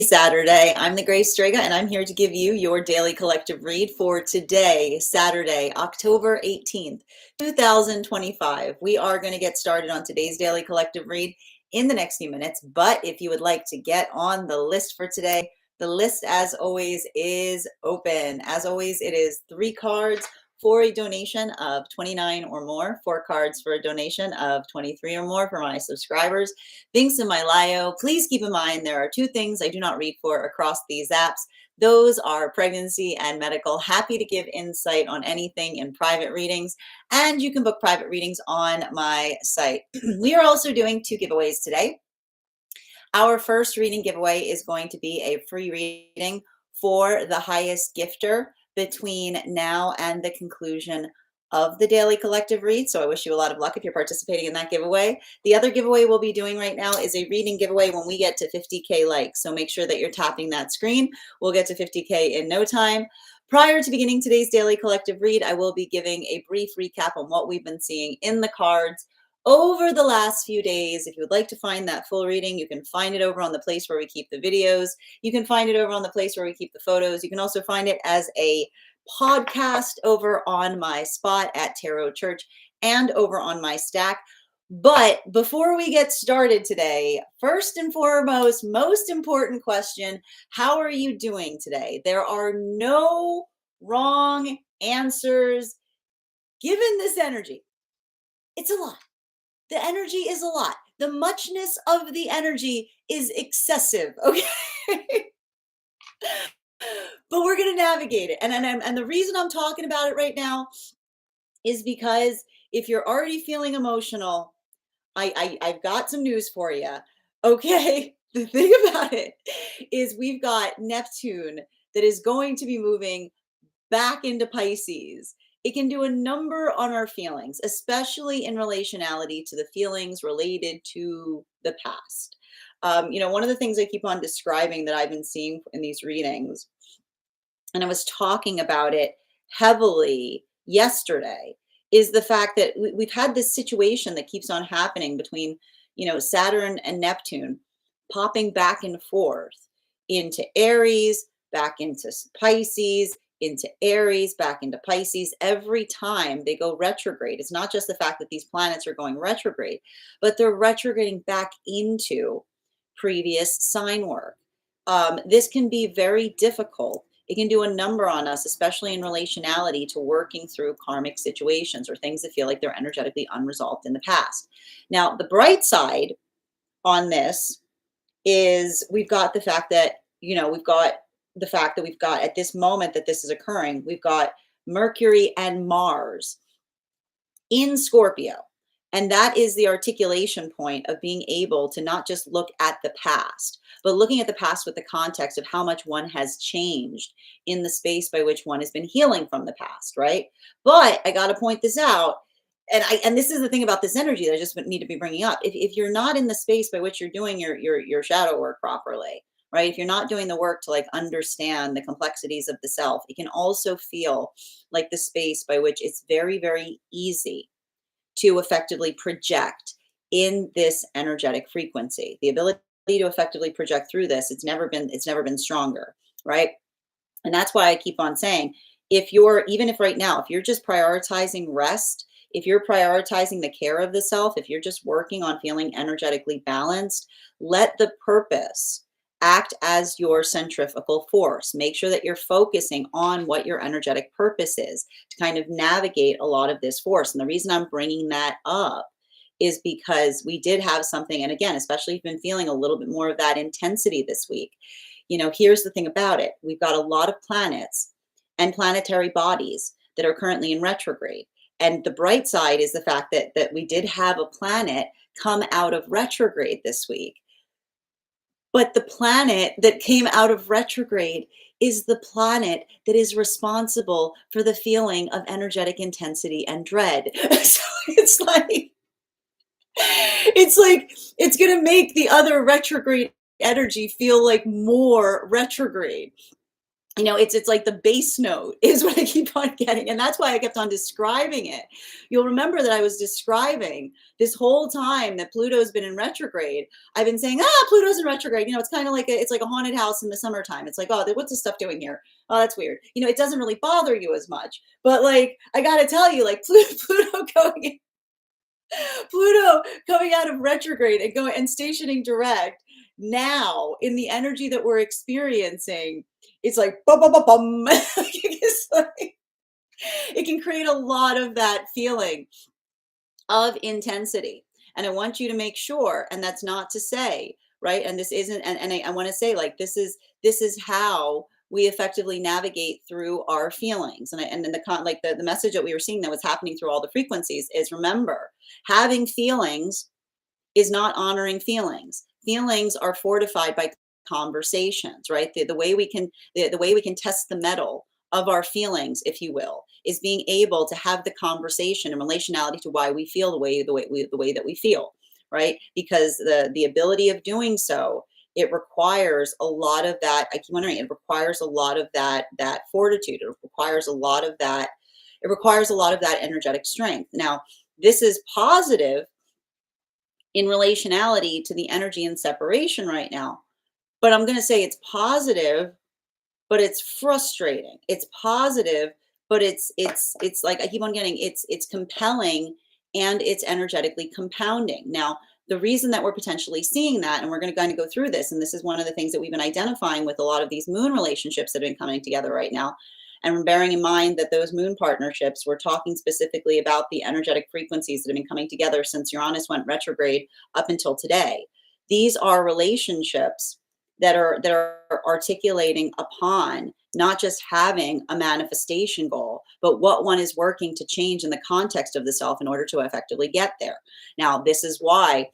Saturday. I'm the Grace Strega, and I'm here to give you your daily collective read for today, Saturday, October 18th, 2025. We are going to get started on today's daily collective read in the next few minutes, but if you would like to get on the list for today, the list, as always, is open. As always, it is 3 cards for a donation of 29 or more, 4 cards for a donation of 23 or more for my subscribers. Links in my bio. Please keep in mind there are 2 things I do not read for across these apps. Those are pregnancy and medical. Happy to give insight on anything in private readings, and you can book private readings on my site. We are also doing 2 giveaways today. Our first reading giveaway is going to be a free reading for the highest gifter between now and the conclusion of the daily collective read. So I wish you a lot of luck if you're participating in that giveaway. The other giveaway we'll be doing right now is a reading giveaway when we get to 50K likes. So make sure that you're tapping that screen. We'll get to 50K in no time. Prior to beginning today's daily collective read, I will be giving a brief recap on what we've been seeing in the cards over the last few days. If you would like to find that full reading, you can find it over on the place where we keep the videos. You can find it over on the place where we keep the photos. You can also find it as a podcast over on my spot at Tarot Church and over on my stack. But before we get started today, first and foremost, most important question, how are you doing today? There are no wrong answers given this energy. It's a lot. The energy is a lot. The muchness of the energy is excessive, okay? But we're going to navigate it. And the reason I'm talking about it right now is because if you're already feeling emotional, I've got some news for you, okay? The thing about it is we've got Neptune that is going to be moving back into Pisces. It can do a number on our feelings, especially in relationality to the feelings related to the past. One of the things I keep on describing that I've been seeing in these readings, and I was talking about it heavily yesterday, is the fact that we've had this situation that keeps on happening between, Saturn and Neptune popping back and forth into Aries, back into Pisces, into Aries, back into Pisces. Every time they go retrograde, it's not just the fact that these planets are going retrograde, but they're retrograding back into previous sign work. This can be very difficult. It can do a number on us, especially in relationality to working through karmic situations or things that feel like they're energetically unresolved in the past. Now, the bright side on this is we've got the fact that, we've got at this moment that this is occurring, we've got Mercury and Mars in Scorpio. And that is the articulation point of being able to not just look at the past, but looking at the past with the context of how much one has changed in the space by which one has been healing from the past, right? But I got to point this out. And this is the thing about this energy that I just need to be bringing up. If you're not in the space by which you're doing your shadow work properly, right? If you're not doing the work to understand the complexities of the self, it can also feel like the space by which it's very, very easy to effectively project in this energetic frequency. The ability to effectively project through this, it's never been stronger, right? And that's why I keep on saying, even if right now, if you're just prioritizing rest, if you're prioritizing the care of the self, if you're just working on feeling energetically balanced, let the purpose act as your centrifugal force. Make sure that you're focusing on what your energetic purpose is to kind of navigate a lot of this force. And the reason I'm bringing that up is because we did have something, and again, especially if you've been feeling a little bit more of that intensity this week. Here's the thing about it. We've got a lot of planets and planetary bodies that are currently in retrograde. And the bright side is the fact that we did have a planet come out of retrograde this week. But the planet that came out of retrograde is the planet that is responsible for the feeling of energetic intensity and dread. So it's like it's going to make the other retrograde energy feel like more retrograde. it's like the bass note is what I keep on getting, and that's why I kept on describing it. You'll remember that I was describing this whole time that Pluto's been in retrograde. I've been saying, Pluto's in retrograde. It's kind of like it's like a haunted house in the summertime. It's like, oh, what's this stuff doing here? Oh, that's weird. It doesn't really bother you as much, but like I got to tell you, like Pluto going Pluto coming out of retrograde and going and stationing direct now in the energy that we're experiencing, it's like bum bum bum bum. It's like, it can create a lot of that feeling of intensity. And I want you to make sure, and that's not to say, right? And this isn't, and I want to say, like, this is how we effectively navigate through our feelings. And then like the message that we were seeing that was happening through all the frequencies is, remember, having feelings is not honoring feelings. Feelings are fortified by conversations, right? The way we can the way we can test the metal of our feelings, if you will, is being able to have the conversation in relationality to why we feel the way that we feel, right? Because the ability of doing so, it requires a lot of that. I keep wondering, it requires a lot of that fortitude. It requires a lot of that. It requires a lot of that energetic strength. Now, this is positive in relationality to the energy and separation right now. But I'm going to say it's positive, but it's frustrating. It's positive, but it's like I keep on getting, it's compelling, and it's energetically compounding. Now, the reason that we're potentially seeing that, and we're going to kind of go through this, and this is one of the things that we've been identifying with a lot of these moon relationships that have been coming together right now. And bearing in mind that those moon partnerships, we're talking specifically about the energetic frequencies that have been coming together since Uranus went retrograde up until today. These are relationships that are articulating upon not just having a manifestation goal, but what one is working to change in the context of the self in order to effectively get there. Now, this is why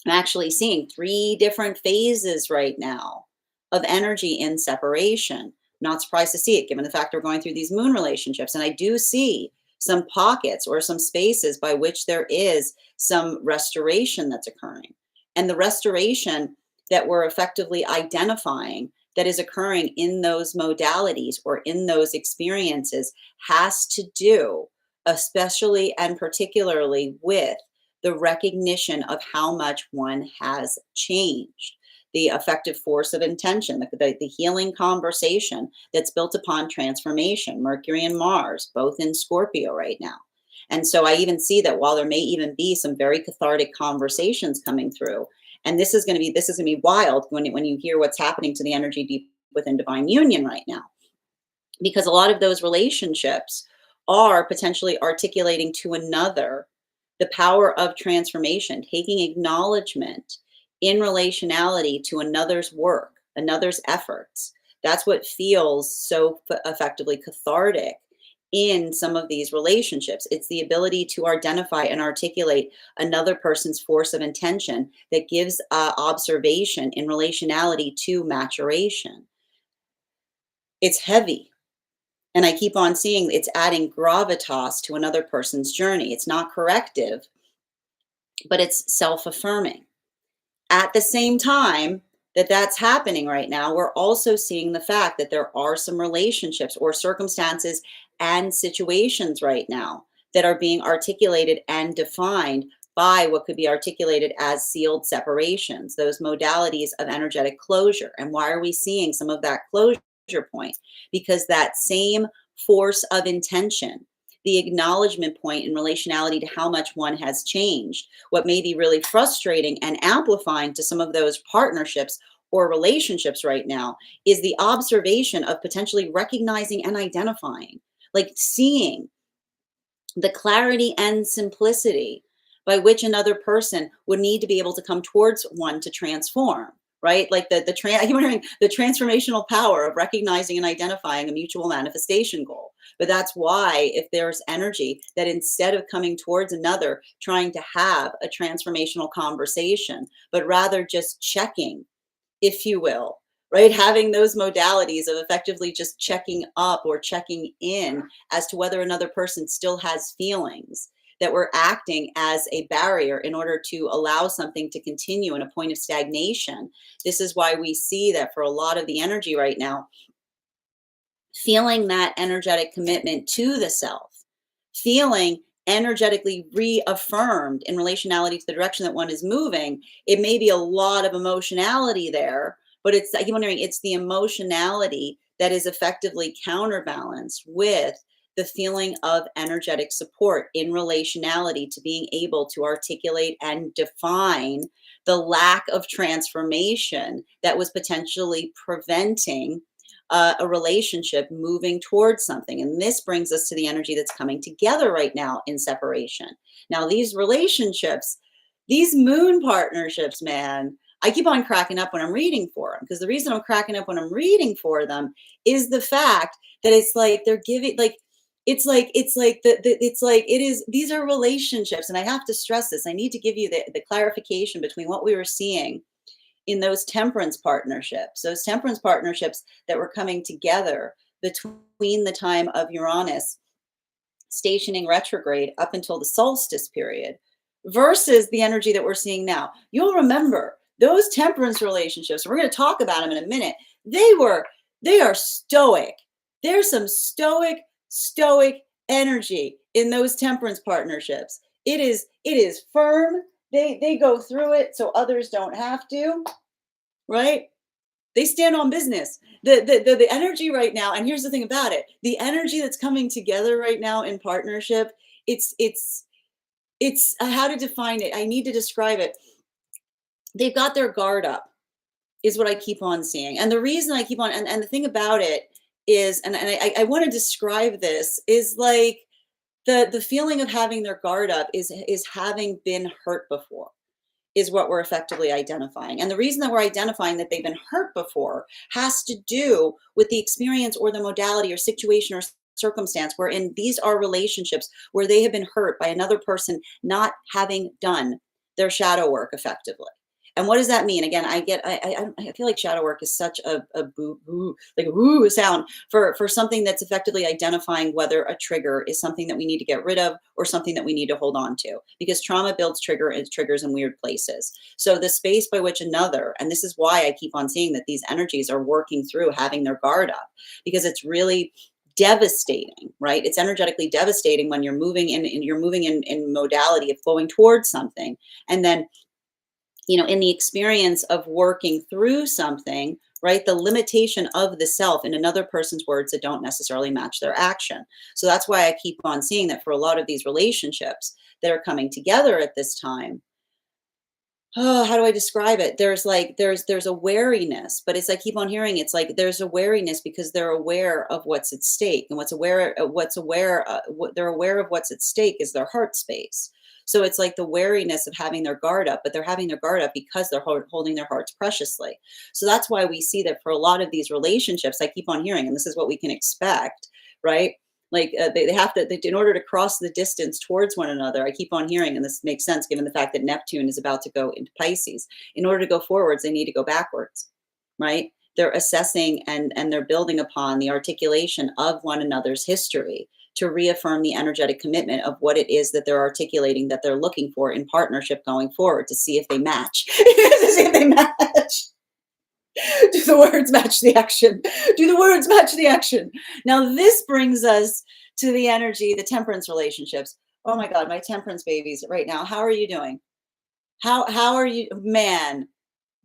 I'm actually seeing 3 different phases right now of energy in separation. Not surprised to see it, given the fact we're going through these moon relationships. And I do see some pockets or some spaces by which there is some restoration that's occurring. And the restoration that we're effectively identifying that is occurring in those modalities or in those experiences has to do, especially and particularly, with the recognition of how much one has changed, the effective force of intention, the healing conversation that's built upon transformation. Mercury and Mars, both in Scorpio right now. And so I even see that while there may even be some very cathartic conversations coming through, and this is going to be wild when you hear what's happening to the energy deep within divine union right now, because a lot of those relationships are potentially articulating to another the power of transformation, taking acknowledgement in relationality to another's work, another's efforts. That's what feels so effectively cathartic in some of these relationships. It's the ability to identify and articulate another person's force of intention that gives observation in relationality to maturation. It's heavy. And I keep on seeing it's adding gravitas to another person's journey. It's not corrective, but it's self affirming. At the same time that that's happening right now, we're also seeing the fact that there are some relationships or circumstances and situations right now that are being articulated and defined by what could be articulated as sealed separations, those modalities of energetic closure. And why are we seeing some of that closure point? Because that same force of intention, the acknowledgement point in relationality to how much one has changed, what may be really frustrating and amplifying to some of those partnerships or relationships right now, is the observation of potentially recognizing and identifying, like seeing the clarity and simplicity by which another person would need to be able to come towards one to transform, right? Like I'm wondering the transformational power of recognizing and identifying a mutual manifestation goal. But that's why, if there's energy that instead of coming towards another, trying to have a transformational conversation, but rather just checking, if you will, right? Having those modalities of effectively just checking up or checking in as to whether another person still has feelings that we're acting as a barrier in order to allow something to continue in a point of stagnation. This is why we see that for a lot of the energy right now, feeling that energetic commitment to the self, feeling energetically reaffirmed in relationality to the direction that one is moving. It may be a lot of emotionality there, but I keep wondering, it's the emotionality that is effectively counterbalanced with the feeling of energetic support in relationality to being able to articulate and define the lack of transformation that was potentially preventing a relationship moving towards something. And this brings us to the energy that's coming together right now in separation. Now, these relationships, these moon partnerships, man, I keep on cracking up when I'm reading for them, because the reason I'm cracking up when I'm reading for them is the fact that it's like they're giving, like, it is, these are relationships. And I have to stress this. I need to give you the clarification between what we were seeing in those temperance partnerships that were coming together between the time of Uranus stationing retrograde up until the solstice period versus the energy that we're seeing now. You'll remember those temperance relationships, we're going to talk about them in a minute. They are stoic. There's some stoic energy in those temperance partnerships. It is firm. They go through it so others don't have to, right? They stand on business. The energy right now, and here's the thing about it, the energy that's coming together right now in partnership, it's how to define it. I need to describe it. They've got their guard up, is what I keep on seeing. And the reason I keep on, and the thing about it is, and I want to describe this, is like the feeling of having their guard up is having been hurt before, is what we're effectively identifying. And the reason that we're identifying that they've been hurt before has to do with the experience or the modality or situation or circumstance wherein these are relationships where they have been hurt by another person not having done their shadow work effectively. And what does that mean? Again, I feel like shadow work is such a boo boo, like a woo sound for something that's effectively identifying whether a trigger is something that we need to get rid of or something that we need to hold on to, because trauma builds triggers in weird places. So the space by which another, and this is why I keep on seeing that these energies are working through having their guard up, because it's really devastating, right? It's energetically devastating when you're moving in modality of flowing towards something, and then, you know, in the experience of working through something, right, the limitation of the self in another person's words that don't necessarily match their action. So that's why I keep on seeing that for a lot of these relationships that are coming together at this time. Oh, how do I describe it? There's a wariness, but it's, I keep on hearing, it's like there's a wariness because they're aware of what's at stake, and what they're aware of what's at stake is their heart space. So it's like the wariness of having their guard up, but they're having their guard up because they're holding their hearts preciously. So that's why we see that for a lot of these relationships, I keep on hearing, and this is what we can expect, right? Like they have to, in order to cross the distance towards one another, I keep on hearing, and this makes sense given the fact that Neptune is about to go into Pisces. In order to go forwards, they need to go backwards, right? They're assessing and they're building upon the articulation of one another's history to reaffirm the energetic commitment of what it is that they're articulating, that they're looking for in partnership going forward, to see if they match. To see if they match. Do the words match the action? Do the words match the action? Now, this brings us to the energy, the temperance relationships. Oh my God, my temperance babies right now. How are you doing? How are you, man?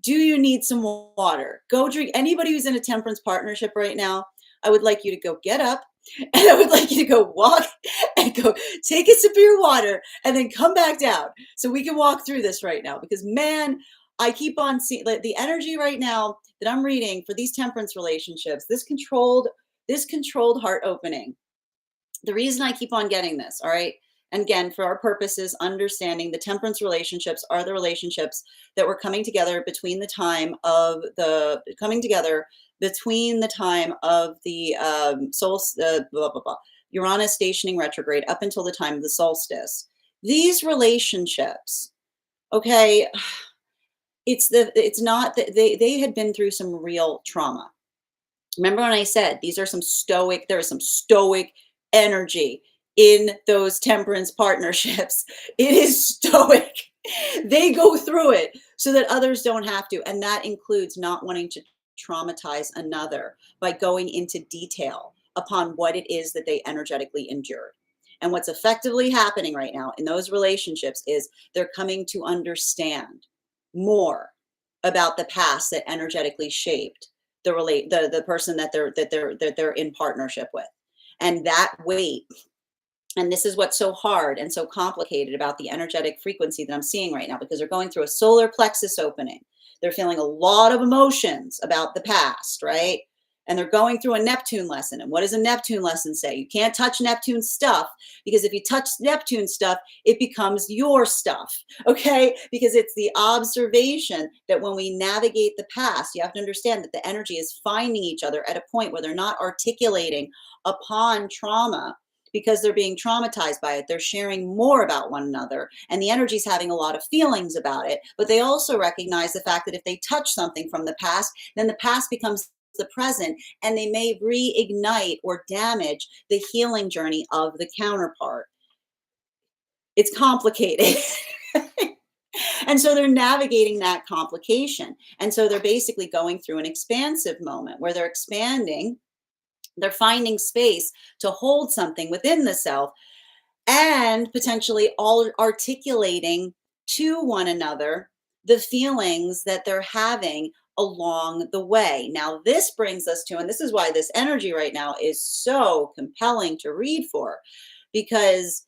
Do you need some water? Go drink. Anybody who's in a temperance partnership right now, I would like you to go get up, and I would like you to go walk and go take a sip of your water and then come back down so we can walk through this right now. Because, man, I keep on seeing like, the energy right now that I'm reading for these temperance relationships, this controlled heart opening. The reason I keep on getting this, all right, and again, for our purposes, understanding the temperance relationships are the relationships that were coming together between the time of the blah, blah, blah, Uranus stationing retrograde up until the time of the solstice. These relationships, okay, it's not that they had been through some real trauma. Remember when I said there is some stoic energy in those temperance partnerships. It is stoic. They go through it so that others don't have to. And that includes not wanting to traumatize another by going into detail upon what it is that they energetically endured. And what's effectively happening right now in those relationships is they're coming to understand more about the past that energetically shaped the person that they're in partnership with. And that weight, and this is what's so hard and so complicated about the energetic frequency that I'm seeing right now, because they're going through a solar plexus opening. They're feeling a lot of emotions about the past, right? And they're going through a Neptune lesson. And what does a Neptune lesson say? You can't touch Neptune stuff, because if you touch Neptune stuff, it becomes your stuff, okay? Because it's the observation that when we navigate the past, you have to understand that the energy is finding each other at a point where they're not articulating upon trauma because they're being traumatized by it. They're sharing more about one another, and the energy's having a lot of feelings about it. But they also recognize the fact that if they touch something from the past, then the past becomes the present, and they may reignite or damage the healing journey of the counterpart. It's complicated. And so they're navigating that complication. And so they're basically going through an expansive moment where they're expanding. They're finding space to hold something within the self, and potentially all articulating to one another the feelings that they're having along the way. Now, this brings us to, and this is why this energy right now is so compelling to read for, because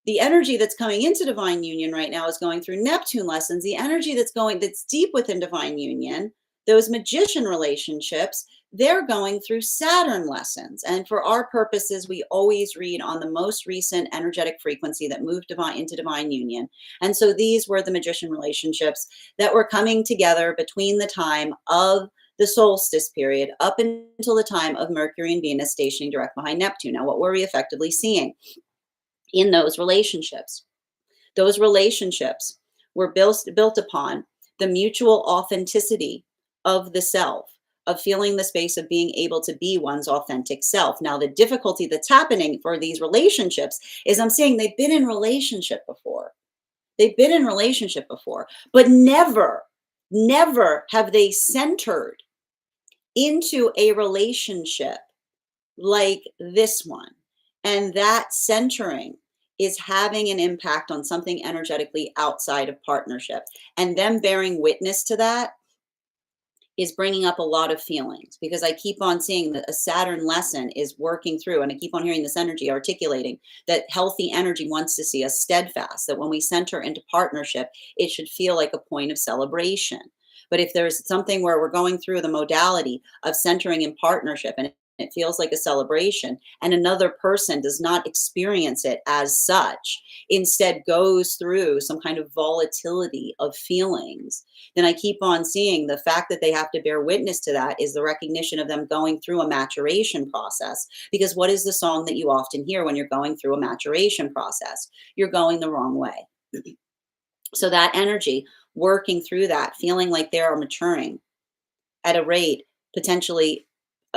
the energy that's coming into divine union right now is going through Neptune lessons. The energy that's deep within divine union, those magician relationships, they're going through Saturn lessons. And for our purposes, we always read on the most recent energetic frequency that moved into divine union. And so these were the magician relationships that were coming together between the time of the solstice period up until the time of Mercury and Venus stationing direct behind Neptune. Now, what were we effectively seeing in those relationships? Those relationships were built upon the mutual authenticity of the self, of feeling the space of being able to be one's authentic self. Now, the difficulty that's happening for these relationships is I'm saying they've been in relationship before. They've been in relationship before, but never have they centered into a relationship like this one. And that centering is having an impact on something energetically outside of partnership. And them bearing witness to that is bringing up a lot of feelings, because I keep on seeing that a Saturn lesson is working through, and I keep on hearing this energy articulating that healthy energy wants to see us steadfast, that when we center into partnership, it should feel like a point of celebration. But if there's something where we're going through the modality of centering in partnership and it feels like a celebration, and another person does not experience it as such, instead goes through some kind of volatility of feelings, then I keep on seeing the fact that they have to bear witness to that is the recognition of them going through a maturation process. Because what is the song that you often hear when you're going through a maturation process? You're going the wrong way. So that energy working through that, feeling like they are maturing at a rate potentially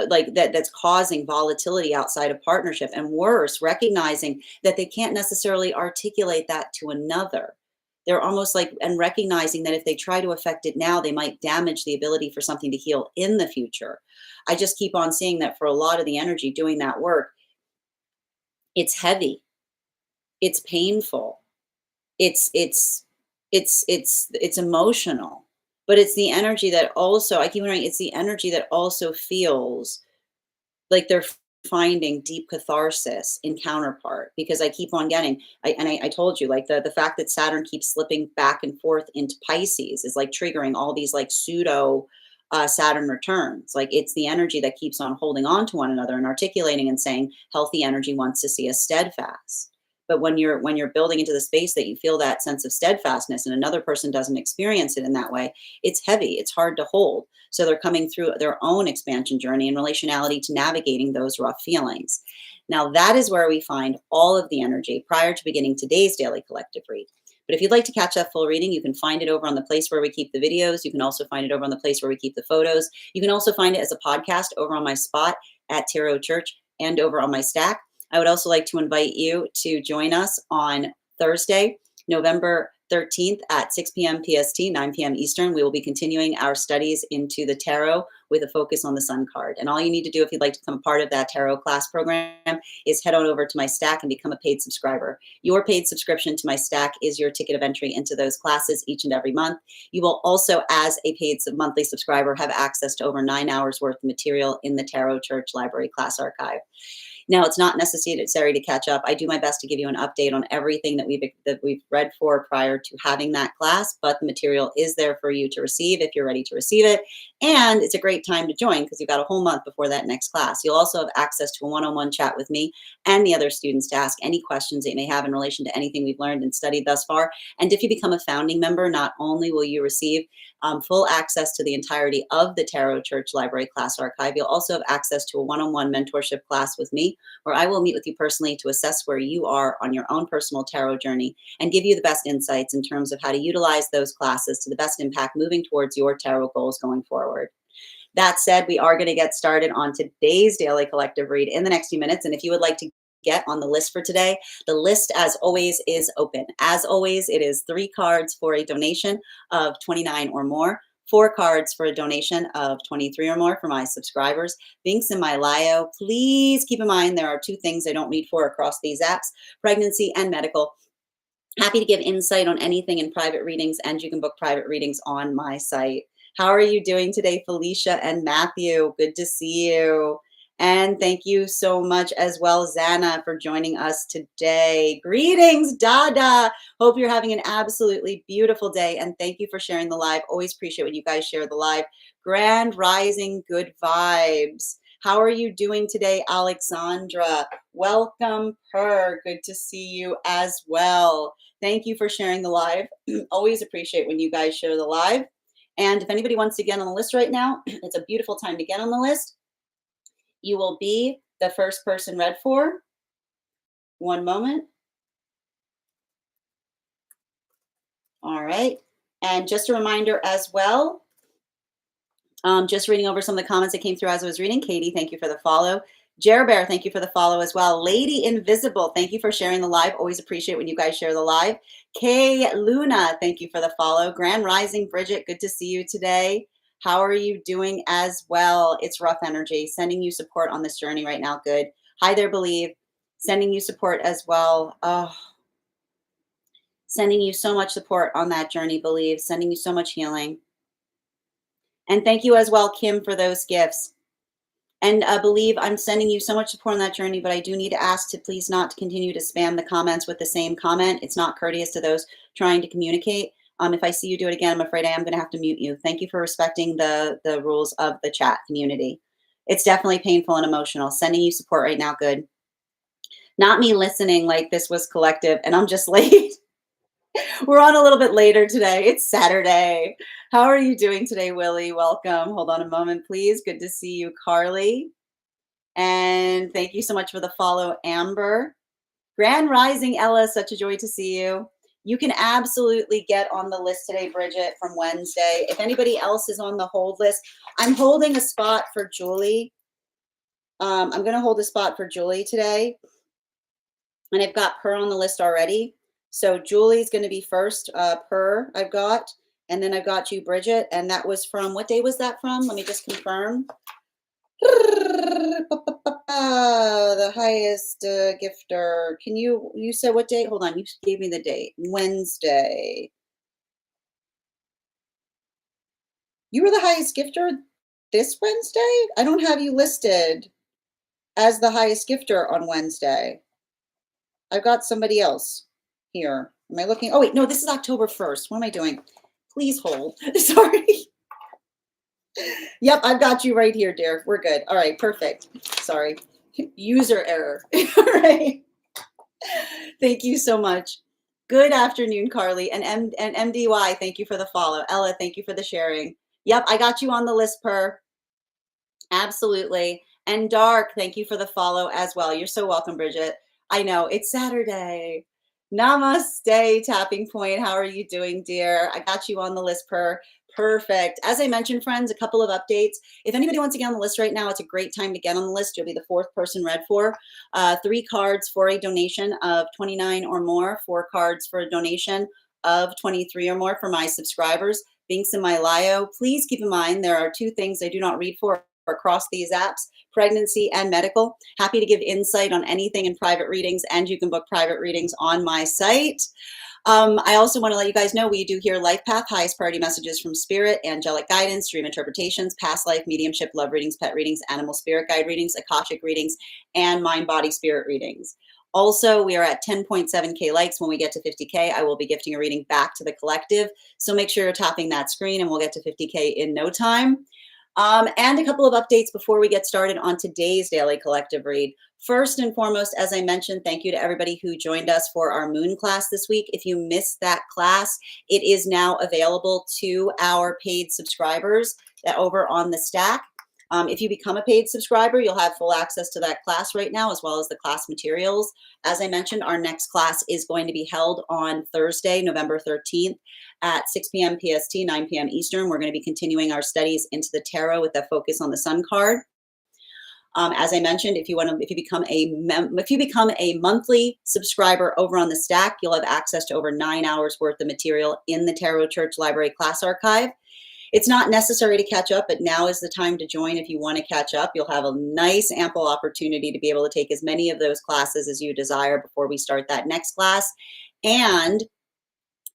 like that's causing volatility outside of partnership, and worse, recognizing that they can't necessarily articulate that to another. They're almost like, and recognizing that if they try to affect it now, they might damage the ability for something to heal in the future. I just keep on seeing that for a lot of the energy doing that work, it's heavy, it's painful, it's emotional. But it's the energy that also, I keep hearing, it's the energy that also feels like they're finding deep catharsis in counterpart. Because I keep on getting, I told you, like the fact that Saturn keeps slipping back and forth into Pisces is like triggering all these like pseudo Saturn returns. Like it's the energy that keeps on holding on to one another and articulating and saying healthy energy wants to see us steadfast. But when you're building into the space that you feel that sense of steadfastness and another person doesn't experience it in that way, it's heavy, it's hard to hold. So they're coming through their own expansion journey in relationality to navigating those rough feelings. Now that is where we find all of the energy prior to beginning today's daily collective read. But if you'd like to catch that full reading, you can find it over on the place where we keep the videos. You can also find it over on the place where we keep the photos. You can also find it as a podcast over on my spot at Tarot Church and over on my stack. I would also like to invite you to join us on Thursday, November 13th at 6 p.m. PST, 9 p.m. Eastern. We will be continuing our studies into the tarot with a focus on the Sun card. And all you need to do if you'd like to become a part of that tarot class program is head on over to my Stack and become a paid subscriber. Your paid subscription to my Stack is your ticket of entry into those classes each and every month. You will also, as a paid monthly subscriber, have access to over 9 hours worth of material in the Tarot Church Library Class Archive. Now, it's not necessary to catch up. I do my best to give you an update on everything that we've read for prior to having that class, but the material is there for you to receive if you're ready to receive it. And it's a great time to join because you've got a whole month before that next class. You'll also have access to a one-on-one chat with me and the other students to ask any questions that you may have in relation to anything we've learned and studied thus far. And if you become a founding member, not only will you receive full access to the entirety of the Tarot Church Library Class Archive, you'll also have access to a one-on-one mentorship class with me, where I will meet with you personally to assess where you are on your own personal tarot journey and give you the best insights in terms of how to utilize those classes to the best impact moving towards your tarot goals going forward. That said, we are going to get started on today's daily collective read in the next few minutes. And if you would like to get on the list for today, the list, as always, is open. As always, it is 3 cards for a donation of $29 or more. 4 cards for a donation of $23 or more for my subscribers. Links in my bio. Please keep in mind there are 2 things I don't read for across these apps: pregnancy and medical. Happy to give insight on anything in private readings, and you can book private readings on my site. How are you doing today, Felicia and Matthew? Good to see you. And thank you so much as well, Zana, for joining us today. Greetings, Dada. Hope you're having an absolutely beautiful day. And thank you for sharing the live. Always appreciate when you guys share the live. Grand rising, good vibes. How are you doing today, Alexandra? Welcome, Per. Good to see you as well. Thank you for sharing the live. Always appreciate when you guys share the live. And if anybody wants to get on the list right now, it's a beautiful time to get on the list. You will be the first person read for. One moment. All right. And just a reminder as well, just reading over some of the comments that came through as I was reading. Katie, thank you for the follow. Bear, thank you for the follow as well. Lady Invisible, thank you for sharing the live. Always appreciate when you guys share the live. Kay Luna, thank you for the follow. Grand Rising Bridget, good to see you today. How are you doing as well? It's rough energy. Sending you support on this journey right now. Good. Hi there, Believe. Sending you support as well. Oh, sending you so much support on that journey, Believe. Sending you so much healing. And thank you as well, Kim, for those gifts. And Believe, I'm sending you so much support on that journey, but I do need to ask to please not to continue to spam the comments with the same comment. It's not courteous to those trying to communicate. If I see you do it again, I'm afraid I am going to have to mute you. Thank you for respecting the rules of the chat community. It's definitely painful and emotional. Sending you support right now. Good. Not me listening like this was collective and I'm just late. We're on a little bit later today. It's Saturday. How are you doing today, Willie? Welcome. Hold on a moment, please. Good to see you, Carly. And thank you so much for the follow, Amber. Grand Rising, Ella. Such a joy to see you. You can absolutely get on the list today, Bridget, from Wednesday. If anybody else is on the hold list, I'm holding a spot for Julie. I'm going to hold a spot for Julie today. And I've got Per on the list already. So Julie's going to be first. Per I've got. And then I've got you, Bridget. And that was from, what day was that from? Let me just confirm. The highest gifter. Can you said what date? Hold on, you gave me the date. Wednesday. You were the highest gifter this Wednesday? I don't have you listed as the highest gifter on Wednesday. I've got somebody else here. Am I looking? Oh, wait, no, this is October 1st. What am I doing? Please hold. Sorry. Yep, I've got you right here, dear. We're good. All right, perfect. Sorry. User error. All right. Thank you so much. Good afternoon, Carly. And MDY, thank you for the follow. Ella, thank you for the sharing. Yep, I got you on the list, Per. Absolutely. And Dark, thank you for the follow as well. You're so welcome, Bridget. I know, it's Saturday. Namaste, Tapping Point. How are you doing, dear? I got you on the list, Per. Perfect. As I mentioned, friends, a couple of updates. If anybody wants to get on the list right now, it's a great time to get on the list. You'll be the 4th person read for. 3 cards for a donation of $29 or more. 4 cards for a donation of 23 or more for my subscribers. Links in my bio. Please keep in mind there are two things I do not read for across these apps: pregnancy and medical. Happy to give insight on anything in private readings, and you can book private readings on my site. I also want to let you guys know we do here life path, highest priority messages from spirit, angelic guidance, dream interpretations, past life, mediumship, love readings, pet readings, animal spirit guide readings, akashic readings, and mind body spirit readings. Also, we are at 10.7K likes. When we get to 50K, I will be gifting a reading back to the collective. So make sure you're tapping that screen and we'll get to 50K in no time. And a couple of updates before we get started on today's daily collective read. First and foremost, as I mentioned, thank you to everybody who joined us for our moon class this week. If you missed that class, it is now available to our paid subscribers over on the Stack. If you become a paid subscriber, you'll have full access to that class right now, as well as the class materials. As I mentioned, our next class is going to be held on Thursday, November 13th at 6 p.m. PST, 9 p.m. Eastern. We're going to be continuing our studies into the tarot with a focus on the Sun card. As I mentioned, if you become a monthly subscriber over on the Stack, you'll have access to over 9 hours worth of material in the Tarot Church Library class archive. It's not necessary to catch up, but now is the time to join if you want to catch up. You'll have a nice, ample opportunity to be able to take as many of those classes as you desire before we start that next class. And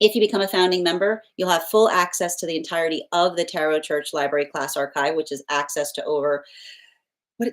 if you become a founding member, you'll have full access to the entirety of the Tarot Church Library class archive, which is access to over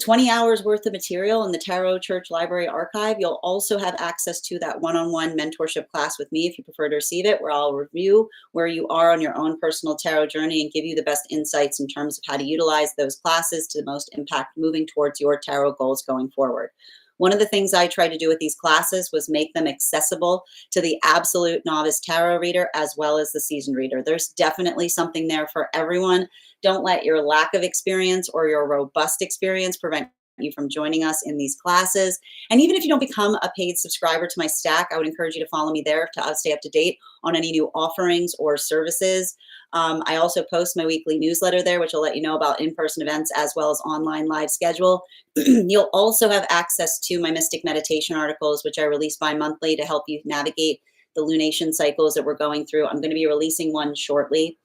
20 hours worth of material in the Tarot Church Library archive. You'll also have access to that one-on-one mentorship class with me if you prefer to receive it, where I'll review where you are on your own personal tarot journey and give you the best insights in terms of how to utilize those classes to the most impact moving towards your tarot goals going forward. One of the things I tried to do with these classes was make them accessible to the absolute novice tarot reader as well as the seasoned reader. There's definitely something there for everyone. Don't let your lack of experience or your robust experience prevent you from joining us in these classes. And even if you don't become a paid subscriber to my Stack, I would encourage you to follow me there to stay up to date on any new offerings or services. I also post my weekly newsletter there, which will let you know about in-person events as well as online live schedule. You'll also have access to my Mystic Meditation articles, which I release bi-monthly to help you navigate the lunation cycles that we're going through. I'm going to be releasing one shortly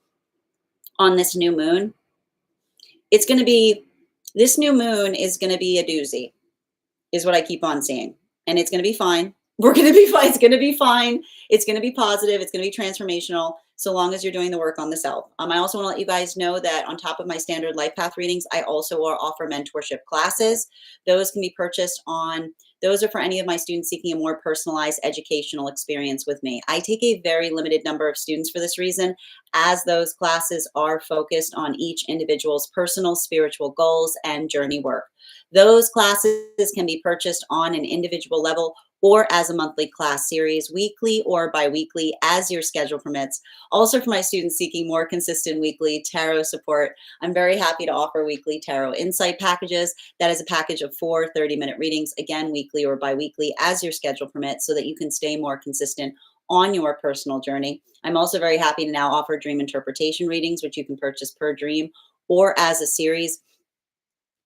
on this new moon. This new moon is going to be a doozy, is what I keep on seeing. And it's going to be fine. We're going to be fine. It's going to be fine. It's going to be positive. It's going to be transformational, so long as you're doing the work on the self. I also want to let you guys know that on top of my standard life path readings, I also offer mentorship classes. Those can be purchased those are for any of my students seeking a more personalized educational experience with me. I take a very limited number of students for this reason, as those classes are focused on each individual's personal spiritual goals and journey work. Those classes can be purchased on an individual level or as a monthly class series, weekly or bi-weekly, as your schedule permits. Also, for my students seeking more consistent weekly tarot support, I'm very happy to offer weekly tarot insight packages. That is a package of 4 30-minute readings, again, weekly or bi-weekly, as your schedule permits, so that you can stay more consistent on your personal journey. I'm also very happy to now offer dream interpretation readings, which you can purchase per dream or as a series.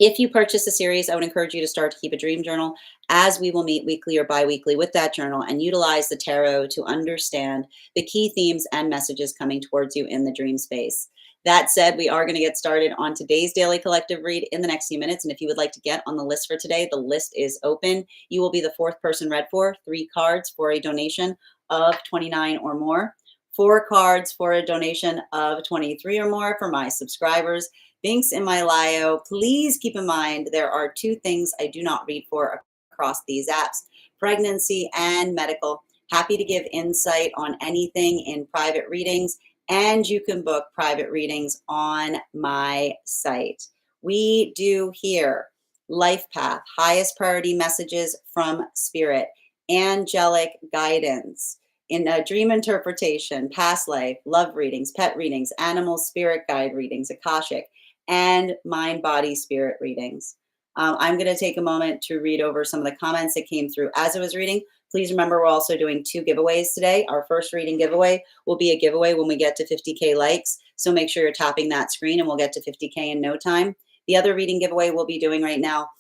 If you purchase a series, I would encourage you to start to keep a dream journal, as we will meet weekly or bi-weekly with that journal and utilize the tarot to understand the key themes and messages coming towards you in the dream space. That said, we are going to get started on today's daily collective read in the next few minutes. And if you would like to get on the list for today, the list is open. You will be the 4th person read for 3 cards for a donation of 29 or more, 4 cards for a donation of 23 or more for my subscribers. Links in my bio. Please keep in mind there are 2 things I do not read for across these apps: pregnancy and medical. Happy to give insight on anything in private readings, and you can book private readings on my site. We do here life path, highest priority messages from spirit, angelic guidance, in a dream interpretation, past life, love readings, pet readings, animal spirit guide readings, akashic, and mind body spirit readings. I'm going to take a moment to read over some of the comments that came through as I was reading. Please remember, we're also doing 2 giveaways today. Our first reading giveaway will be a giveaway when we get to 50K likes. So make sure you're tapping that screen and we'll get to 50K in no time. The other reading giveaway we'll be doing right now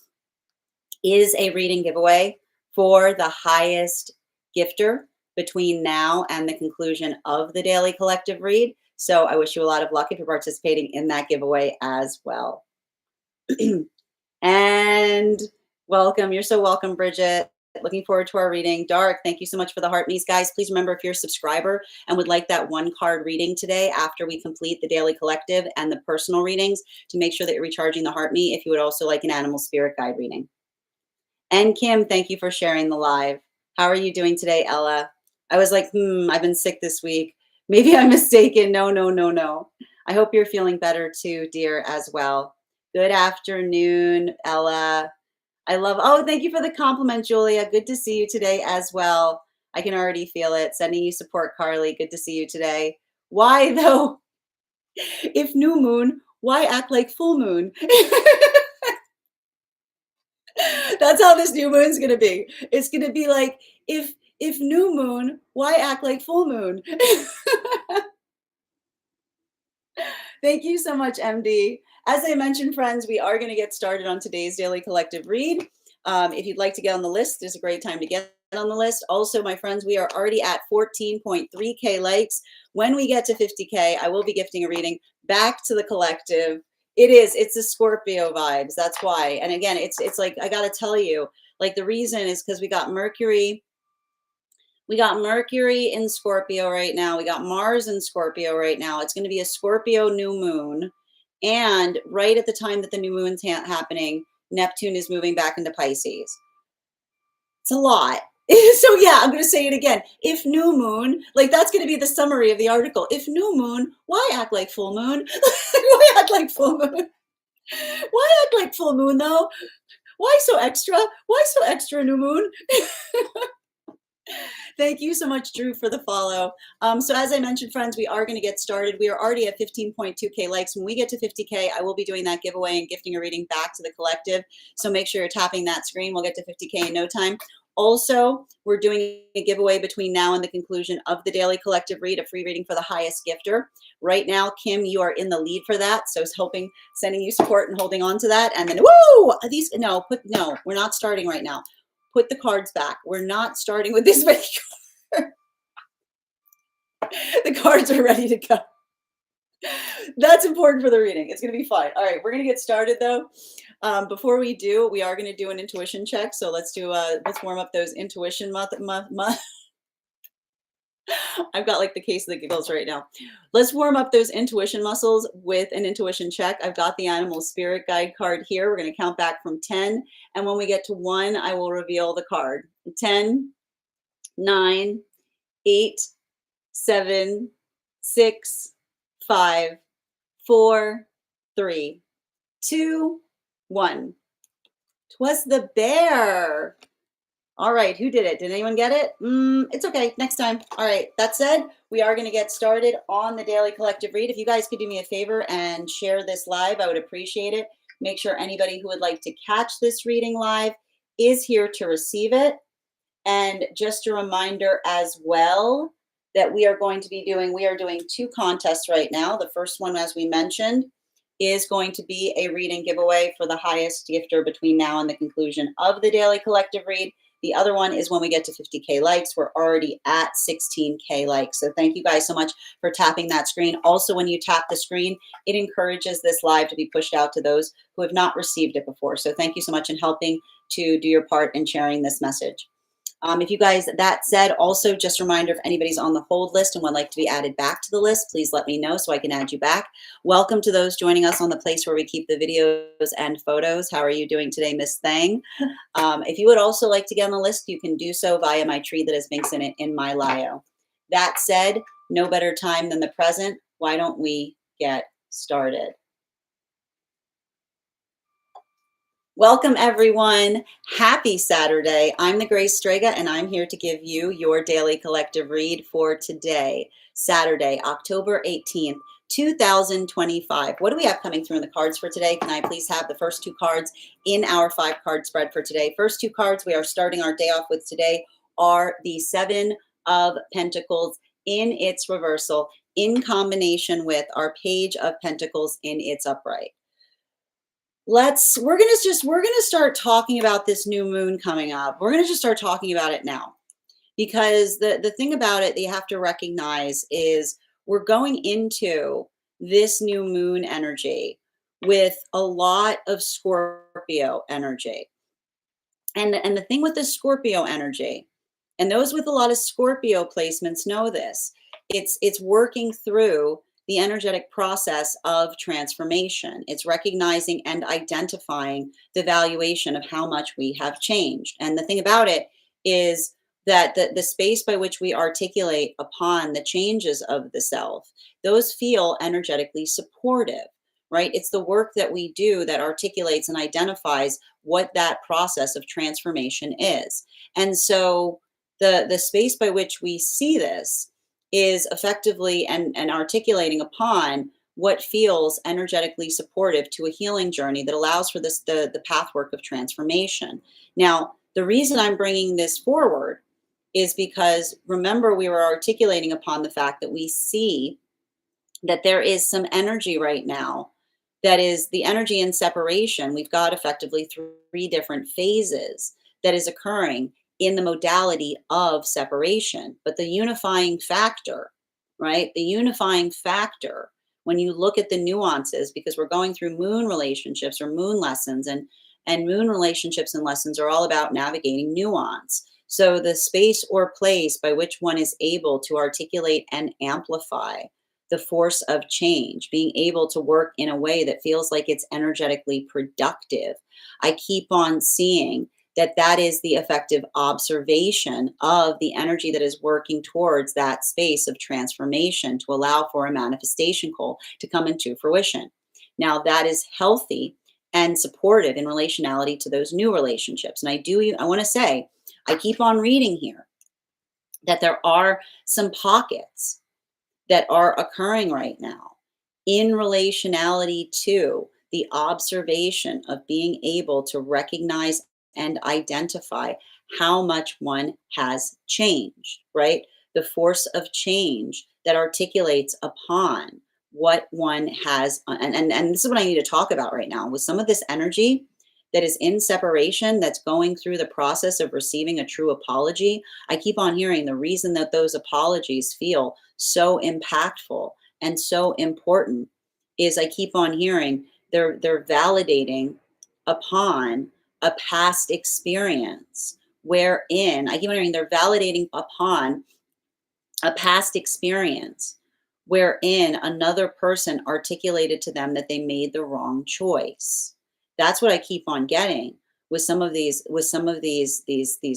is a reading giveaway for the highest gifter between now and the conclusion of the daily collective read. So I wish you a lot of luck if you're participating in that giveaway as well. And welcome. You're so welcome, Bridget. Looking forward to our reading. Dark, thank you so much for the heart me's. Guys, please remember, if you're a subscriber and would like that one card reading today after we complete the daily collective and the personal readings, to make sure that you're recharging the heart me, if you would also like an animal spirit guide reading. And Kim, thank you for sharing the live. How are you doing today, Ella? I was like, I've been sick this week. Maybe I'm mistaken. No, no, no, no. I hope you're feeling better too, dear, as well. Good afternoon, Ella. Oh, thank you for the compliment, Julia. Good to see you today as well. I can already feel it. Sending you support, Carly. Good to see you today. Why, though? If new moon, why act like full moon? That's how this new moon's gonna be. It's gonna be like, if new moon, why act like full moon? Thank you so much, MD. As I mentioned, friends, we are going to get started on today's daily collective read. If you'd like to get on the list, there's a great time to get on the list. Also, my friends, we are already at 14.3K likes. When we get to 50K, I will be gifting a reading back to the collective. It's the Scorpio vibes. That's why. And again, it's like, I got to tell you, like, the reason is because we got Mercury. We got Mercury in Scorpio right now. We got Mars in Scorpio right now. It's going to be a Scorpio new moon. And right at the time that the new moon's happening, Neptune is moving back into Pisces. It's a lot. So yeah, I'm going to say it again. If new moon, like, that's going to be the summary of the article. If new moon, why act like full moon? Why act like full moon? Why act like full moon, though? Why so extra? Why so extra, new moon? Thank you so much, Drew, for the follow. So as I mentioned, friends, we are going to get started. We are already at 15.2K likes. When we get to 50K, I will be doing that giveaway and gifting a reading back to the collective. So make sure you're tapping that screen. We'll get to 50K in no time. Also, we're doing a giveaway between now and the conclusion of the daily collective read, a free reading for the highest gifter. Right now, Kim, you are in the lead for that. So sending you support and holding on to that. And then, woo! No, we're not starting right now. Put the cards back. We're not starting with this many cards. The cards are ready to go. That's important for the reading. It's going to be fine. All right, we're going to get started, though. Before we do, we are going to do an intuition check. So let's warm up those intuition I've got like the case of the giggles right now. Let's warm up those intuition muscles with an intuition check. I've got the animal spirit guide card here. We're going to count back from 10. And when we get to 1, I will reveal the card. 10, 9, 8, 7, 6, 5, 4, 3, 2, 1. 'Twas the bear. All right, who did it? Did anyone get it? It's okay, next time. All right, that said, we are going to get started on the daily collective read. If you guys could do me a favor and share this live, I would appreciate it. Make sure anybody who would like to catch this reading live is here to receive it. And just a reminder as well that we are doing 2 contests right now. The first one, as we mentioned, is going to be a reading giveaway for the highest gifter between now and the conclusion of the daily collective read. The other one is when we get to 50K likes. We're already at 16K likes. So thank you guys so much for tapping that screen. Also, when you tap the screen, it encourages this live to be pushed out to those who have not received it before. So thank you so much in helping to do your part in sharing this message. If you guys, that said, also just a reminder, if anybody's on the hold list and would like to be added back to the list, please let me know so I can add you back. Welcome to those joining us on the place where we keep the videos and photos. How are you doing today, Miss Thang? If you would also like to get on the list, you can do so via my tree that has links in it in my bio. That said, no better time than the present. Why don't we get started? Welcome, everyone. Happy Saturday. I'm the Grace Strega, and I'm here to give you your daily collective read for today, Saturday, October 18th, 2025. What do we have coming through in the cards for today? Can I please have the first 2 cards in our 5-card spread for today? First 2 cards we are starting our day off with today are the 7 of Pentacles in its reversal, in combination with our Page of Pentacles in its upright. We're gonna start talking about this new moon coming up. We're gonna just start talking about it now. because the thing about it that you have to recognize is we're going into this new moon energy with a lot of Scorpio energy. And the thing with the Scorpio energy, and those with a lot of Scorpio placements know this, it's working through the energetic process of transformation. It's recognizing and identifying the valuation of how much we have changed. And the thing about it is that the space by which we articulate upon the changes of the self, those feel energetically supportive, right? It's the work that we do that articulates and identifies what that process of transformation is. And so the space by which we see this is effectively and articulating upon what feels energetically supportive to a healing journey that allows for this the path work of transformation. Now, the reason I'm bringing this forward is because remember we were articulating upon the fact that we see that there is some energy right now that is the energy in separation. We've got effectively three different phases that is occurring in the modality of separation. But the unifying factor, right? The unifying factor, when you look at the nuances, because we're going through moon relationships or moon lessons, and moon relationships and lessons are all about navigating nuance. So the space or place by which one is able to articulate and amplify the force of change, being able to work in a way that feels like it's energetically productive. I keep on seeing that that is the effective observation of the energy that is working towards that space of transformation to allow for a manifestation goal to come into fruition. Now, that is healthy and supportive in relationality to those new relationships. And I want to say, I keep on reading here that there are some pockets that are occurring right now in relationality to the observation of being able to recognize and identify how much one has changed, right? The force of change that articulates upon what one has, and this is what I need to talk about right now with some of this energy that is in separation, that's going through the process of receiving a true apology. I keep on hearing the reason that those apologies feel so impactful and so important is I keep on hearing they're validating upon a past experience wherein I keep on hearing they're validating upon a past experience wherein another person articulated to them that they made the wrong choice. That's what I keep on getting with some of these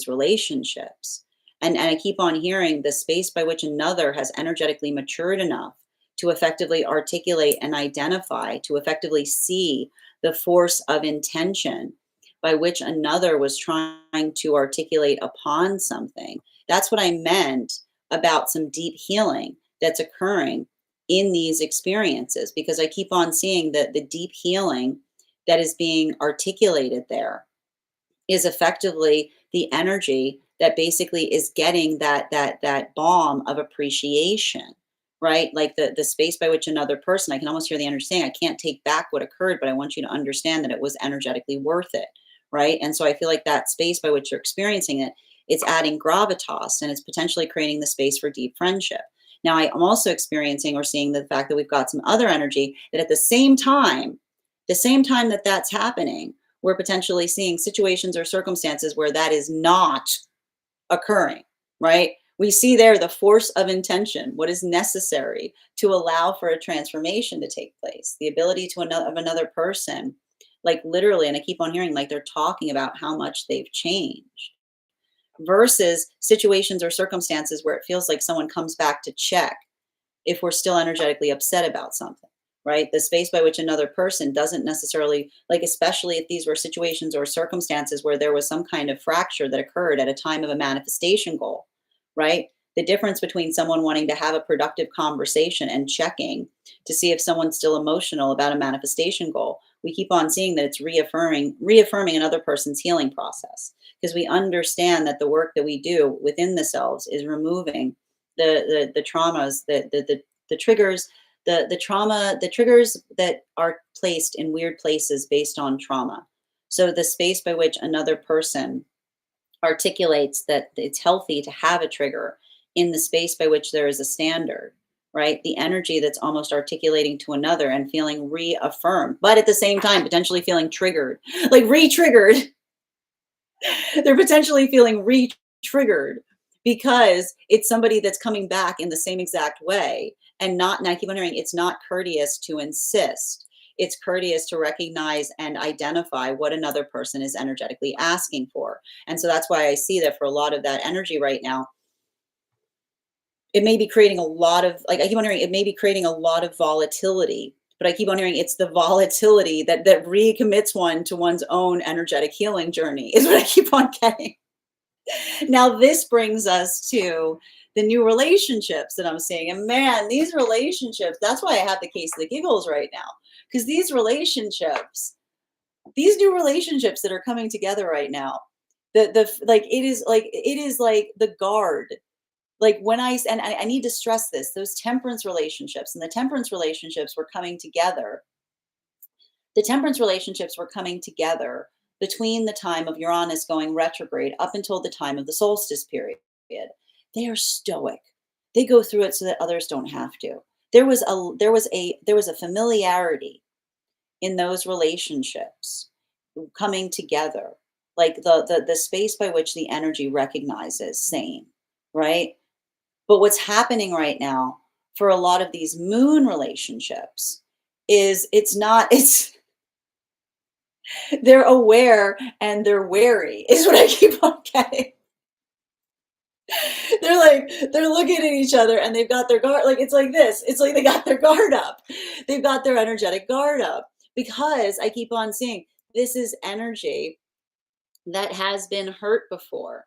relationships. And I keep on hearing the space by which another has energetically matured enough to effectively articulate and identify, to effectively see the force of intention by which another was trying to articulate upon something. That's what I meant about some deep healing that's occurring in these experiences, because I keep on seeing that the deep healing that is being articulated there is effectively the energy that basically is getting that balm of appreciation, right? Like the space by which another person, I can almost hear the energy saying, I can't take back what occurred, but I want you to understand that it was energetically worth it, right? And so I feel like that space by which you're experiencing it, it's adding gravitas and it's potentially creating the space for deep friendship. Now, I am also experiencing or seeing the fact that we've got some other energy that at the same time that that's happening, we're potentially seeing situations or circumstances where that is not occurring, right? We see there the force of intention, what is necessary to allow for a transformation to take place, the ability to another person, like literally, and I keep on hearing like they're talking about how much they've changed versus situations or circumstances where it feels like someone comes back to check if we're still energetically upset about something, right? The space by which another person doesn't necessarily, like, especially if these were situations or circumstances where there was some kind of fracture that occurred at a time of a manifestation goal, right? The difference between someone wanting to have a productive conversation and checking to see if someone's still emotional about a manifestation goal, we keep on seeing that it's reaffirming another person's healing process, because we understand that the work that we do within the selves is removing the traumas, the triggers, the triggers that are placed in weird places based on trauma. So the space by which another person articulates that it's healthy to have a trigger in the space by which there is a standard, right? The energy that's almost articulating to another and feeling reaffirmed, but at the same time, potentially feeling triggered, like re triggered. They're potentially feeling re triggered because it's somebody that's coming back in the same exact way and not, and I keep wondering, it's not courteous to insist. It's courteous to recognize and identify what another person is energetically asking for. And so that's why I see that for a lot of that energy right now, it may be creating a lot of, like, I keep wondering, it may be creating a lot of volatility, but I keep wondering, it's the volatility that recommits one to one's own energetic healing journey, is what I keep on getting. Now, this brings us to the new relationships that I'm seeing. And man, these relationships, that's why I have the case of the giggles right now. Because these relationships, these new relationships that are coming together right now, like it is like the guard. Like when I need to stress this, those temperance relationships and the temperance relationships were coming together. The temperance relationships were coming together between the time of Uranus going retrograde up until the time of the solstice period. They are stoic. They go through it so that others don't have to. There was a familiarity in those relationships coming together, like the space by which the energy recognizes same, right? But what's happening right now for a lot of these moon relationships is it's not, it's they're aware and they're wary, is what I keep on getting. They're looking at each other and they've got their guard, like it's like this. It's like they got their guard up. They've got their energetic guard up because I keep on seeing this is energy that has been hurt before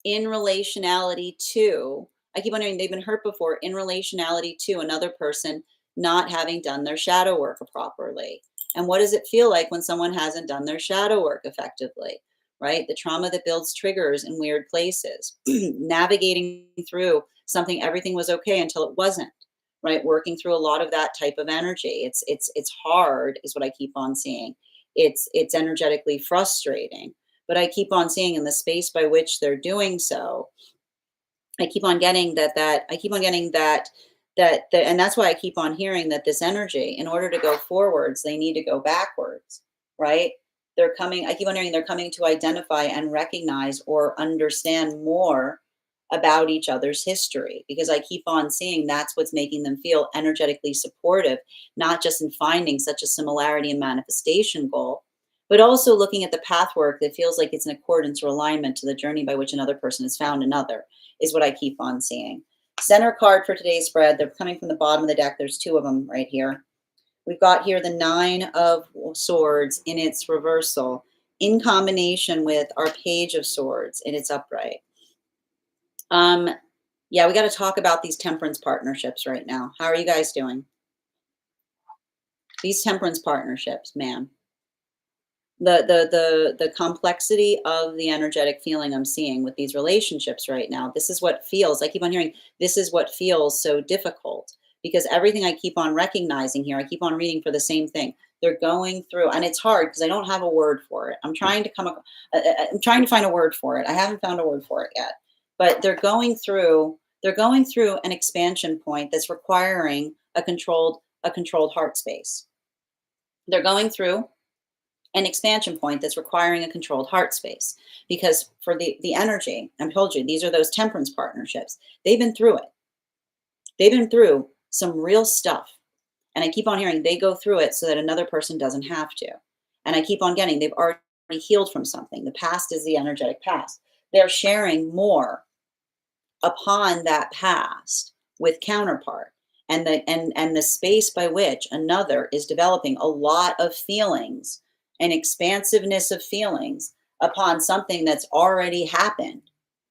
in relationality to, I keep wondering, they've been hurt before in relationality to another person not having done their shadow work properly. And what does it feel like when someone hasn't done their shadow work effectively, right? The trauma that builds triggers in weird places, navigating through something, everything was okay until it wasn't, right? Working through a lot of that type of energy. It's hard, is what I keep on seeing. It's energetically frustrating, but I keep on seeing in the space by which they're doing so, I keep on getting I keep on getting and that's why I keep on hearing that this energy, in order to go forwards, they need to go backwards, right? They're coming, I keep on hearing they're coming to identify and recognize or understand more about each other's history, because I keep on seeing that's what's making them feel energetically supportive, not just in finding such a similarity and manifestation goal, but also looking at the path work that feels like it's in accordance or alignment to the journey by which another person has found another, is what I keep on seeing. Center card for today's spread, they're coming from the bottom of the deck. There's two of them right here. We've got here the Nine of Swords in its reversal, in combination with our Page of Swords in its upright. Yeah, we got to talk about these temperance partnerships right now. How are you guys doing? These temperance partnerships, man. The complexity of the energetic feeling I'm seeing with these relationships right now. This is what feels, I keep on hearing, this is what feels so difficult, because everything I keep on recognizing here, I keep on reading for the same thing. They're going through, and it's hard because I don't have a word for it. I'm trying to I'm trying to find a word for it. I haven't found a word for it yet, but they're going through an expansion point that's requiring a controlled heart space. They're going through an expansion point that's requiring a controlled heart space, because for the energy, I told you, these are those temperance partnerships. They've been through it. They've been through some real stuff. And I keep on hearing they go through it so that another person doesn't have to. And I keep on getting they've already healed from something. The past is the energetic past. They're sharing more upon that past with counterpart, and the space by which another is developing a lot of feelings and expansiveness of feelings upon something that's already happened.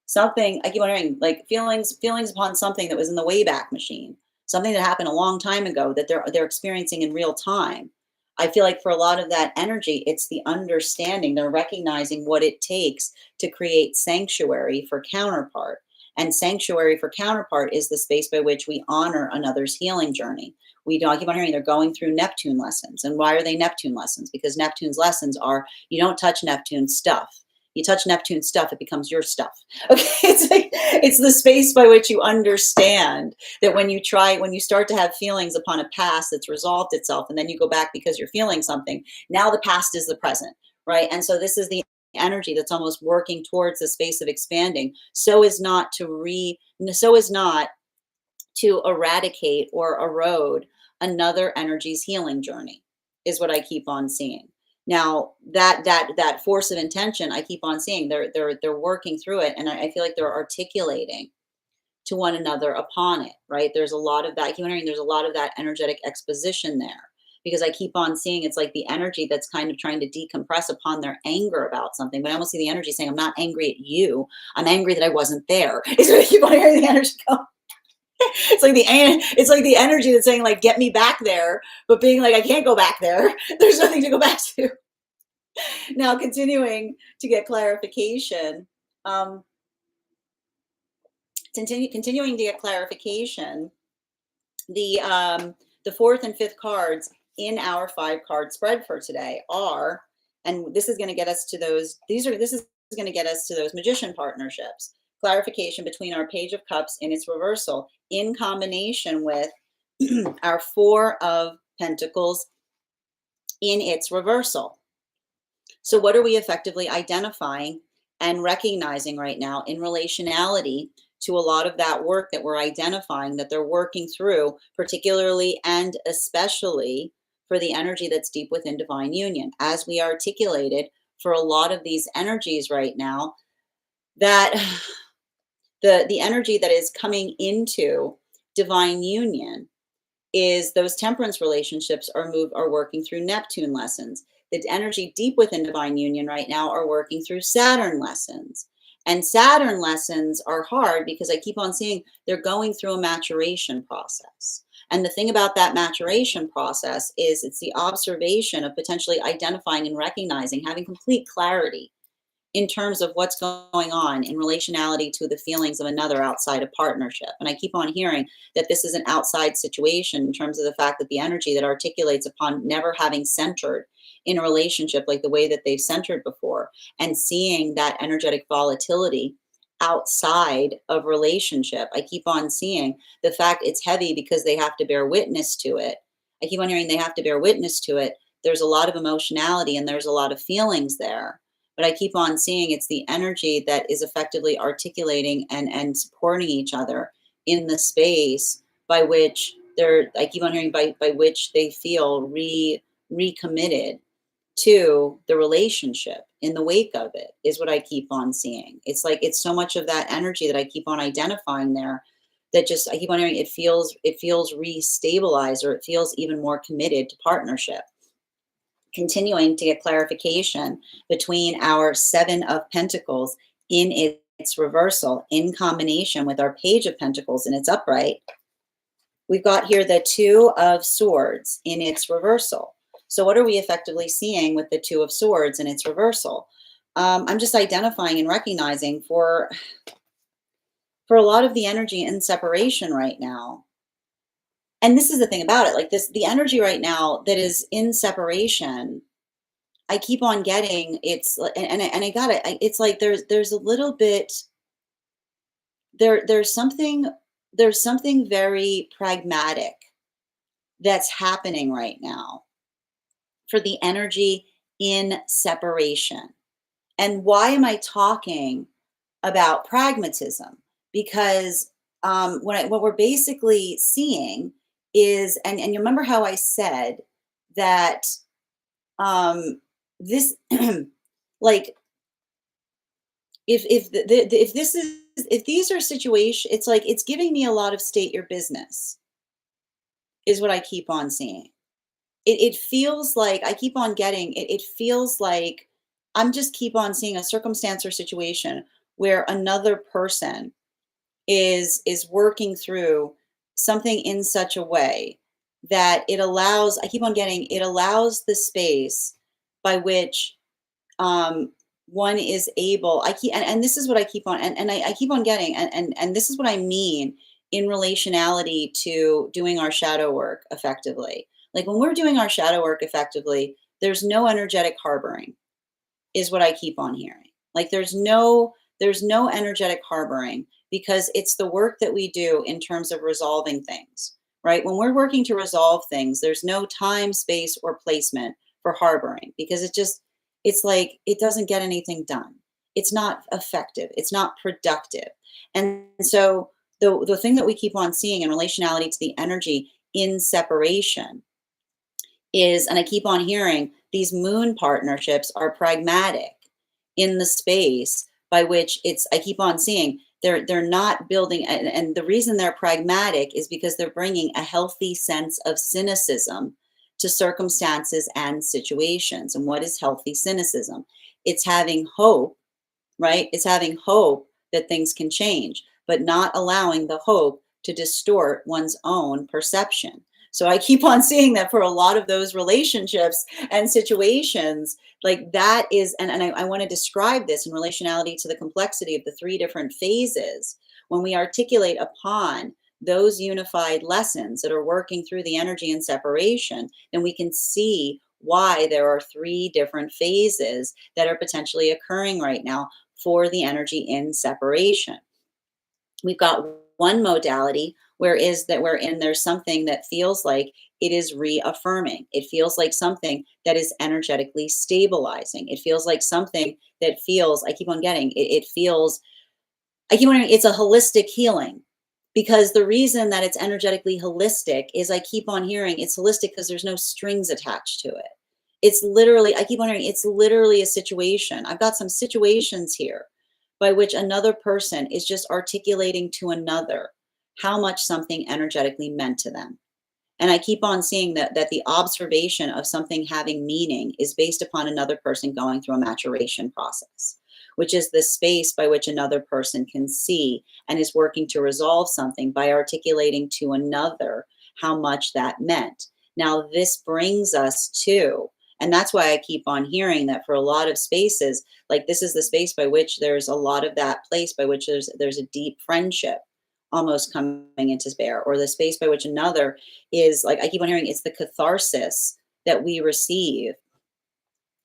Something, I keep wondering, like feelings upon something that was in the Wayback Machine, something that happened a long time ago that they're experiencing in real time. I feel like for a lot of that energy, it's the understanding. They're recognizing what it takes to create sanctuary for counterpart. And sanctuary for counterpart is the space by which we honor another's healing journey. I keep on hearing they're going through Neptune lessons. And why are they Neptune lessons? Because Neptune's lessons are, you don't touch Neptune stuff. You touch Neptune stuff, it becomes your stuff. Okay, it's like it's the space by which you understand that when you start to have feelings upon a past that's resolved itself, and then you go back because you're feeling something. Now the past is the present, right? And so this is the energy that's almost working towards the space of expanding, so as not to eradicate or erode another energy's healing journey, is what I keep on seeing. Now that force of intention, I keep on seeing they're working through it, and I feel like they're articulating to one another upon it, right? There's a lot of that. I keep wondering, there's a lot of that energetic exposition there, because I keep on seeing it's like the energy that's kind of trying to decompress upon their anger about something. But I almost see the energy saying, I'm not angry at you. I'm angry that I wasn't there. Is what I keep on hearing the energy go. It's like the energy that's saying, like, get me back there, but being like, I can't go back there. There's nothing to go back to. Now, continuing to get clarification, um, continuing to get clarification, the fourth and fifth cards in our 5-card spread for today are, and this is going to get us to those. This is going to get us to those magician partnerships. Clarification between our Page of Cups in its reversal in combination with our 4 of Pentacles in its reversal. So what are we effectively identifying and recognizing right now in relationality to a lot of that work that we're identifying that they're working through, particularly and especially for the energy that's deep within divine union? As we articulated, for a lot of these energies right now, that the energy that is coming into divine union is those temperance relationships are working through Neptune lessons. The energy deep within divine union right now are working through Saturn lessons. And Saturn lessons are hard because I keep on seeing they're going through a maturation process. And the thing about that maturation process is it's the observation of potentially identifying and recognizing, having complete clarity in terms of what's going on in relationality to the feelings of another outside of partnership. And I keep on hearing that this is an outside situation in terms of the fact that the energy that articulates upon never having centered in a relationship like the way that they've centered before, and seeing that energetic volatility outside of relationship. I keep on seeing the fact it's heavy because they have to bear witness to it. I keep on hearing they have to bear witness to it. There's a lot of emotionality and there's a lot of feelings there. But I keep on seeing it's the energy that is effectively articulating and supporting each other in the space by which I keep on hearing by which they feel recommitted to the relationship in the wake of it, is what I keep on seeing. It's like it's so much of that energy that I keep on identifying there that just I keep on hearing it feels restabilized, or it feels even more committed to partnership. Continuing to get clarification between our 7 of Pentacles in its reversal in combination with our Page of Pentacles in its upright. We've got here the 2 of Swords in its reversal. So what are we effectively seeing with the 2 of Swords in its reversal? I'm just identifying and recognizing for a lot of the energy in separation right now. And this is the thing about it, like the energy right now that is in separation, I keep on getting and I got it. It's like there's a little bit there's something very pragmatic that's happening right now for the energy in separation. And why am I talking about pragmatism? Because what we're basically seeing is, and you remember how I said that this like if these are situations, it's like it's giving me a lot of state your business, is what I keep on seeing. It feels like I keep on getting it. It feels like I'm just keep on seeing a circumstance or situation where another person is working through something in such a way that it allows, I keep on getting, it allows the space by which one is able, and this is what I keep on, and I keep on getting, and this is what I mean in relationality to doing our shadow work effectively. Like when we're doing our shadow work effectively, there's no energetic harboring, is what I keep on hearing. Like there's no energetic harboring, because it's the work that we do in terms of resolving things, right? When we're working to resolve things, there's no time, space, or placement for harboring, because it's like it doesn't get anything done. It's not effective. It's not productive. And so the thing that we keep on seeing in relationality to the energy in separation is, and I keep on hearing, these moon partnerships are pragmatic in the space by which I keep on seeing they're not building, and the reason they're pragmatic is because they're bringing a healthy sense of cynicism to circumstances and situations. And what is healthy cynicism? It's having hope, right? It's having hope that things can change, but not allowing the hope to distort one's own perception. So I keep on seeing that for a lot of those relationships and situations, like that is, and I want to describe this in relationality to the complexity of the three different phases. When we articulate upon those unified lessons that are working through the energy and separation, then we can see why there are three different phases that are potentially occurring right now for the energy in separation. We've got one modality where is that wherein there's something that feels like it is reaffirming. It feels like something that is energetically stabilizing. It feels like something that feels, I keep on getting, it feels, I keep wondering, it's a holistic healing. Because the reason that it's energetically holistic is I keep on hearing it's holistic because there's no strings attached to it. It's literally, I keep wondering, it's literally a situation. I've got some situations here by which another person is just articulating to another how much something energetically meant to them. And I keep on seeing that the observation of something having meaning is based upon another person going through a maturation process, which is the space by which another person can see and is working to resolve something by articulating to another how much that meant. Now, this brings us to, and that's why I keep on hearing that for a lot of spaces, like this is the space by which there's a lot of that place by which there's a deep friendship almost coming into bear, or the space by which another is, like I keep on hearing, it's the catharsis that we receive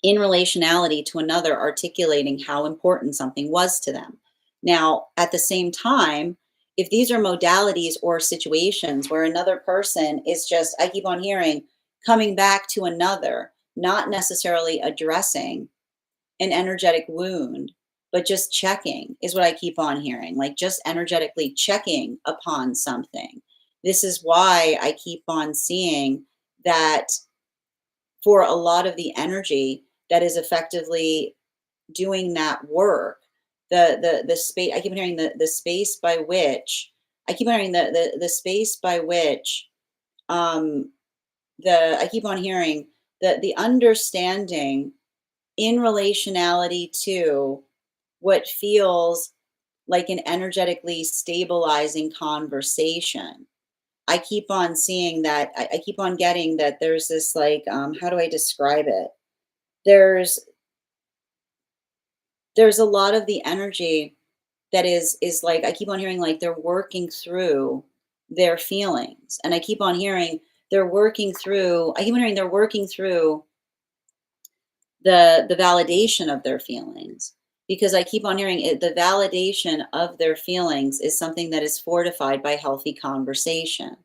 in relationality to another articulating how important something was to them. Now, at the same time, if these are modalities or situations where another person is just, I keep on hearing, coming back to another, not necessarily addressing an energetic wound, but just checking is what I keep on hearing, like just energetically checking upon something. This is why I keep on seeing that for a lot of the energy that is effectively doing that work, the space, I keep hearing the space by which, I keep hearing the space by which the I keep on hearing the understanding in relationality to what feels like an energetically stabilizing conversation. I keep on seeing that. I keep on getting that there's this like, how do I describe it? There's there's a lot of the energy that is like I keep on hearing like they're working through their feelings, and I keep on hearing they're working through. I keep on hearing they're working through the validation of their feelings, because I keep on hearing it, the validation of their feelings is something that is fortified by healthy conversation,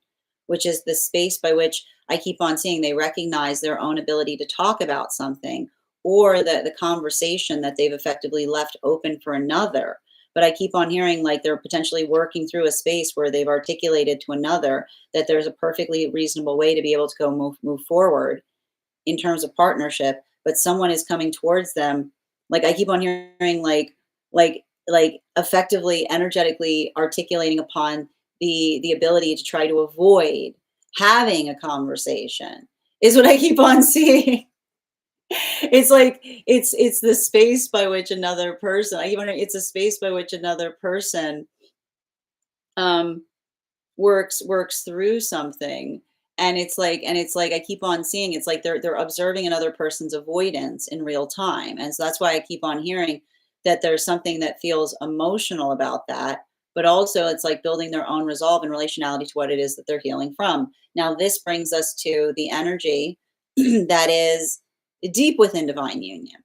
which is the space by which I keep on seeing they recognize their own ability to talk about something, or the conversation that they've effectively left open for another. But I keep on hearing like they're potentially working through a space where they've articulated to another that there's a perfectly reasonable way to be able to go move forward in terms of partnership, but someone is coming towards them. Like I keep on hearing like effectively energetically articulating upon the ability to try to avoid having a conversation is what I keep on seeing. It's like it's the space by which another person, I keep on, it's a space by which another person um works through something, and it's like I keep on seeing it's like they're observing another person's avoidance in real time, and so that's why I keep on hearing that there's something that feels emotional about that, but also it's like building their own resolve in relationality to what it is that they're healing from. Now this brings us to the energy that is deep within divine union,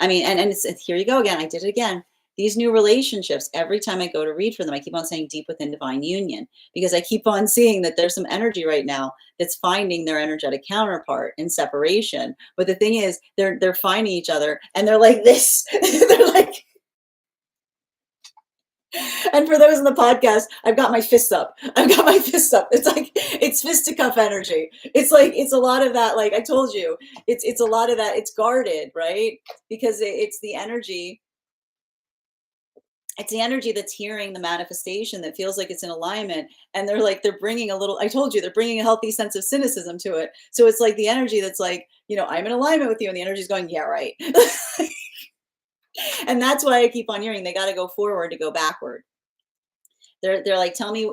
I mean, and here you go again. I did it again. These new relationships, every time I go to read for them, I keep on saying deep within divine union, because I keep on seeing that there's some energy right now that's finding their energetic counterpart in separation. But the thing is, they're finding each other and they're like this. They're like, and for those in the podcast, I've got my fists up. I've got my fists up. It's like it's fisticuff energy. It's like it's a lot of that. Like I told you, it's a lot of that. It's guarded, right? Because it's the energy. It's the energy that's hearing the manifestation that feels like it's in alignment, and they're bringing a little. I told you, they're bringing a healthy sense of cynicism to it. So it's like the energy that's like, I'm in alignment with you, and the energy's going, yeah, right. And that's why I keep on hearing they got to go forward to go backward. They're like, tell me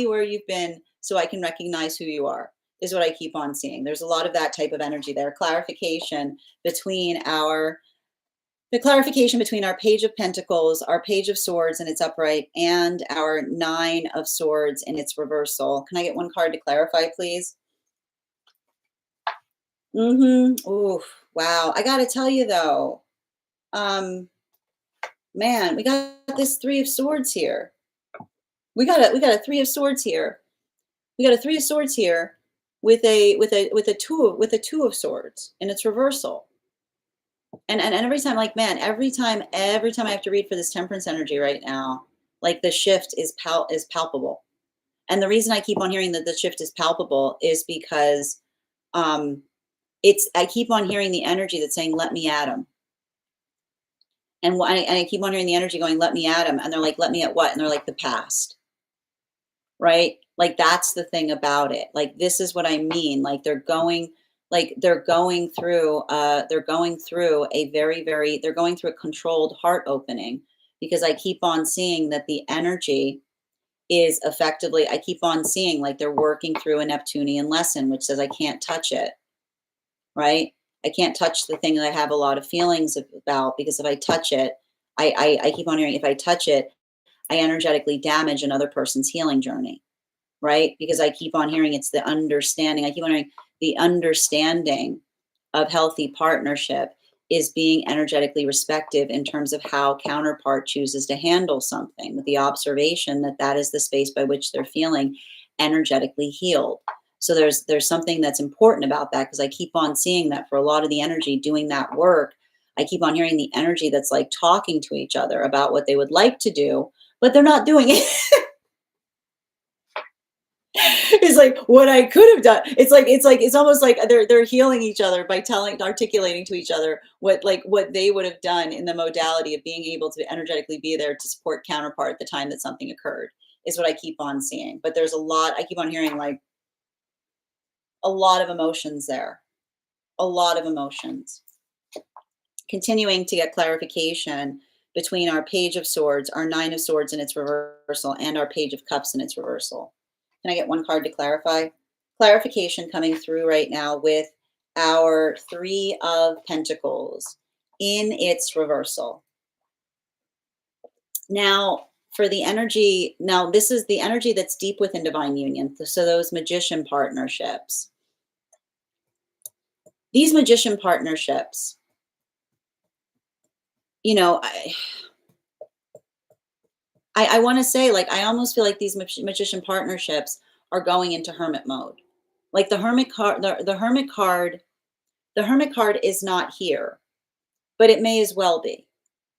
where you've been so I can recognize who you are, is what I keep on seeing. There's a lot of that type of energy there. The clarification between our Page of Pentacles, our Page of Swords in its upright, and our Nine of Swords in its reversal. Can I get one card to clarify, please? Ooh, wow. I got to tell you though, man, we got this Three of Swords here. We got a Three of Swords here. We got a Three of Swords here with a two of Swords in its reversal. And every time, like, man, every time I have to read for this Temperance energy right now, like the shift is palpable. And the reason I keep on hearing that the shift is palpable is because I keep on hearing the energy that's saying, let me at him. And I keep on hearing the energy going, let me at him. And they're like, let me at what? And they're like, the past. Right? Like, that's the thing about it. Like, this is what I mean. Like, they're going through a controlled heart opening, because I keep on seeing that the energy is effectively, I keep on seeing like they're working through a Neptunian lesson, which says I can't touch it, right? I can't touch the thing that I have a lot of feelings about, because if I touch it, I keep on hearing, if I touch it, I energetically damage another person's healing journey, right? Because I keep on hearing it's the understanding. I keep on hearing the understanding of healthy partnership is being energetically respective in terms of how counterpart chooses to handle something, with the observation that that is the space by which they're feeling energetically healed. So there's something that's important about that, because I keep on seeing that for a lot of the energy doing that work, I keep on hearing the energy that's like talking to each other about what they would like to do, but they're not doing it. It's like what I could have done. It's almost like they're healing each other by articulating to each other what they would have done in the modality of being able to energetically be there to support counterpart at the time that something occurred, is what I keep on seeing. But there's I keep on hearing like a lot of emotions there. A lot of emotions. Continuing to get clarification between our Page of Swords, our Nine of Swords in its reversal, and our Page of Cups in its reversal. Can I get one card to clarify? Clarification coming through right now with our Three of Pentacles in its reversal. Now, for the energy, this is the energy that's deep within divine union. So those magician partnerships. These magician partnerships, I want to say, like, I almost feel like these magician partnerships are going into hermit mode. Like the hermit card, the hermit card is not here, but it may as well be,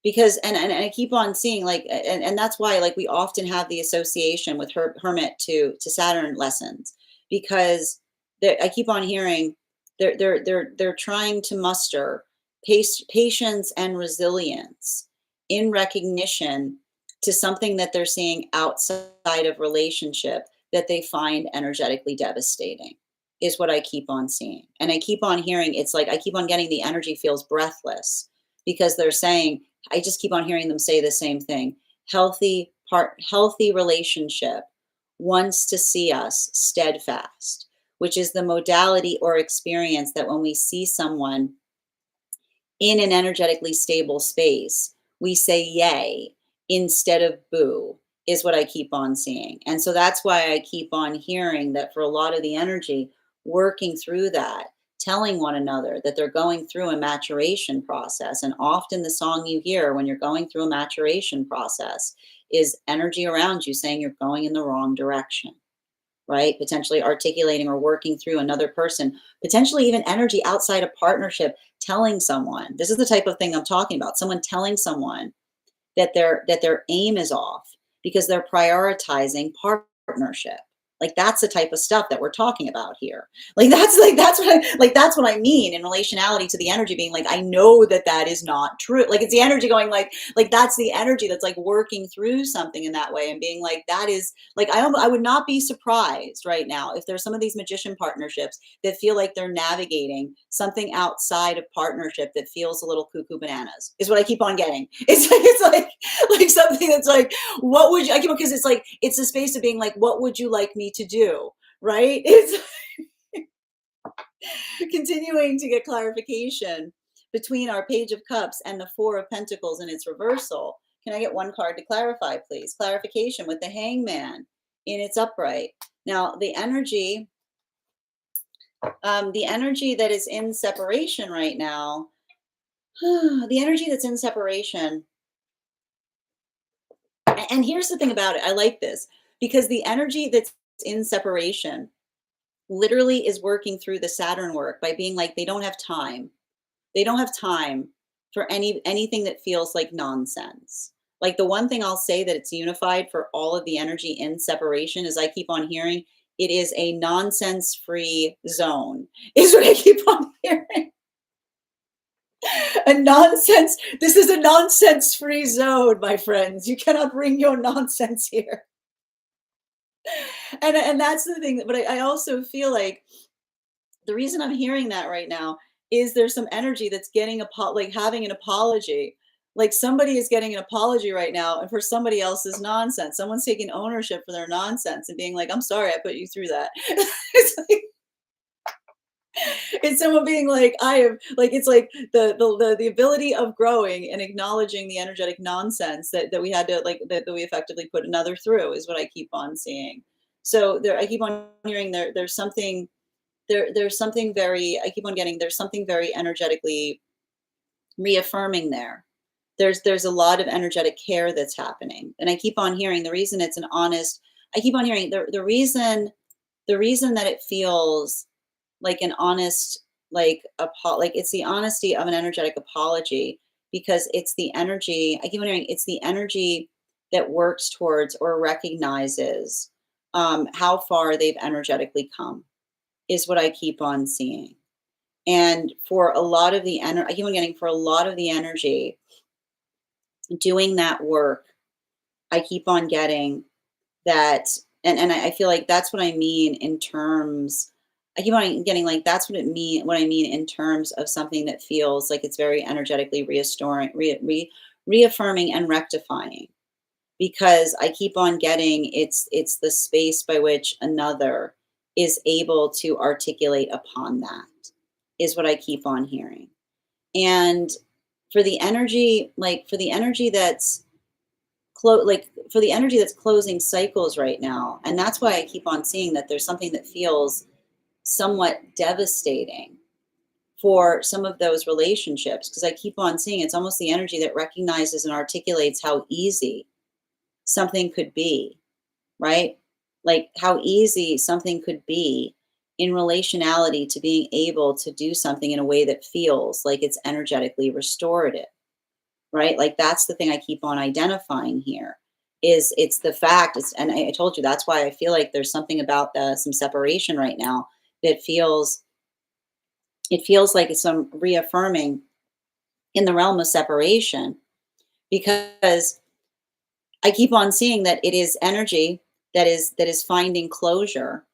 because, and I keep on seeing like, and that's why, like, we often have the association with hermit to Saturn lessons, because I keep on hearing they're trying to muster patience and resilience in recognition to something that they're seeing outside of relationship that they find energetically devastating, is what I keep on seeing. And I keep on hearing, it's like I keep on getting the energy feels breathless, because they're saying, I just keep on hearing them say the same thing. Healthy relationship wants to see us steadfast, which is the modality or experience that when we see someone in an energetically stable space, we say yay instead of boo, is what I keep on seeing. And so that's why I keep on hearing that for a lot of the energy working through that telling one another that they're going through a maturation process. And often the song you hear when you're going through a maturation process is energy around you saying you're going in the wrong direction, right? Potentially articulating or working through another person, potentially even energy outside a partnership telling someone. This is the type of thing I'm talking about. Someone telling someone that their aim is off because they're prioritizing partnership. Like that's the type of stuff that we're talking about here. That's what I mean in relationality to the energy being like, I know that that is not true. Like it's the energy going like that's the energy that's like working through something in that way and being like that is like I would not be surprised right now if there's some of these magician partnerships that feel like they're navigating something outside of partnership that feels a little cuckoo bananas is what I keep on getting. It's like something that's like, what would you, I keep on, because it's like, it's the space of being like, what would you like me to do? Right? It's continuing to get clarification between our Page of Cups and the Four of Pentacles in its reversal. Can I get one card to clarify, please? Clarification with the Hangman in its upright. Now, the energy that is in separation right now, the energy that's in separation. And here's the thing about it. I like this because the energy that's in separation literally is working through the Saturn work by being like, they don't have time. They don't have time for anything that feels like nonsense. Like the one thing I'll say that it's unified for all of the energy in separation is I keep on hearing it is a nonsense-free zone, is what I keep on hearing. This is a nonsense-free zone, my friends. You cannot bring your nonsense here. And that's the thing, but I also feel like the reason I'm hearing that right now is there's some energy that's getting like having an apology. Like somebody is getting an apology right now and for somebody else's nonsense. Someone's taking ownership for their nonsense and being like, I'm sorry I put you through that. It's like, it's someone being like, I have like it's like the ability of growing and acknowledging the energetic nonsense that we had to like that we effectively put another through is what I keep on seeing. So there I keep on hearing there's something there's something very I keep on getting there's something very energetically reaffirming there. There's a lot of energetic care that's happening. And I keep on hearing the reason it's an honest I keep on hearing the reason that it feels like an honest like it's the honesty of an energetic apology because it's the energy I keep wondering it's the energy that works towards or recognizes how far they've energetically come is what I keep on seeing. And for a lot of the energy I keep on getting for a lot of the energy doing that work I keep on getting that and I feel like that's what I mean in terms I keep on getting like that's what I mean in terms of something that feels like it's very energetically restoring reaffirming and rectifying because I keep on getting it's the space by which another is able to articulate upon that is what I keep on hearing. And for the energy like for the energy that's for the energy that's closing cycles right now. And that's why I keep on seeing that there's something that feels somewhat devastating for some of those relationships because I keep on seeing it's almost the energy that recognizes and articulates how easy something could be, right? Like how easy something could be in relationality to being able to do something in a way that feels like it's energetically restorative, right? Like that's the thing I keep on identifying here is it's the fact it's and I told you that's why I feel like there's something about some separation right now that feels like it's some reaffirming in the realm of separation because I keep on seeing that it is energy that is finding closure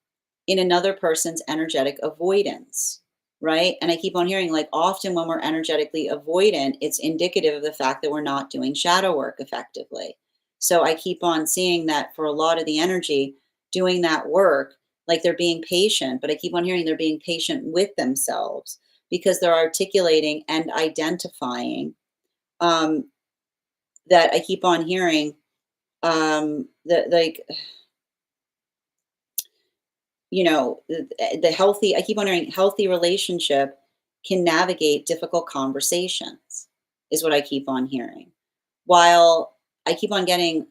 in another person's energetic avoidance, right? And I keep on hearing like often when we're energetically avoidant, it's indicative of the fact that we're not doing shadow work effectively. So I keep on seeing that for a lot of the energy doing that work, like they're being patient, but I keep on hearing they're being patient with themselves because they're articulating and identifying um, that I keep on hearing that like the healthy, I keep on hearing healthy relationship can navigate difficult conversations, is what I keep on hearing. While I keep on getting,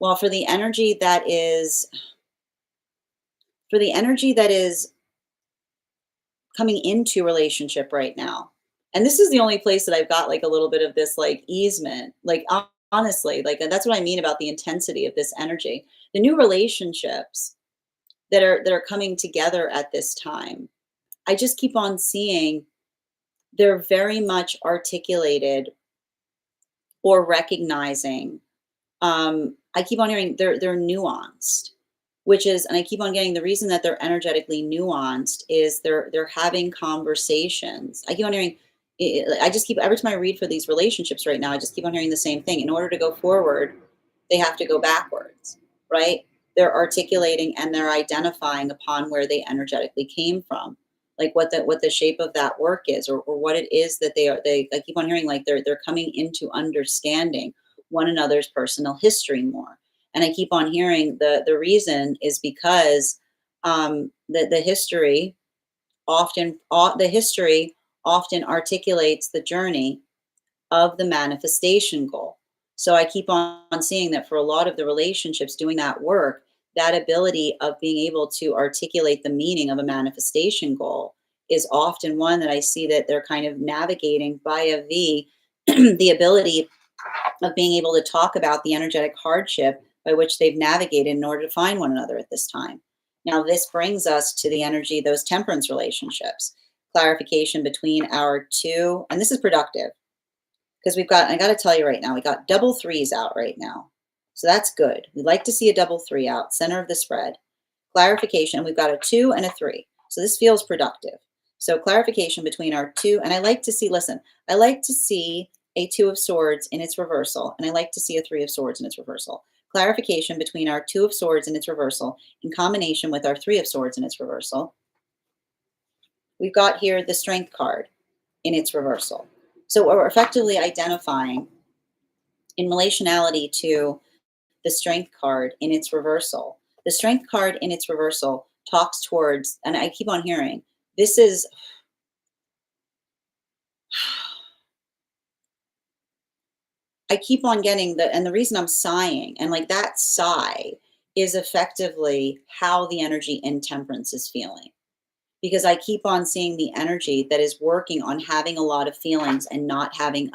well, for the energy that is coming into relationship right now. And this is the only place that I've got like a little bit of this like easement. Like honestly, like and that's what I mean about the intensity of this energy. The new relationships that are coming together at this time. I just keep on seeing they're very much articulated or recognizing. I keep on hearing they're nuanced, which is, and I keep on getting the reason that they're energetically nuanced is they're having conversations. I keep on hearing. I just keep every time I read for these relationships right now, I just keep on hearing the same thing. In order to go forward, they have to go backwards, right? They're articulating and they're identifying upon where they energetically came from, like what the shape of that work is, or what it is that they are. I keep on hearing like they're coming into understanding one another's personal history more. And I keep on hearing the reason is because the history the history often articulates the journey of the manifestation goal. So I keep on seeing that for a lot of the relationships doing that work, that ability of being able to articulate the meaning of a manifestation goal is often one that I see that they're kind of navigating via the ability of being able to talk about the energetic hardship by which they've navigated in order to find one another at this time. Now, this brings us to the energy, those temperance relationships, clarification between our two, and this is productive because I got to tell you right now, we got double threes out right now. So that's good. We'd like to see a double three out, center of the spread. Clarification, we've got a 2 and a 3. So this feels productive. So clarification between our 2, and I like to see, listen, I like to see a 2 of swords in its reversal, and I like to see a 3 of swords in its reversal. Clarification between our 2 of swords in its reversal in combination with our 3 of swords in its reversal. We've got here the strength card in its reversal. So what we're effectively identifying in relationality to the strength card in its reversal. The strength card in its reversal talks towards, and I keep on hearing, this is, I keep on getting and the reason I'm sighing, and like that sigh is effectively how the energy in temperance is feeling. Because I keep on seeing the energy that is working on having a lot of feelings and not having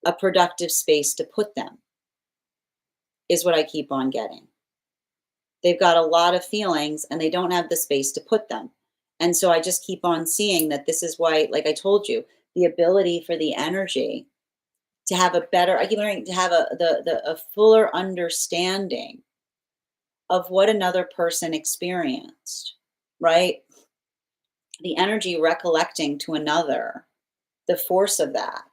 a productive space to put them, is what I keep on getting. They've got a lot of feelings and they don't have the space to put them. And so I just keep on seeing that this is why, like I told you, the ability for the energy to have a better, I keep learning to have a fuller understanding of what another person experienced, right? The energy recollecting to another, the force of that,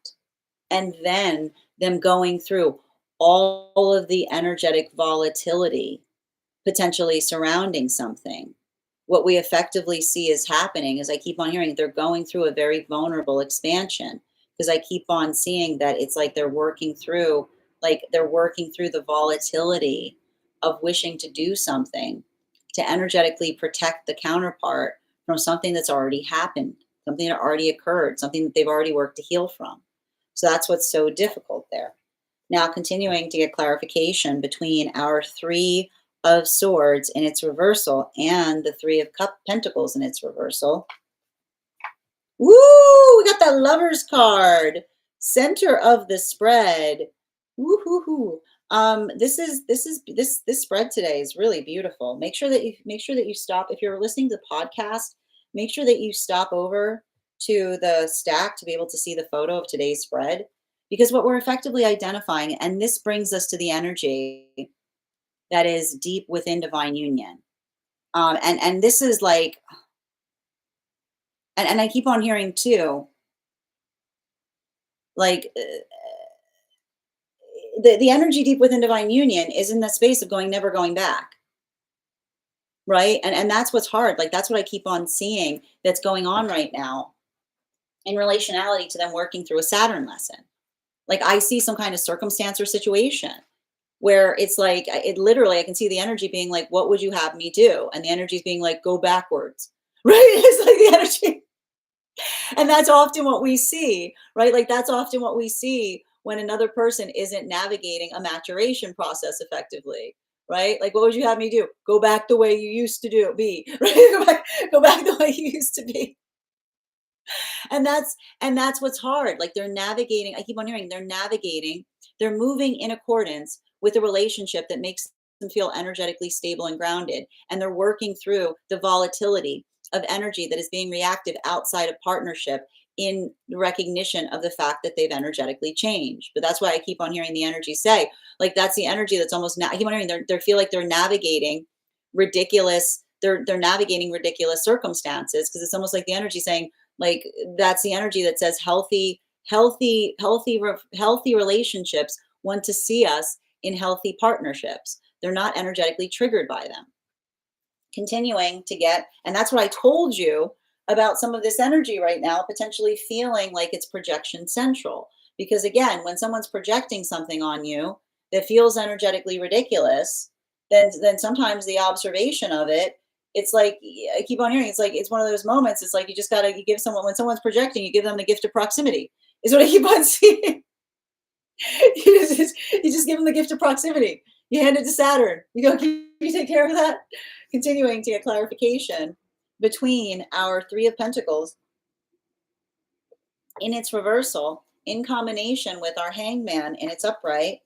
and then them going through all of the energetic volatility potentially surrounding something. What we effectively see is happening is I keep on hearing they're going through a very vulnerable expansion because I keep on seeing that it's like they're working through the volatility of wishing to do something to energetically protect the counterpart from something that's already happened, something that already occurred, something that they've already worked to heal from. So that's what's so difficult there. Now, continuing to get clarification between our 3 of swords in its reversal and the 3 of pentacles in its reversal. Woo! We got that Lovers card, center of the spread. Woo-hoo-hoo. This spread today is really beautiful. Make sure that you stop if you're listening to the podcast. Make sure that you stop over to the stack to be able to see the photo of today's spread, because what we're effectively identifying, and this brings us to the energy that is deep within divine union. And this is like, and I keep on hearing too, like the energy deep within divine union is in the space of never going back. Right. And that's what's hard. Like, that's what I keep on seeing that's going on right now in relationality to them working through a Saturn lesson. Like, I see some kind of circumstance or situation where it's like, it literally, I can see the energy being like, what would you have me do? And the energy is being like, go backwards, right? It's like the energy. And that's often what we see, right? Like that's often what we see when another person isn't navigating a maturation process effectively, right? Like, what would you have me do? Go back the way you used to be, right? Go back the way you used to be. And that's what's hard. Like they're navigating, I keep on hearing they're moving in accordance with a relationship that makes them feel energetically stable and grounded, and they're working through the volatility of energy that is being reactive outside of partnership, in recognition of the fact that they've energetically changed. But that's why I keep on hearing the energy say, like, that's the energy that's almost I keep on hearing they feel like they're navigating ridiculous, they're navigating ridiculous circumstances, because it's almost like the energy saying, like, that's the energy that says healthy relationships want to see us in healthy partnerships. They're not energetically triggered by them. Continuing to get, and that's what I told you about some of this energy right now, potentially feeling like it's projection central. Because again, when someone's projecting something on you that feels energetically ridiculous, then sometimes the observation of it, it's like, I keep on hearing, it's like, it's one of those moments. It's like, you just gotta, you give someone, when someone's projecting, you give them the gift of proximity, is what I keep on seeing. You just give them the gift of proximity. You hand it to Saturn. You go, can you take care of that? Continuing to get clarification between our Three of Pentacles in its reversal, in combination with our Hangman in its upright.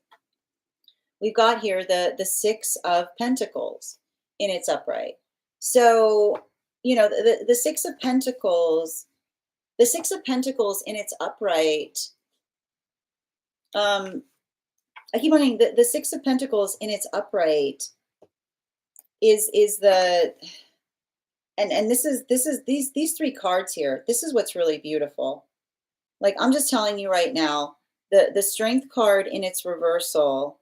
We've got here the Six of Pentacles in its upright. So, the Six of Pentacles, in its upright, I keep on saying the Six of Pentacles in its upright is the, and this is these three cards here. This is what's really beautiful. Like, I'm just telling you right now, the Strength card in its reversal,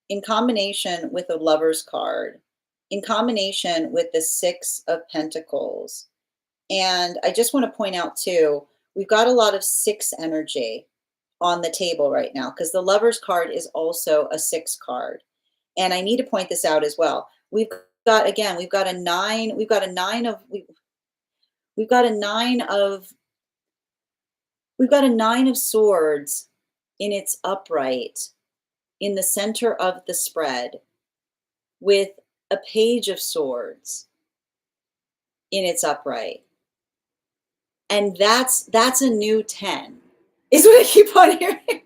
in combination with the Lover's card, in combination with the Six of Pentacles. And I just want to point out too, we've got a lot of six energy on the table right now, because the Lover's card is also a six card. And I need to point this out as well. We've got a nine, we've got a nine of swords in its upright in the center of the spread, with a Page of Swords in its upright. And that's a new 10, is what I keep on hearing.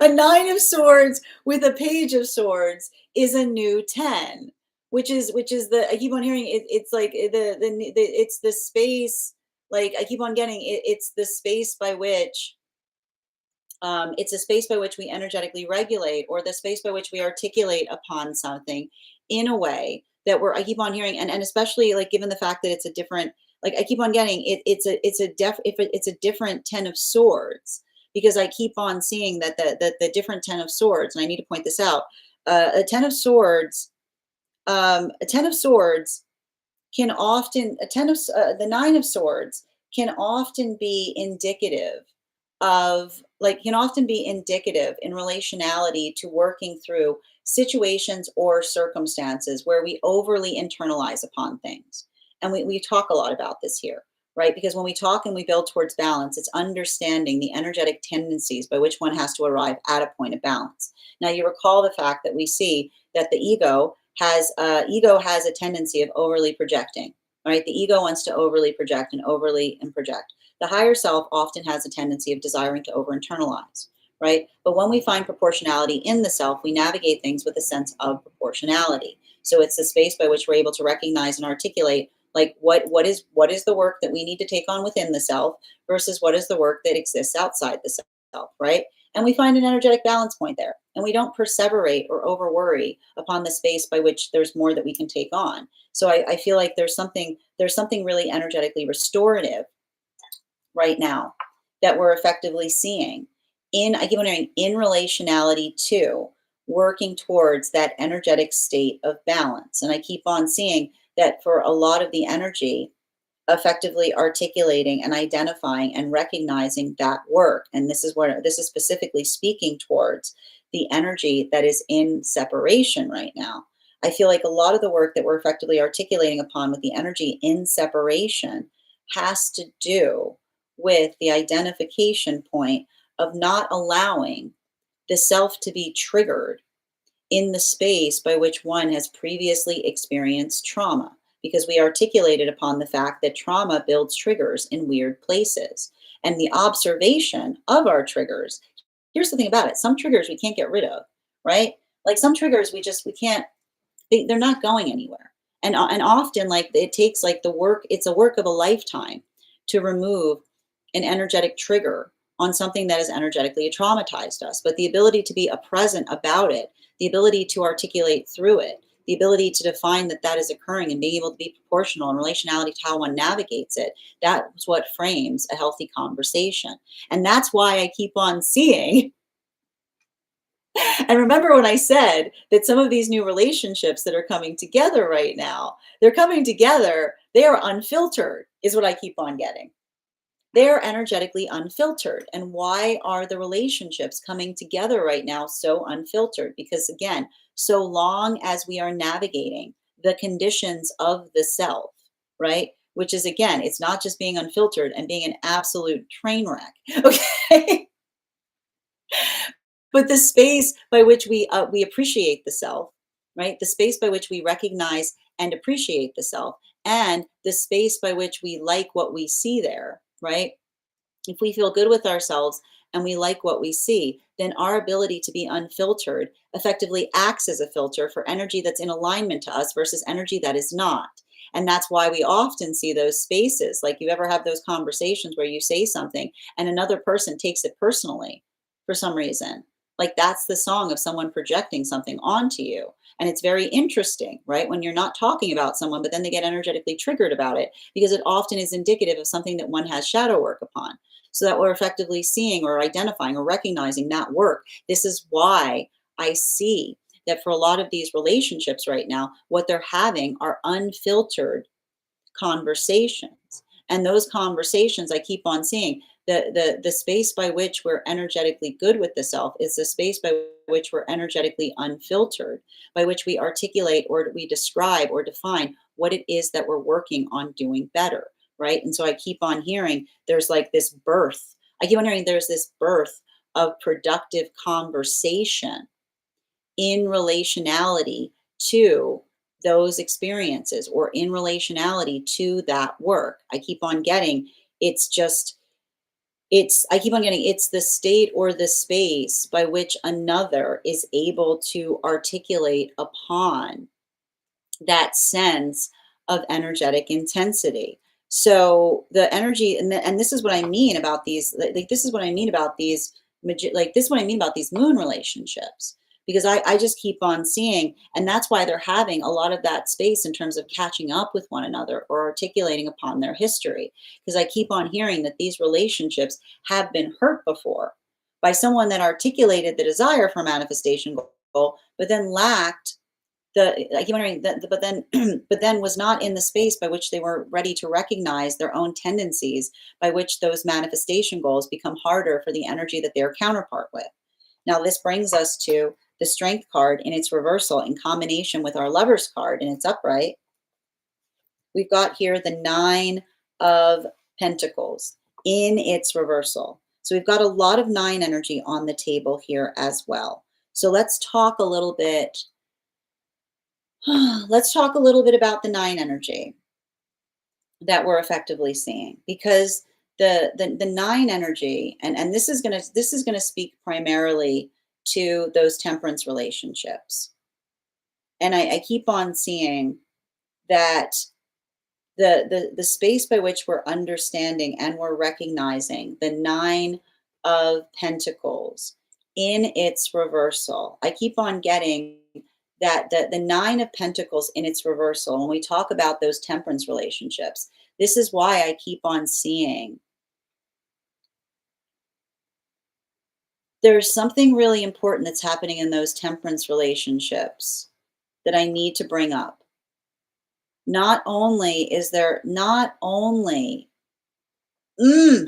A Nine of Swords with a Page of Swords is a new 10, which is the, I keep on hearing it, it's like it's the space, like I keep on getting it, it's the space by which it's a space by which we energetically regulate, or the space by which we articulate upon something in a way that I keep on hearing, and especially like given the fact that it's a different, like I keep on getting it, it's a different 10 of Swords, because I keep on seeing that the different 10 of Swords, and I need to point this out, a 10 of Swords, can often, the Nine of Swords can often be indicative in relationality to working through situations or circumstances where we overly internalize upon things. And we talk a lot about this here, right? Because when we talk and we build towards balance, it's understanding the energetic tendencies by which one has to arrive at a point of balance. Now, you recall the fact that we see that the ego has a tendency of overly projecting, right? The ego wants to overly project and project. The higher self often has a tendency of desiring to over internalize, right? But when we find proportionality in the self, we navigate things with a sense of proportionality. So it's the space by which we're able to recognize and articulate, like, what is the work that we need to take on within the self versus what is the work that exists outside the self, right? And we find an energetic balance point there. And we don't perseverate or over worry upon the space by which there's more that we can take on. So I feel like there's something really energetically restorative right now that we're effectively seeing I keep on hearing, in relationality to working towards that energetic state of balance. And I keep on seeing that for a lot of the energy, effectively articulating and identifying and recognizing that work. And this is specifically speaking towards the energy that is in separation right now. I feel like a lot of the work that we're effectively articulating upon with the energy in separation has to do with the identification point of not allowing the self to be triggered in the space by which one has previously experienced trauma, because we articulated upon the fact that trauma builds triggers in weird places. And the observation of our triggers, here's the thing about it, some triggers we can't get rid of, right? Like some triggers we can't, they're not going anywhere. And often like it takes like the work, it's a work of a lifetime to remove an energetic trigger on something that has energetically traumatized us. But the ability to be a present about it, the ability to articulate through it, the ability to define that that is occurring and being able to be proportional in relationality to how one navigates it, that's what frames a healthy conversation. And that's why I keep on seeing. And remember when I said that some of these new relationships that are coming together right now, they're coming together, they are unfiltered, is what I keep on getting. They are energetically unfiltered. And why are the relationships coming together right now so unfiltered? Because again, so long as we are navigating the conditions of the self, right? Which is again, it's not just being unfiltered and being an absolute train wreck. Okay. But the space by which we appreciate the self, right? The space by which we recognize and appreciate the self, and the space by which we like what we see there, right? If we feel good with ourselves and we like what we see, then our ability to be unfiltered effectively acts as a filter for energy that's in alignment to us versus energy that is not. And that's why we often see those spaces. Like you ever have those conversations where you say something and another person takes it personally for some reason. Like that's the song of someone projecting something onto you. And it's very interesting, right? When you're not talking about someone, but then they get energetically triggered about it because it often is indicative of something that one has shadow work upon, so that we're effectively seeing or identifying or recognizing that work. This is why I see that for a lot of these relationships right now, what they're having are unfiltered conversations. And those conversations I keep on seeing, the space by which we're energetically good with the self is the space by which we're energetically unfiltered, by which we articulate or we describe or define what it is that we're working on doing better, right? And so I keep on hearing there's like this birth. I keep on hearing there's this birth of productive conversation in relationality to those experiences or in relationality to that work. I keep on getting it's just I keep on getting it's the state or the space by which another is able to articulate upon that sense of energetic intensity. So the energy, and this is what I mean about these, like this is what I mean about these, like this is what I mean about these moon relationships, because I just keep on seeing, and that's why they're having a lot of that space in terms of catching up with one another or articulating upon their history. Because I keep on hearing that these relationships have been hurt before by someone that articulated the desire for manifestation goal, but then lacked the I keep wondering that, but then but then was not in the space by which they were ready to recognize their own tendencies, by which those manifestation goals become harder for the energy that they're counterpart with. Now this brings us to the strength card in its reversal in combination with our lovers card in its upright. We've got here the 9 of Pentacles in its reversal. So we've got a lot of 9 energy on the table here as well. So let's talk a little bit. Let's talk a little bit about the 9 energy that we're effectively seeing, because the 9 energy, and this is gonna speak primarily to those temperance relationships. And I keep on seeing that the space by which we're understanding and we're recognizing the 9 of Pentacles in its reversal. I keep on getting that the 9 of Pentacles in its reversal, when we talk about those temperance relationships, this is why I keep on seeing there's something really important that's happening in those temperance relationships that I need to bring up. Not only is there, not only,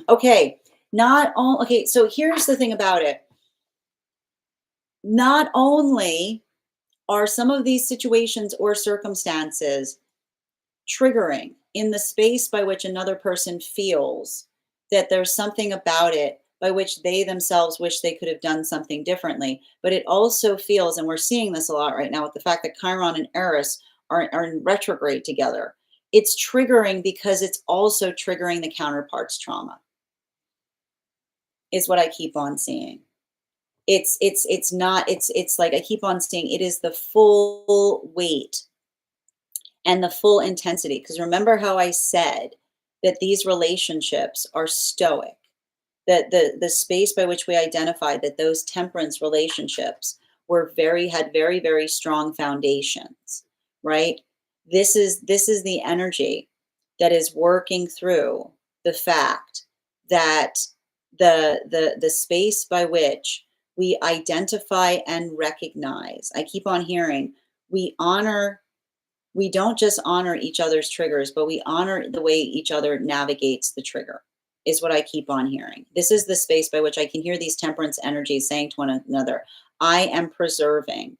okay, not all, okay, so here's the thing about it. not only are some of these situations or circumstances triggering in the space by which another person feels that there's something about it by which they themselves wish they could have done something differently. But it also feels, and we're seeing this a lot right now with the fact that Chiron and Eris are in retrograde together. It's triggering because it's also triggering the counterpart's trauma, is what I keep on seeing. It's not, it's like I keep on seeing it is the full weight and the full intensity. Because remember how I said that these relationships are stoic, that the space by which we identified that those temperance relationships were had very, very strong foundations, right? This is the energy that is working through the fact that the space by which we identify and recognize. I keep on hearing we honor, we don't just honor each other's triggers, but we honor the way each other navigates the trigger, is what I keep on hearing. This is the space by which I can hear these temperance energies saying to one another, I am preserving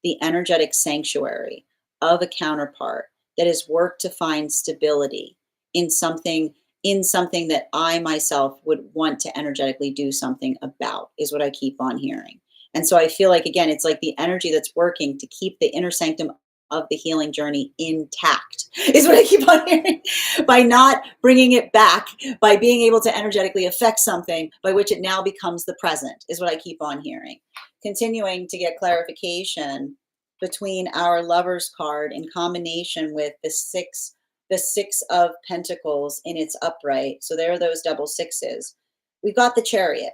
the energetic sanctuary of a counterpart that has worked to find stability in something, in something that I myself would want to energetically do something about, is what I keep on hearing. And so I feel like, again, it's like the energy that's working to keep the inner sanctum of the healing journey intact, is what I keep on hearing, by not bringing it back, by being able to energetically affect something by which it now becomes the present, is what I keep on hearing. Continuing to get clarification between our Lovers card in combination with the six of Pentacles in its upright. So there are those double sixes. We've got the Chariot.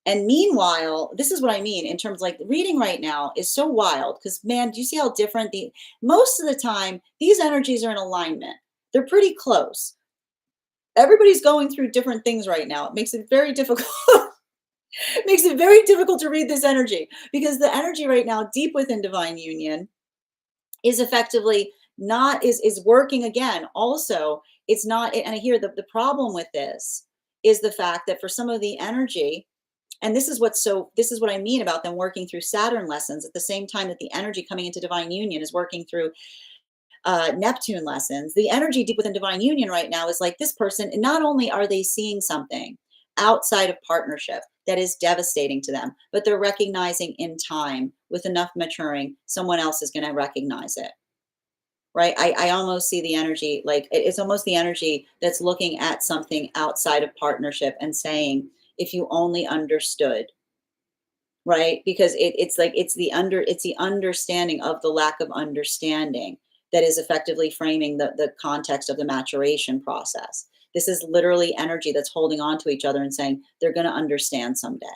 And meanwhile, this is what I mean in terms, like, reading right now is so wild because, man, do you see how different most of the time these energies are in alignment? They're pretty close. Everybody's going through different things right now. It makes it very difficult. It makes it very difficult to read this energy because the energy right now, deep within divine union, is effectively not, is working again. Also, it's not, and I hear the problem with this is the fact that for some of the energy, and this is this is what I mean about them working through Saturn lessons at the same time that the energy coming into divine union is working through Neptune lessons. The energy deep within divine union right now is like this person, not only are they seeing something outside of partnership that is devastating to them, but they're recognizing in time with enough maturing, someone else is going to recognize it. Right. I almost see the energy, like it's almost the energy that's looking at something outside of partnership and saying, if you only understood, right? Because it's like it's the understanding of the lack of understanding that is effectively framing the context of the maturation process. This is literally energy that's holding on to each other and saying they're going to understand someday,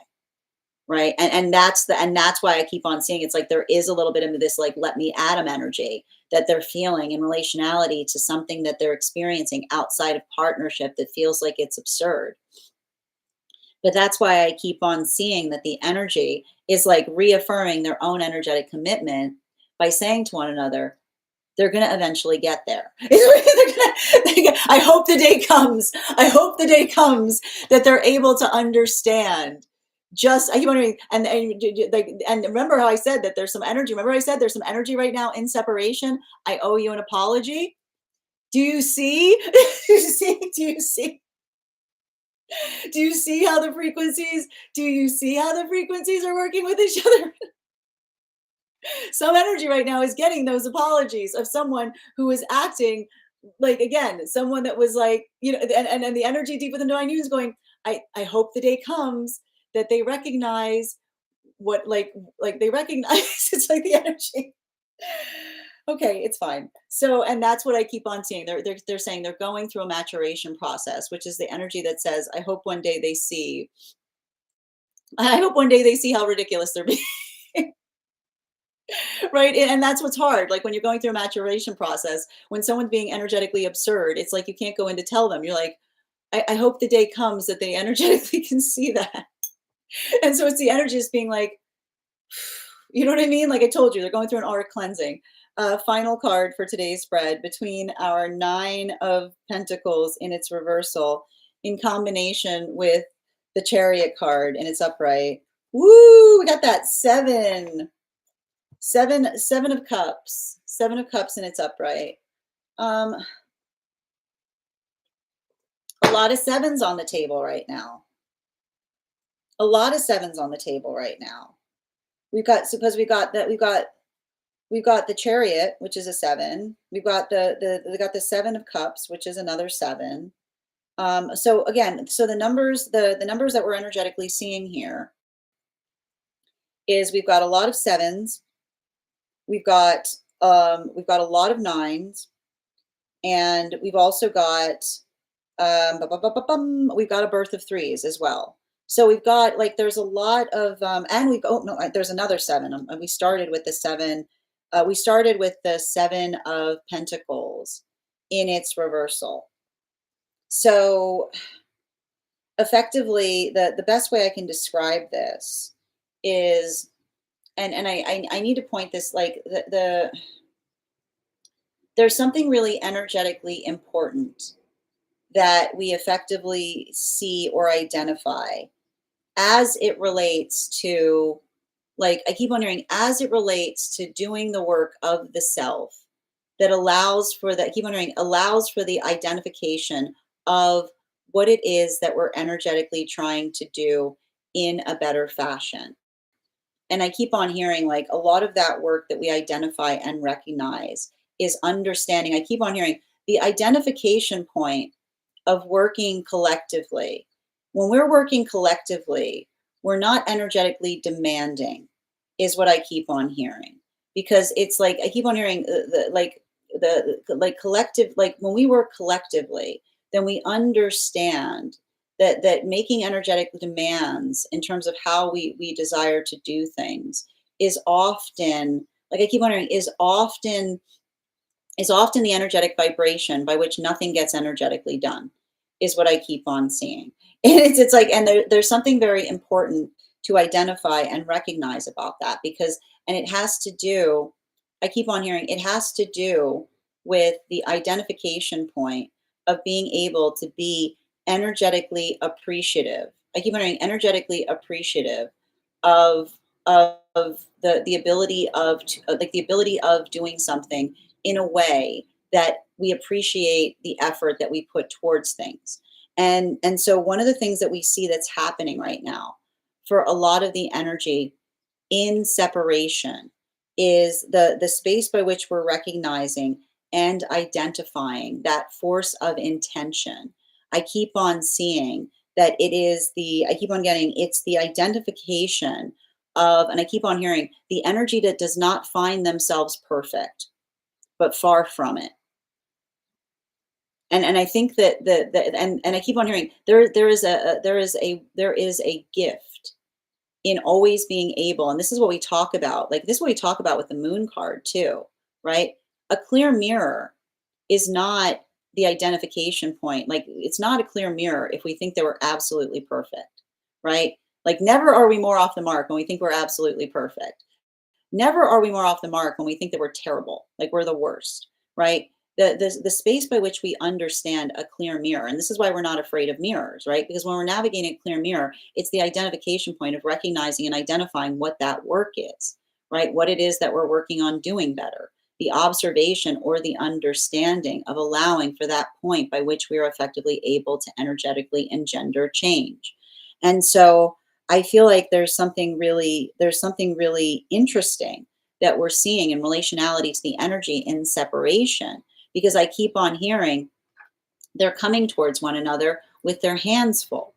right? And that's why I keep on seeing it's like there is a little bit of this like let me atom energy that they're feeling in relationality to something that they're experiencing outside of partnership that feels like it's absurd. But that's why I keep on seeing that the energy is like reaffirming their own energetic commitment by saying to one another, they're going to eventually get there. I hope the day comes. I hope the day comes that they're able to understand. Just, you know what I mean? And remember how I said that there's some energy. Remember I said there's some energy right now in separation. I owe you an apology. Do you see? Do you see? Do you see? Do you see how the frequencies? Do you see how the frequencies are working with each other? Some energy right now is getting those apologies of someone who is acting like, again, someone that was like, and the energy deep within divine union is going, I hope the day comes that they recognize what, like they recognize it's like the energy. Okay, it's fine. So, and that's what I keep on seeing. They're saying they're going through a maturation process, which is the energy that says, I hope one day they see, I hope one day they see how ridiculous they're being. Right? And that's what's hard. Like when you're going through a maturation process, when someone's being energetically absurd, it's like you can't go in to tell them. You're like, I hope the day comes that they energetically can see that. And so it's the energy just being like, you know what I mean? Like I told you, they're going through an auric cleansing. Final card for today's spread between our Nine of Pentacles in its reversal in combination with the Chariot card in its upright. Woo, we got that seven. Seven of cups. Seven of cups and it's upright. Um, a lot of sevens on the table right now. A lot of sevens on the table right now. We've got suppose we've got the chariot, which is a seven. We've got we got the seven of cups, which is another seven. So again, so the numbers that we're energetically seeing here is we've got a lot of sevens, we've got a lot of nines, and we've also got we've got a birth of threes as well. So we've got like there's a lot of and we oh no, there's another seven. And we started with the seven. We started with the seven of pentacles in its reversal. So effectively, the best way I can describe this is, and I need to point this like there's something really energetically important that we effectively see or identify as it relates to, like I keep on hearing, as it relates to doing the work of the self that allows for that, I keep on hearing, allows for the identification of what it is that we're energetically trying to do in a better fashion. And I keep on hearing like a lot of that work that we identify and recognize is understanding. I keep on hearing the identification point of working collectively. When we're working collectively, we're not energetically demanding, is what I keep on hearing. Because it's like I keep on hearing the like collective, like when we work collectively, then we understand that making energetic demands in terms of how we desire to do things is often, like I keep wondering, is often the energetic vibration by which nothing gets energetically done, is what I keep on seeing. And it's like, and there's something very important to identify and recognize about that because, and it has to do, I keep on hearing, it has to do with the identification point of being able to be energetically appreciative. I keep on hearing energetically appreciative of the ability of like the ability of doing something in a way that we appreciate the effort that we put towards things. And so one of the things that we see that's happening right now for a lot of the energy in separation is the space by which we're recognizing and identifying that force of intention. I keep on seeing that it is the, I keep on getting, it's the identification of, and I keep on hearing the energy that does not find themselves perfect, but far from it. And I think that and I keep on hearing there is a gift in always being able, and this is what we talk about, like this is what we talk about with the moon card too, right? A clear mirror is not the identification point. Like it's not a clear mirror if we think that we're absolutely perfect, right? Like never are we more off the mark when we think we're absolutely perfect. Never are we more off the mark when we think that we're terrible, like we're the worst, right? The space by which we understand a clear mirror, and this is why we're not afraid of mirrors, right? Because when we're navigating a clear mirror, it's the identification point of recognizing and identifying what that work is, right? What it is that we're working on doing better, the observation or the understanding of allowing for that point by which we are effectively able to energetically engender change. And so I feel like there's something really interesting that we're seeing in relationality to the energy in separation because I keep on hearing they're coming towards one another with their hands full,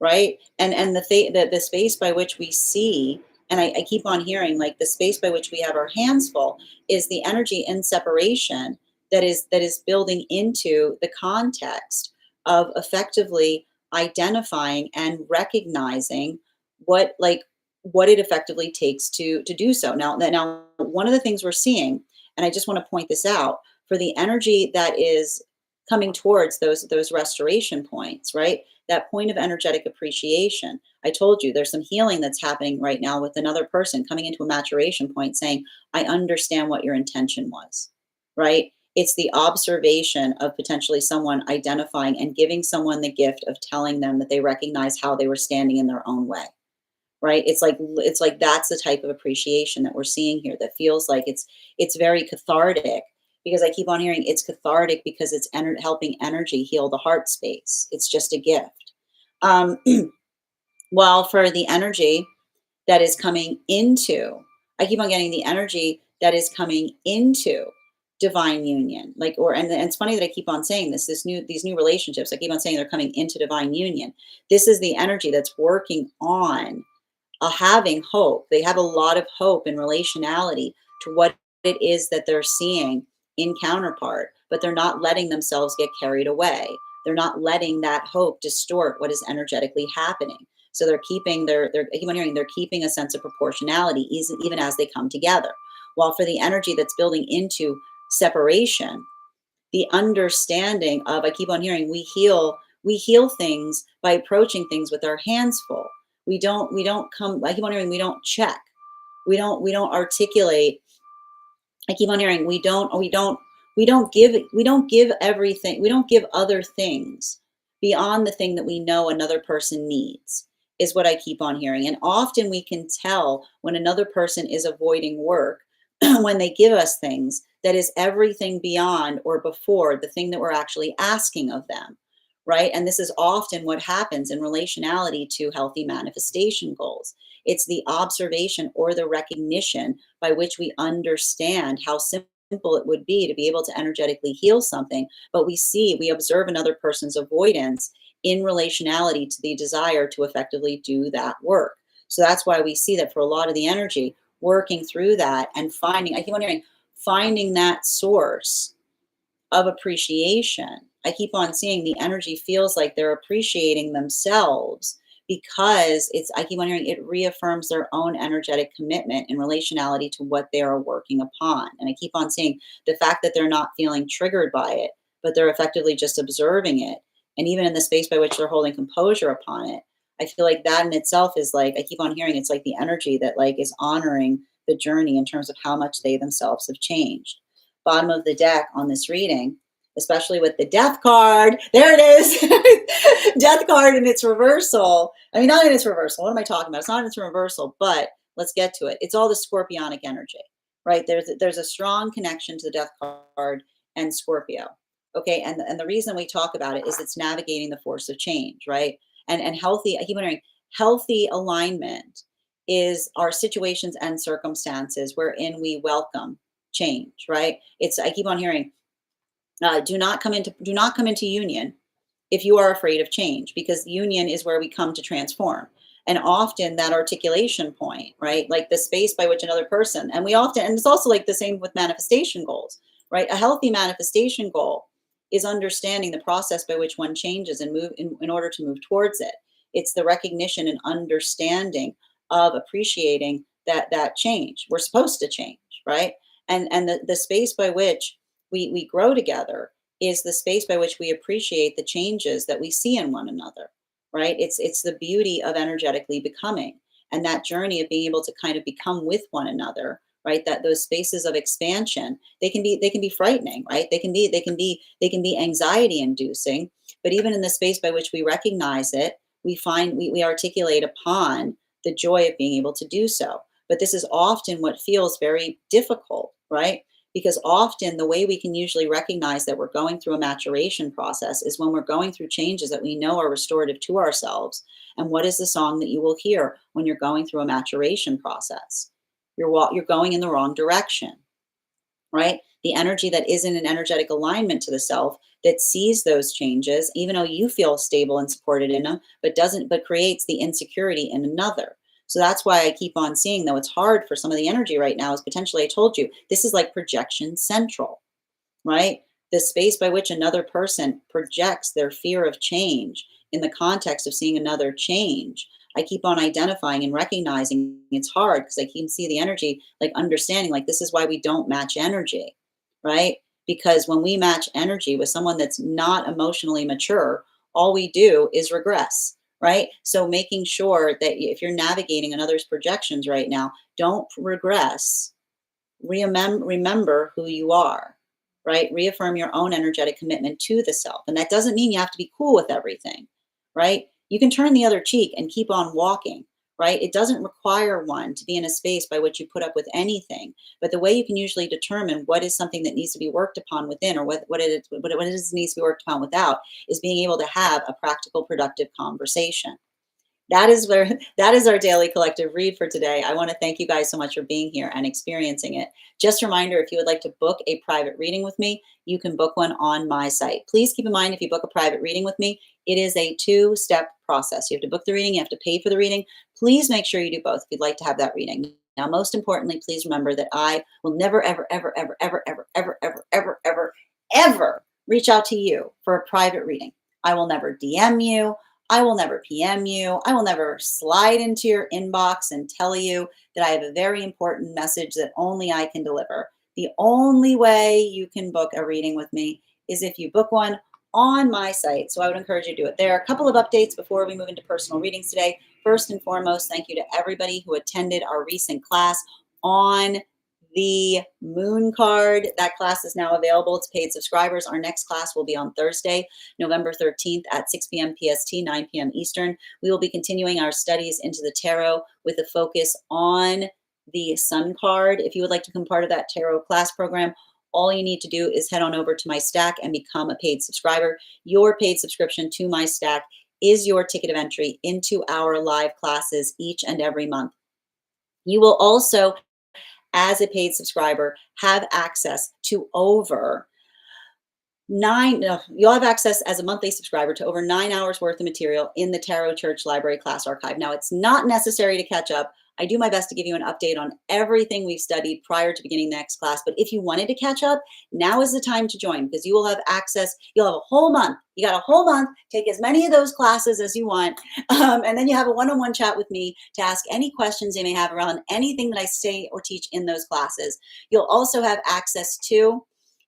right? And the space by which we see, and I keep on hearing like the space by which we have our hands full is the energy in separation that is building into the context of effectively identifying and recognizing what like what it effectively takes to do so. Now one of the things we're seeing, and I just want to point this out for the energy that is coming towards those restoration points, right? That point of energetic appreciation. I told you there's some healing that's happening right now with another person coming into a maturation point saying, I understand what your intention was, right? It's the observation of potentially someone identifying and giving someone the gift of telling them that they recognize how they were standing in their own way, right? It's like that's the type of appreciation that we're seeing here that feels like it's very cathartic, because I keep on hearing it's cathartic because it's helping energy heal the heart space. It's just a gift. Um, while for the energy that is coming into, I keep on getting the energy that is coming into divine union. Like, and it's funny that I keep on saying these new relationships, I keep on saying they're coming into divine union. This is the energy that's working on having hope. They have a lot of hope in relationality to what it is that they're seeing in counterpart, but they're not letting themselves get carried away. They're not letting that hope distort what is energetically happening. So they're keeping I keep on hearing they're keeping a sense of proportionality even as they come together. While for the energy that's building into separation, the understanding of, I keep on hearing, we heal things by approaching things with our hands full. We don't come, I keep on hearing, we don't check, we don't articulate. I keep on hearing, we don't give everything, we don't give other things beyond the thing that we know another person needs, is what I keep on hearing. And often we can tell when another person is avoiding work when they give us things that is everything beyond or before the thing that we're actually asking of them, right? And this is often what happens in relationality to healthy manifestation goals. It's the observation or the recognition by which we understand how simple it would be able to energetically heal something, but we observe another person's avoidance in relationality to the desire to effectively do that work. So that's why we see that for a lot of the energy, working through that and finding, I keep wondering, finding that source of appreciation. I keep on seeing the energy feels like they're appreciating themselves because I keep on hearing it reaffirms their own energetic commitment in relationality to what they are working upon. And I keep on seeing the fact that they're not feeling triggered by it, but they're effectively just observing it. And even in the space by which they're holding composure upon it, I feel like that in itself is like, I keep on hearing it's like the energy that like is honoring the journey in terms of how much they themselves have changed. Bottom of the deck on this reading, especially with the death card. There it is. Death card in its reversal. I mean, not in its reversal. What am I talking about? It's not in its reversal, but let's get to it. It's all the scorpionic energy, right? There's a strong connection to the death card and Scorpio. Okay. And the reason we talk about it is it's navigating the force of change, right? And healthy, I keep wondering, healthy alignment is our situations and circumstances wherein we welcome change, right? I keep on hearing, do not come into union if you are afraid of change, because union is where we come to transform. And often that articulation point, right? Like the space by which another person, and it's also like the same with manifestation goals, right? A healthy manifestation goal is understanding the process by which one changes and move in order to move towards it. It's the recognition and understanding of appreciating that change. We're supposed to change, right? And the space by which we grow together is the space by which we appreciate the changes that we see in one another, right? It's the beauty of energetically becoming, and that journey of being able to kind of become with one another, right? That those spaces of expansion, they can be frightening, right? They can be anxiety inducing, but even in the space by which we recognize it, we articulate upon the joy of being able to do so. But this is often what feels very difficult, right? Because often the way we can usually recognize that we're going through a maturation process is when we're going through changes that we know are restorative to ourselves. And what is the song that you will hear when you're going through a maturation process? You're going in the wrong direction, right? The energy that isn't in energetic alignment to the self, that sees those changes, even though you feel stable and supported in them, but creates the insecurity in another. So that's why I keep on seeing, though it's hard for some of the energy right now, is potentially, I told you, this is like projection central, right? The space by which another person projects their fear of change in the context of seeing another change. I keep on identifying and recognizing it's hard because I can see the energy, like understanding, like this is why we don't match energy, right? Because when we match energy with someone that's not emotionally mature, all we do is regress, right? So making sure that if you're navigating another's projections right now, don't regress. Remember who you are, right? Reaffirm your own energetic commitment to the self. And that doesn't mean you have to be cool with everything, right? You can turn the other cheek and keep on walking, right? It doesn't require one to be in a space by which you put up with anything. But the way you can usually determine what is something that needs to be worked upon within, or what it is needs to be worked upon without, is being able to have a practical, productive conversation. That is where that is our daily collective read for today. I want to thank you guys so much for being here and experiencing it. Just a reminder, if you would like to book a private reading with me, you can book one on my site. Please keep in mind, if you book a private reading with me, it is a two-step process. You have to book the reading, you have to pay for the reading. Please make sure you do both if you'd like to have that reading. Now, most importantly, please remember that I will never, ever, ever, ever, ever, ever, ever, ever, ever, ever, ever reach out to you for a private reading. I will never DM you. I will never PM you. I will never slide into your inbox and tell you that I have a very important message that only I can deliver. The only way you can book a reading with me is if you book one on my site. So I would encourage you to do it. There are a couple of updates before we move into personal readings today. First and foremost, thank you to everybody who attended our recent class on the moon card. That class is now available to paid subscribers. Our next class will be on Thursday, November 13th at 6 p.m. PST, 9 p.m. Eastern. We will be continuing our studies into the tarot with a focus on the sun card. If you would like to become part of that tarot class program, all you need to do is head on over to my stack and become a paid subscriber. Your paid subscription to my stack is your ticket of entry into our live classes each and every month. You will also, as a paid subscriber, have access to over you'll have access as a monthly subscriber to over 9 hours worth of material in the Tarot Church Library Class Archive. Now, it's not necessary to catch up. I do my best to give you an update on everything we've studied prior to beginning the next class. But if you wanted to catch up, now is the time to join, because you will have access. You'll have a whole month. You got a whole month. Take as many of those classes as you want. And then you have a one-on-one chat with me to ask any questions you may have around anything that I say or teach in those classes. You'll also have access to,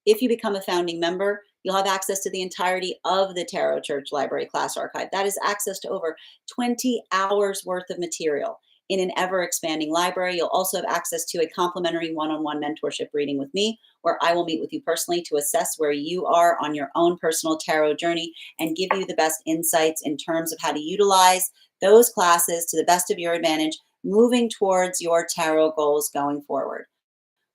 if you become a founding member, you'll have access to the entirety of the Tarot Church Library Class Archive. That is access to over 20 hours worth of material in an ever-expanding library. You'll also have access to a complimentary one-on-one mentorship reading with me, where I will meet with you personally to assess where you are on your own personal tarot journey and give you the best insights in terms of how to utilize those classes to the best of your advantage, moving towards your tarot goals going forward.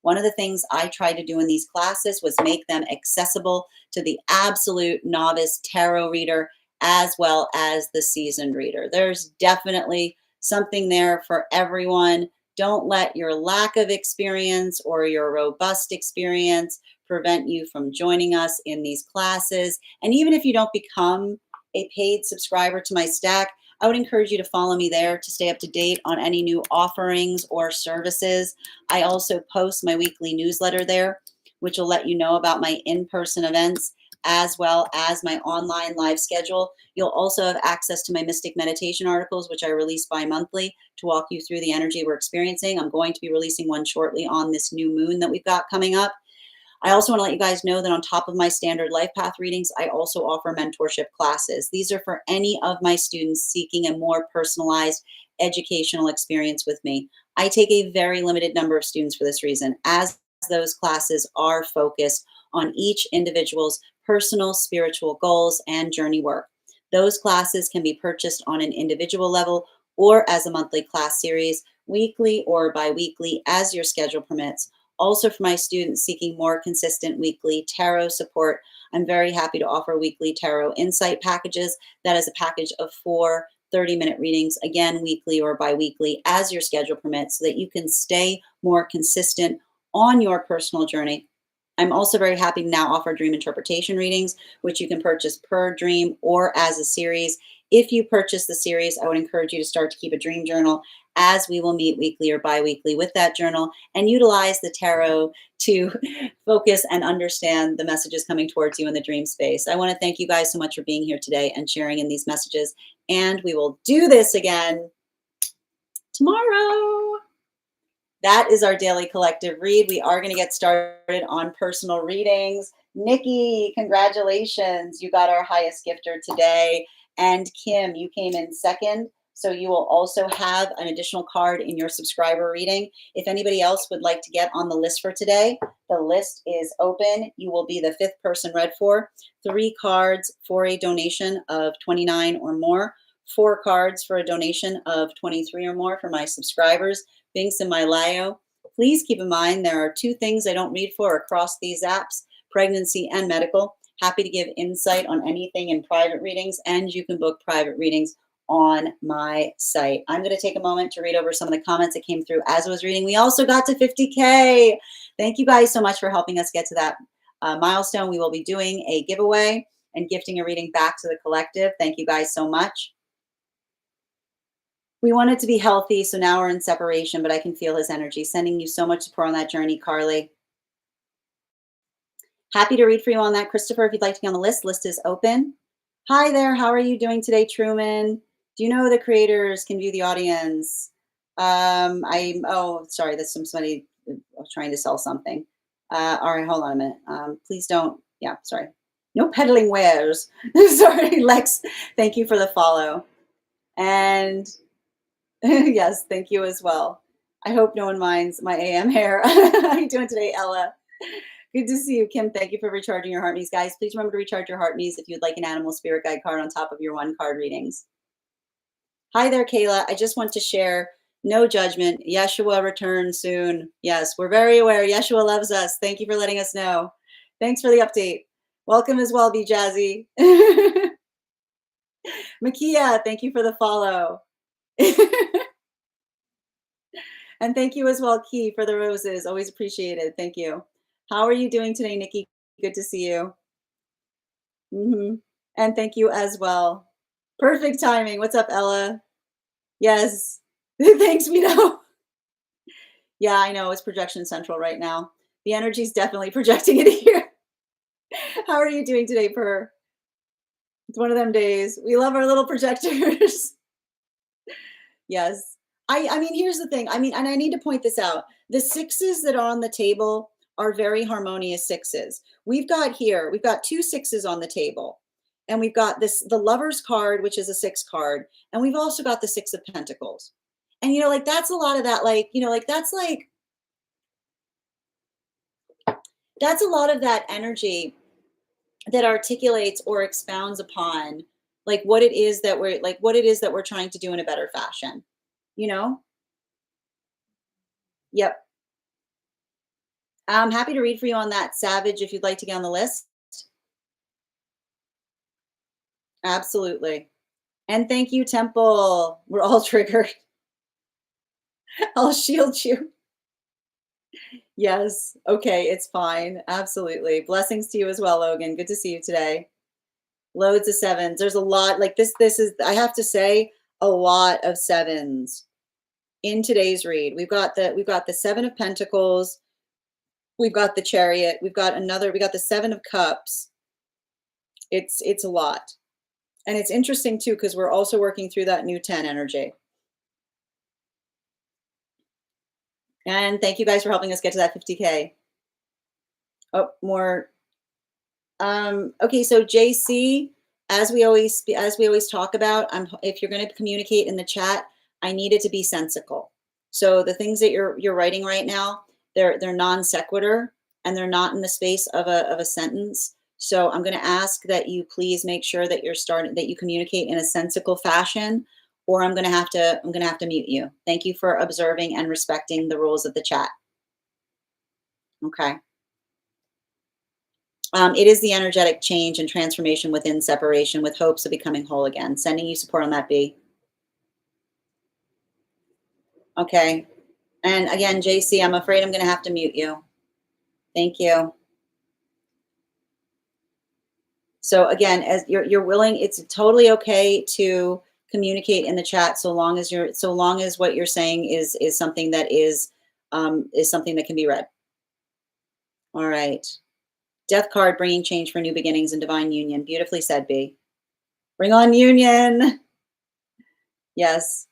One of the things I tried to do in these classes was make them accessible to the absolute novice tarot reader as well as the seasoned reader. There's definitely something there for everyone. Don't let your lack of experience or your robust experience prevent you from joining us in these classes. And even if you don't become a paid subscriber to my stack, I would encourage you to follow me there to stay up to date on any new offerings or services. I also post my weekly newsletter there, which will let you know about my in-person events as well as my online live schedule. You'll also have access to my Mystic Meditation articles, which I release bi-monthly to walk you through the energy we're experiencing. I'm going to be releasing one shortly on this new moon that we've got coming up. I also want to let you guys know that on top of my standard life path readings, I also offer mentorship classes. These are for any of my students seeking a more personalized educational experience with me. I take a very limited number of students for this reason, as those classes are focused on each individual's personal spiritual goals and journey work. Those classes can be purchased on an individual level or as a monthly class series, weekly or bi-weekly, as your schedule permits. Also, for my students seeking more consistent weekly tarot support, I'm very happy to offer weekly tarot insight packages. That is a package of 4 30-minute readings, again, weekly or bi-weekly, as your schedule permits, so that you can stay more consistent on your personal journey. I'm also very happy to now offer dream interpretation readings, which you can purchase per dream or as a series. If you purchase the series, I would encourage you to start to keep a dream journal, as we will meet weekly or bi-weekly with that journal and utilize the tarot to focus and understand the messages coming towards you in the dream space. I want to thank you guys so much for being here today and sharing in these messages. And we will do this again tomorrow. That is our daily collective read. We are going to get started on personal readings. Nikki, congratulations. You got our highest gifter today. And Kim, you came in second. So you will also have an additional card in your subscriber reading. If anybody else would like to get on the list for today, the list is open. You will be the 5th person read for. 3 cards for a donation of $29 or more 4 cards for a donation of 23 or more for my subscribers. Links in my bio. Please keep in mind there are 2 things I don't read for across these apps, pregnancy and medical. Happy to give insight on anything in private readings, and you can book private readings on my site. I'm going to take a moment to read over some of the comments that came through as I was reading. We also got to 50K. Thank you guys so much for helping us get to that milestone. We will be doing a giveaway and gifting a reading back to the collective. Thank you guys so much. We want it to be healthy, so now we're in separation, but I can feel his energy. Sending you so much support on that journey, Carly. Happy to read for you on that, Christopher. If you'd like to be on the list is open. Hi there, how are you doing today, Truman? Do you know the creators can view the audience? Oh, sorry, that's somebody trying to sell something. All right, hold on a minute. Please don't, yeah, sorry. No peddling wares. Sorry, Lex, thank you for the follow. And yes, thank you as well. I hope no one minds my AM hair. How are you doing today, Ella? Good to see you, Kim. Thank you for recharging your heart me's. Guys, please remember to recharge your heart me's if you'd like an animal spirit guide card on top of your 1 card readings. Hi there, Kayla. I just want to share, no judgment. Yeshua returns soon. Yes, we're very aware. Yeshua loves us. Thank you for letting us know. Thanks for the update. Welcome as well, Be Jazzy. Makia, thank you for the follow. And thank you as well, Key, for the roses. Always appreciated. Thank you. How are you doing today, Nikki? Good to see you. And thank you as well. Perfect timing. What's up, Ella? Yes. Thanks, Vito. Yeah, I know. It's projection central right now. The energy's definitely projecting it here. How are you doing today, Per? It's one of them days. We love our little projectors. Yes. I mean, here's the thing. I mean, and I need to point this out. The 6s that are on the table are very harmonious 6s. We've got 2 6s on the table. And we've got the Lover's card, which is a 6 card. And we've also got the 6 of Pentacles. And, you know, like, that's a lot of that, like, you know, like, that's a lot of that energy that articulates or expounds upon, like, what it is that we're trying to do in a better fashion, you know? Yep. I'm happy to read for you on that, Savage, if you'd like to get on the list. Absolutely. And thank you, Temple. We're all triggered. I'll shield you. Yes. Okay, it's fine. Absolutely. Blessings to you as well, Logan. Good to see you today. Loads of 7s. There's a lot, like, this is, I have to say, a lot of 7s in today's read. We've got the 7 of Pentacles. We've got the Chariot. We got the 7 of Cups. It's a lot. And it's interesting too, because we're also working through that new 10 energy. And thank you guys for helping us get to that 50K. Oh, more. Okay, so JC, as we always talk about, if you're going to communicate in the chat, I need it to be sensical. So the things that you're writing right now, they're non sequitur, and they're not in the space of a sentence. So I'm going to ask that you please make sure that you communicate in a sensical fashion, or I'm going to have to mute you. Thank you for observing and respecting the rules of the chat. Okay. It is the energetic change and transformation within separation with hopes of becoming whole again. Sending you support on that, B. Okay. And again, JC, I'm afraid I'm going to have to mute you. Thank you. So again, as you're willing, it's totally okay to communicate in the chat so long as what you're saying is something that is something that can be read. All right. Death card, bringing change for new beginnings and divine union. Beautifully said, B. Bring on union. Yes.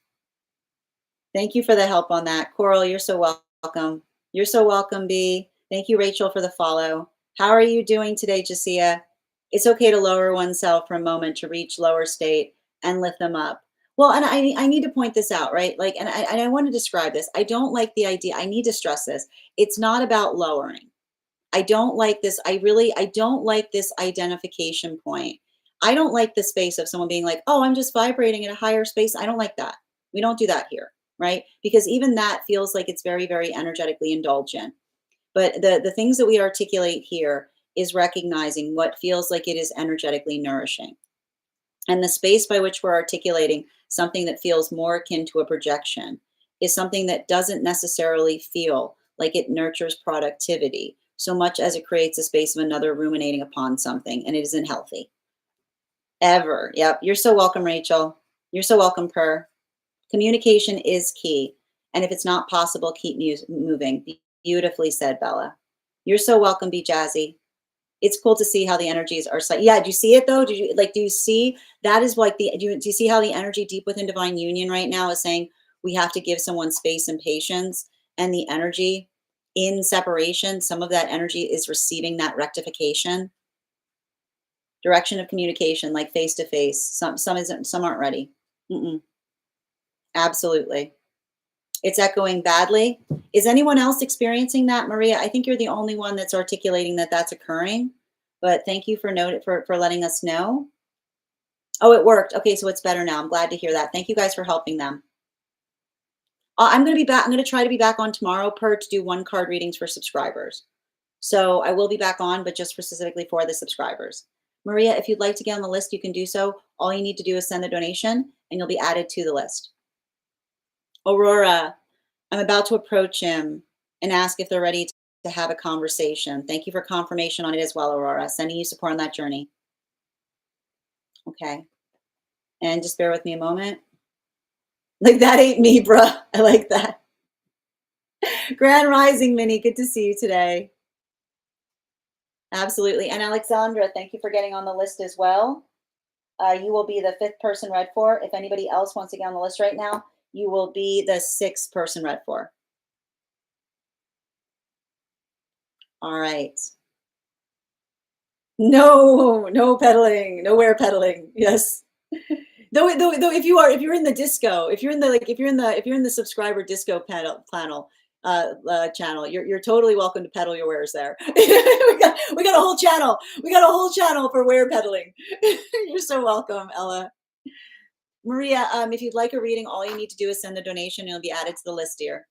Thank you for the help on that. Coral, you're so welcome. You're so welcome, B. Thank you, Rachel, for the follow. How are you doing today, Jasia? It's okay to lower oneself for a moment to reach lower state and lift them up. Well, and I need to point this out, right? Like, and I want to describe this. I don't like the idea. I need to stress this. It's not about lowering. I don't like this. I don't like this identification point. I don't like the space of someone being like, oh, I'm just vibrating at a higher space. I don't like that. We don't do that here, right? Because even that feels like it's very, very energetically indulgent. But the things that we articulate here is recognizing what feels like it is energetically nourishing. And the space by which we're articulating something that feels more akin to a projection is something that doesn't necessarily feel like it nurtures productivity so much as it creates a space of another ruminating upon something, and it isn't healthy. Ever. Yep. You're so welcome, Rachel. You're so welcome, Per. Communication is key. And if it's not possible, keep moving. Beautifully said, Bella. You're so welcome, Be Jazzy. It's cool to see how the energies are. Yeah. Do you see it though? Do you see that is like do you see how the energy deep within divine union right now is saying we have to give someone space and patience, and the energy in separation, some of that energy is receiving that rectification. Direction of communication, like face to face. Some isn't, some aren't ready. Mm-mm. Absolutely. It's echoing badly. Is anyone else experiencing that, Maria? I think you're the only one that's articulating that that's occurring. But thank you for letting us know. Oh, it worked. Okay, so it's better now. I'm glad to hear that. Thank you guys for helping them. I'm going to be back. I'm going to try to be back on tomorrow, to do 1-card readings for subscribers. So I will be back on, but just specifically for the subscribers. Maria, if you'd like to get on the list, you can do so. All you need to do is send the donation and you'll be added to the list. Aurora, I'm about to approach him and ask if they're ready to have a conversation. Thank you for confirmation on it as well, Aurora. Sending you support on that journey. Okay. And just bear with me a moment. Like, that ain't me, bruh. I like that. Grand Rising, Minnie. Good to see you today. Absolutely. And Alexandra, thank you for getting on the list as well. You will be the 5th person read for. If anybody else wants to get on the list right now, you will be the 6th person read for. All right. No pedaling, nowhere pedaling. Yes. Though if you're in the disco, if you're in the subscriber disco channel, you're totally welcome to pedal your wares there. we got a whole channel. We got a whole channel for ware pedaling. You're so welcome, Ella. Maria, if you'd like a reading, all you need to do is send a donation and you'll be added to the list here.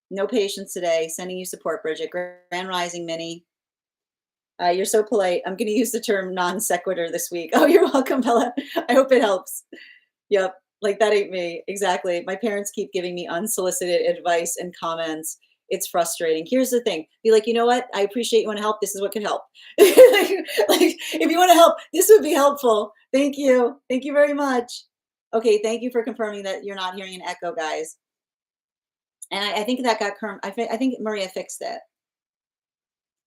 No patience today. Sending you support, Bridget. Grand Rising, Minnie. You're so polite. I'm going to use the term non sequitur this week. Oh, you're welcome, Bella. I hope it helps. Yep. Like, that ain't me. Exactly. My parents keep giving me unsolicited advice and comments. It's frustrating. Here's the thing. Be like, you know what? I appreciate you want to help. This is what could help. like, if you want to help, this would be helpful. Thank you. Thank you very much. Okay. Thank you for confirming that you're not hearing an echo, guys. And I think that got, I think Maria fixed it.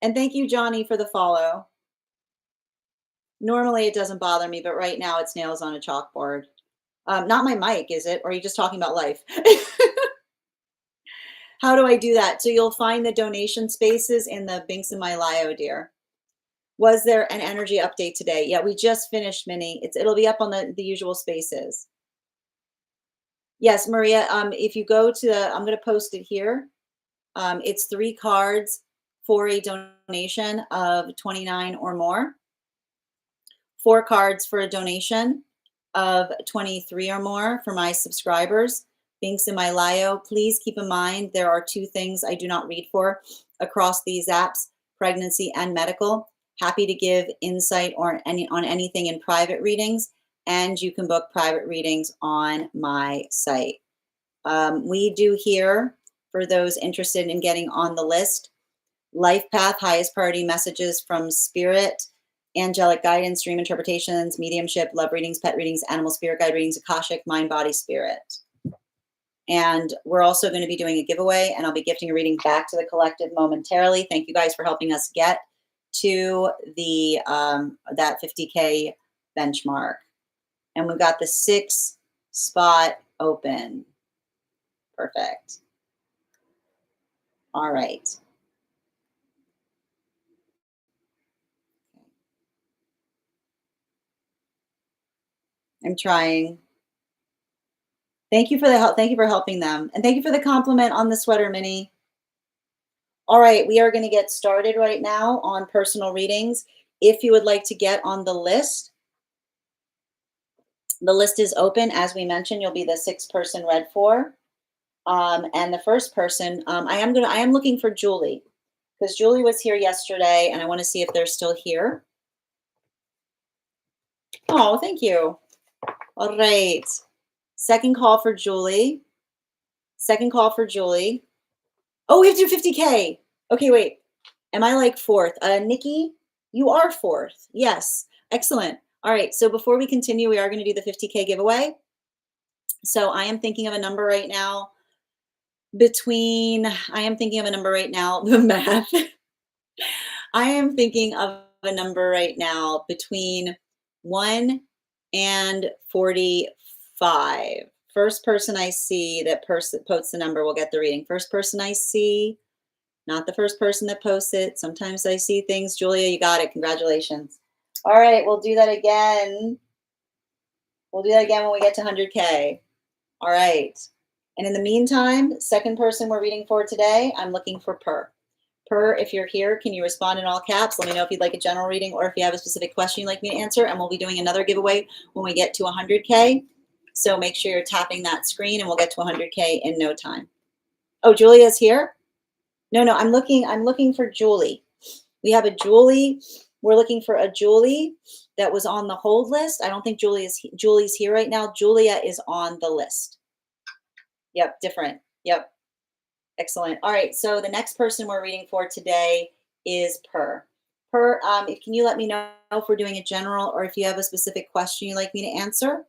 And thank you, Johnny, for the follow. Normally it doesn't bother me, but right now it's nails on a chalkboard. Not my mic, is it? Or are you just talking about life? How do I do that? So you'll find the donation spaces in the Binks in My Lio, dear. Was there an energy update today? Yeah, we just finished, Minnie. It'll be up on the usual spaces. Yes, Maria, if you go to I'm going to post it here. It's 3 cards for a donation of 29 or more. 4 cards for a donation of 23 or more for my subscribers. Binks in My Lio. Please keep in mind there are 2 things I do not read for across these apps: pregnancy and medical. Happy to give insight on anything in private readings, and you can book private readings on my site. We do here, for those interested in getting on the list, life path, highest priority messages from spirit, angelic guidance, dream interpretations, mediumship, love readings, pet readings, animal spirit guide readings, Akashic, mind, body, spirit. And we're also going to be doing a giveaway, and I'll be gifting a reading back to the collective momentarily. Thank you guys for helping us get to the that 50K benchmark. And we've got the 6th spot open. Perfect. All right. I'm trying. Thank you for the help. Thank you for helping them. And thank you for the compliment on the sweater, Minnie. All right, we are going to get started right now on personal readings. If you would like to get on the list is open. As we mentioned, you'll be the sixth person read for. And the first person, I am looking for Julie, because Julie was here yesterday and I want to see if they're still here. Oh, thank you. All right. Second call for Julie. Second call for Julie. Oh, we have to do 50K. Okay, wait. Am I like fourth? Nikki, you are fourth. Yes. Excellent. All right. So before we continue, we are going to do the 50K giveaway. So I am thinking of a number right now the math. I am thinking of a number right now between 1 and 45. First person I see that posts the number will get the reading. First person I see, not the first person that posts it. Sometimes I see things. Julia, you got it. Congratulations. All right, we'll do that again. We'll do that again when we get to 100K. All right. And in the meantime, second person we're reading for today, I'm looking for Per. Per, if you're here, can you respond in all caps? Let me know if you'd like a general reading or if you have a specific question you'd like me to answer. And we'll be doing another giveaway when we get to 100K. So make sure you're tapping that screen and we'll get to 100K in no time. Oh, Julia's here? No, I'm looking for Julie. We have a Julie. We're looking for a Julie that was on the hold list. I don't think Julie's here right now. Julia is on the list. Yep, different. Yep. Excellent. All right. So the next person we're reading for today is Per. Per, can you let me know if we're doing a general or if you have a specific question you'd like me to answer?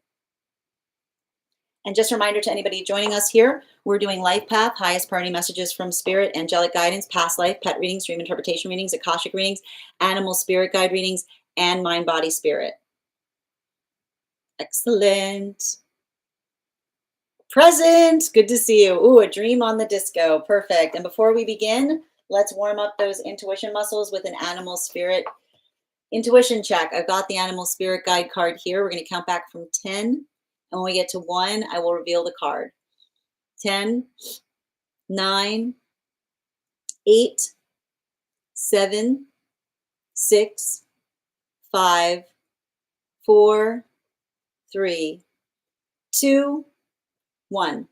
And just a reminder to anybody joining us here, we're doing Life Path, highest priority messages from spirit, angelic guidance, past life, pet readings, dream interpretation readings, Akashic readings, animal spirit guide readings, and mind, body, spirit. Excellent. Present. Good to see you. Ooh, a dream on the disco. Perfect. And before we begin, let's warm up those intuition muscles with an animal spirit intuition check. I've got the animal spirit guide card here. We're going to count back from 10. And when we get to 1, I will reveal the card. 10, 9, 8, 7, 6, 5, 4, 3, 2, 1.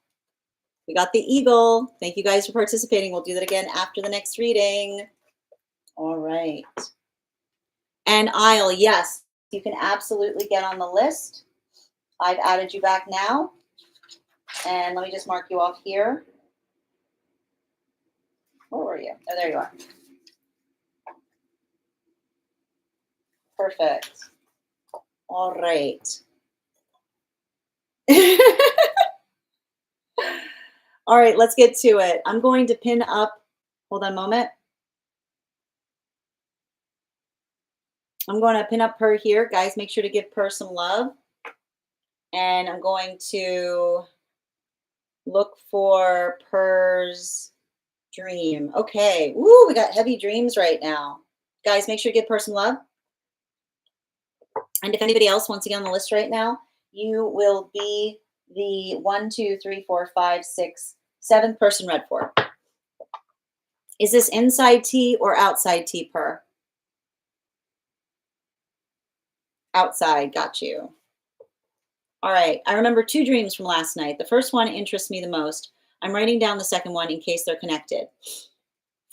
We got the eagle. Thank you guys for participating. We'll do that again after the next reading. All right. And Isle, yes, you can absolutely get on the list. I've added you back now. And let me just mark you off here. Where were you? Oh, there you are. Perfect. All right. All right, let's get to it. I'm going to pin up, hold on a moment. I'm going to pin up Per here. Guys, make sure to give Per some love. And I'm going to look for Per's dream. Okay. Woo, we got heavy dreams right now. Guys, make sure to give Per some love. And if anybody else wants to get on the list right now, you will be the 1, 2, 3, 4, 5, 6, 7th person read for. Is this inside tea or outside tea, Per? Outside, got you. All right, I remember 2 dreams from last night. The first one interests me the most. I'm writing down the second one in case they're connected.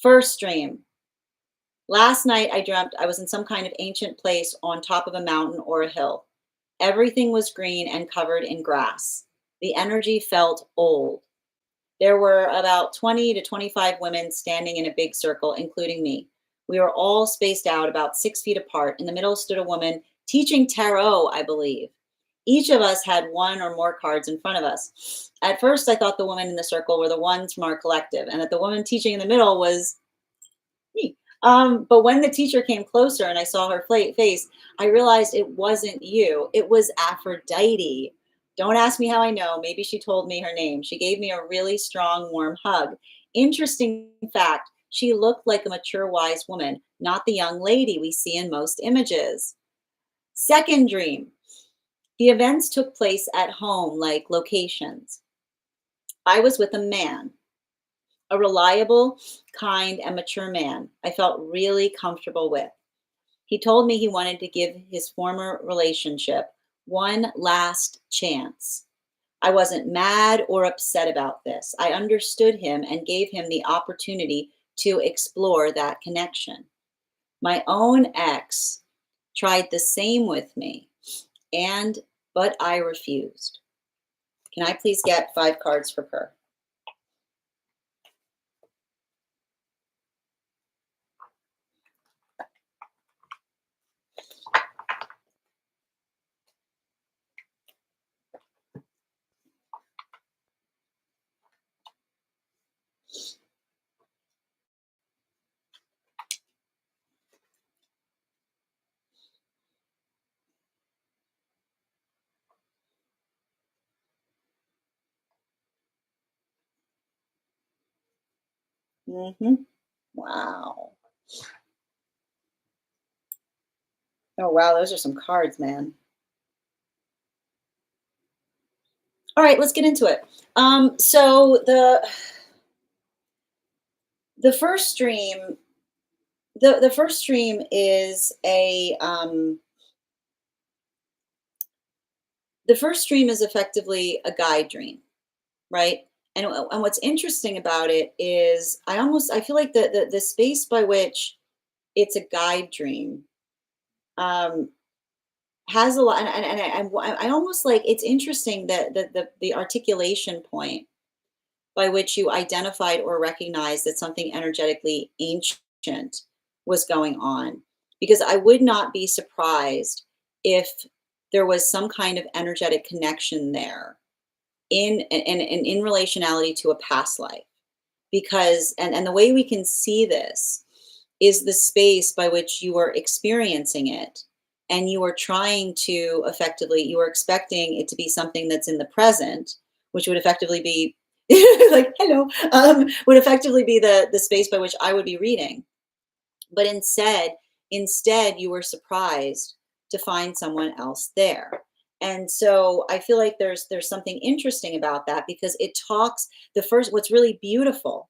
First dream. Last night I dreamt I was in some kind of ancient place on top of a mountain or a hill. Everything was green and covered in grass. The energy felt old. There were about 20 to 25 women standing in a big circle, including me. We were all spaced out about 6 feet apart. In the middle stood a woman teaching tarot, I believe. Each of us had 1 or more cards in front of us. At first, I thought the women in the circle were the ones from our collective, and that the woman teaching in the middle was me. But when the teacher came closer and I saw her face, I realized it wasn't you. It was Aphrodite. Don't ask me how I know. Maybe she told me her name. She gave me a really strong, warm hug. Interesting fact, she looked like a mature, wise woman, not the young lady we see in most images. Second dream. The events took place at home, like locations. I was with a man, a reliable, kind, and mature man I felt really comfortable with. He told me he wanted to give his former relationship one last chance. I wasn't mad or upset about this. I understood him and gave him the opportunity to explore that connection. My own ex tried the same with me, and but I refused. Can I please get 5 cards for her? Wow. Oh wow, those are some cards, man. All right, let's get into it. So the first stream, the first stream is a the first stream is effectively a guide dream, right? And what's interesting about it is I feel like the space by which it's a guide dream um, has a lot, I almost like it's interesting that the articulation point by which you identified or recognized that something energetically ancient was going on. Because I would not be surprised if there was some kind of energetic connection there in relationality to a past life. Because and the way we can see this is the space by which you are experiencing it, and you are trying to effectively, you are expecting it to be something that's in the present, which would effectively be like hello, would effectively be the space by which I would be reading. But instead you were surprised to find someone else there. And so I feel like there's something interesting about that, because it talks, the first, what's really beautiful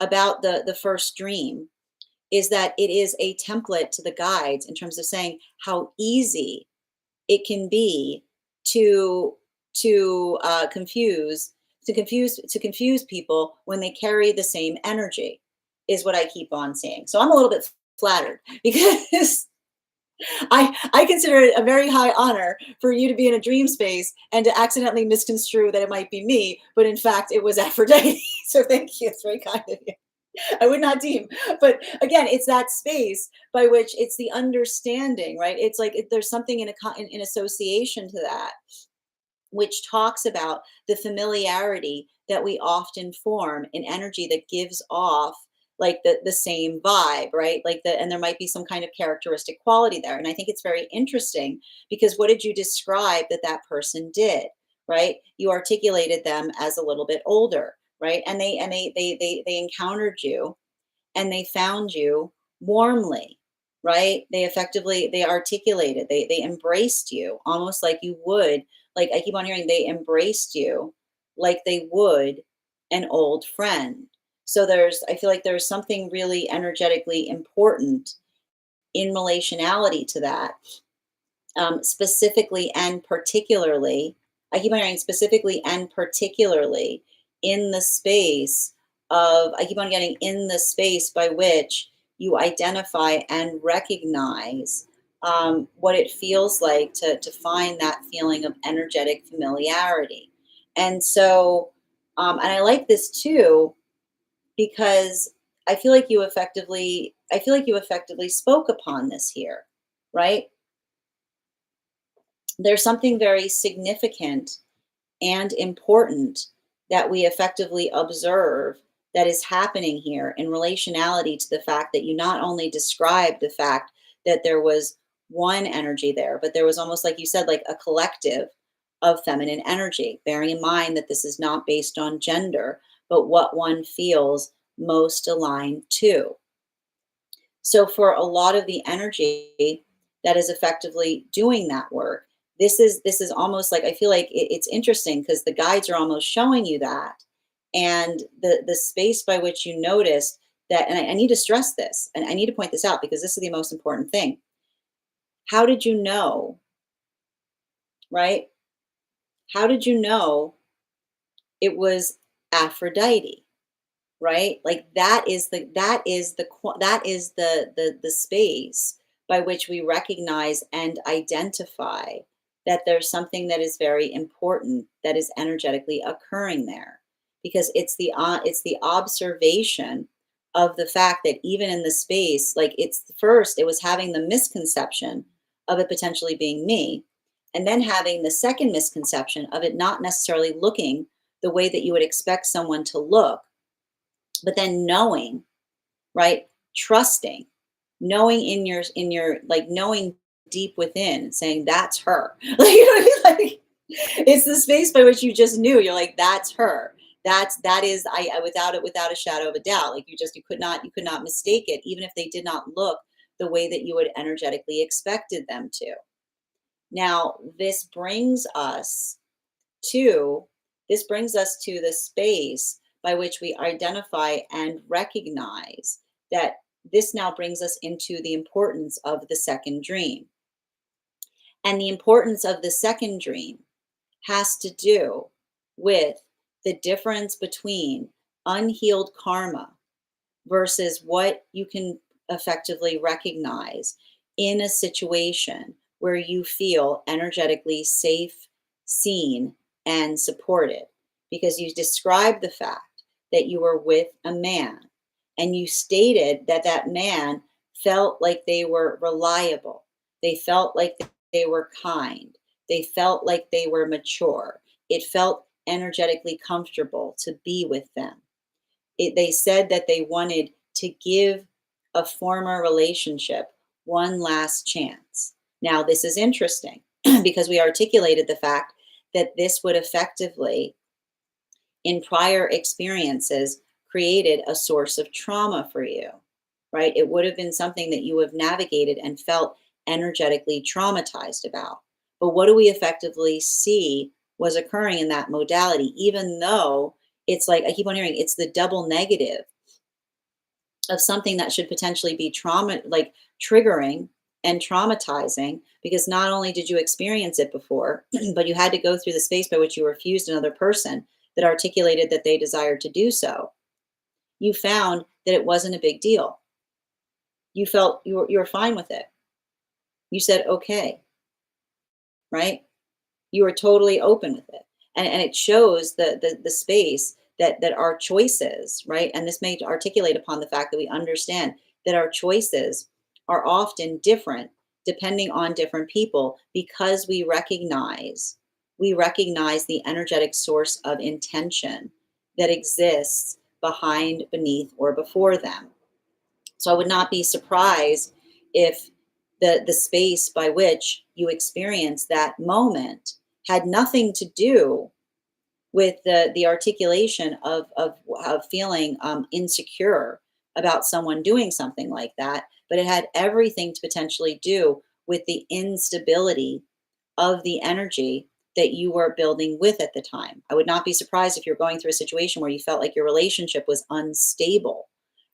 about the first dream is that it is a template to the guides in terms of saying how easy it can be to confuse people when they carry the same energy, is what I keep on seeing. So I'm a little bit flattered because I consider it a very high honor for you to be in a dream space and to accidentally misconstrue that it might be me, but in fact it was Aphrodite. So thank you. It's very kind of you. I would not deem. But again, it's that space by which it's the understanding, right? It's like there's something in association to that, which talks about the familiarity that we often form in energy that gives off like the same vibe, right? And there might be some kind of characteristic quality there. And I think it's very interesting because what did you describe that person did, right? You articulated them as a little bit older, right? And they encountered you and they found you warmly, right? They articulated, they embraced you almost like you would, like I keep on hearing, they embraced you like they would an old friend. So I feel like there's something really energetically important in relationality to that, specifically and particularly, I keep on hearing specifically and particularly in the space I keep on getting in the space by which you identify and recognize what it feels like to find that feeling of energetic familiarity. And so, and I like this too, because I feel like you effectively spoke upon this here, right? There's something very significant and important that we effectively observe that is happening here in relationality to the fact that you not only described the fact that there was one energy there, but there was almost like you said, like a collective of feminine energy, bearing in mind that this is not based on gender, but what one feels most aligned to. So for a lot of the energy that is effectively doing that work, this is almost like I feel like it's interesting because the guides are almost showing you that, and the space by which you notice that, and I need to stress this, and I need to point this out because this is the most important thing. How did you know, right? How did you know it was Aphrodite? Right? Like that is the space by which we recognize and identify that there's something that is very important that is energetically occurring there, because it's the observation of the fact that even in the space, like, it's first it was having the misconception of it potentially being me, and then having the second misconception of it not necessarily looking the way that you would expect someone to look, but then knowing, right? Trusting, knowing in your like, knowing deep within, saying that's her. Like, you know what I mean? Like, it's the space by which you just knew. You're like, that's her. That is, without a shadow of a doubt. Like, you could not mistake it, even if they did not look the way that you would energetically expected them to. Now, to this brings us to the space by which we identify and recognize that this now brings us into the importance of the second dream. And the importance of the second dream has to do with the difference between unhealed karma versus what you can effectively recognize in a situation where you feel energetically safe, seen, and supported. Because you described the fact that you were with a man, and you stated that that man felt like they were reliable, they felt like they were kind, they felt like they were mature, it felt energetically comfortable to be with them. They said that they wanted to give a former relationship one last chance. Now, this is interesting because we articulated the fact that this would effectively, in prior experiences, created a source of trauma for you, right? It would have been something that you have navigated and felt energetically traumatized about. But what do we effectively see was occurring in that modality, even though it's like, I keep on hearing, it's the double negative of something that should potentially be trauma, like triggering and traumatizing, because not only did you experience it before, but you had to go through the space by which you refused another person that articulated that they desired to do so. You found that it wasn't a big deal. You felt you were fine with it. You said okay, right? You were totally open with it, and it shows the space that our choices, right? And this may articulate upon the fact that we understand that our choices are often different depending on different people, because we recognize the energetic source of intention that exists behind, beneath, or before them. So I would not be surprised if the space by which you experience that moment had nothing to do with the articulation of feeling insecure about someone doing something like that, but it had everything to potentially do with the instability of the energy that you were building with at the time. I would not be surprised if you're going through a situation where you felt like your relationship was unstable,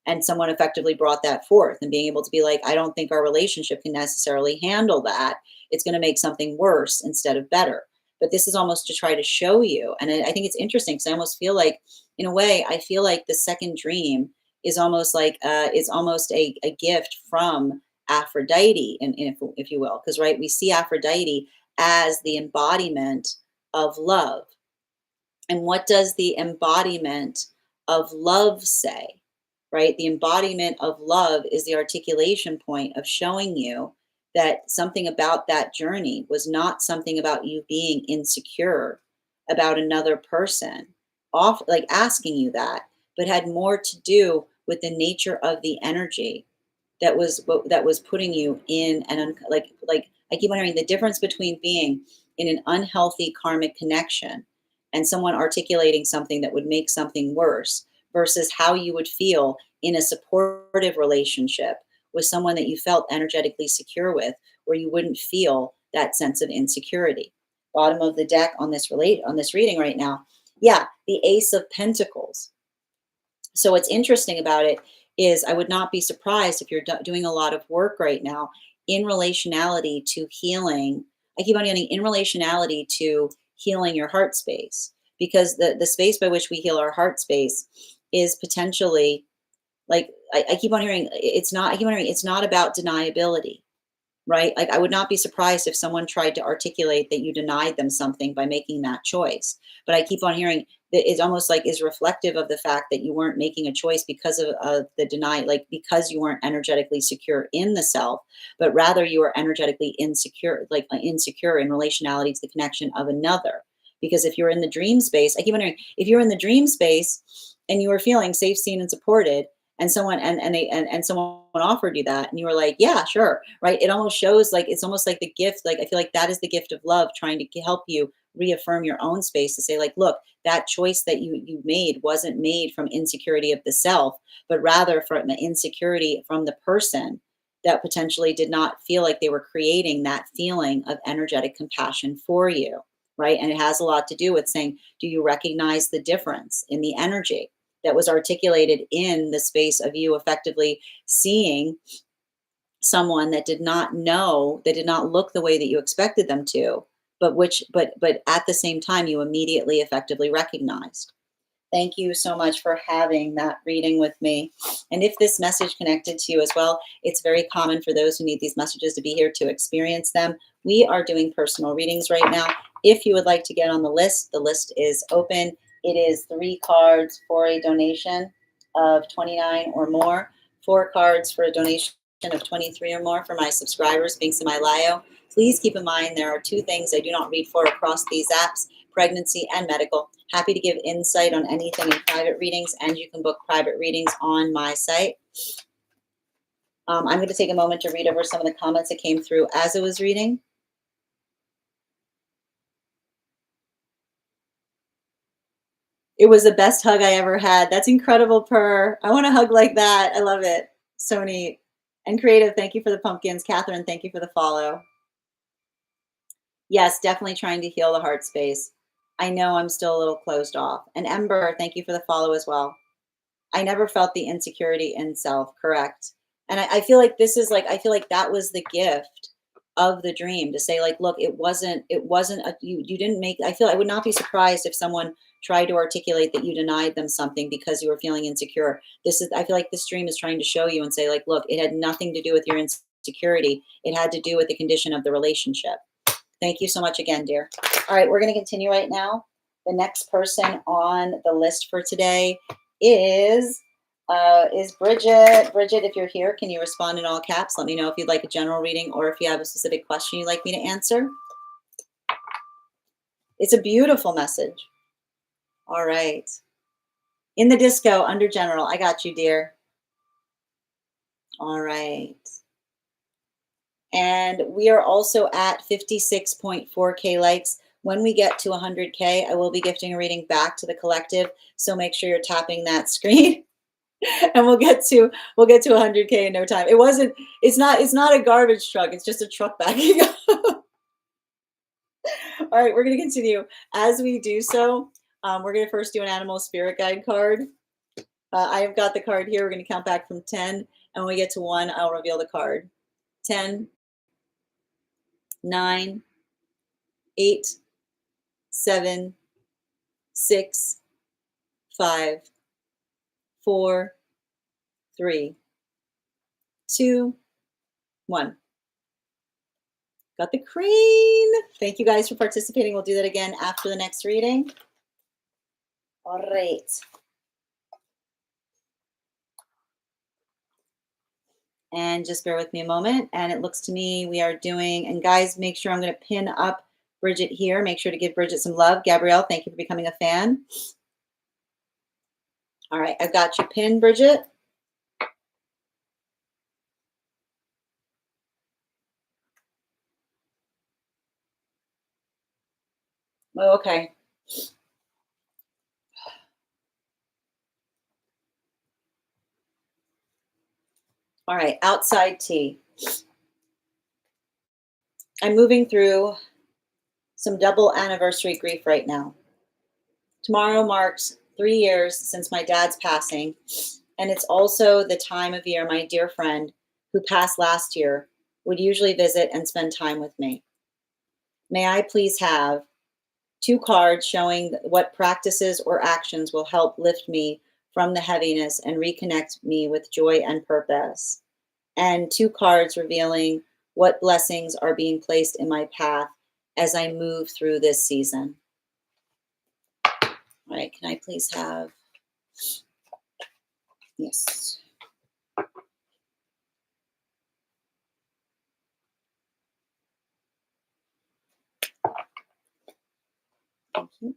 and someone effectively brought that forth, and being able to be like, I don't think our relationship can necessarily handle that. It's going to make something worse instead of better. But this is almost to try to show you. And I think it's interesting because I almost feel like, in a way, I feel like the second dream is almost a gift from Aphrodite, and if you will, because, right, we see Aphrodite as the embodiment of love. And what does the embodiment of love say? Right? The embodiment of love is the articulation point of showing you that something about that journey was not something about you being insecure about another person, off like asking you that, but had more to do with the nature of the energy that was putting you in like I keep wondering the difference between being in an unhealthy karmic connection and someone articulating something that would make something worse, versus how you would feel in a supportive relationship with someone that you felt energetically secure with, where you wouldn't feel that sense of insecurity. Bottom of the deck on this reading right now. Yeah, the Ace of Pentacles. So what's interesting about it is, I would not be surprised if you're doing a lot of work right now in relationality to healing. I keep on getting in relationality to healing your heart space, because the space by which we heal our heart space is potentially like I keep on hearing it's not. I keep on hearing it's not about deniability, right? Like, I would not be surprised if someone tried to articulate that you denied them something by making that choice. But I keep on hearing that it's almost like is reflective of the fact that you weren't making a choice because of the deny, like because you weren't energetically secure in the self, but rather you were energetically insecure, like insecure in relationality to the connection of another. Because if you're in the dream space, I keep wondering if you're in the dream space and you were feeling safe, seen, and supported, and someone and someone offered you that and you were like, yeah, sure, right? It almost shows like it's almost like the gift, like I feel like that is the gift of love trying to help you reaffirm your own space to say like, look, that choice that you made wasn't made from insecurity of the self, but rather from the insecurity from the person that potentially did not feel like they were creating that feeling of energetic compassion for you, right? And it has a lot to do with saying, do you recognize the difference in the energy that was articulated in the space of you effectively seeing someone that did not know, that did not look the way that you expected them to, but but at the same time you immediately effectively recognized. Thank you so much for having that reading with me. And if this message connected to you as well, it's very common for those who need these messages to be here to experience them. We are doing personal readings right now. If you would like to get on the list is open. It is 3 cards for a donation of 29 or more, 4 cards for a donation of 23 or more for my subscribers, Binks and Lio. Please keep in mind there are 2 things I do not read for across these apps: pregnancy and medical. Happy to give insight on anything in private readings, and you can book private readings on my site. I'm going to take a moment to read over some of the comments that came through as I was reading. It was the best hug I ever had. That's incredible, Per. I want a hug like that. I love it. So neat. And Creative, thank you for the pumpkins. Catherine, thank you for the follow. Yes, definitely trying to heal the heart space. I know I'm still a little closed off. And Ember, thank you for the follow as well. I never felt the insecurity in self, correct. And I feel like this is like, I feel like that was the gift of the dream to say like, look, it wasn't you didn't make, I feel I would not be surprised if someone tried to articulate that you denied them something because you were feeling insecure. This is, I feel like this dream is trying to show you and say like, look, it had nothing to do with your insecurity. It had to do with the condition of the relationship. Thank you so much again, dear. All right, we're going to continue right now. The next person on the list for today is Bridget. Bridget, if you're here, can you respond in all caps? Let me know if you'd like a general reading or if you have a specific question you'd like me to answer. It's a beautiful message. All right. In the disco, under general. I got you, dear. All right. And we are also at 56.4K likes. When we get to 100K, I will be gifting a reading back to the collective. So make sure you're tapping that screen. And we'll get to 100K in no time. It's not a garbage truck. It's just a truck backing up. All right, we're going to continue. As we do so, we're going to first do an animal spirit guide card. I have got the card here. We're going to count back from 10. And when we get to 1, I'll reveal the card. 10, 9, 8, 7, 6, 5, 4, 3, 2, 1. Got the crane. Thank you guys for participating. We'll do that again after the next reading. All right. And just bear with me a moment. And it looks to me we are doing, and guys, make sure I'm going to pin up Bridget here. Make sure to give Bridget some love. Gabrielle, thank you for becoming a fan. All right, I've got you pinned, Bridget. Oh, okay. All right, outside tea. I'm moving through some double anniversary grief right now. Tomorrow marks 3 years since my dad's passing, and it's also the time of year my dear friend who passed last year would usually visit and spend time with me. May I please have two cards showing what practices or actions will help lift me from the heaviness and reconnect me with joy and purpose? And two cards revealing what blessings are being placed in my path as I move through this season. All right, can I please have, yes. Thank you.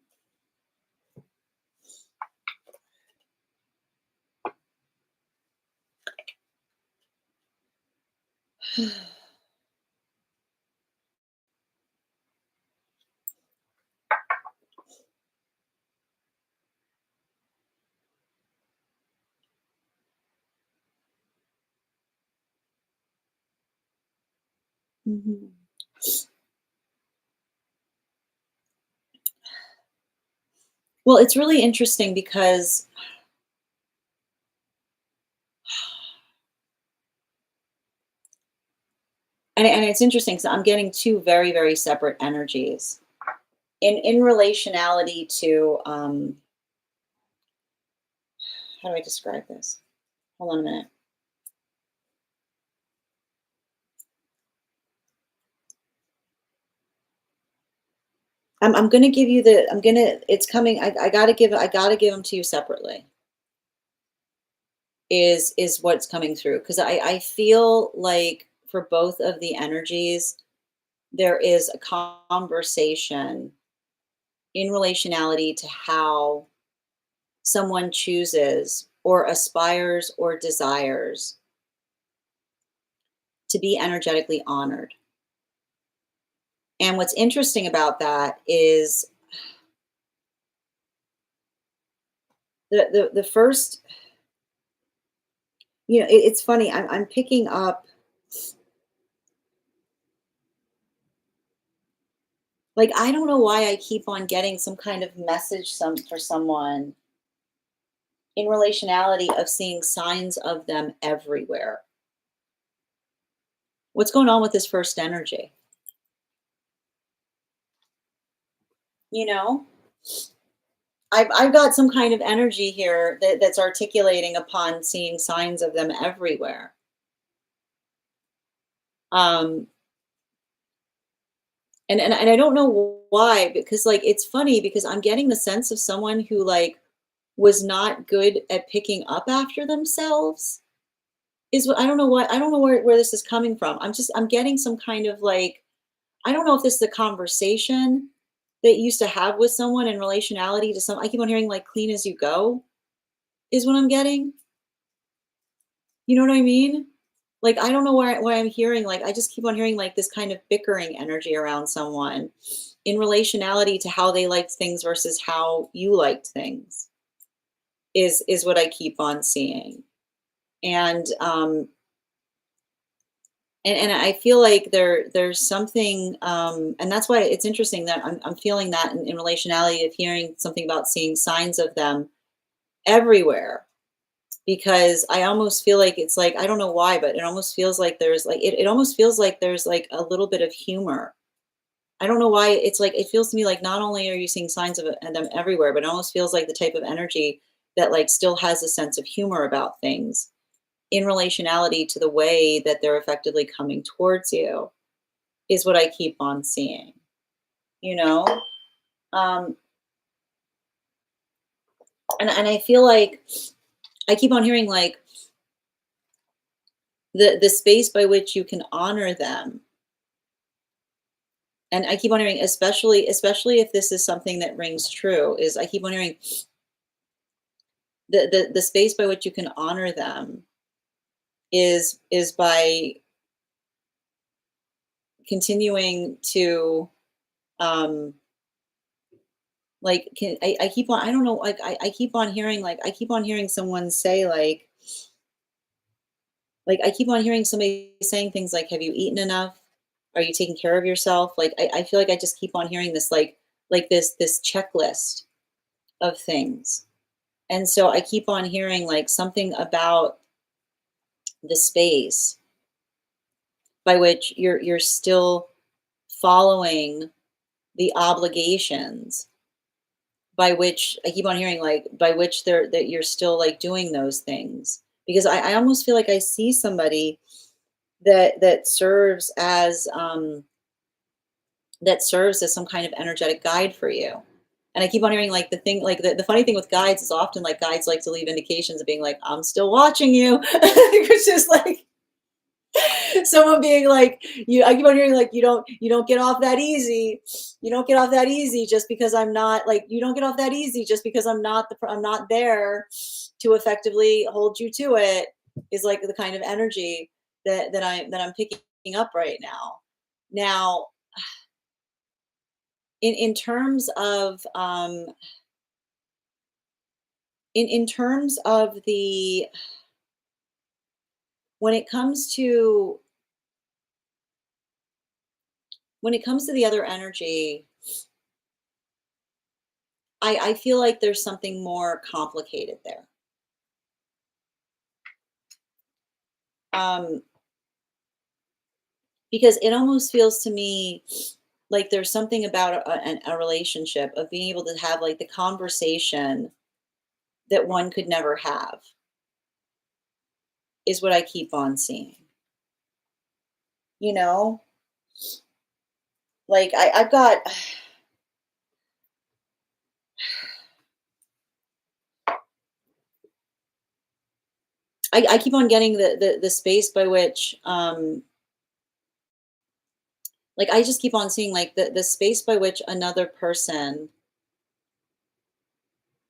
Mhm. Well, it's really interesting because, and it's interesting because I'm getting two very, very separate energies in relationality to, how do I describe this? Hold on a minute. I'm gonna give you the. I'm gonna. It's coming. I gotta give. I gotta give them to you separately. Is what's coming through because I feel like for both of the energies there is a conversation in relationality to how someone chooses or aspires or desires to be energetically honored. And what's interesting about that is the first, it's funny. I'm picking up, like, I don't know why I keep on getting some kind of message for someone in relationality of seeing signs of them everywhere. What's going on with this first energy? You know, I've got some kind of energy here that's articulating upon seeing signs of them everywhere. Um, and I don't know why, because like it's funny because I'm getting the sense of someone who like was not good at picking up after themselves. Is what I don't know what I don't know where this is coming from. I'm getting some kind of like, I don't know if this is a conversation that you used to have with someone in relationality to some. I keep on hearing like clean as you go is what I'm getting. You know what I mean? Like I don't know why I'm hearing like I just keep on hearing like this kind of bickering energy around someone in relationality to how they liked things versus how you liked things is what I keep on seeing. And and I feel like there's something, and that's why it's interesting that I'm feeling that in relationality of hearing something about seeing signs of them everywhere because I almost feel like it's like I don't know why, but it almost feels like there's like it almost feels like there's like a little bit of humor. I don't know why it's like it feels to me like not only are you seeing signs of them everywhere, but it almost feels like the type of energy that like still has a sense of humor about things in relationality to the way that they're effectively coming towards you is what I keep on seeing, you know? Um, and I feel like I keep on hearing like the space by which you can honor them. And I keep on hearing, especially if this is something that rings true, is I keep on hearing the space by which you can honor them is by continuing to um like I keep on I don't know like I keep on hearing like I keep on hearing someone say like I keep on hearing somebody saying things like have you eaten enough, are you taking care of yourself, like I feel like I just keep on hearing this like this checklist of things. And so I keep on hearing like something about the space by which you're still following the obligations, by which I keep on hearing, like, by which that you're still like doing those things. Because I almost feel like I see somebody that serves as some kind of energetic guide for you. And I keep on hearing, like, the funny thing with guides is often like guides like to leave indications of being like, I'm still watching you. It's just like someone being like, I keep on hearing like, you don't get off that easy. You don't get off that easy just because I'm not like, you don't get off that easy just because I'm not there to effectively hold you to it, is like the kind of energy that I'm picking up right now. Now, in terms of in terms of the when it comes to the other energy, I feel like there's something more complicated there. Um, because it almost feels to me like there's something about a relationship of being able to have like the conversation that one could never have, is what I keep on seeing. You know, like I've got I keep on getting the space by which like I just keep on seeing like the space by which another person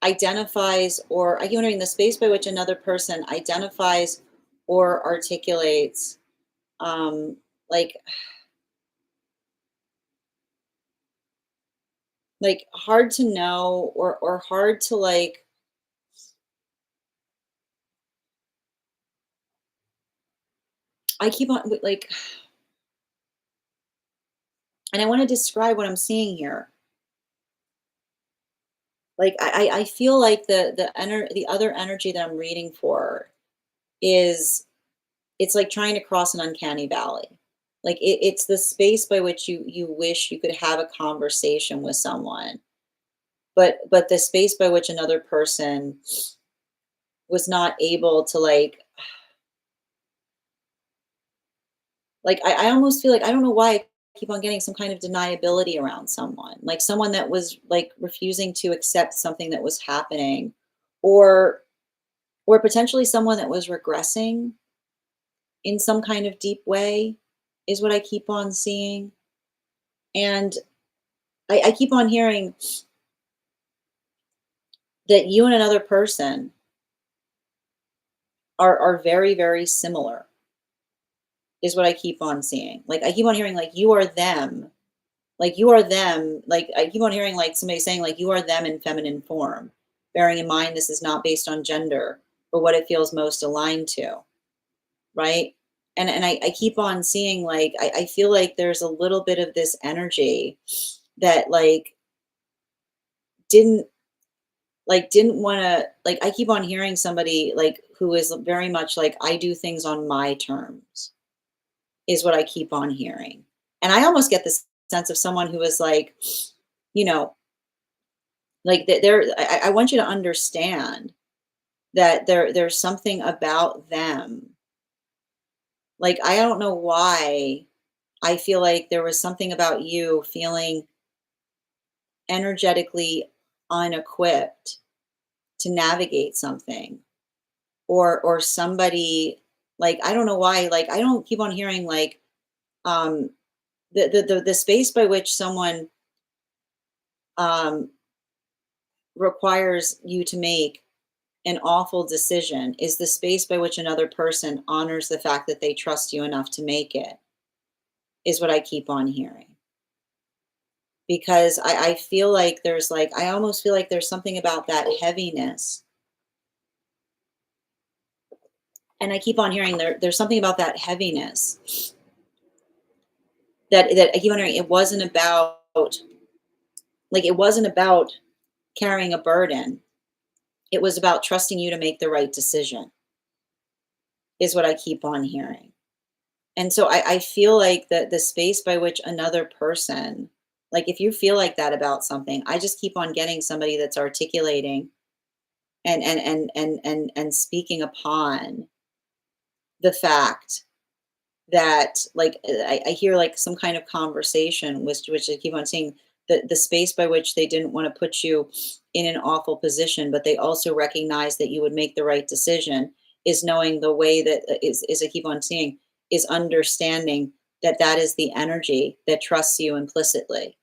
identifies, or I keep wondering the space by which another person identifies or articulates, um like hard to know, or hard to like, I keep on like, and I want to describe what I'm seeing here. Like I feel like the other energy that I'm reading for is, it's like trying to cross an uncanny valley. Like it's the space by which you wish you could have a conversation with someone, but the space by which another person was not able to I almost feel like, I don't know why I keep on getting some kind of deniability around someone, like someone that was like refusing to accept something that was happening, or potentially someone that was regressing in some kind of deep way, is what I keep on seeing. And I keep on hearing that you and another person are very, very similar, is what I keep on seeing. Like I keep on hearing like you are them. Like you are them. Like I keep on hearing like somebody saying like you are them in feminine form. Bearing in mind this is not based on gender, but what it feels most aligned to, right? And I keep on seeing like I feel like there's a little bit of this energy that didn't didn't want to, like, I keep on hearing somebody like who is very much like, I do things on my terms, is what I keep on hearing. And I almost get this sense of someone who is like, you know, like I want you to understand that there's something about them. Like I don't know why I feel like there was something about you feeling energetically unequipped to navigate something, or somebody, like I don't know why, like I don't keep on hearing like um the space by which someone um requires you to make an awful decision is the space by which another person honors the fact that they trust you enough to make it, is what I keep on hearing. Because I feel like there's like, I almost feel like there's something about that heaviness. And I keep on hearing there's something about that heaviness that I keep wondering, it wasn't about, like it wasn't about carrying a burden. It was about trusting you to make the right decision, is what I keep on hearing. And so I feel like the space by which another person, like if you feel like that about something, I just keep on getting somebody that's articulating and speaking upon the fact that like I hear like some kind of conversation which I keep on saying the space by which they didn't want to put you in an awful position, but they also recognize that you would make the right decision, is knowing the way that is I keep on seeing, is understanding that that is the energy that trusts you implicitly,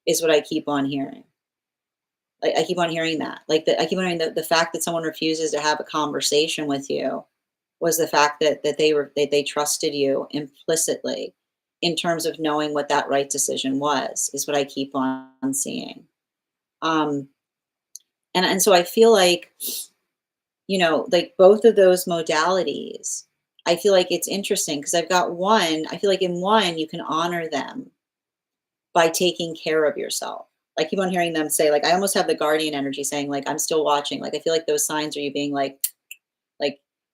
is what I keep on hearing. Like I keep on hearing that. Like I keep on hearing the fact that someone refuses to have a conversation with you was the fact that they trusted you implicitly in terms of knowing what that right decision was, is what I keep on seeing. Um, and so I feel like, like both of those modalities, I feel like it's interesting because I've got one, I feel like in one you can honor them by taking care of yourself. I keep on hearing them say, like, I almost have the guardian energy saying, like, I'm still watching. Like, I feel like those signs are you being like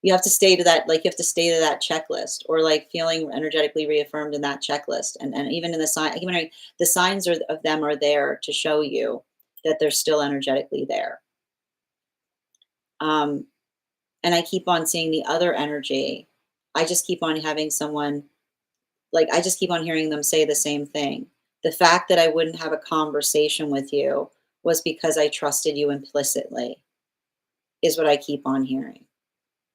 you have to stay to that, like you have to stay to that checklist, or like feeling energetically reaffirmed in that checklist. And even in the sign, I keep on hearing the signs are, of them are there to show you that they're still energetically there. Um, and I keep on seeing the other energy. I just keep on having someone, like I just keep on hearing them say the same thing. The fact that I wouldn't have a conversation with you was because I trusted you implicitly, is what I keep on hearing.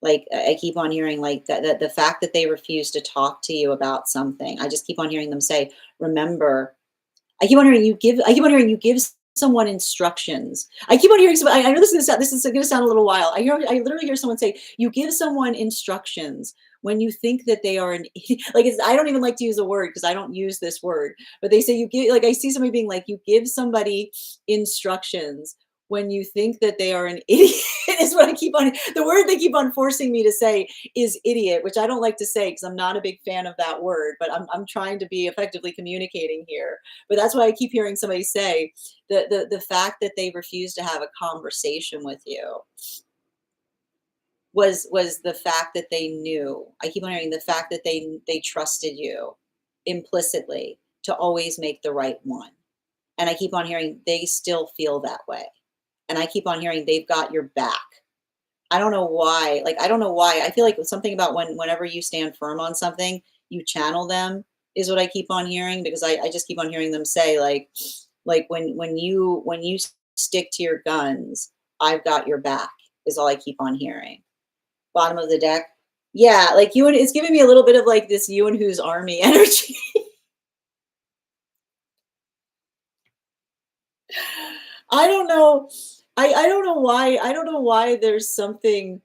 Like I keep on hearing like that the fact that they refuse to talk to you about something, I just keep on hearing them say, remember, I keep on hearing you give someone instructions. I keep on hearing some, I know this is gonna sound a little wild. I literally hear someone say, you give someone instructions when you think that they are an idiot. Like it's, I don't even like to use a word because I don't use this word, but they say you give, like I see somebody being like, you give somebody instructions when you think that they are an idiot. Is what I keep on, the word they keep on forcing me to say is idiot, which I don't like to say because I'm not a big fan of that word, but I'm trying to be effectively communicating here. But that's why I keep hearing somebody say the fact that they refused to have a conversation with you was the fact that they knew. I keep on hearing the fact that they trusted you implicitly to always make the right one. And I keep on hearing they still feel that way. And I keep on hearing they've got your back. I don't know why. Like I don't know why. I feel like something about whenever you stand firm on something, you channel them, is what I keep on hearing, because I just keep on hearing them say like when you stick to your guns, I've got your back, is all I keep on hearing. Bottom of the deck. Yeah, like you and it's giving me a little bit of like this you and whose army energy. I don't know. I don't know why. I don't know why there's something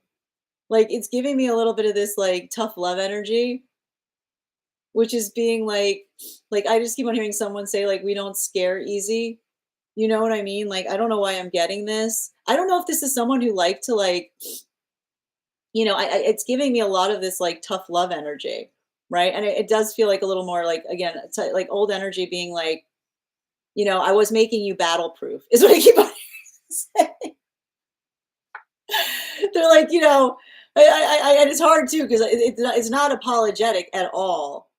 like it's giving me a little bit of this like tough love energy, which is being like I just keep on hearing someone say like we don't scare easy. You know what I mean? Like I don't know why I'm getting this. I don't know if this is someone who like to like, I it's giving me a lot of this like tough love energy, right? And it does feel like a little more like again, it's like old energy being like, I was making you battle proof is what I keep on saying. They're like, and it's hard too because it's not apologetic at all.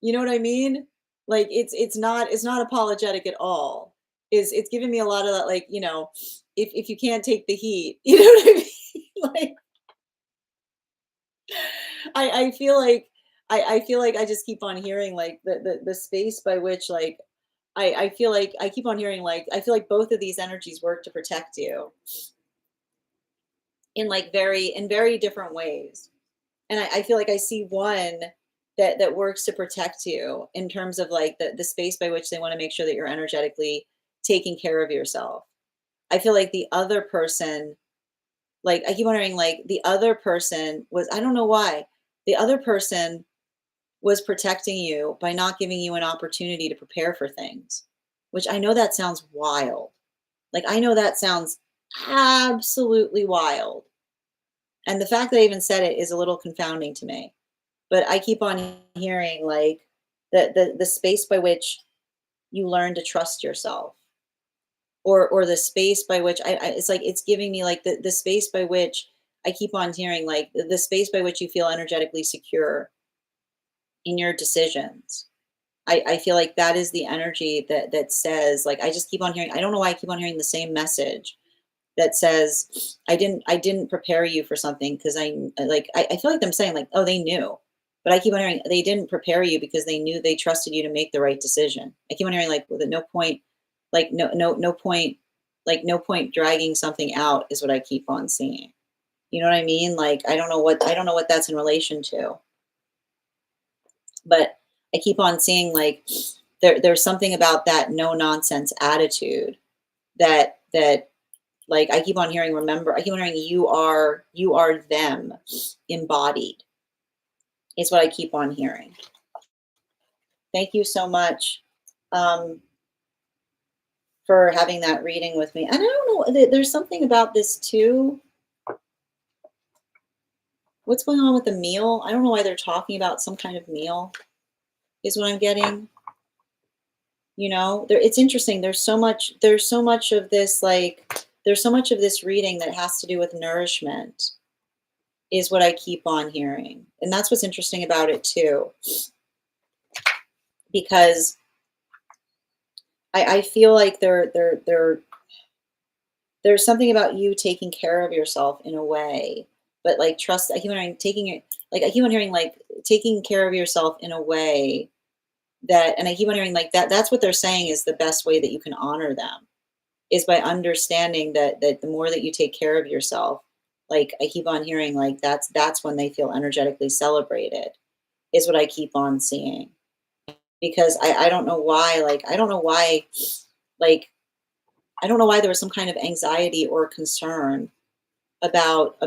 You know what I mean? Like it's not apologetic at all. Is it's giving me a lot of that like, if you can't take the heat, you know what I mean? Like I feel like I feel like I just keep on hearing like the space by which like I feel like I keep on hearing like I feel like both of these energies work to protect you in like very different ways. And I feel like I see one that works to protect you in terms of like the space by which they want to make sure that you're energetically taking care of yourself. I feel like the other person, like I keep wondering, like the other person was, I don't know why, the other person was protecting you by not giving you an opportunity to prepare for things, which I know that sounds wild. Like I know that sounds absolutely wild. And the fact that I even said it is a little confounding to me. But I keep on hearing like the space by which you learn to trust yourself, or the space by which it's like it's giving me like the space by which I keep on hearing like the space by which you feel energetically secure in your decisions. I feel like that is the energy that says, like, I just keep on hearing, I don't know why I keep on hearing the same message that says, I didn't prepare you for something because I feel like them saying like, oh, they knew. But I keep on hearing they didn't prepare you because they knew, they trusted you to make the right decision. I keep on hearing like, with no point, like no point, like no point dragging something out is what I keep on seeing. You know what I mean? Like I don't know what that's in relation to, but I keep on seeing like there's something about that no nonsense attitude that like I keep on hearing, remember, I keep on hearing you are them embodied is what I keep on hearing. Thank you so much um, for having that reading with me. And I don't know, there's something about this too. What's going on with the meal? I don't know why they're talking about some kind of meal is what I'm getting. There, it's interesting. There's so much of this, like, there's so much of this reading that has to do with nourishment is what I keep on hearing. And that's what's interesting about it too, because I feel like there's something about you taking care of yourself in a way, but like trust, I keep on hearing taking it, like I keep on hearing like taking care of yourself in a way that, and I keep on hearing like that's what they're saying is the best way that you can honor them is by understanding that the more that you take care of yourself, like I keep on hearing like that's when they feel energetically celebrated is what I keep on seeing. Because I don't know why, like I don't know why, like I don't know why there was some kind of anxiety or concern about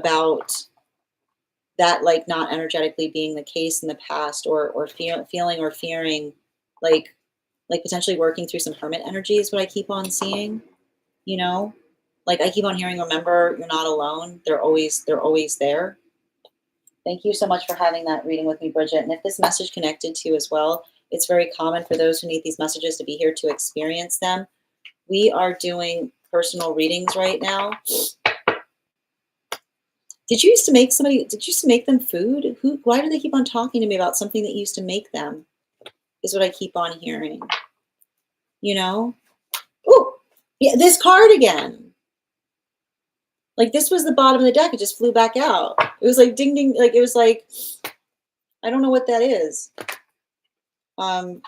that, like not energetically being the case in the past, or feeling or fearing like potentially working through some hermit energy is what I keep on seeing, you know? Like I keep on hearing, remember, you're not alone. They're always there. Thank you so much for having that reading with me, Bridget. And if this message connected to you as well, it's very common for those who need these messages to be here to experience them. We are doing personal readings right now. Did you used to make them food? Why do they keep on talking to me about something that you used to make them? Is what I keep on hearing. You know? Oh, yeah, this card again. Like this was the bottom of the deck. It just flew back out. It was like ding ding. Like it was like, I don't know what that is. Um,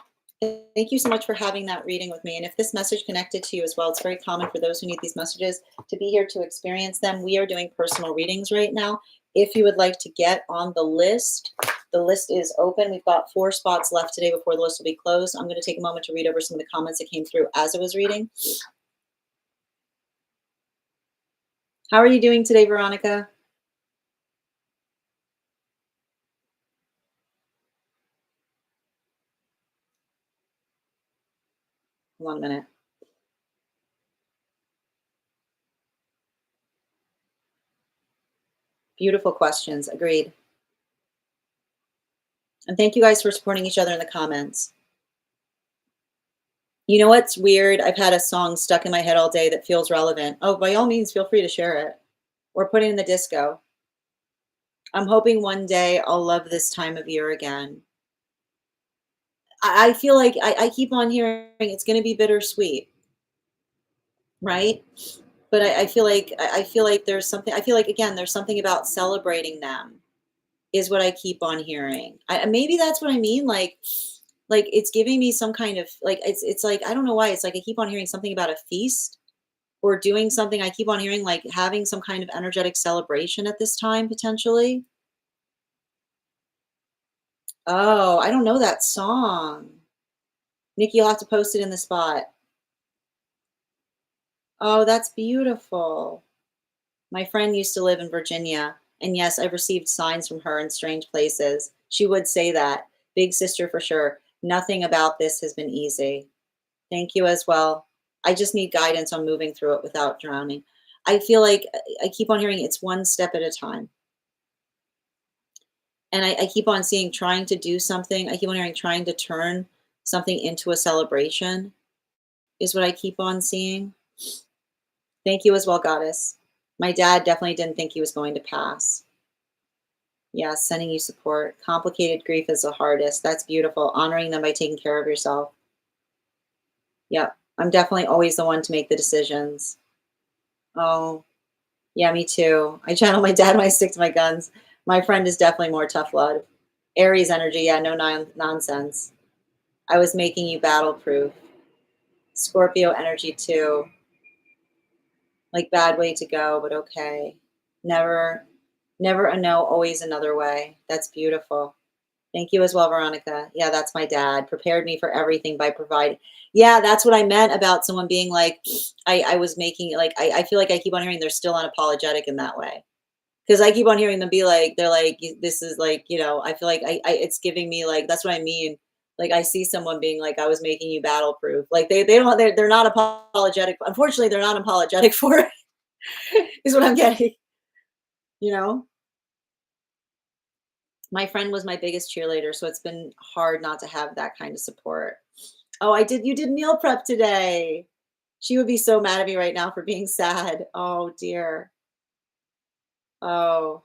Thank you so much for having that reading with me. And if this message connected to you as well, it's very common for those who need these messages to be here to experience them. We are doing personal readings right now. If you would like to get on the list is open. We've got 4 spots left today before the list will be closed. I'm going to take a moment to read over some of the comments that came through as I was reading. How are you doing today, Veronica? Hold on a minute. Beautiful questions. Agreed. And thank you guys for supporting each other in the comments. You know what's weird? I've had a song stuck in my head all day that feels relevant. Oh, by all means, feel free to share it or put it in the disco. I'm hoping one day I'll love this time of year again. I feel like I keep on hearing it's going to be bittersweet, right? But I feel like there's something. I feel like again there's something about celebrating them is what I keep on hearing. Maybe that's what I mean. Like it's giving me some kind of like it's like I don't know why it's like I keep on hearing something about a feast or doing something. I keep on hearing like having some kind of energetic celebration at this time potentially. Oh, I don't know that song. Nikki, you'll have to post it in the spot. Oh, that's beautiful. My friend used to live in Virginia, and yes, I've received signs from her in strange places. She would say that. Big sister for sure. Nothing about this has been easy. Thank you as well. I just need guidance on moving through it without drowning. I feel like I keep on hearing it's one step at a time. And I keep on seeing trying to do something. I keep on hearing trying to turn something into a celebration is what I keep on seeing. Thank you as well, Goddess. My dad definitely didn't think he was going to pass. Yeah, sending you support. Complicated grief is the hardest. That's beautiful. Honoring them by taking care of yourself. Yep. I'm definitely always the one to make the decisions. Oh, yeah, me too. I channel my dad when I stick to my guns. My friend is definitely more tough love. Aries energy, yeah, no nonsense. I was making you battle proof. Scorpio energy too. Like bad way to go, but okay. Never, never a no, always another way. That's beautiful. Thank you as well, Veronica. Yeah, that's my dad. Prepared me for everything by providing. Yeah, that's what I meant about someone being like, I was making like I feel like I keep on hearing they're still unapologetic in that way. Because I keep on hearing them be like, they're like, this is like, I feel like it's giving me like, that's what I mean. Like I see someone being like, I was making you battle proof. Like they don't, they're not apologetic. Unfortunately, they're not apologetic for it, is what I'm getting, you know? My friend was my biggest cheerleader, so it's been hard not to have that kind of support. Oh, you did meal prep today. She would be so mad at me right now for being sad. Oh dear. Oh.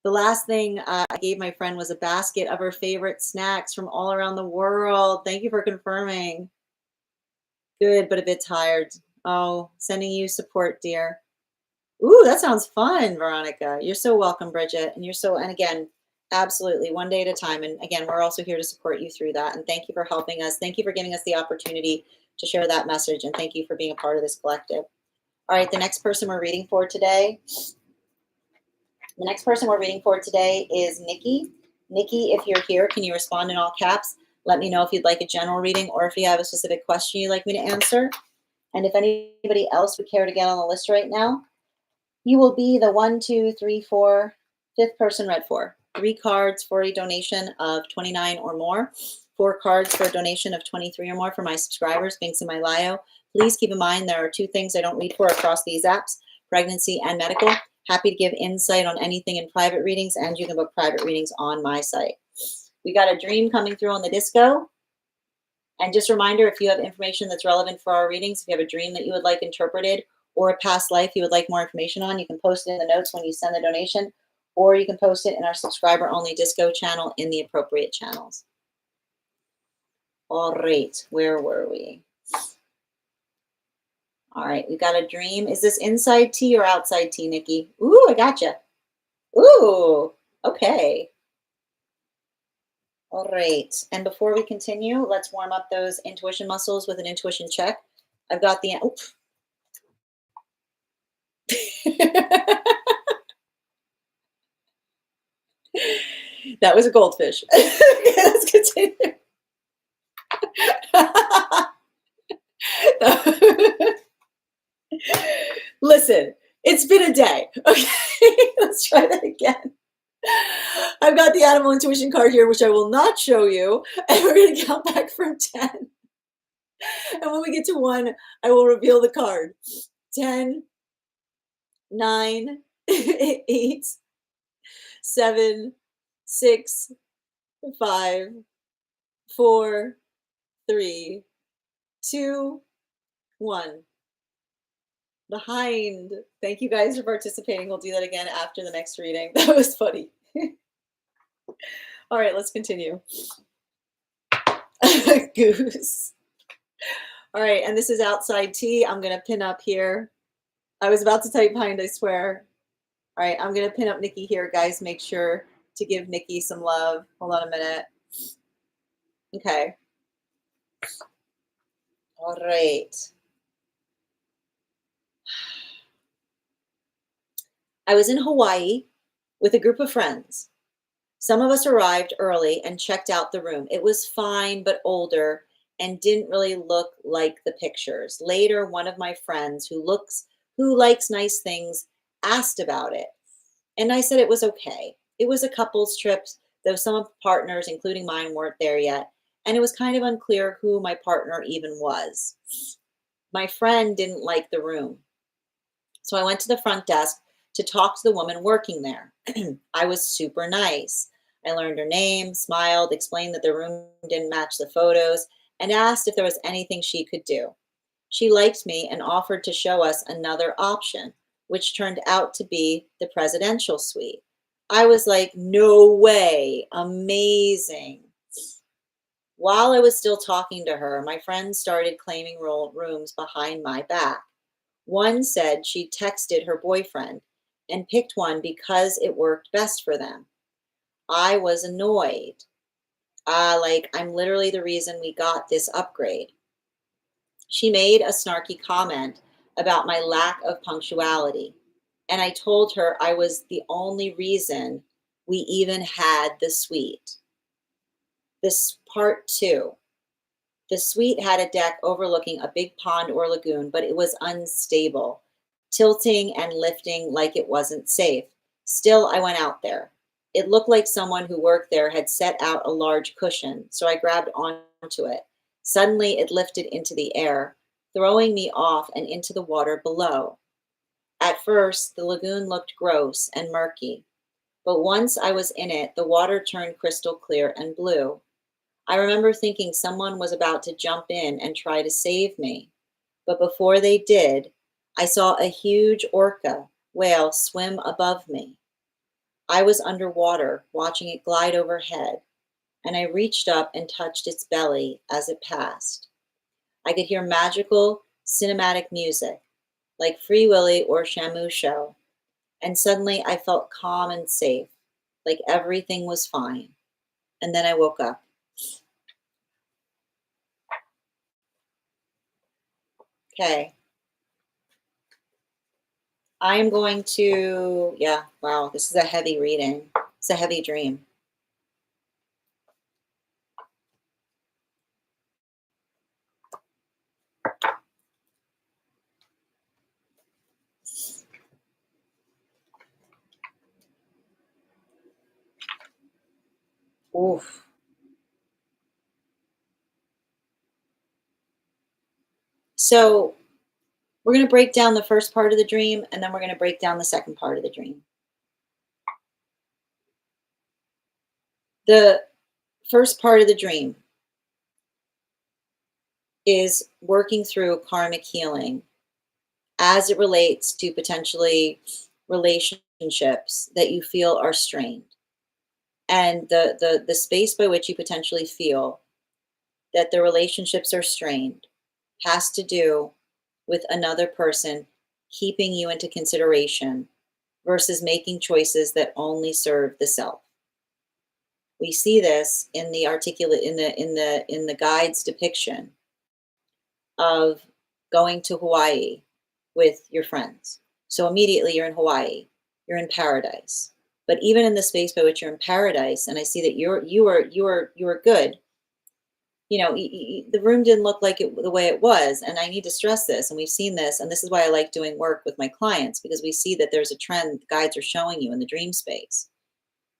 The last thing I gave my friend was a basket of her favorite snacks from all around the world. Thank you for confirming. Good, but a bit tired. Oh, sending you support, dear. Ooh, that sounds fun, Veronica. You're so welcome, Bridget. And again, absolutely one day at a time. And again, we're also here to support you through that. And thank you for helping us. Thank you for giving us the opportunity to share that message. And thank you for being a part of this collective. All right, the next person we're reading for today. The next person we're reading for today is Nikki. Nikki, if you're here, can you respond in all caps? Let me know if you'd like a general reading or if you have a specific question you'd like me to answer. And if anybody else would care to get on the list right now, you will be the 1, 2, 3, 4, fifth person read for. 3 cards for a donation of 29 or more. 4 cards for a donation of 23 or more for my subscribers, links in my bio. Please keep in mind there are 2 things I don't read for across these apps, pregnancy and medical. Happy to give insight on anything in private readings, and you can book private readings on my site. We got a dream coming through on the disco. And just a reminder, if you have information that's relevant for our readings, if you have a dream that you would like interpreted or a past life you would like more information on, you can post it in the notes when you send the donation, or you can post it in our subscriber-only disco channel in the appropriate channels. All right, where were we? All right, we got a dream. Is this inside tea or outside tea, Nikki? Ooh, I gotcha. Ooh, okay. All right. And before we continue, let's warm up those intuition muscles with an intuition check. I've got the, that was a goldfish. Okay, let's continue. Listen, it's been a day. Okay, let's try that again. I've got the animal intuition card here, which I will not show you. And we're going to count back from 10. And when we get to 1, I will reveal the card. 10, 9, 8, 7, 6, 5, 4, 3, 2, 1. Behind. Thank you guys for participating. We'll do that again after the next reading. That was funny. All right, let's continue. Goose. All right, and this is outside tea. I'm going to pin up here. I was about to type behind, I swear. All right, I'm going to pin up Nikki here, guys. Make sure to give Nikki some love. Hold on a minute. Okay. All right. I was in Hawaii with a group of friends. Some of us arrived early and checked out the room. It was fine, but older and didn't really look like the pictures. Later, one of my friends who likes nice things asked about it. And I said it was okay. It was a couple's trip, though some of the partners, including mine, weren't there yet. And it was kind of unclear who my partner even was. My friend didn't like the room. So I went to the front desk to talk to the woman working there. I was super nice. I learned her name, smiled, explained that the room didn't match the photos, and asked if there was anything she could do. She liked me and offered to show us another option, which turned out to be the presidential suite. I was like, no way, amazing. While I was still talking to her, my friends started claiming rooms behind my back. One said she texted her boyfriend and picked one because it worked best for them. I was annoyed. Like, I'm literally the reason we got this upgrade. She made a snarky comment about my lack of punctuality, and I told her I was the only reason we even had the suite. This part two. The suite had a deck overlooking a big pond or lagoon, but it was unstable, tilting and lifting like it wasn't safe. Still, I went out there. It looked like someone who worked there had set out a large cushion, so I grabbed onto it. Suddenly, it lifted into the air, throwing me off and into the water below. At first, the lagoon looked gross and murky, but once I was in it, the water turned crystal clear and blue. I remember thinking someone was about to jump in and try to save me, but before they did, I saw a huge orca whale swim above me. I was underwater, watching it glide overhead, and I reached up and touched its belly as it passed. I could hear magical, cinematic music, like Free Willy or Shamu Show, and suddenly I felt calm and safe, like everything was fine. And then I woke up. Okay. I am going to, yeah, wow, this is a heavy reading. It's a heavy dream. Oof. So we're going to break down the first part of the dream, and then we're going to break down the second part of the dream. The first part of the dream is working through karmic healing as it relates to potentially relationships that you feel are strained, and the space by which you potentially feel that the relationships are strained has to do with another person keeping you into consideration versus making choices that only serve the self. We see this in the articulate in the guide's depiction of going to Hawaii with your friends. So immediately you're in Hawaii, you're in paradise. But even in the space by which you're in paradise, and I see that you are good. You know, the room didn't look like it the way it was, and I need to stress this. And we've seen this, and this is why I like doing work with my clients, because we see that there's a trend the guides are showing you in the dream space.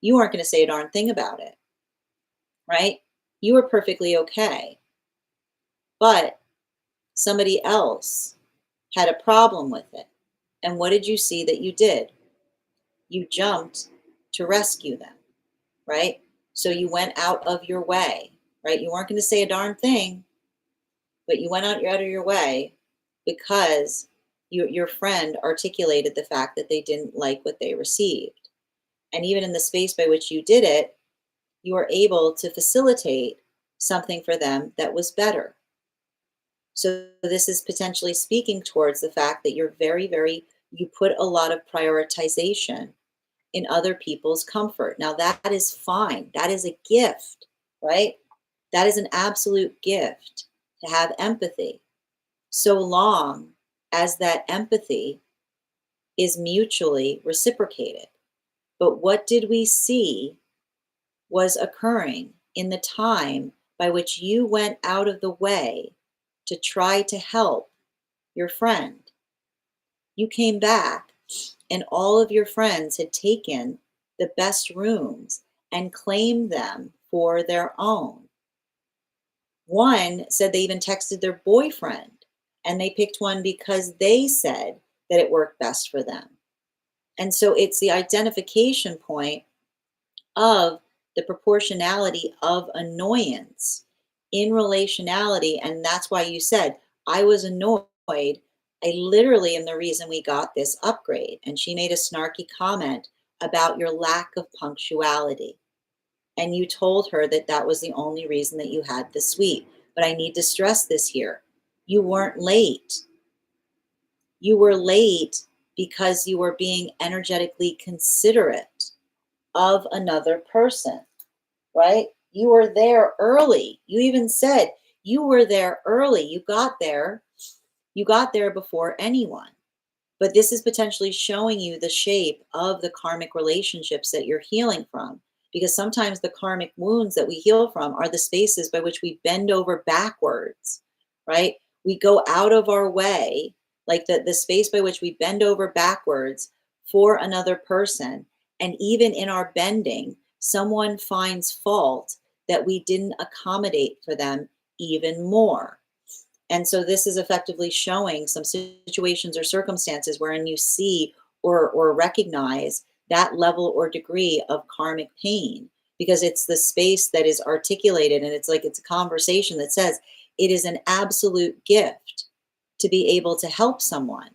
You aren't going to say a darn thing about it, right? You were perfectly okay, but somebody else had a problem with it. And what did you see that you did? You jumped to rescue them, right? So you went out of your way, right? You weren't going to say a darn thing, but you went out of your way because your friend articulated the fact that they didn't like what they received. And even in the space by which you did it, you were able to facilitate something for them that was better. So this is potentially speaking towards the fact that you're you put a lot of prioritization in other people's comfort. Now that is fine. That is a gift, right? That is an absolute gift to have empathy, so long as that empathy is mutually reciprocated. But what did we see was occurring in the time by which you went out of the way to try to help your friend? You came back, and all of your friends had taken the best rooms and claimed them for their own. One said they even texted their boyfriend, and they picked one because they said that it worked best for them. And so it's the identification point of the proportionality of annoyance in relationality. And that's why you said, I was annoyed. I literally am the reason we got this upgrade. And she made a snarky comment about your lack of punctuality. And you told her that that was the only reason that you had the suite. But I need to stress this here. You weren't late. You were late because you were being energetically considerate of another person, right? You were there early. You even said you were there early. You got there. You got there before anyone. But this is potentially showing you the shape of the karmic relationships that you're healing from. Because sometimes the karmic wounds that we heal from are the spaces by which we bend over backwards, right? We go out of our way, like the space by which we bend over backwards for another person. And even in our bending, someone finds fault that we didn't accommodate for them even more. And so this is effectively showing some situations or circumstances wherein you see or recognize that level or degree of karmic pain, because it's the space that is articulated, and it's like it's a conversation that says it is an absolute gift to be able to help someone.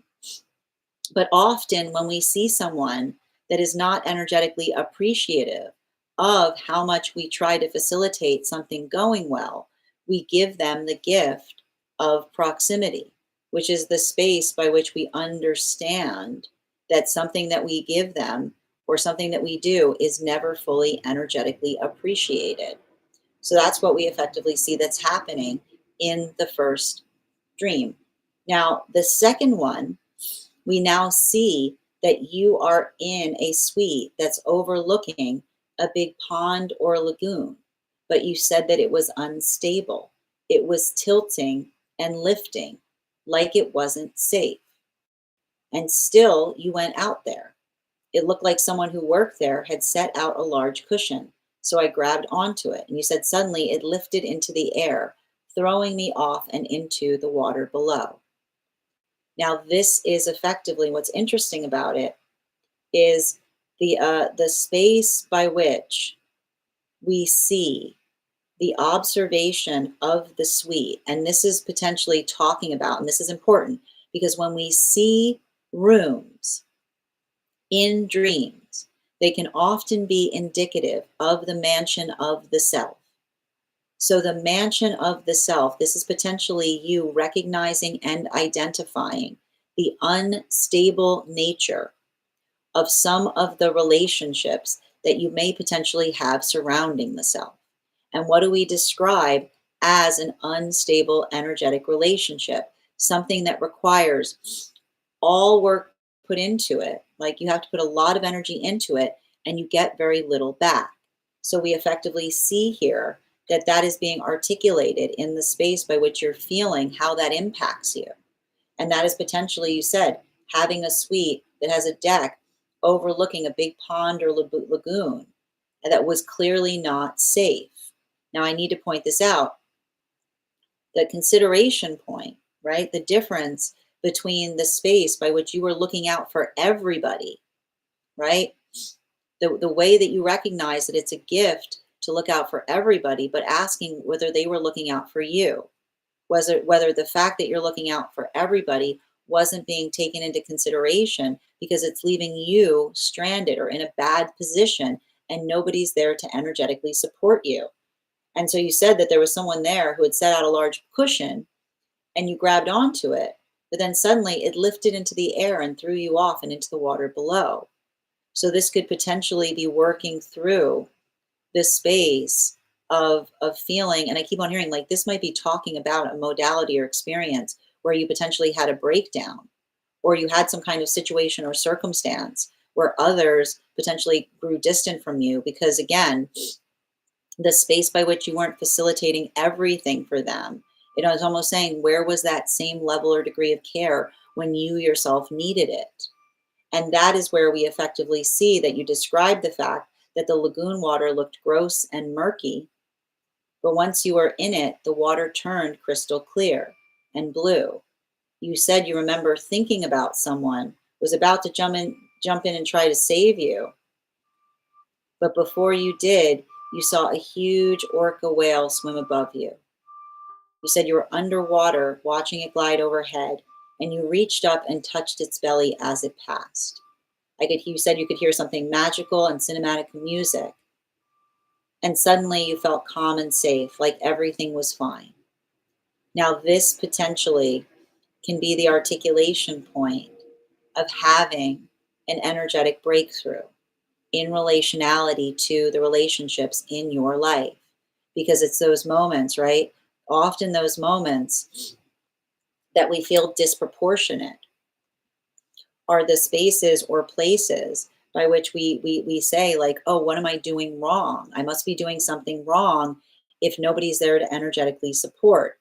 But often when we see someone that is not energetically appreciative of how much we try to facilitate something going well, we give them the gift of proximity, which is the space by which we understand that something that we give them or something that we do is never fully energetically appreciated. So that's what we effectively see that's happening in the first dream. Now, the second one, we now see that you are in a suite that's overlooking a big pond or lagoon, but you said that it was unstable. It was tilting and lifting like it wasn't safe. And still, you went out there. It looked like someone who worked there had set out a large cushion. So I grabbed onto it. And you said suddenly it lifted into the air, throwing me off and into the water below. Now, this is effectively what's interesting about it is the space by which we see the observation of the suite. And this is potentially talking about, and this is important because when we see rooms in dreams, they can often be indicative of the mansion of the self. So, the mansion of the self, this is potentially you recognizing and identifying the unstable nature of some of the relationships that you may potentially have surrounding the self. And what do we describe as an unstable energetic relationship? Something that requires all work put into it. Like you have to put a lot of energy into it and you get very little back. So we effectively see here that that is being articulated in the space by which you're feeling how that impacts you. And that is potentially, you said, having a suite that has a deck overlooking a big pond or lagoon and that was clearly not safe. Now, I need to point this out. The consideration point, right? The difference between the space by which you were looking out for everybody, right? The way that you recognize that it's a gift to look out for everybody, but asking whether they were looking out for you. Whether the fact that you're looking out for everybody wasn't being taken into consideration because it's leaving you stranded or in a bad position and nobody's there to energetically support you. And so you said that there was someone there who had set out a large cushion and you grabbed onto it, but then suddenly it lifted into the air and threw you off and into the water below. So this could potentially be working through this space of feeling, and I keep on hearing like this might be talking about a modality or experience where you potentially had a breakdown or you had some kind of situation or circumstance where others potentially grew distant from you because again, the space by which you weren't facilitating everything for them. You know, it's almost saying, where was that same level or degree of care when you yourself needed it? And that is where we effectively see that you described the fact that the lagoon water looked gross and murky, but once you were in it, the water turned crystal clear and blue. You said you remember thinking about someone was about to jump in and try to save you, but before you did, you saw a huge orca whale swim above you. You said you were underwater watching it glide overhead, and you reached up and touched its belly as it passed. You said you could hear something magical and cinematic music, and suddenly you felt calm and safe, like everything was fine. Now, this potentially can be the articulation point of having an energetic breakthrough in relationality to the relationships in your life. Because it's those moments, right? Often those moments that we feel disproportionate are the spaces or places by which we say, like, oh, what am I doing wrong? I must be doing something wrong if nobody's there to energetically support.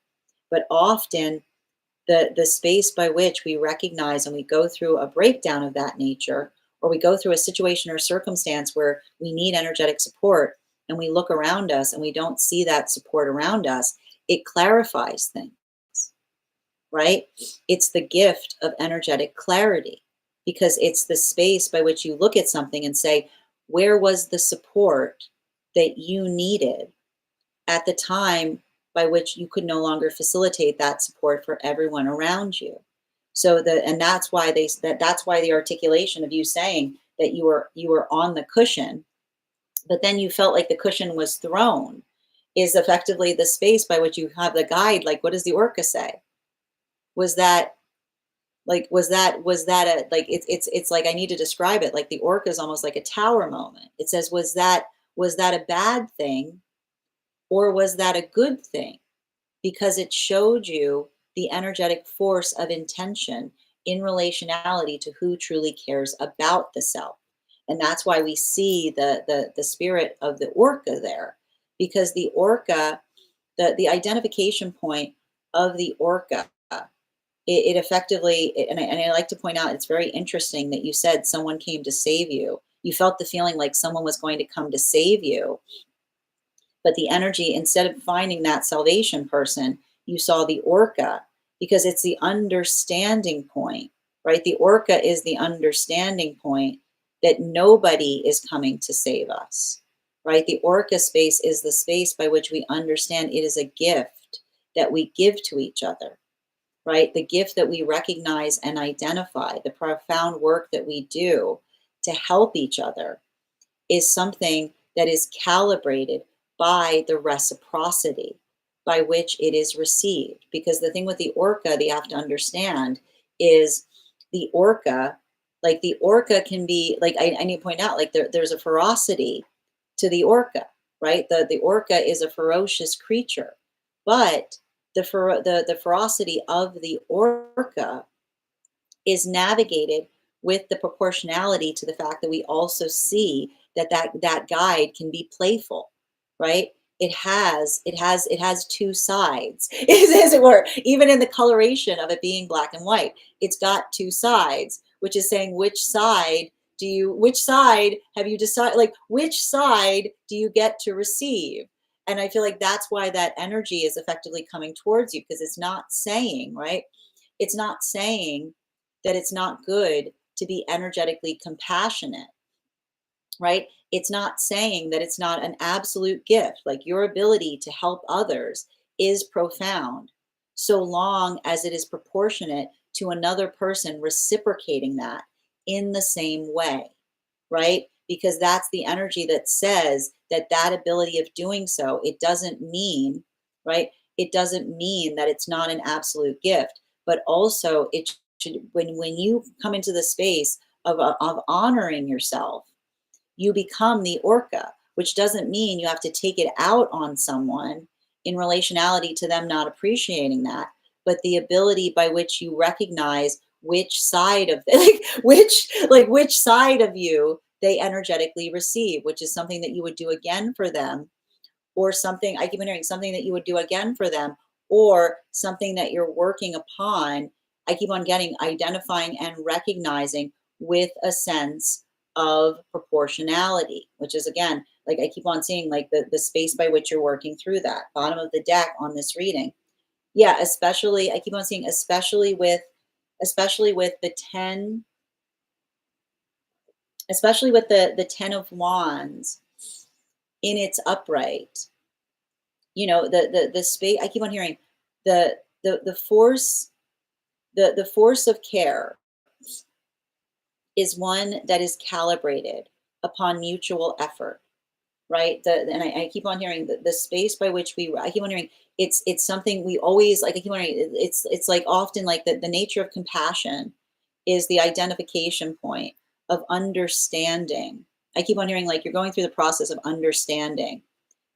But often the space by which we recognize and we go through a breakdown of that nature, or we go through a situation or circumstance where we need energetic support, and we look around us and we don't see that support around us, it clarifies things, right? It's the gift of energetic clarity, because it's the space by which you look at something and say, where was the support that you needed at the time by which you could no longer facilitate that support for everyone around you? So and that's why that's why the articulation of you saying that you were on the cushion, but then you felt like the cushion was thrown, is effectively the space by which you have the guide. Like, what does the orca say? Was that was that a, like, it's like, I need to describe it, like the orca is almost like a tower moment. It says, was that a bad thing, or was that a good thing? Because it showed you the energetic force of intention in relationality to who truly cares about the self. And that's why we see the spirit of the orca there, because the orca, the identification point of the orca, it effectively, and I like to point out, it's very interesting that you said someone came to save you. You felt the feeling like someone was going to come to save you, but the energy, instead of finding that salvation person, you saw the orca, because it's the understanding point, right? The orca is the understanding point that nobody is coming to save us, right? The orca space is the space by which we understand it is a gift that we give to each other, right? The gift that we recognize and identify, the profound work that we do to help each other, is something that is calibrated by the reciprocity by which it is received. Because the thing with the orca that you have to understand is, the orca, like the orca can be, like, I need to point out, like, there's a ferocity to the orca, right? The orca is a ferocious creature, but the ferocity of the orca is navigated with the proportionality to the fact that we also see that guide can be playful, right? It has two sides, as it were. Even in the coloration of it being black and white, it's got two sides, which is saying, which side have you decided, like, which side do you get to receive? And I feel like that's why that energy is effectively coming towards you, because it's not saying, right? It's not saying that it's not good to be energetically compassionate, right? It's not saying that it's not an absolute gift. Like, your ability to help others is profound, so long as it is proportionate to another person reciprocating that in the same way, right? Because that's the energy that says that that ability of doing so, it doesn't mean, right? It doesn't mean that it's not an absolute gift, but also it should, when you come into the space of honoring yourself, you become the orca, which doesn't mean you have to take it out on someone in relationality to them not appreciating that, but the ability by which you recognize which side of which side of you they energetically receive, which is something that you would do again for them, or something, I keep hearing something that you would do again for them, or something that you're working upon. I keep on getting identifying and recognizing with a sense of proportionality, which is, again, like, I keep on seeing, like, the space by which you're working through that bottom of the deck on this reading. Yeah, especially, I keep on seeing, especially with the 10, especially with the 10 of wands in its upright. The space, I keep on hearing the force, the force of care is one that is calibrated upon mutual effort, right? And I keep on hearing the space by which I keep on hearing it's something we always like. I keep on hearing it's like often like the nature of compassion is the identification point of understanding. I keep on hearing like you're going through the process of understanding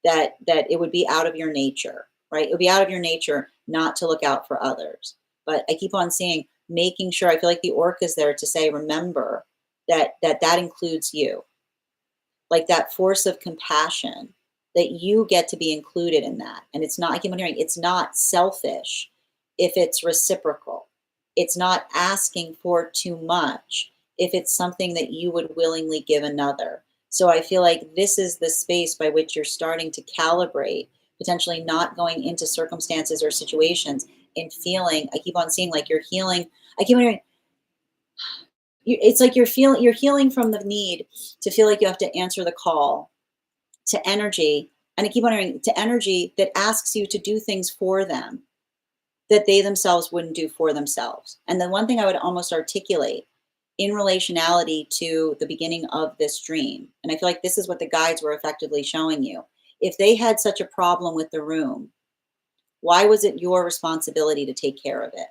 that it would be out of your nature, right? It would be out of your nature not to look out for others. But I keep on seeing, making sure, I feel like the orc is there to say, remember that includes you, like that force of compassion, that you get to be included in that. And it's not, I keep on hearing, it's not selfish if it's reciprocal. It's not asking for too much if it's something that you would willingly give another. So I feel like this is the space by which you're starting to calibrate, potentially not going into circumstances or situations and feeling, I keep on seeing like you're healing. I keep on hearing, it's like you're healing from the need to feel like you have to answer the call to energy. And I keep wondering, to energy that asks you to do things for them that they themselves wouldn't do for themselves. And the one thing I would almost articulate in relationality to the beginning of this dream, and I feel like this is what the guides were effectively showing you. If they had such a problem with the room, why was it your responsibility to take care of it?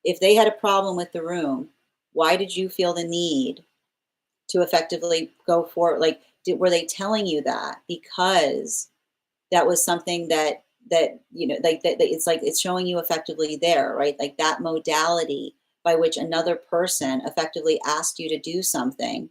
If they had a problem with the room, why did you feel the need to effectively go for, like, were they telling you that because that was something that like that it's like it's showing you effectively there, right? Like that modality by which another person effectively asked you to do something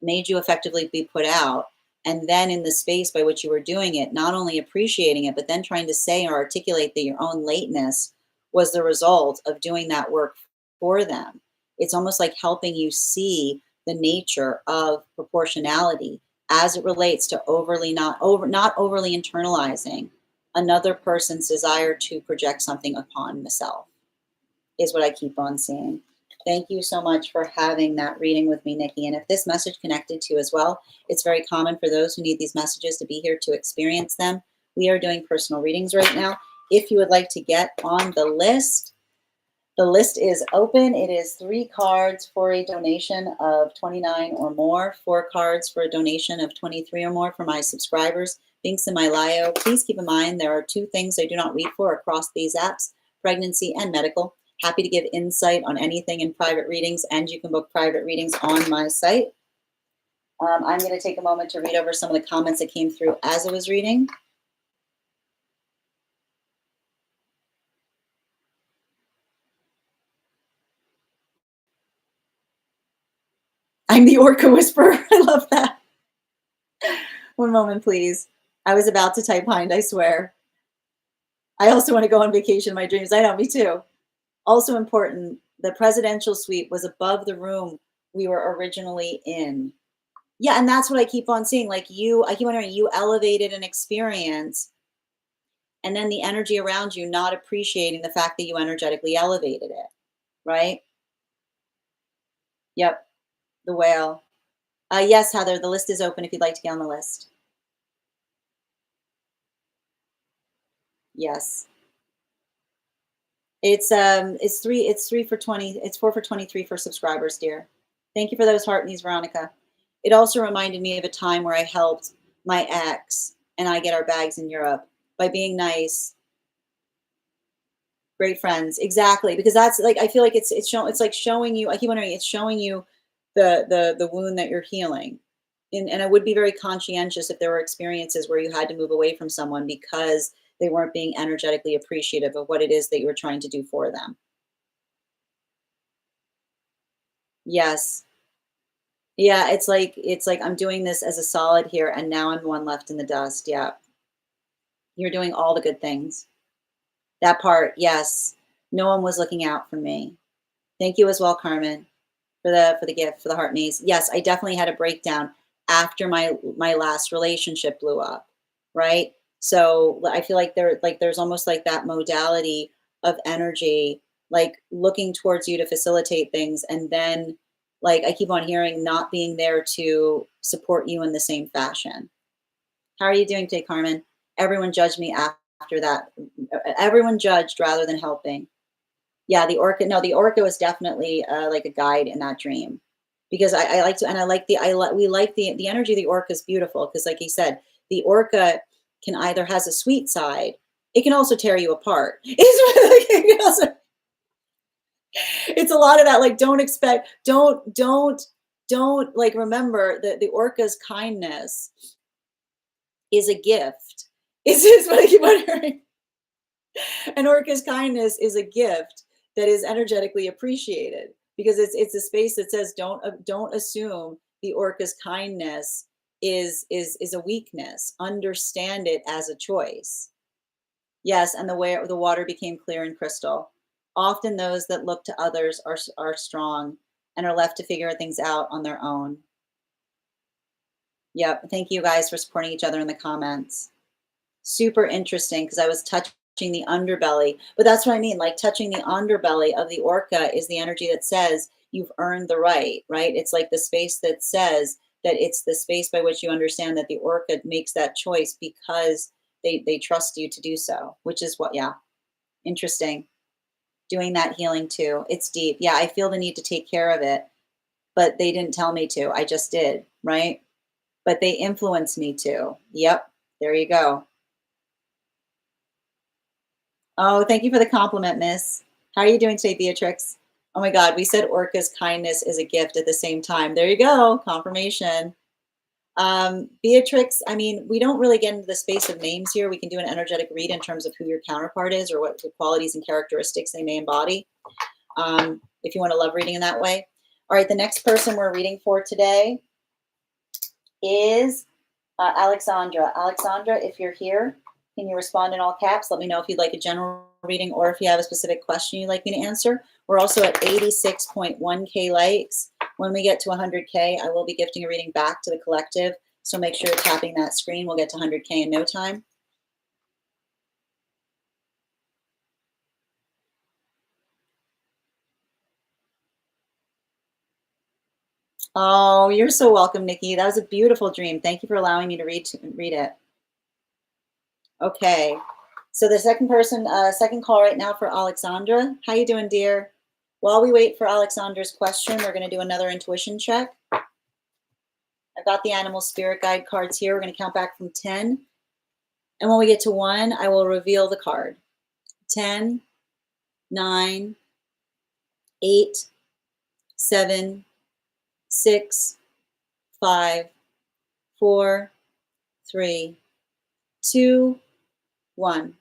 made you effectively be put out. And then in the space by which you were doing it, not only appreciating it, but then trying to say or articulate that your own lateness was the result of doing that work for them. It's almost like helping you see the nature of proportionality as it relates to not overly internalizing another person's desire to project something upon the self, is what I keep on seeing. Thank you so much for having that reading with me, Nikki. And if this message connected to you as well, it's very common for those who need these messages to be here to experience them. We are doing personal readings right now. If you would like to get on the list is open. It is 3 cards for a donation of 29 or more, 4 cards for a donation of 23 or more for my subscribers. Links in my bio. Please keep in mind there are 2 things I do not read for across these apps: pregnancy and medical. Happy to give insight on anything in private readings, and you can book private readings on my site. I'm going to take a moment to read over some of the comments that came through as I was reading. I'm the Orca Whisperer. I love that. One moment, please. I was about to type hind, I swear. I also want to go on vacation in my dreams. I know, me too. Also important, the presidential suite was above the room we were originally in. Yeah, and that's what I keep on seeing. Like I keep wondering, you elevated an experience, and then the energy around you not appreciating the fact that you energetically elevated it, right? Yep, the whale. Yes, Heather, the list is open if you'd like to get on the list. Yes. It's 3 for 20, it's 4 for 23 for subscribers, dear. Thank you for those heart knees, Veronica. It also reminded me of a time where I helped my ex and I get our bags in Europe by being nice. Great friends, exactly, because that's like, I feel like it's like showing you. I keep wondering, it's showing you the wound that you're healing. And I would be very conscientious if there were experiences where you had to move away from someone because they weren't being energetically appreciative of what it is that you were trying to do for them. Yes. Yeah, it's like I'm doing this as a solid here, and now I'm one left in the dust. Yeah. You're doing all the good things. That part, yes. No one was looking out for me. Thank you as well, Carmen, for the gift, for the heart maze. Yes, I definitely had a breakdown after my last relationship blew up, right? So I feel like there's almost like that modality of energy, like looking towards you to facilitate things, and then like I keep on hearing not being there to support you in the same fashion. How are you doing today, Carmen? Everyone judged me after that. Everyone judged rather than helping. Yeah, the orca. No, the orca was definitely like a guide in that dream, because I like to, and I like we like the energy of the orca is beautiful, because like he said, the orca can either has a sweet side, it can also tear you apart. It's a lot of that, like, don't expect, don't like, remember that the orca's kindness is a gift. Is what I keep on hearing. An orca's kindness is a gift that is energetically appreciated, because it's a space that says don't assume the orca's kindness is a weakness. Understand it as a choice. Yes, and the way the water became clear and crystal. Often those that look to others are strong and are left to figure things out on their own. Yep. Thank you guys for supporting each other in the comments. Super interesting, because I was touching the underbelly. But that's what I mean. Like, touching the underbelly of the orca is the energy that says you've earned the right? It's like the space that says that it's the space by which you understand that the orca makes that choice because they trust you to do so, which is what, yeah, interesting. Doing that healing too. It's deep. Yeah, I feel the need to take care of it, but they didn't tell me to. I just did, right? But they influenced me to. Yep. There you go. Oh, thank you for the compliment, miss. How are you doing today, Beatrix? Oh my God, we said Orca's kindness is a gift at the same time. There you go, confirmation. Beatrix, I mean, we don't really get into the space of names here. We can do an energetic read in terms of who your counterpart is or what the qualities and characteristics they may embody, if you want a love reading in that way. All right, the next person we're reading for today is Alexandra. Alexandra, if you're here, can you respond in all caps? Let me know if you'd like a general reading or if you have a specific question you'd like me to answer. We're also at 86.1K likes. When we get to 100K, I will be gifting a reading back to the collective. So make sure you're tapping that screen. We'll get to 100K in no time. Oh, you're so welcome, Nikki. That was a beautiful dream. Thank you for allowing me to read it. Okay. So the second person, second call right now for Alexandra. How you doing, dear? While we wait for Alexandra's question, we're going to do another intuition check. I've got the animal spirit guide cards here. We're going to count back from 10. And when we get to 1, I will reveal the card. 10, 9, 8, 7, 6, 5, 4, 3, 2, 1.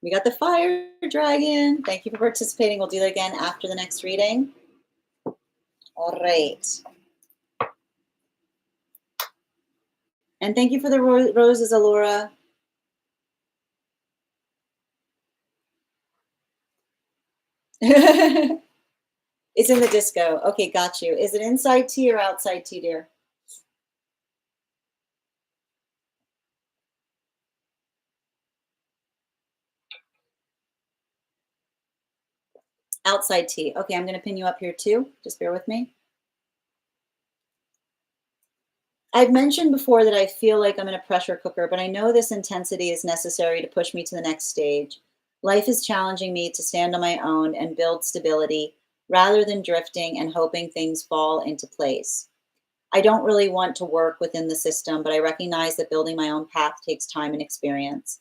We got the fire dragon. Thank you for participating. We'll do that again after the next reading. All right. And thank you for the roses, Alora. It's in the disco. Okay, got you. Is it inside tea or outside tea, dear? Outside tea. Okay, I'm going to pin you up here too. Just bear with me. I've mentioned before that I feel like I'm in a pressure cooker, but I know this intensity is necessary to push me to the next stage. Life is challenging me to stand on my own and build stability rather than drifting and hoping things fall into place. I don't really want to work within the system, but I recognize that building my own path takes time and experience.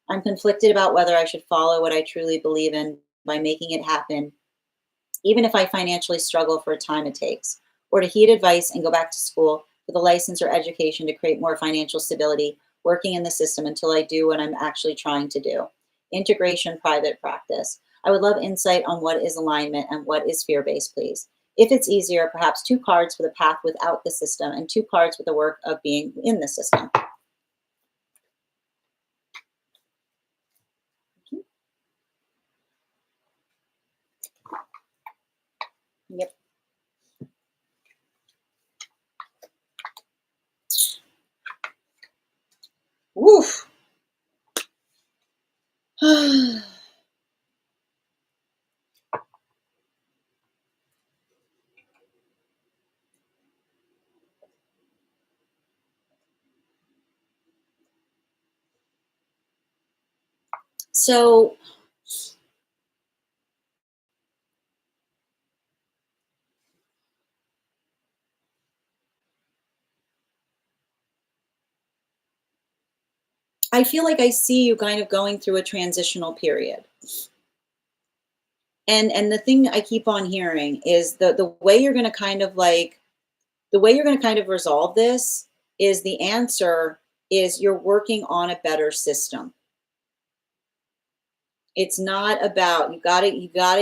I'm conflicted about whether I should follow what I truly believe in by making it happen, even if I financially struggle for a time it takes, or to heed advice and go back to school for the license or education to create more financial stability, working in the system until I do what I'm actually trying to do. Integration, private practice. I would love insight on what is alignment and what is fear-based, please. If it's easier, perhaps 2 cards for the path without the system and 2 cards with the work of being in the system. Yep. Woof. So I feel like I see you kind of going through a transitional period. And the thing I keep on hearing is the way you're going to kind of like the way you're going to kind of resolve this is the answer is you're working on a better system. It's not about you got to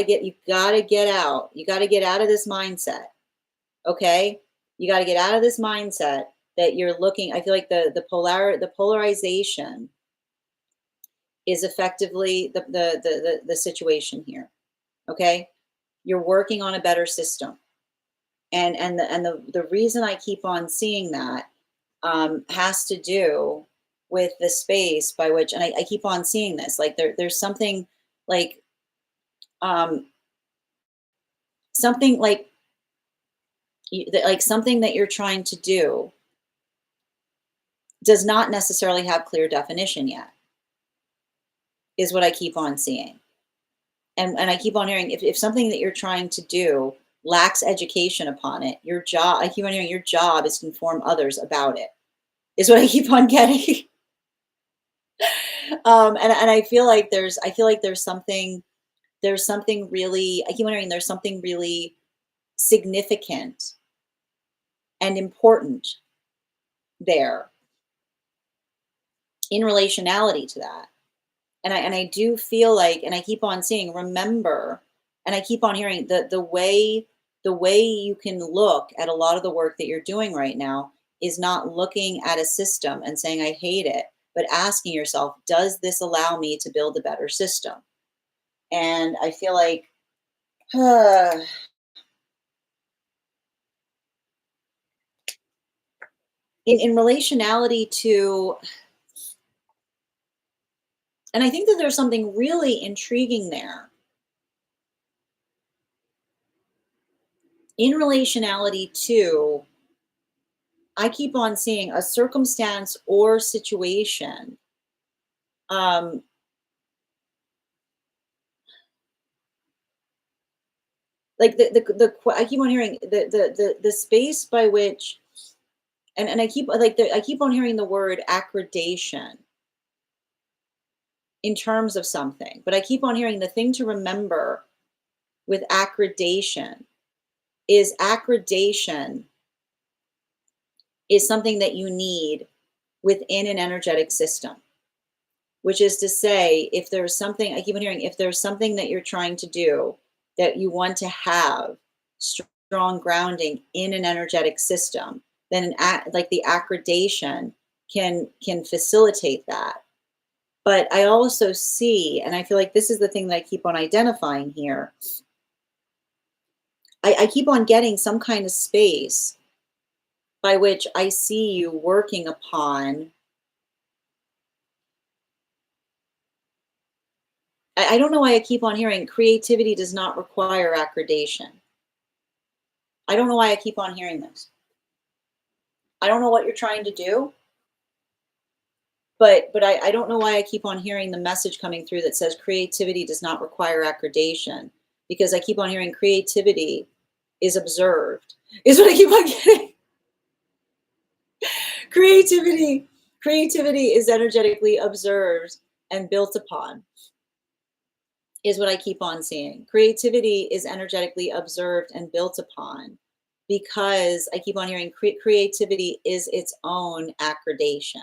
get out. You got to get out of this mindset. Okay? You got to get out of this mindset that you're looking. I feel like the polarization is effectively the situation here. Okay? You're working on a better system. And the reason I keep on seeing that has to do with the space by which, and I keep on seeing this, like there's something like um, something like like something that you're trying to do does not necessarily have clear definition yet, is what I keep on seeing. And I keep on hearing if something that you're trying to do lacks education upon it, your job, I keep on hearing your job is to inform others about it, is what I keep on getting. And I feel like there's something really, I keep wondering, there's something really significant and important there in relationality to that. And I do feel like, and I keep on seeing, remember, and I keep on hearing the way you can look at a lot of the work that you're doing right now is not looking at a system and saying I hate it, but asking yourself, does this allow me to build a better system? And I feel like in relationality to, and I think that there's something really intriguing there in relationality to, I keep on seeing a circumstance or situation. Um, like I keep on hearing the space by which, and I keep like I keep on hearing the word accreditation in terms of something, but I keep on hearing the thing to remember with accreditation is something that you need within an energetic system, which is to say, if there's something, I keep on hearing, if there's something that you're trying to do that you want to have strong grounding in an energetic system, then like the accreditation can facilitate that. But I also see, and I feel like this is the thing that I keep on identifying here. I keep on getting some kind of space by which I see you working upon. I don't know why I keep on hearing creativity does not require accreditation. I don't know why I keep on hearing this. I don't know what you're trying to do, but I don't know why I keep on hearing the message coming through that says creativity does not require accreditation, because I keep on hearing creativity is observed, is what I keep on getting. creativity creativity is energetically observed and built upon, is what I keep on seeing. Creativity is energetically observed and built upon because I keep on hearing creativity is its own accreditation,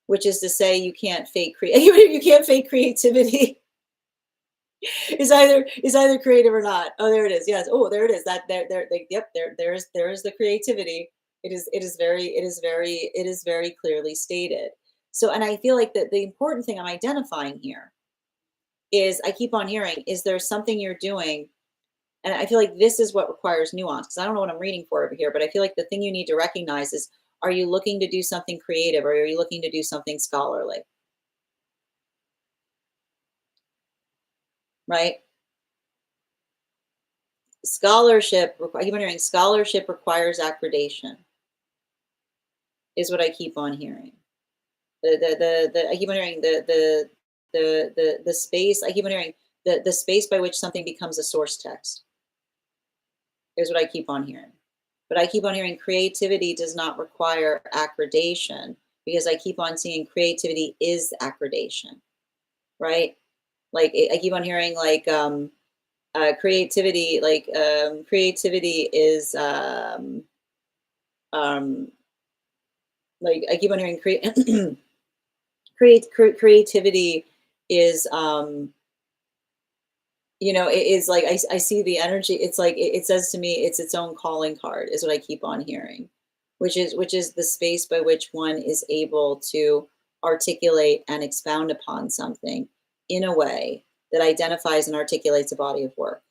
which is to say you can't fake you can't fake creativity. Is either creative or not. Oh, there it is. Yes. Oh, there it is. That yep, there is the creativity. It is very clearly stated. So, and I feel like that the important thing I'm identifying here is I keep on hearing, is there something you're doing? And I feel like this is what requires nuance, because I don't know what I'm reading for over here, but I feel like the thing you need to recognize is, are you looking to do something creative or are you looking to do something scholarly? Right? I keep on hearing scholarship requires accreditation, is what I keep on hearing. I keep on hearing the space, I keep on hearing the space by which something becomes a source text, is what I keep on hearing. But I keep on hearing creativity does not require accreditation because I keep on seeing creativity is accreditation, right? Like I keep on hearing like creativity, like creativity is um, like I keep on hearing creativity is you know, it is like I see the energy. It's like it says to me it's its own calling card is what I keep on hearing, which is the space by which one is able to articulate and expound upon something in a way that identifies and articulates a body of work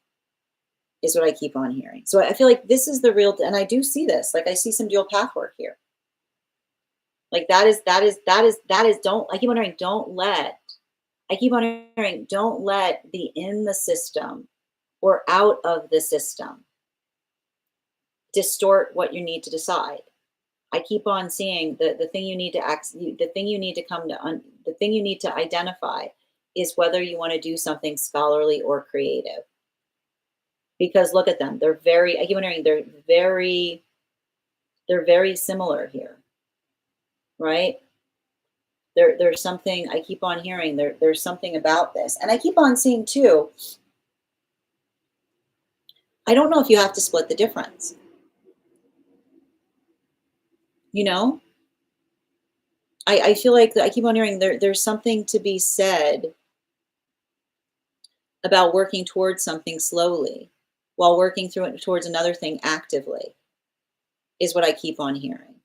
is what I keep on hearing. So I feel like this is the real, and I do see this. Like I see some dual path work here. Like that is don't, I keep on hearing don't let the in the system or out of the system distort what you need to decide. I keep on seeing the thing you need to the thing you need to the thing you need to identify is whether you want to do something scholarly or creative. Because look at them, they're very. I keep wondering they're very similar here, right? There's something I keep on hearing. There's something about this, and I keep on seeing too. I don't know if you have to split the difference. You know, I feel like I keep on hearing there's something to be said about working towards something slowly while working through it towards another thing actively is what I keep on hearing.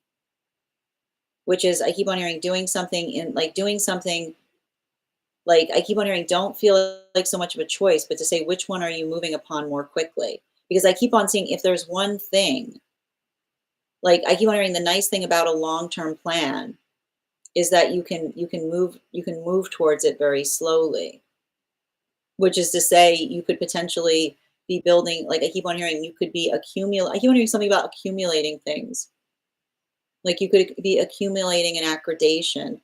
Which is I keep on hearing doing something like I keep on hearing don't feel like so much of a choice, but to say which one are you moving upon more quickly? Because I keep on seeing if there's one thing, like I keep on hearing the nice thing about a long-term plan is that you can move towards it very slowly, which is to say you could potentially be building, like I keep on hearing you could be accumulate I keep on hearing something about accumulating things. Like you could be accumulating an accreditation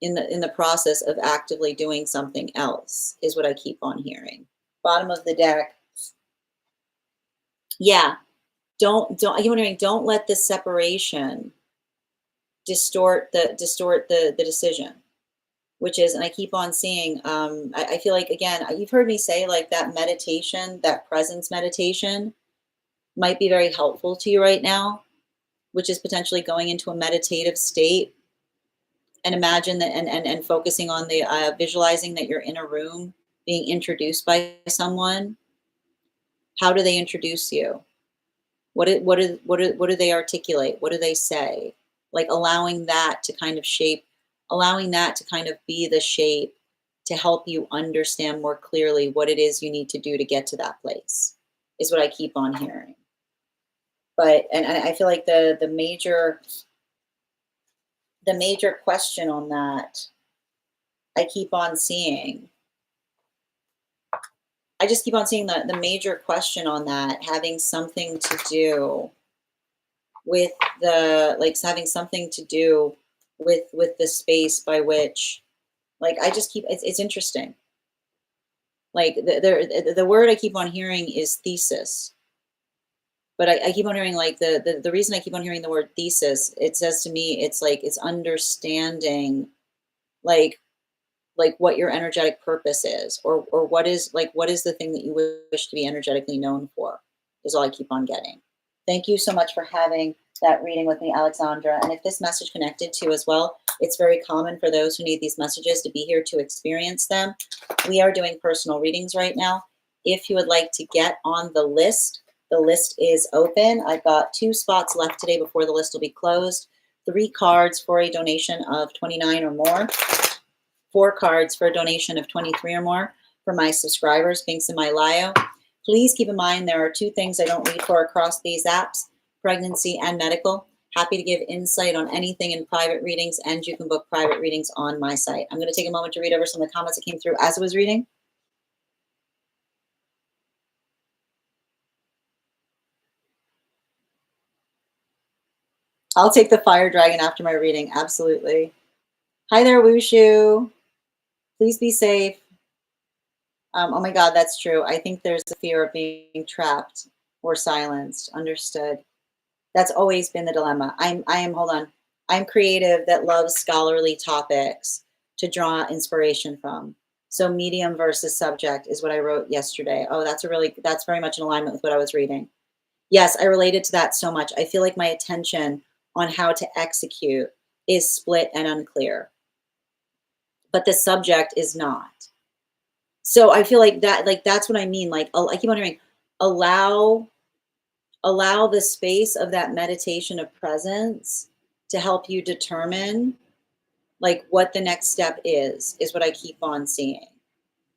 in the process of actively doing something else is what I keep on hearing. Bottom of the deck. Yeah. Don't I keep on hearing don't let this separation distort the decision, which is, and I keep on seeing, I feel like, again, you've heard me say like that meditation, that presence meditation might be very helpful to you right now, which is potentially going into a meditative state and imagine that and focusing on the visualizing that you're in a room being introduced by someone. How do they introduce you? What do they articulate? What do they say? Like allowing that to kind of be the shape to help you understand more clearly what it is you need to do to get to that place is what I keep on hearing. But and I feel like the major question on that I keep on seeing. I just keep on seeing the major question on that having something to do with having something to do with the space by which, like, I just keep it's interesting. Like the word I keep on hearing is thesis, but I keep on hearing like the reason I keep on hearing the word thesis, it says to me it's like it's understanding like what your energetic purpose is, or what is the thing that you wish to be energetically known for, is all I keep on getting. Thank you so much for having that reading with me, Alexandra. And if this message connected to you as well, it's very common for those who need these messages to be here to experience them. We are doing personal readings right now. If you would like to get on the list is open. I've got 2 spots left today before the list will be closed. 3 cards for a donation of $29 or more. 4 cards for a donation of $23 or more for my subscribers. Links in my bio. Please keep in mind there are 2 things I don't read for across these apps: pregnancy and medical. Happy to give insight on anything in private readings, and you can book private readings on my site. I'm going to take a moment to read over some of the comments that came through as I was reading. I'll take the fire dragon after my reading. Absolutely. Hi there, Wushu. Please be safe. Oh my God, that's true. I think there's a fear of being trapped or silenced. Understood. That's always been the dilemma. I am, hold on. I'm creative that loves scholarly topics to draw inspiration from. So medium versus subject is what I wrote yesterday. Oh, that's very much in alignment with what I was reading. Yes, I related to that so much. I feel like my attention on how to execute is split and unclear, but the subject is not. So I feel like that's what I mean. Like I keep on hearing, allow the space of that meditation of presence to help you determine like what the next step is what I keep on seeing.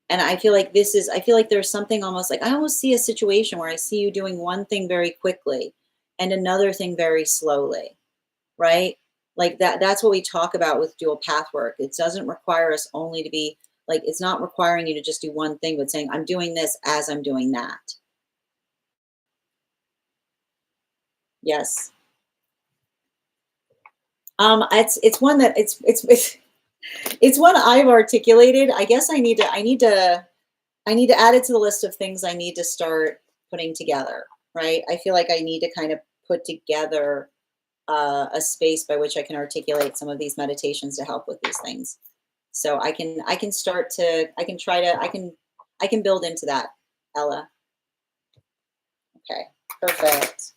And I feel like there's something almost like I almost see a situation where I see you doing one thing very quickly and another thing very slowly, right? Like that's what we talk about with dual path work. It doesn't require us only to be like, it's not requiring you to just do one thing, but saying, I'm doing this as I'm doing that. Yes. It's one that it's one I've articulated. I guess I need to add it to the list of things I need to start putting together, right? I feel like I need to kind of put together a space by which I can articulate some of these meditations to help with these things. So I can start to I can try to I can build into that, Ella. Okay, perfect.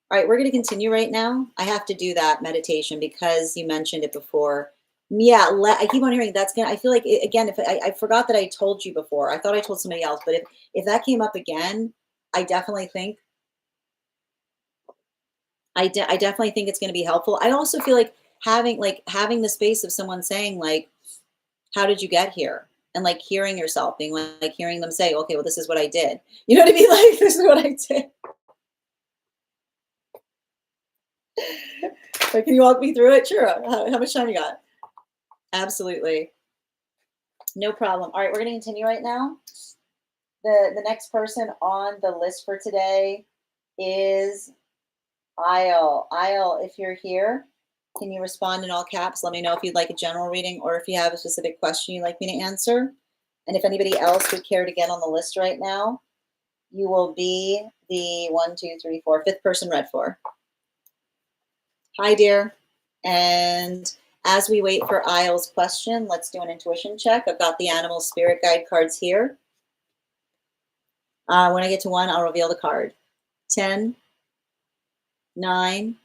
All right, we're going to continue right now. I have to do that meditation because you mentioned it before. Yeah, I keep on hearing that's gonna. I feel like again, if I forgot that I told you before. I thought I told somebody else, but if that came up again, I definitely think I definitely think it's going to be helpful. I also feel like having the space of someone saying like, "How did you get here?" and like hearing yourself, being like hearing them say, "Okay, well, this is what I did." You know what I mean? Like this is what I did. Like, can you walk me through it? Sure. How much time you got? Absolutely. No problem. All right, we're going to continue right now. The next person on the list for today is Isle. Isle, if you're here, can you respond in all caps? Let me know if you'd like a general reading or if you have a specific question you'd like me to answer. And if anybody else would care to get on the list right now, you will be the 1, 2, 3, 4, fifth person read for. Hi, dear. And as we wait for Isle's question, let's do an intuition check. I've got the animal spirit guide cards here. When I get to 1, I'll reveal the card. 10, 9,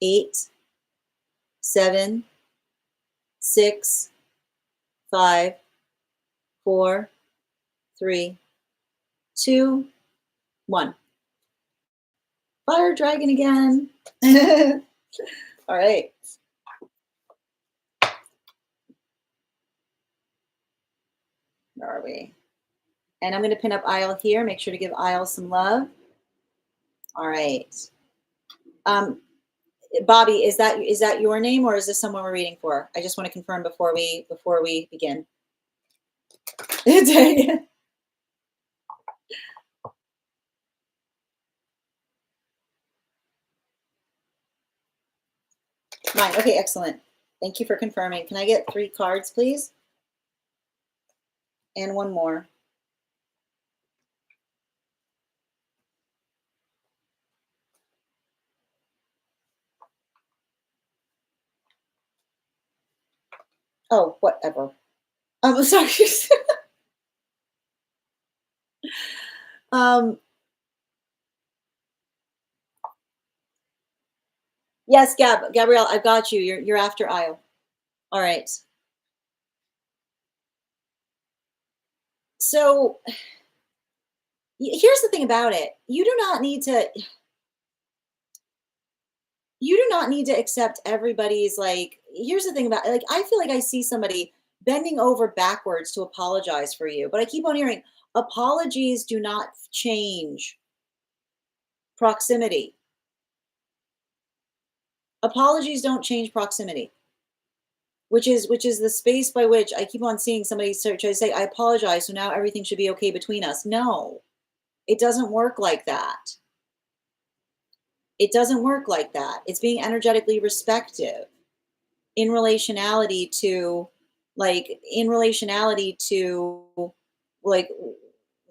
8, 7, 6, 5, 4, 3, 2, 1. Fire dragon again. All right. Where are we? And I'm going to pin up Isle here. Make sure to give Isle some love. All right. Bobby, is that your name or is this someone we're reading for? I just want to confirm before we begin. Mine. Okay, excellent. Thank you for confirming. Can I get 3 cards, please? And one more. Oh, whatever. I'm sorry. Yes, Gabrielle, I've got you. You're after Isle. All right. So here's the thing about it. You do not need to accept everybody's like, here's the thing about like I feel like I see somebody bending over backwards to apologize for you, but I keep on hearing apologies do not change proximity. Apologies don't change proximity, which is the space by which I keep on seeing somebody try to say, I apologize, so now everything should be okay between us. No, it doesn't work like that. It doesn't work like that. It's being energetically respective in relationality to like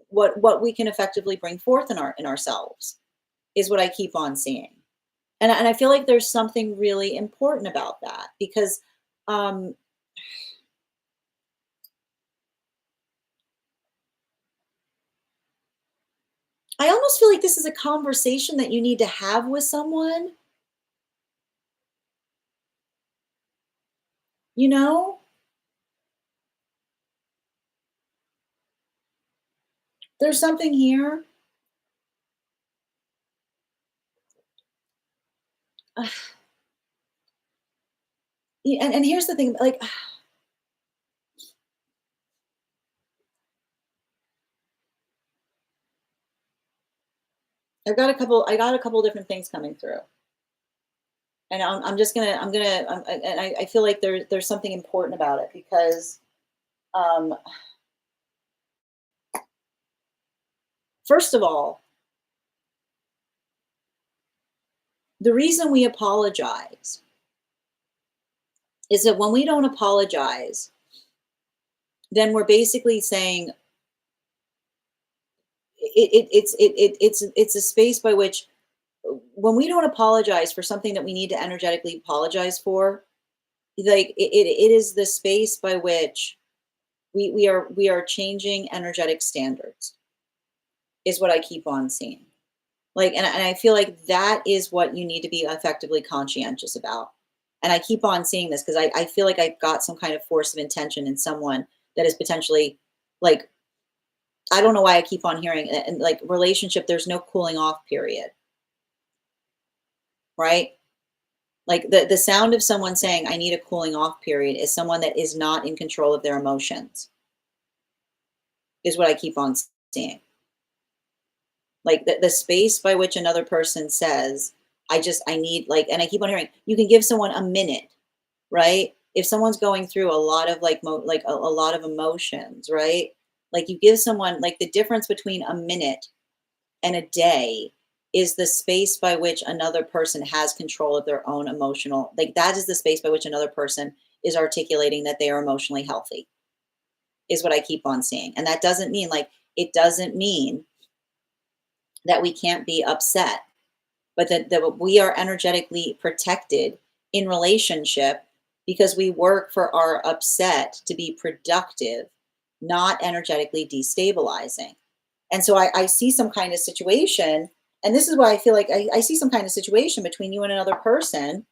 what we can effectively bring forth in ourselves is what I keep on seeing. And I feel like there's something really important about that because um, I almost feel like this is a conversation that you need to have with someone, you know? There's something here. And here's the thing, like, I got a couple different things coming through. And I'm just gonna, and I feel like there's something important about it because, um, first of all, the reason we apologize is that when we don't apologize, then we're basically saying it's a space by which when we don't apologize for something that we need to energetically apologize for, like it is the space by which we are changing energetic standards is what I keep on seeing. Like, and I feel like that is what you need to be effectively conscientious about. And I keep on seeing this because I feel like I've got some kind of force of intention in someone that is potentially like, I don't know why I keep on hearing and like relationship, there's no cooling off period, right? Like the sound of someone saying, I need a cooling off period is someone that is not in control of their emotions, is what I keep on seeing. Like the space by which another person says, I need like, and I keep on hearing, you can give someone a minute, right? If someone's going through a lot of like, like a lot of emotions, right? Like you give someone like the difference between a minute and a day is the space by which another person has control of their own emotional, like that is the space by which another person is articulating that they are emotionally healthy, is what I keep on seeing. And that doesn't mean like, it doesn't mean that we can't be upset, but that we are energetically protected in relationship because we work for our upset to be productive, not energetically destabilizing. And so I see some kind of situation, and this is why I feel like I see some kind of situation between you and another person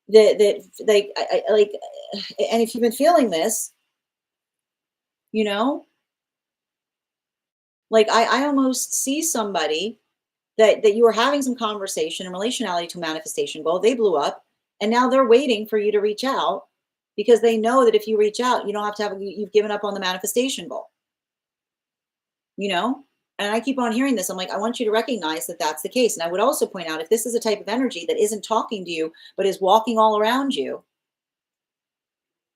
that like I like, and if you've been feeling this, you know, like I almost see somebody that you were having some conversation in relationality to a manifestation goal. They blew up, and now they're waiting for you to reach out because they know that if you reach out, you don't have to have you've given up on the manifestation goal. You know, and I keep on hearing this. I'm like, I want you to recognize that that's the case. And I would also point out if this is a type of energy that isn't talking to you but is walking all around you,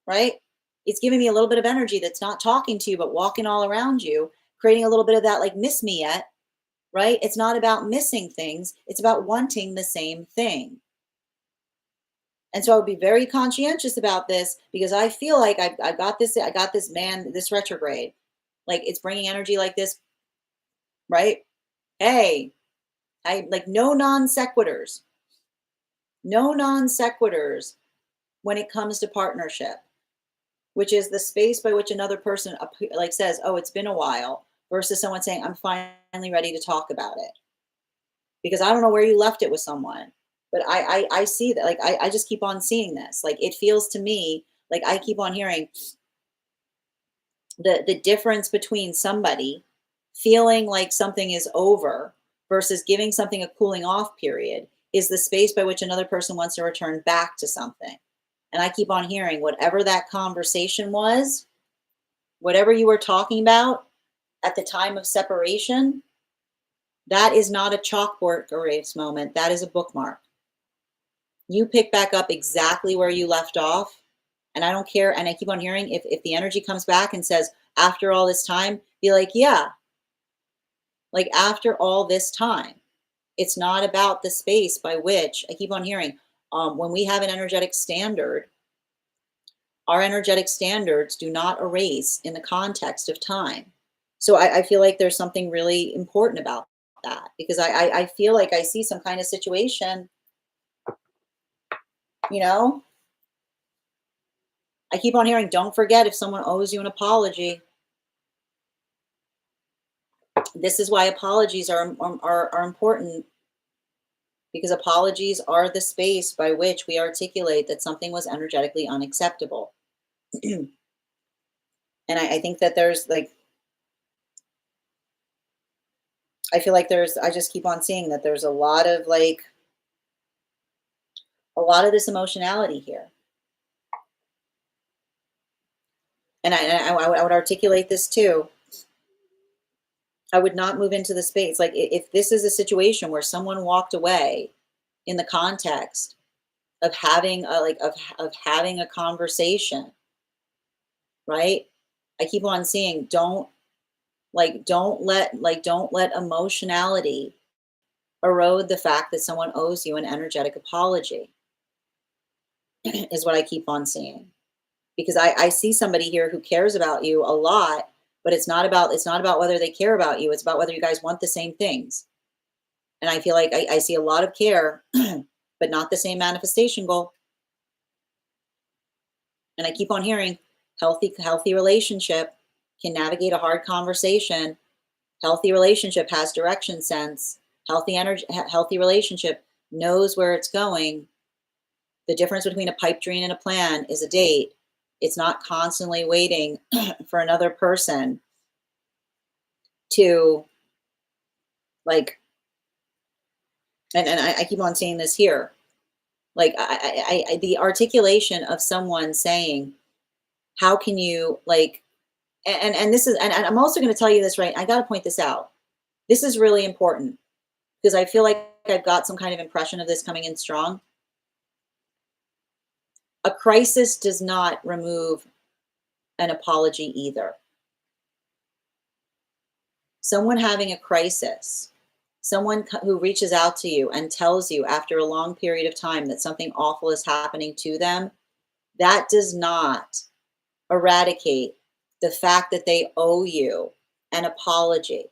right? It's giving me a little bit of energy that's not talking to you but walking all around you, creating a little bit of that like miss me yet, right? It's not about missing things, it's about wanting the same thing. And so I would be very conscientious about this because I feel like I've I got this man, this retrograde. Like it's bringing energy like this, right? Hey, I like no non sequiturs, no non sequiturs when it comes to partnership, which is the space by which another person like says, "Oh, it's been a while," versus someone saying, "I'm finally ready to talk about it." Because I don't know where you left it with someone, but I see that like I just keep on seeing this. Like it feels to me like I keep on hearing the difference between somebody feeling like something is over versus giving something a cooling off period is the space by which another person wants to return back to something. And I keep on hearing whatever that conversation was, whatever you were talking about at the time of separation, that is not a chalkboard erase moment. That is a bookmark. You pick back up exactly where you left off. And I don't care. And I keep on hearing if the energy comes back and says, after all this time, be like, yeah, like after all this time. It's not about the space by which I keep on hearing. When we have an energetic standard, our energetic standards do not erase in the context of time. So I feel like there's something really important about that, because I feel like I see some kind of situation, you know, I keep on hearing, don't forget if someone owes you an apology. This is why apologies are important, because apologies are the space by which we articulate that something was energetically unacceptable. And I think that there's like, I feel like I just keep on seeing that there's a lot of this emotionality here. And I would articulate this too. I would not move into the space. Like if this is a situation where someone walked away in the context of having of having a conversation, right? I keep on seeing, don't let emotionality erode the fact that someone owes you an energetic apology, is what I keep on seeing. Because I see somebody here who cares about you a lot, but it's not about whether they care about you, it's about whether you guys want the same things. And I feel like I see a lot of care, but not the same manifestation goal. And I keep on hearing, healthy relationship can navigate a hard conversation. Healthy relationship has direction sense. Healthy relationship knows where it's going. The difference between a pipe dream and a plan is a date. It's not constantly waiting for another person to like, and I keep on saying this here. Like the articulation of someone saying, how can you like, and this is, and I'm also going to tell you this, right? I got to point this out. This is really important because I feel like I've got some kind of impression of this coming in strong. A crisis does not remove an apology either. Someone having a crisis, someone who reaches out to you and tells you after a long period of time that something awful is happening to them, that does not eradicate the fact that they owe you an apology.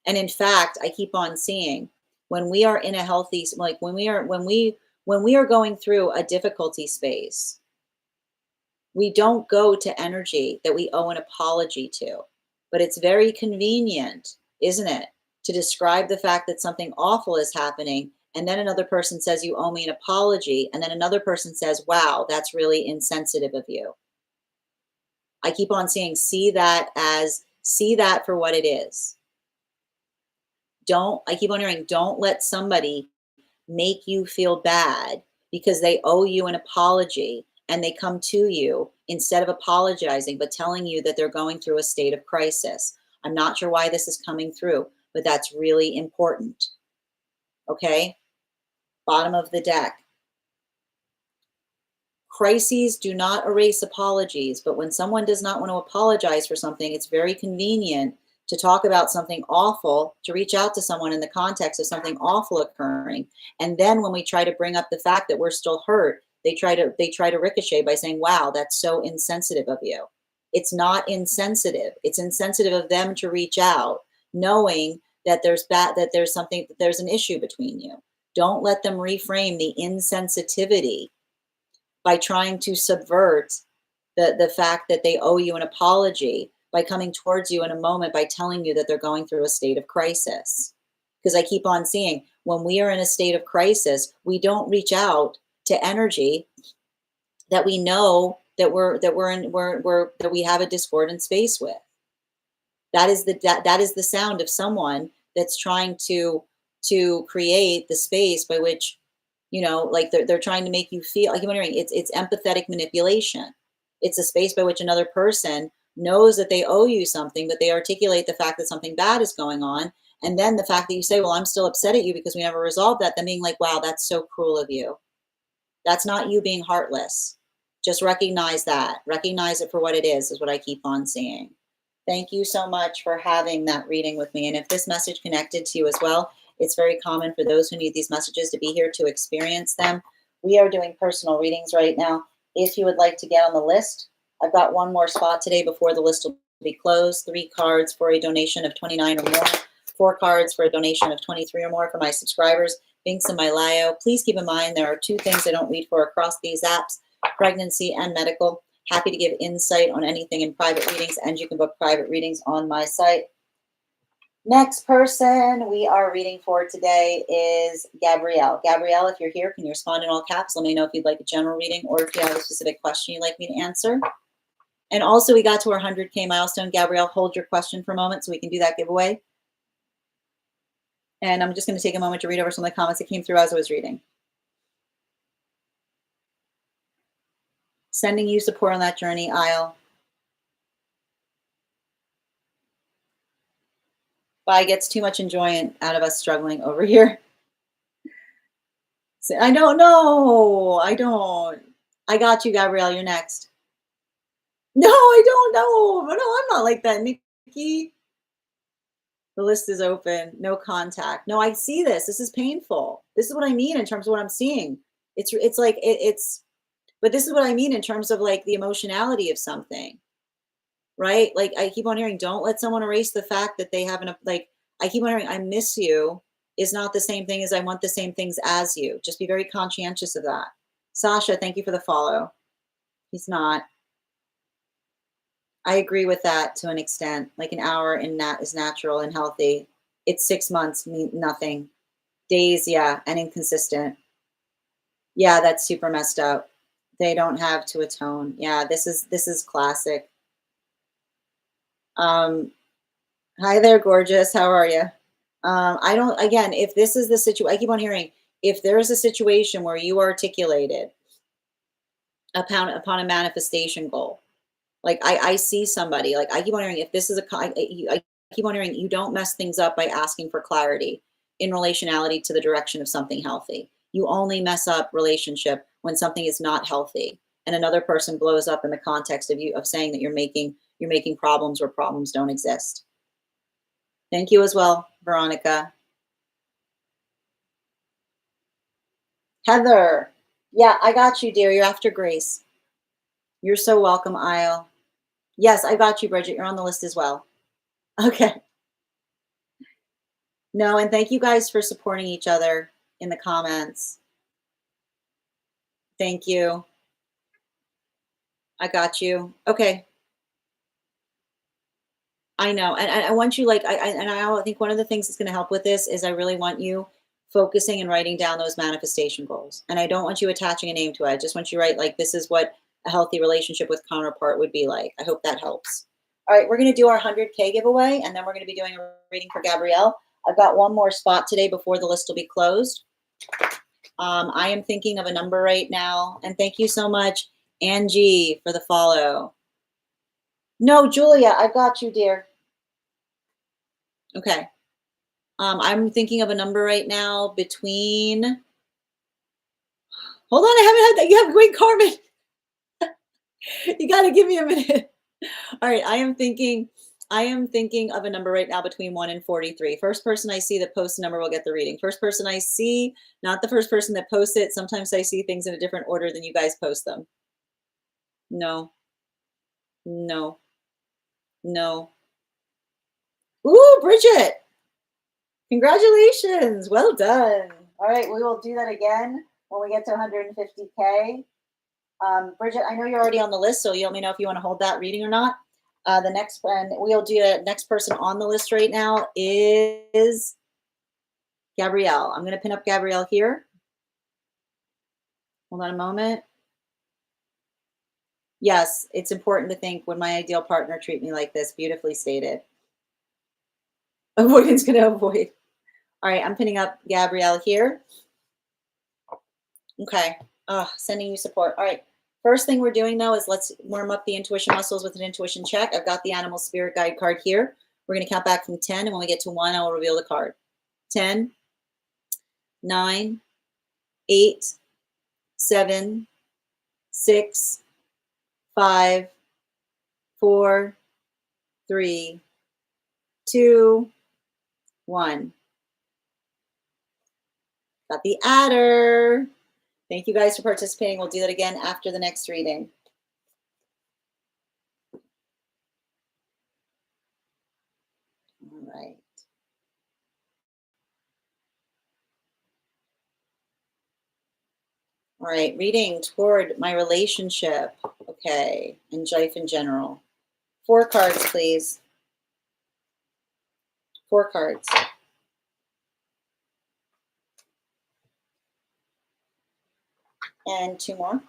And in fact, I keep on seeing, when we are in a healthy, like when we are going through a difficulty space, we don't go to energy that we owe an apology to. But it's very convenient, isn't it, to describe the fact that something awful is happening, and then another person says, you owe me an apology, and then another person says, wow, that's really insensitive of you. I keep on saying, see that for what it is. I keep on hearing, don't let somebody make you feel bad because they owe you an apology and they come to you instead of apologizing, but telling you that they're going through a state of crisis. I'm not sure why this is coming through, but that's really important. Okay? Bottom of the deck. Crises do not erase apologies, but when someone does not want to apologize for something, it's very convenient to talk about something awful, to reach out to someone in the context of something awful occurring. And then when we try to bring up the fact that we're still hurt, they try to ricochet by saying, wow, that's so insensitive of you. It's not insensitive. It's insensitive of them to reach out, knowing that there's an issue between you. Don't let them reframe the insensitivity by trying to subvert the fact that they owe you an apology by coming towards you in a moment by telling you that they're going through a state of crisis. Because I keep on seeing, when we are in a state of crisis, we don't reach out to energy that we know that we have a discordant space with. That is the sound of someone that's trying to create the space by which, like they're trying to make you feel like, I'm wondering, it's empathetic manipulation. It's a space by which another person knows that they owe you something, but they articulate the fact that something bad is going on. And then the fact that you say, well, I'm still upset at you because we never resolved that, then being like, wow, that's so cruel of you. That's not you being heartless. Just recognize that. Recognize it for what it is what I keep on seeing. Thank you so much for having that reading with me. And if this message connected to you as well, it's very common for those who need these messages to be here to experience them. We are doing personal readings right now. If you would like to get on the list, I've got one more spot today before the list will be closed. 3 cards for a donation of $29 or more 4 cards for a donation of 23 or more for my subscribers. Links in my bio. Please keep in mind there are 2 things I don't read for across these apps, pregnancy and medical. Happy to give insight on anything in private readings, and you can book private readings on my site. Next person we are reading for today is Gabrielle. Gabrielle, if you're here, can you respond in all caps? Let me know if you'd like a general reading or if you have a specific question you'd like me to answer. And also, we got to our 100K milestone. Gabrielle, hold your question for a moment so we can do that giveaway. And I'm just going to take a moment to read over some of the comments that came through as I was reading. Sending you support on that journey, Isle. Bye gets too much enjoyment out of us struggling over here. So, I don't know. I don't. I got you, Gabrielle. You're next. No, I don't know. No, I'm not like that, Nikki. The list is open. No contact. No, I see this. This is painful. This is what I mean in terms of what I'm seeing. It's like it's. But this is what I mean in terms of like the emotionality of something, right? Like I keep on hearing, don't let someone erase the fact that they haven't, like, I keep on hearing, I miss you is not the same thing as I want the same things as you. Just be very conscientious of that. Sasha, thank you for the follow. He's not. I agree with that to an extent. Like an hour in that is natural and healthy. It's 6 months, nothing. Days, yeah, and inconsistent. Yeah, that's super messed up. They don't have to atone. Yeah, this is classic. Hi there, gorgeous. How are you? I don't, again, if this is the situation, I keep on hearing, if there's a situation where you articulated upon a manifestation goal, like I see somebody, like I keep on hearing, if this is I keep on hearing, you don't mess things up by asking for clarity in relationality to the direction of something healthy. You only mess up relationship when something is not healthy and another person blows up in the context of you, of saying that you're making problems where problems don't exist. Thank you as well, Veronica. Heather. Yeah, I got you, dear. You're after Grace. You're so welcome, Isle. Yes, I got you, Bridget. You're on the list as well. Okay. No, and thank you guys for supporting each other in the comments. Thank you. I got you. Okay. I know. And I want you, like, I think one of the things that's going to help with this is I really want you focusing and writing down those manifestation goals. And I don't want you attaching a name to it. I just want you to write, like, this is what a healthy relationship with counterpart would be like. I hope that helps. All right, we're going to do our 100K giveaway, and then we're going to be doing a reading for Gabrielle. I've got one more spot today before the list will be closed. I am thinking of a number right now. And thank you so much, Angie, for the follow. No, Julia, I've got you, dear. Okay. I'm thinking of a number right now between, hold on, I haven't had that. You have Great Carmen. You got to give me a minute. All right, I am thinking of a number right now between 1 and 43. First person I see that posts a number will get the reading. First person I see, not the first person that posts it. Sometimes I see things in a different order than you guys post them. No. No. No. Ooh, Bridget. Congratulations. Well done. All right, we will do that again when we get to 150K. Bridget, I know you're already on the list, so you let me know if you want to hold that reading or not. The next one, we'll do a next person on the list right now is Gabrielle. I'm going to pin up Gabrielle here. Hold on a moment. Yes, it's important to think, would my ideal partner treat me like this? Beautifully stated. Avoidance going to avoid. All right, I'm pinning up Gabrielle here. Okay. Sending you support. All right. First thing we're doing, though, is let's warm up the intuition muscles with an intuition check. I've got the animal spirit guide card here. We're going to count back from 10, and when we get to 1, I will reveal the card. 10, 9, 8, 7, 6, 5, 4, 3, 2, 1. Got the adder. Thank you guys for participating. We'll do that again after the next reading. All right. All right, reading toward my relationship. Okay, and life in general. 4 cards, please. 4 cards. And 2 more.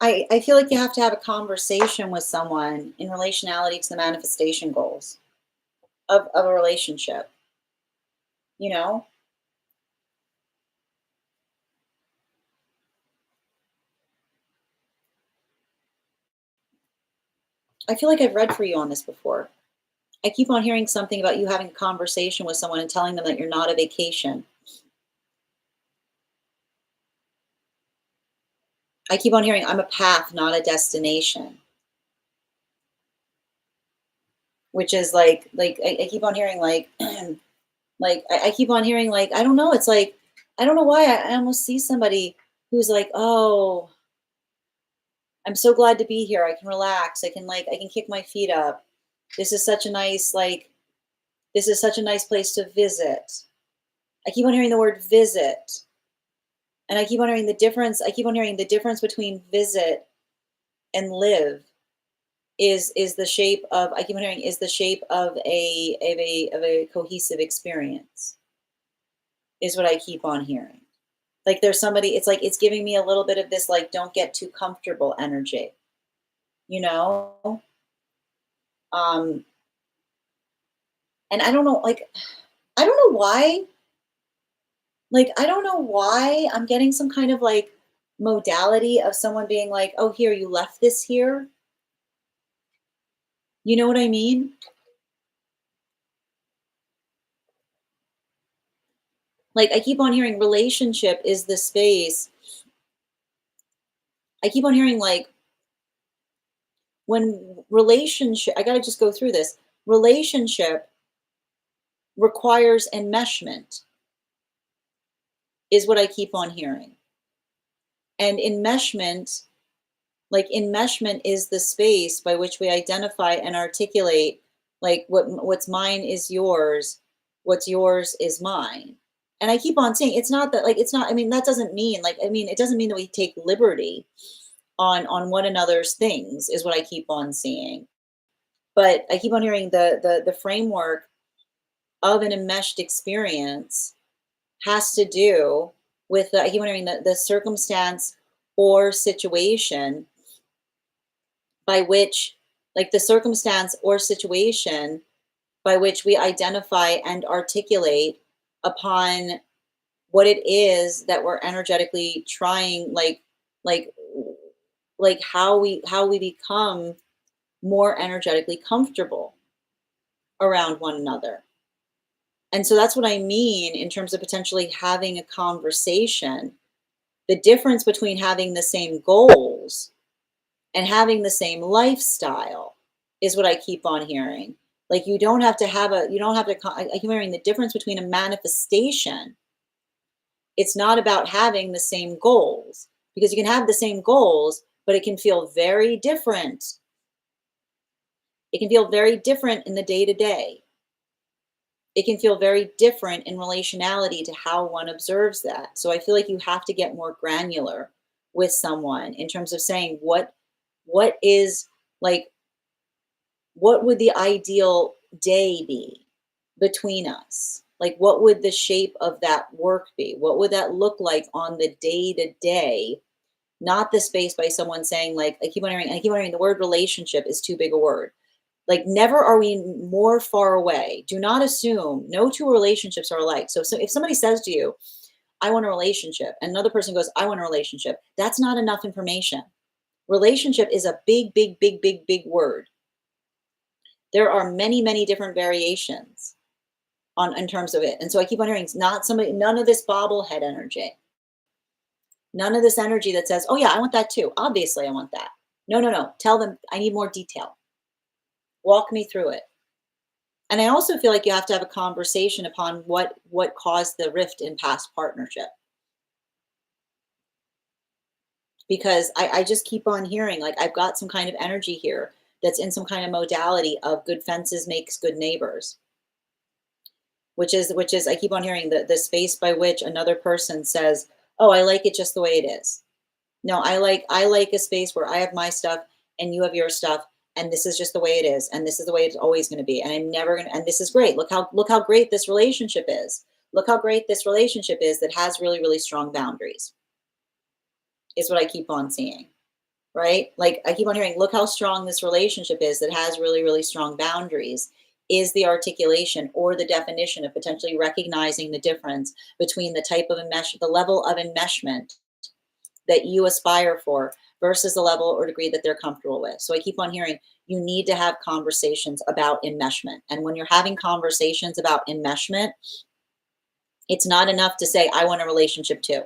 I feel like you have to have a conversation with someone in relationality to the manifestation goals of a relationship, you know? I feel like I've read for you on this before. I keep on hearing something about you having a conversation with someone and telling them that you're not a vacation. I keep on hearing I'm a path, not a destination, which is I keep on hearing I keep on hearing I don't know. It's like I don't know why I almost see somebody who's like, oh, I'm so glad to be here. I can relax. I can kick my feet up. This is such a nice this is such a nice place to visit. I keep on hearing the word visit. And I keep on hearing the difference. I keep on hearing the difference between visit and live is the shape of I keep on hearing is the shape of a cohesive experience, is what I keep on hearing. Like there's somebody, it's like it's giving me a little bit of this don't get too comfortable energy, you know? Um and I don't know, I don't know why, I don't know why I'm getting some kind of modality of someone being like, oh, here, you left this here. You know what I mean? Like I keep on hearing relationship is the space. I keep on hearing when relationship, I got to just go through this. Relationship requires enmeshment, is what I keep on hearing. And enmeshment is the space by which we identify and articulate what's mine is yours, what's yours is mine. And I keep on saying it's not that it's not, I mean, that doesn't mean it doesn't mean that we take liberty on one another's things, is what I keep on seeing. But I keep on hearing the framework of an enmeshed experience has to do with I keep on hearing the circumstance or situation by which the circumstance or situation by which we identify and articulate upon what it is that we're energetically trying like how we become more energetically comfortable around one another. And so that's what I mean in terms of potentially having a conversation. The difference between having the same goals and having the same lifestyle is what I keep on hearing. Like you don't have to have a, you don't have to, I keep hearing the difference between a manifestation. It's not about having the same goals, because you can have the same goals, but it can feel very different. It can feel very different in the day to day. It can feel very different in relationality to how one observes that. So I feel like you have to get more granular with someone in terms of saying what is like what would the ideal day be between us? Like what would the shape of that work be? What would that look like on the day to day? Not the space by someone saying I keep wondering the word relationship is too big a word. Like never are we more far away. Do not assume no two relationships are alike. So if somebody says to you, I want a relationship, and another person goes, I want a relationship, that's not enough information. Relationship is a big, big, big, big, big word. There are many, many different variations on in terms of it. And so I keep on hearing none of this bobblehead energy. None of this energy that says, oh yeah, I want that too. Obviously I want that. No, no, no. Tell them I need more detail. Walk me through it. And I also feel like you have to have a conversation upon what caused the rift in past partnership. Because I just keep on hearing, like, I've got some kind of energy here that's in some kind of modality of good fences makes good neighbors, which is I keep on hearing the space by which another person says, "Oh, I like it just the way it is." No, I like a space where I have my stuff and you have your stuff, and this is just the way it is, and this is the way it's always going to be, and I'm never going to. And this is great. Look how great this relationship is. Look how great this relationship is that has really really strong boundaries. Is what I keep on seeing. Right? Like I keep on hearing, look how strong this relationship is that has really, really strong boundaries, is the articulation or the definition of potentially recognizing the difference between the type of the level of enmeshment that you aspire for versus the level or degree that they're comfortable with. So I keep on hearing, you need to have conversations about enmeshment. And when you're having conversations about enmeshment, it's not enough to say, I want a relationship too.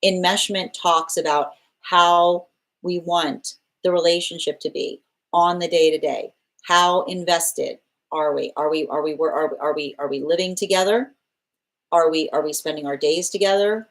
Enmeshment talks about how we want the relationship to be on the day to day. How invested are we? Are we living together? Are we spending our days together?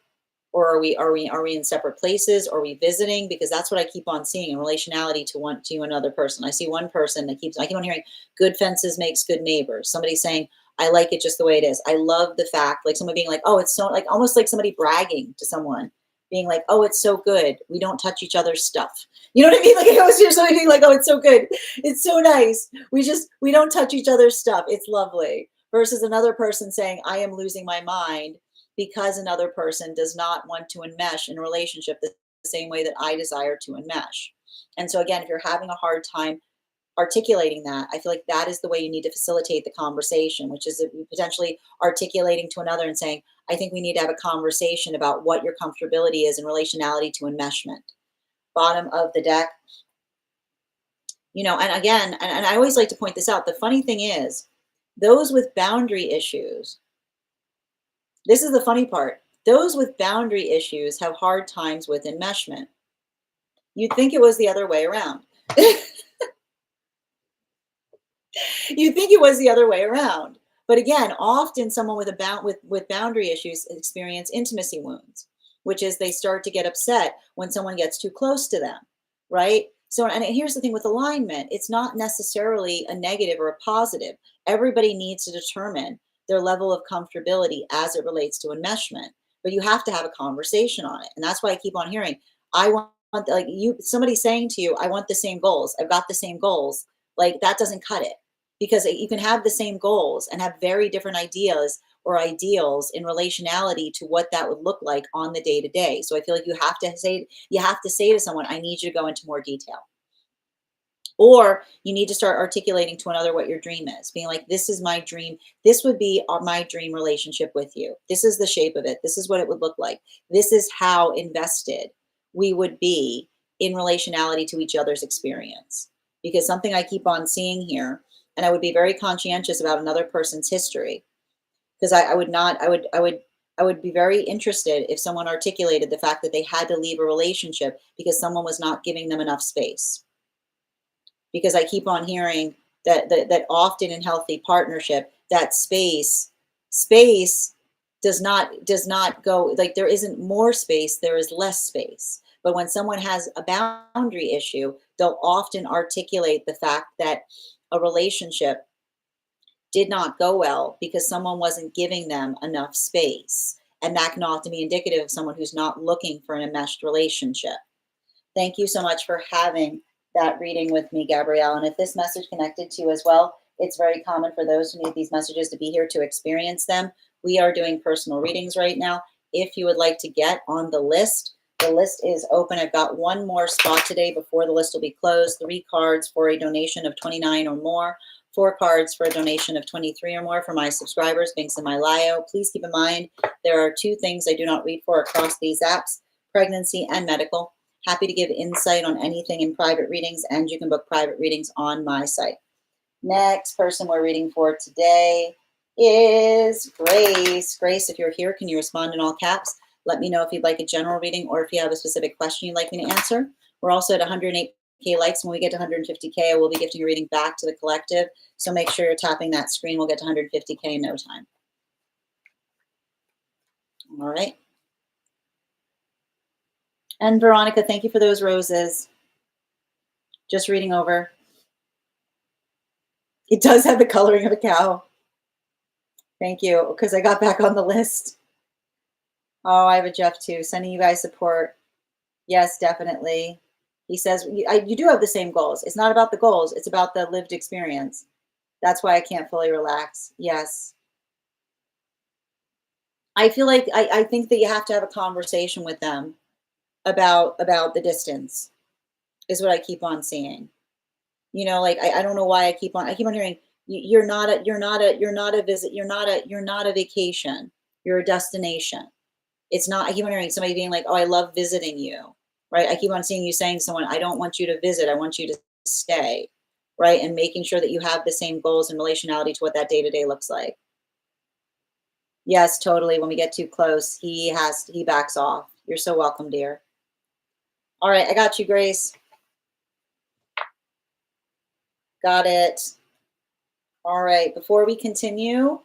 Or are we in separate places? Are we visiting? Because that's what I keep on seeing in relationality to another person. I see one person I keep on hearing, good fences makes good neighbors. Somebody saying, I like it just the way it is. I love the fact, like someone being like, oh, it's so, like almost like somebody bragging to someone, being like, oh, it's so good. We don't touch each other's stuff. You know what I mean? Like I always hear somebody being like, oh, it's so good. It's so nice. We don't touch each other's stuff. It's lovely. Versus another person saying, I am losing my mind because another person does not want to enmesh in a relationship the same way that I desire to enmesh. And so again, if you're having a hard time articulating that, I feel like that is the way you need to facilitate the conversation, which is potentially articulating to another and saying, I think we need to have a conversation about what your comfortability is in relationality to enmeshment. Bottom of the deck, and again, and I always like to point this out. The funny thing is, those with boundary issues, this is the funny part. Those with boundary issues have hard times with enmeshment. You'd think it was the other way around. You'd think it was the other way around. But again, often someone with boundary issues experience intimacy wounds, which is they start to get upset when someone gets too close to them, right? So, and here's the thing with alignment, it's not necessarily a negative or a positive. Everybody needs to determine their level of comfortability as it relates to enmeshment, but you have to have a conversation on it. And that's why I keep on hearing, I want, like somebody saying to you, I want the same goals. I've got the same goals. Like that doesn't cut it, because you can have the same goals and have very different ideas or ideals in relationality to what that would look like on the day to day. So I feel like you have to say to someone, I need you to go into more detail. Or you need to start articulating to another what your dream is, being like, this is my dream. This would be my dream relationship with you. This is the shape of it. This is what it would look like. This is how invested we would be in relationality to each other's experience. Because something I keep on seeing here, and I would be very conscientious about another person's history, because I would be very interested if someone articulated the fact that they had to leave a relationship because someone was not giving them enough space. Because I keep on hearing that often in healthy partnership, that space does not go, like there isn't more space, there is less space. But when someone has a boundary issue, they'll often articulate the fact that a relationship did not go well because someone wasn't giving them enough space. And that can often be indicative of someone who's not looking for an enmeshed relationship. Thank you so much for having that reading with me, Gabrielle. And if this message connected to you as well, it's very common for those who need these messages to be here to experience them. We are doing personal readings right now. If you would like to get on the list is open. I've got one more spot today before the list will be closed. 3 cards for a donation of $29 or more. 4 cards for a donation of $23 or more for my subscribers, Binks and my Lio. Please keep in mind, there are 2 things I do not read for across these apps, pregnancy and medical. Happy to give insight on anything in private readings, and you can book private readings on my site. Next person we're reading for today is Grace. Grace, if you're here, can you respond in all caps? Let me know if you'd like a general reading or if you have a specific question you'd like me to answer. We're also at 108 150K likes. When we get to 150K, I will be gifting a reading back to the collective. So make sure you're tapping that screen. We'll get to 150K in no time. All right. And Veronica, thank you for those roses. Just reading over. It does have the coloring of a cow. Thank you, because I got back on the list. Oh, I have a Jeff too. Sending you guys support. Yes, definitely. He says, you do have the same goals. It's not about the goals. It's about the lived experience. That's why I can't fully relax. Yes. I feel like, I think that you have to have a conversation with them about the distance is what I keep on seeing. You know, like, I don't know why I keep on hearing you're not a visit. You're not a vacation. You're a destination. It's not, I keep on hearing somebody being like, oh, I love visiting you, right? I keep on seeing you saying to someone, I don't want you to visit. I want you to stay, right? And making sure that you have the same goals and relationality to what that day-to-day looks like. Yes, totally. When we get too close, he backs off. You're so welcome, dear. All right, I got you, Grace. Got it. All right, before we continue,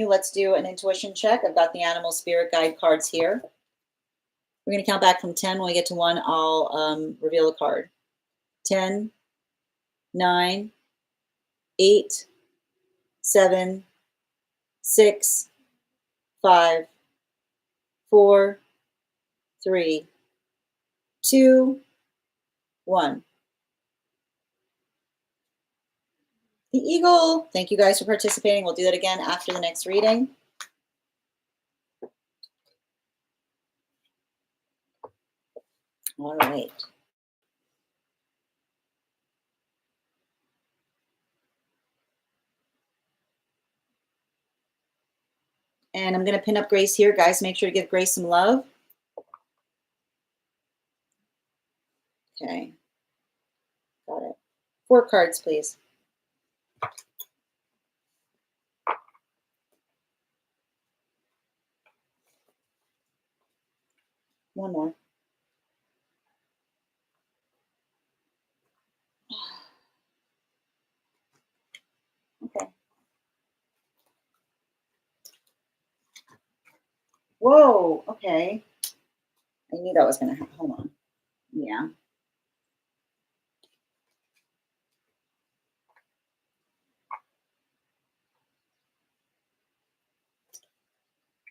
let's do an intuition check. I've got the animal spirit guide cards here. We're going to count back from 10. When we get to 1, I'll reveal a card. 10, 9, 8, 7, 6, 5, 4, 3, 2, 1. The eagle. Thank you guys for participating. We'll do that again after the next reading. All right. And I'm going to pin up Grace here. Guys, make sure to give Grace some love. Okay. Got it. 4 cards, please. One more. Okay. Whoa. Okay. I knew that was going to happen. Hold on. Yeah.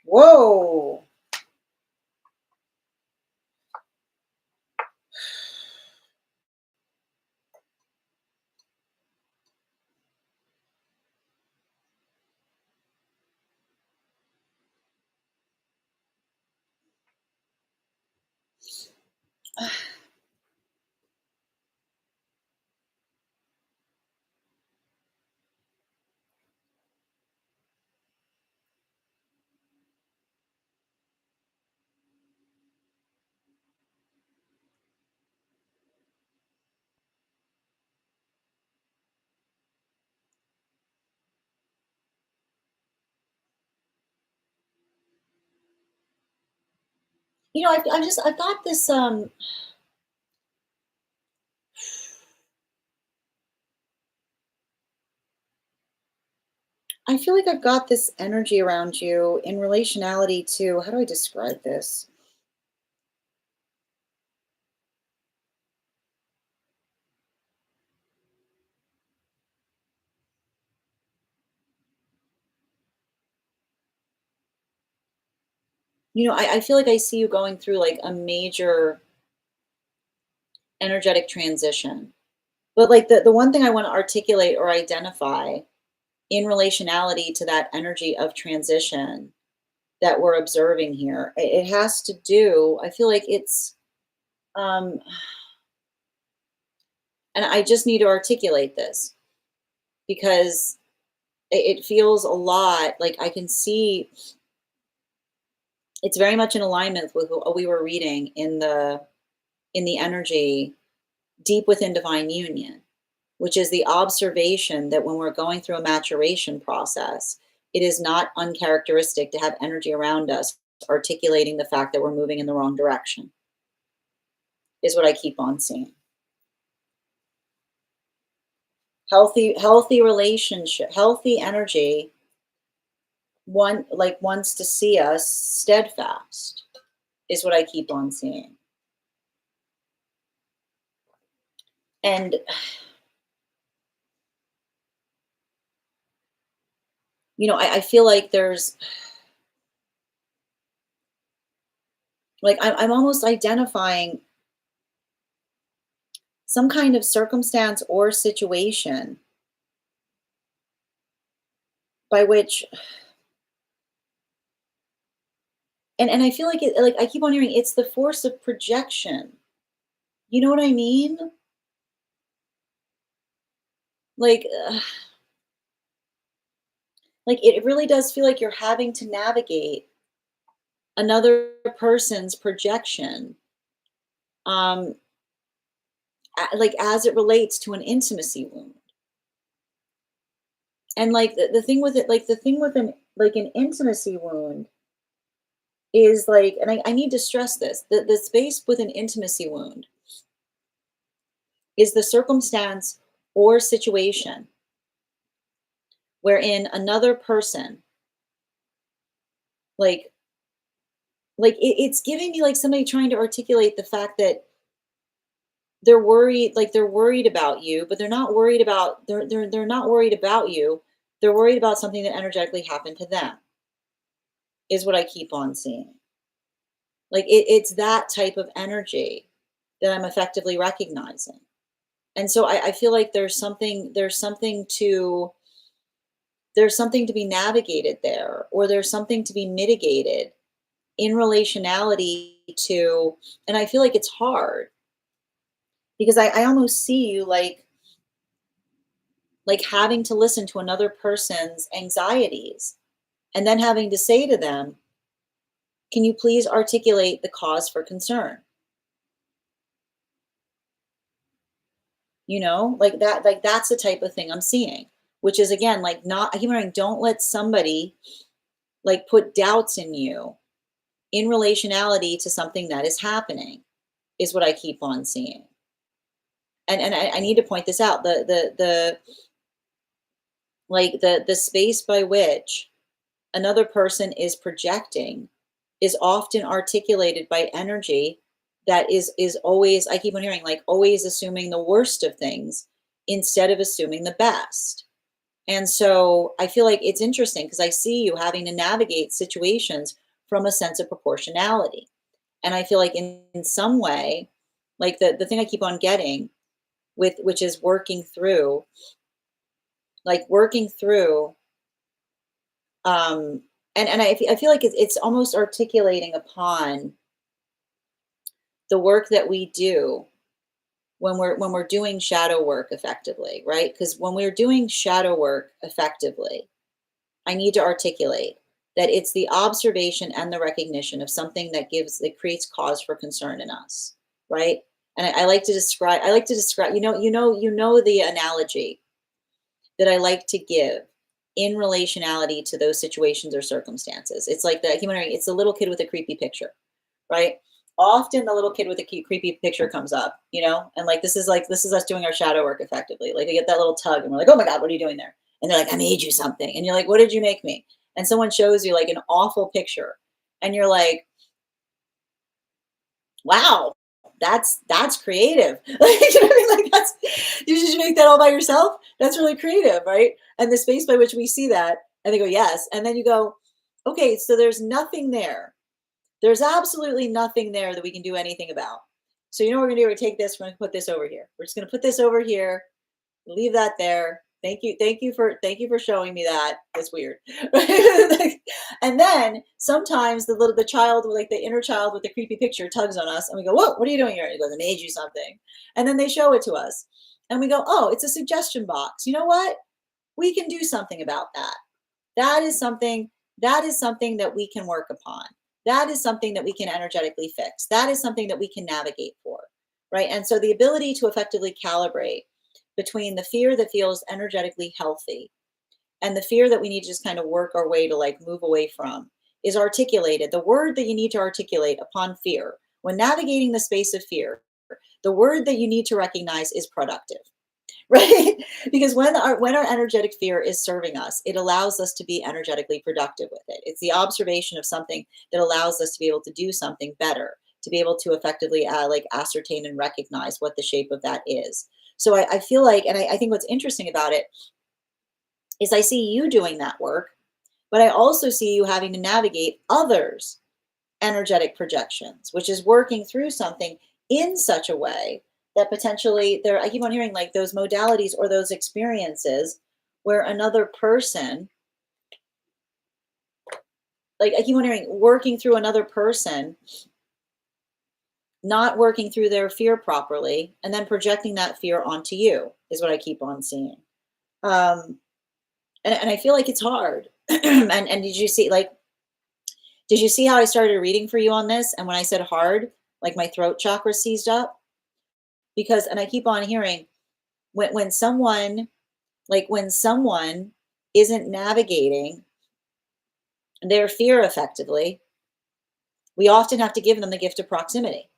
Whoa. You know, I've got this, I feel like I've got this energy around you in relationality to, how do I describe this? You know, I feel like I see you going through like a major energetic transition. But like the one thing I want to articulate or identify in relationality to that energy of transition that we're observing here, it has to do, I feel like it's, and I just need to articulate this because it feels a lot like I can see it's very much in alignment with what we were reading in the energy deep within divine union, which is the observation that when we're going through a maturation process, it is not uncharacteristic to have energy around us articulating the fact that we're moving in the wrong direction. is what I keep on seeing. Healthy relationship, healthy energy, one like wants to see us steadfast is what I keep on seeing. And I feel like there's like I'm almost identifying some kind of circumstance or situation by which, and I feel like it, like I keep on hearing it's the force of projection. You know what I mean? Like like it really does feel like you're having to navigate another person's projection, um like as it relates to an intimacy wound. And like the thing with it, like the thing with an intimacy wound is like, and I need to stress this, the space with an intimacy wound is the circumstance or situation wherein another person, like it's giving me like somebody trying to articulate the fact that they're worried about you, but they're not worried about you. They're worried about something that energetically happened to them, is what I keep on seeing. Like it's that type of energy that I'm effectively recognizing. And so I feel like there's something to be navigated there, or there's something to be mitigated in relationality to, and I feel like it's hard because I almost see you like having to listen to another person's anxieties and then having to say to them, can you please articulate the cause for concern? Like that, like that's the type of thing I'm seeing, which is again, like not, I keep hearing, don't let somebody like put doubts in you in relationality to something that is happening, is what I keep on seeing. And I need to point this out. The space by which another person is projecting is often articulated by energy that is always, I keep on hearing, like always assuming the worst of things instead of assuming the best. And so I feel like it's interesting because I see you having to navigate situations from a sense of proportionality. And I feel like in some way, like the thing I keep on getting with, which is working through, um, and I feel like it's almost articulating upon the work that we do when we're doing shadow work effectively, right? Because when we're doing shadow work effectively, I need to articulate that it's the observation and the recognition of something that creates cause for concern in us, right? And I like to describe, the analogy that I like to give in relationality to those situations or circumstances. It's like it's the little kid with a creepy picture, right? Often the little kid with a creepy picture comes up, and this is us doing our shadow work effectively. Like we get that little tug and we're like, oh my God, what are you doing there? And they're like, I made you something. And you're like, what did you make me? And someone shows you like an awful picture. And you're like, wow, that's creative. Like, you know what I mean? Like did you make that all by yourself? That's really creative, right? And the space by which we see that, and they go, yes. And then you go, okay, so there's nothing there. There's absolutely nothing there that we can do anything about. So you know what we're gonna do? We're gonna take this, we're gonna put this over here. We're just gonna put this over here, leave that there. Thank you for showing me that. It's weird. And then sometimes the child, like the inner child with the creepy picture, tugs on us and we go, whoa, what are you doing here? And he goes, I made you something. And then they show it to us. And we go, oh, it's a suggestion box. You know what? We can do something about that. That is something that we can work upon. That is something that we can energetically fix. That is something that we can navigate for. Right. And so the ability to effectively calibrate between the fear that feels energetically healthy and the fear that we need to just kind of work our way to like move away from is articulated. The word that you need to articulate upon fear when navigating the space of fear The word that you need to recognize is productive. Right? Because when our energetic fear is serving us, it allows us to be energetically productive with it. It's the observation of something that allows us to be able to do something better, to be able to effectively like ascertain and recognize what the shape of that is. So I feel like, and I think what's interesting about it is I see you doing that work, but I also see you having to navigate others' energetic projections, which is working through something in such a way that potentially there, I keep on hearing like those modalities or those experiences where another person, like I keep on hearing working through another person, not working through their fear properly, and then projecting that fear onto you is what I keep on seeing. Um, and I feel like it's hard. And did you see like, did you see how I started reading for you on this? And when I said hard, like my throat chakra seized up? Because, and I keep on hearing when someone, like when someone isn't navigating their fear effectively, we often have to give them the gift of proximity,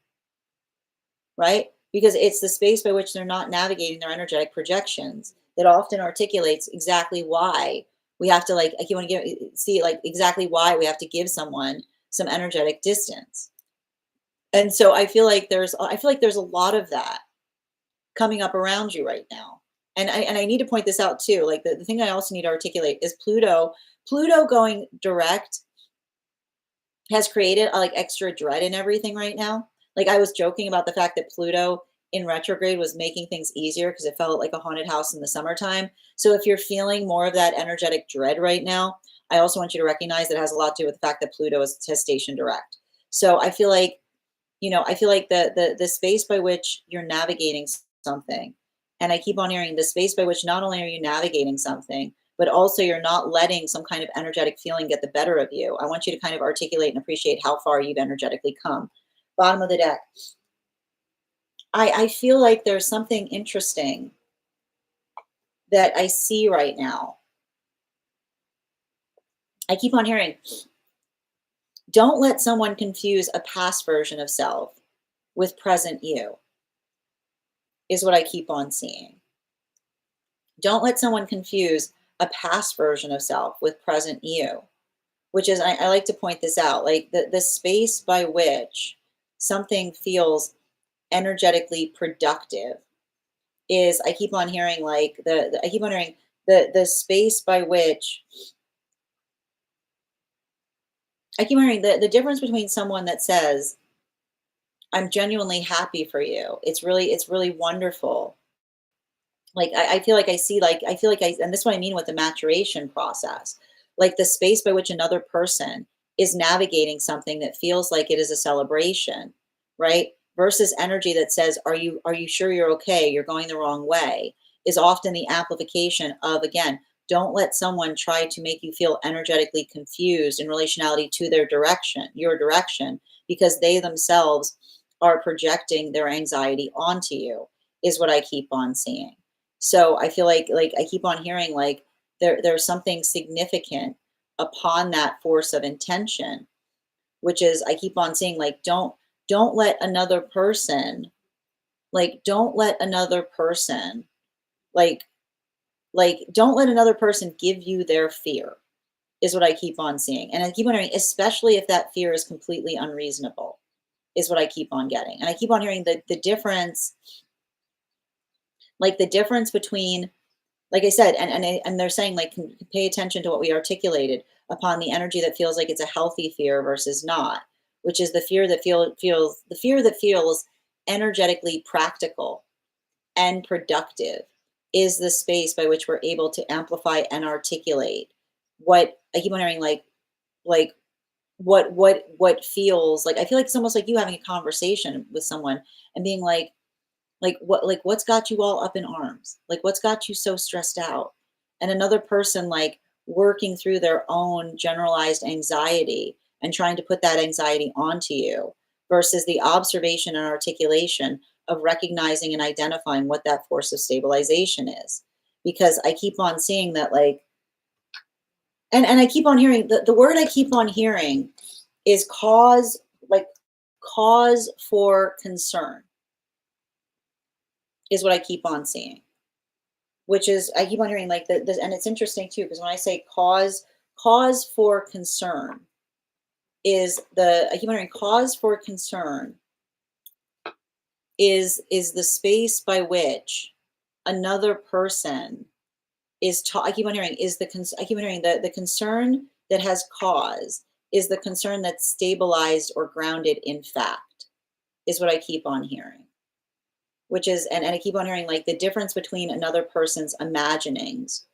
right? Because it's the space by which they're not navigating their energetic projections that often articulates exactly why we have to like, I keep on give see like exactly why we have to give someone some energetic distance. And so I feel like there's a lot of that coming up around you right now. And I need to point this out too. Like the thing I also need to articulate is Pluto going direct has created like extra dread in everything right now. Like I was joking about the fact that Pluto in retrograde was making things easier because it felt like a haunted house in the summertime. So if you're feeling more of that energetic dread right now, I also want you to recognize that it has a lot to do with the fact that Pluto is station direct. So I feel like, I feel like the space by which you're navigating something, and I keep on hearing the space by which not only are you navigating something, but also you're not letting some kind of energetic feeling get the better of you. I want you to kind of articulate and appreciate how far you've energetically come. Bottom of the deck. I feel like there's something interesting that I see right now. I keep on hearing, don't let someone confuse a past version of self with present you, is what I keep on seeing. Don't let someone confuse a past version of self with present you, which is, I like to point this out, like the space by which something feels energetically productive is, I keep on hearing like I keep on hearing the space by which I keep hearing the difference between someone that says, I'm genuinely happy for you. It's really wonderful. Like I feel like I see like I feel like I and this is what I mean with the maturation process. Like the space by which another person is navigating something that feels like it is a celebration, right? Versus energy that says, are you sure you're okay? You're going the wrong way, is often the amplification of, again, don't let someone try to make you feel energetically confused in relationality to their direction, your direction, because they themselves are projecting their anxiety onto you, is what I keep on seeing. So I feel like I keep on hearing like there's something significant upon that force of intention, which is I keep on seeing like don't let another person don't let another person like don't let another person give you their fear, is what I keep on seeing. And I keep on hearing, especially if that fear is completely unreasonable, is what I keep on getting. And I keep on hearing the difference, like the difference between, like I said, and they're saying like pay attention to what we articulated upon the energy that feels like it's a healthy fear versus not, which is the fear that feels the fear that feels energetically practical and productive, is the space by which we're able to amplify and articulate what I keep on hearing like what feels like, I feel like it's almost like you having a conversation with someone and being what's got you all up in arms, like what's got you so stressed out, and another person like working through their own generalized anxiety and trying to put that anxiety onto you, versus the observation and articulation of recognizing and identifying what that force of stabilization is. Because I keep on seeing that like, and I keep on hearing the word I keep on hearing is cause, like cause for concern. is what I keep on seeing, which is I keep on hearing like and it's interesting too, because when I say cause for concern I keep on hearing cause for concern is the space by which another person I keep on hearing I keep on hearing the concern that has cause is the concern that's stabilized or grounded in fact, is what I keep on hearing. Which is and I keep on hearing like the difference between another person's imaginings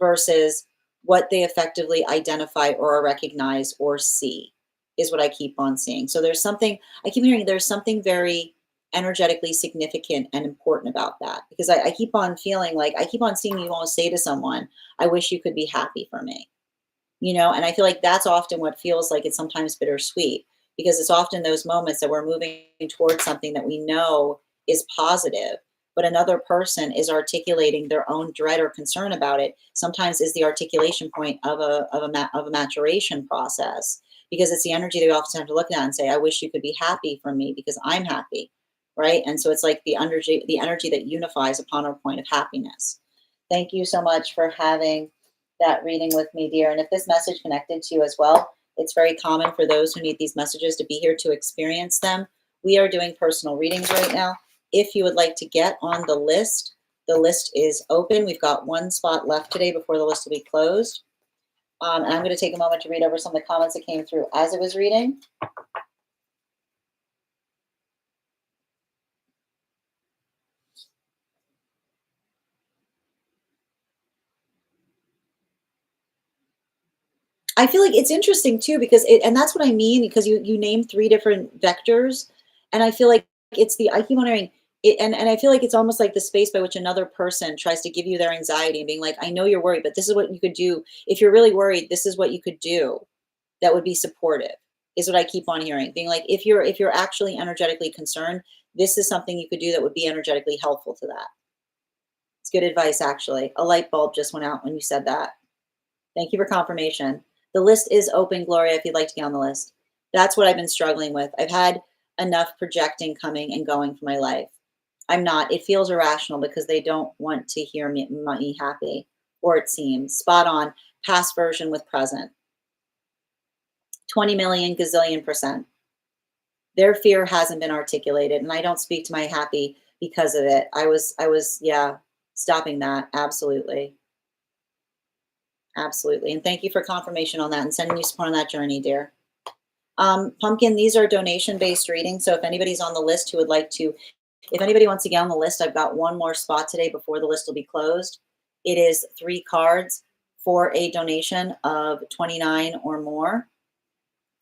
versus what they effectively identify or recognize or see is what I keep on seeing. So there's something I keep hearing there's something very energetically significant and important about that, because I keep on feeling like I keep on seeing you almost say to someone, I wish you could be happy for me, and I feel like that's often what feels like it's sometimes bittersweet, because it's often those moments that we're moving towards something that we know is positive, but another person is articulating their own dread or concern about it. Sometimes is the articulation point of a maturation process, because it's the energy that we often have to look at and say, I wish you could be happy for me because I'm happy, right? And so it's like the energy that unifies upon our point of happiness. Thank you so much for having that reading with me, dear. And if this message connected to you as well, it's very common for those who need these messages to be here to experience them. We are doing personal readings right now. If you would like to get on the list is open. We've got one spot left today before the list will be closed. And I'm going to take a moment to read over some of the comments that came through as it was reading. I feel like it's interesting too, because and that's what I mean, because you named three different vectors, and I feel like it's the I keep wondering it, and I feel like it's almost like the space by which another person tries to give you their anxiety and being like, I know you're worried, but this is what you could do if you're really worried. This is what you could do that would be supportive. Is what I keep on hearing, being like, if you're actually energetically concerned, this is something you could do that would be energetically helpful to that. It's good advice, actually. A light bulb just went out when you said that. Thank you for confirmation. The list is open, Gloria, if you'd like to get on the list. That's what I've been struggling with. I've had enough projecting coming and going for my life. I'm not. It feels irrational because they don't want to hear me happy, or it seems. Spot on. Past version with present. 20 million gazillion percent. Their fear hasn't been articulated, and I don't speak to my happy because of it. Yeah, stopping that. Absolutely. Absolutely. And thank you for confirmation on that and sending you support on that journey, dear. Pumpkin, these are donation-based readings. So if anybody's on the list who would like to, if anybody wants to get on the list, I've got one more spot today before the list will be closed. It is 3 cards for a donation of 29 or more.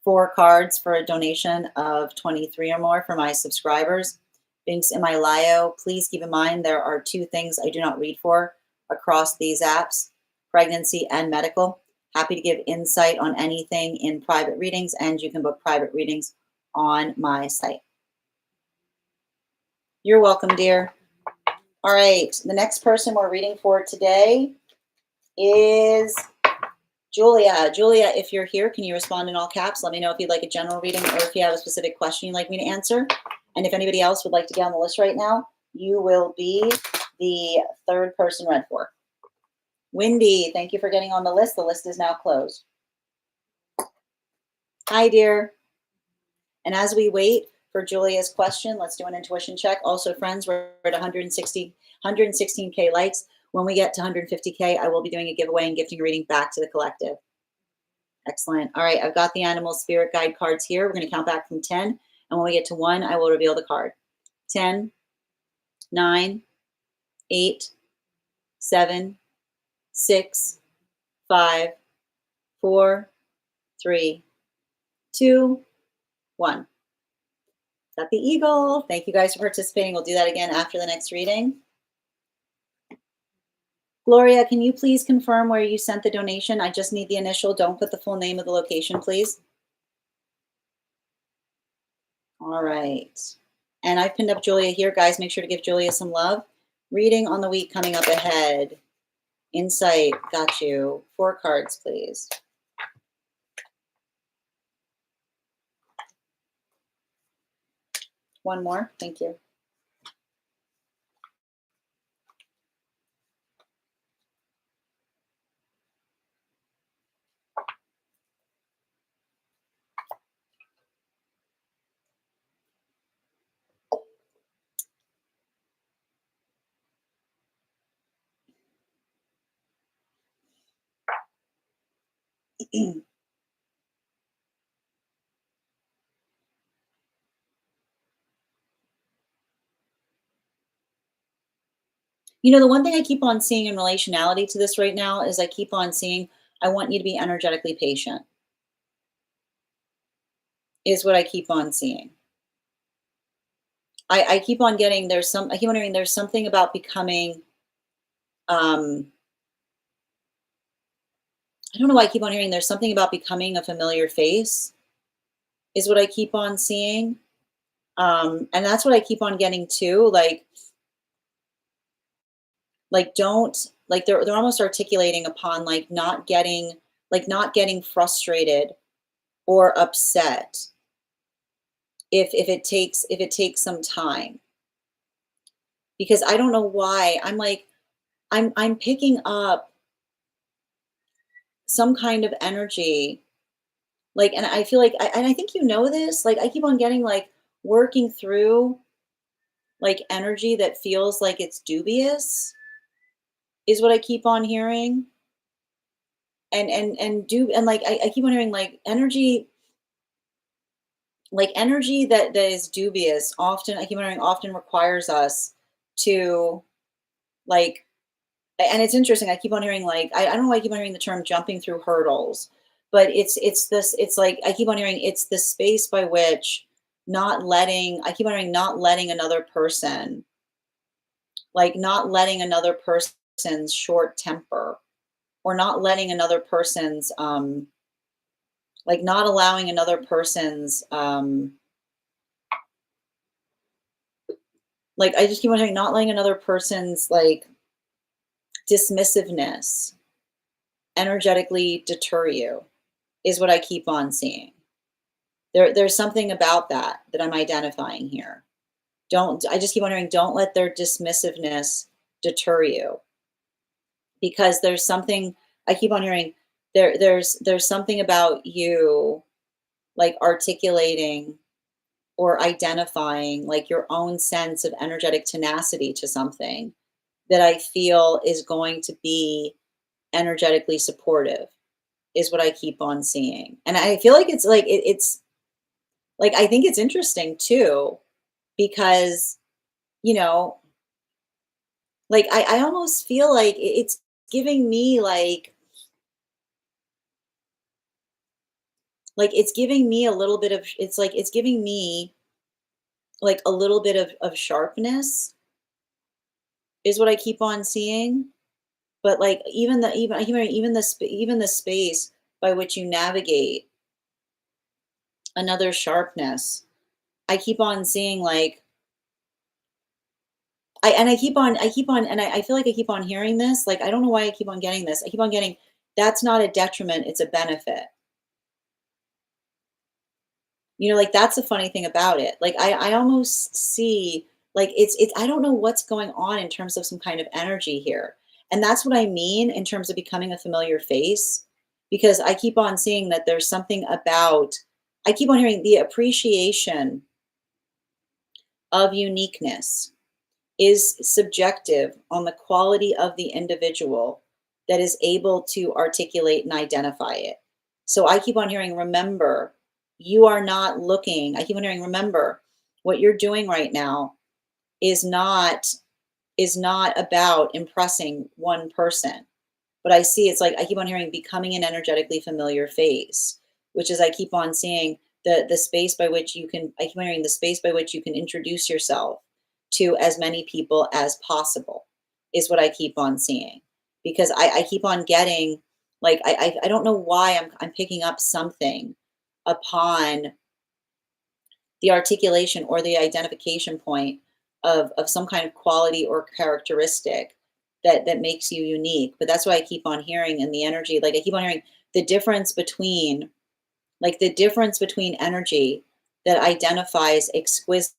4 cards for a donation of 23 or more for my subscribers. Links in my bio. Please keep in mind there are 2 things I do not read for across these apps: pregnancy and medical. Happy to give insight on anything in private readings, and you can book private readings on my site. You're welcome, dear. All right, the next person we're reading for today is Julia. Julia, if you're here, can you respond in all caps? Let me know if you'd like a general reading or if you have a specific question you'd like me to answer. And if anybody else would like to get on the list right now, you will be the 3rd person read for. Wendy, thank you for getting on the list. The list is now closed. Hi, dear. And as we wait for Julia's question, let's do an intuition check. Also, friends, we're at 116K likes. When we get to 150K, I will be doing a giveaway and gifting a reading back to the collective. Excellent. All right, I've got the animal spirit guide cards here. We're going to count back from 10. And when we get to 1, I will reveal the card. 10, 9, 8, 7, 6, 5, 4, 3, 2, 1. Got the eagle. Thank you guys for participating. We'll do that again after the next reading. Gloria, can you please confirm where you sent the donation? I just need the initial. Don't put the full name of the location, please. All right. And I've pinned up Julia here. Guys, make sure to give Julia some love. Reading on the week coming up ahead. Insight, got you. 4 cards, please. One more, thank you. The one thing I keep on seeing in relationality to this right now is I keep on seeing, I want you to be energetically patient, is what I keep on seeing. I keep on getting I keep on hearing there's something about becoming, um, I don't know why I keep on hearing there's something about becoming a familiar face, is what I keep on seeing. And that's what I keep on getting too. Don't, like they're almost articulating upon not getting frustrated or upset if it takes some time, because I don't know why I'm picking up some kind of energy, and I feel like and I think this, I keep on getting working through energy that feels like it's dubious, is what I keep on hearing. I keep on hearing energy that is dubious often, I keep on hearing, often requires us to, like and it's interesting, I keep on hearing I don't know why I keep on hearing the term jumping through hurdles, but it's like I keep on hearing it's the space by which not letting I keep on hearing not letting another person, not letting another person's short temper, or not letting another person's not allowing another person's I just keep on hearing not letting another person's dismissiveness energetically deter you, is what I keep on seeing. There's something about that I'm identifying here. Don't I just keep on hearing don't let their dismissiveness deter you, because there's something I keep on hearing there's something about you articulating or identifying your own sense of energetic tenacity to something that I feel is going to be energetically supportive, is what I keep on seeing. And I feel like it's I think it's interesting too, because, you know, I almost feel like it's giving me it's giving me a little bit of it's giving me a little bit of sharpness, is what I keep on seeing. But even I keep hearing even the space by which you navigate another sharpness, I keep on seeing I keep on and I feel like I keep on hearing this. I don't know why I keep on getting this. I keep on getting that's not a detriment, it's a benefit. That's the funny thing about it. I almost see it's I don't know what's going on in terms of some kind of energy here. And that's what I mean in terms of becoming a familiar face, because I keep on seeing that there's something about I keep on hearing the appreciation of uniqueness is subjective on the quality of the individual that is able to articulate and identify it. So I keep on hearing, remember, you are not looking. I keep on hearing, remember, what you're doing right now is not about impressing one person. But I see it's I keep on hearing becoming an energetically familiar face, which is I keep on seeing the space by which you can I keep on hearing the space by which you can introduce yourself to as many people as possible, is what I keep on seeing. Because I keep on getting I don't know why I'm picking up something upon the articulation or the identification point of some kind of quality or characteristic that makes you unique. But that's what I keep on hearing in the energy. I keep on hearing the difference between the difference between energy that identifies exquisite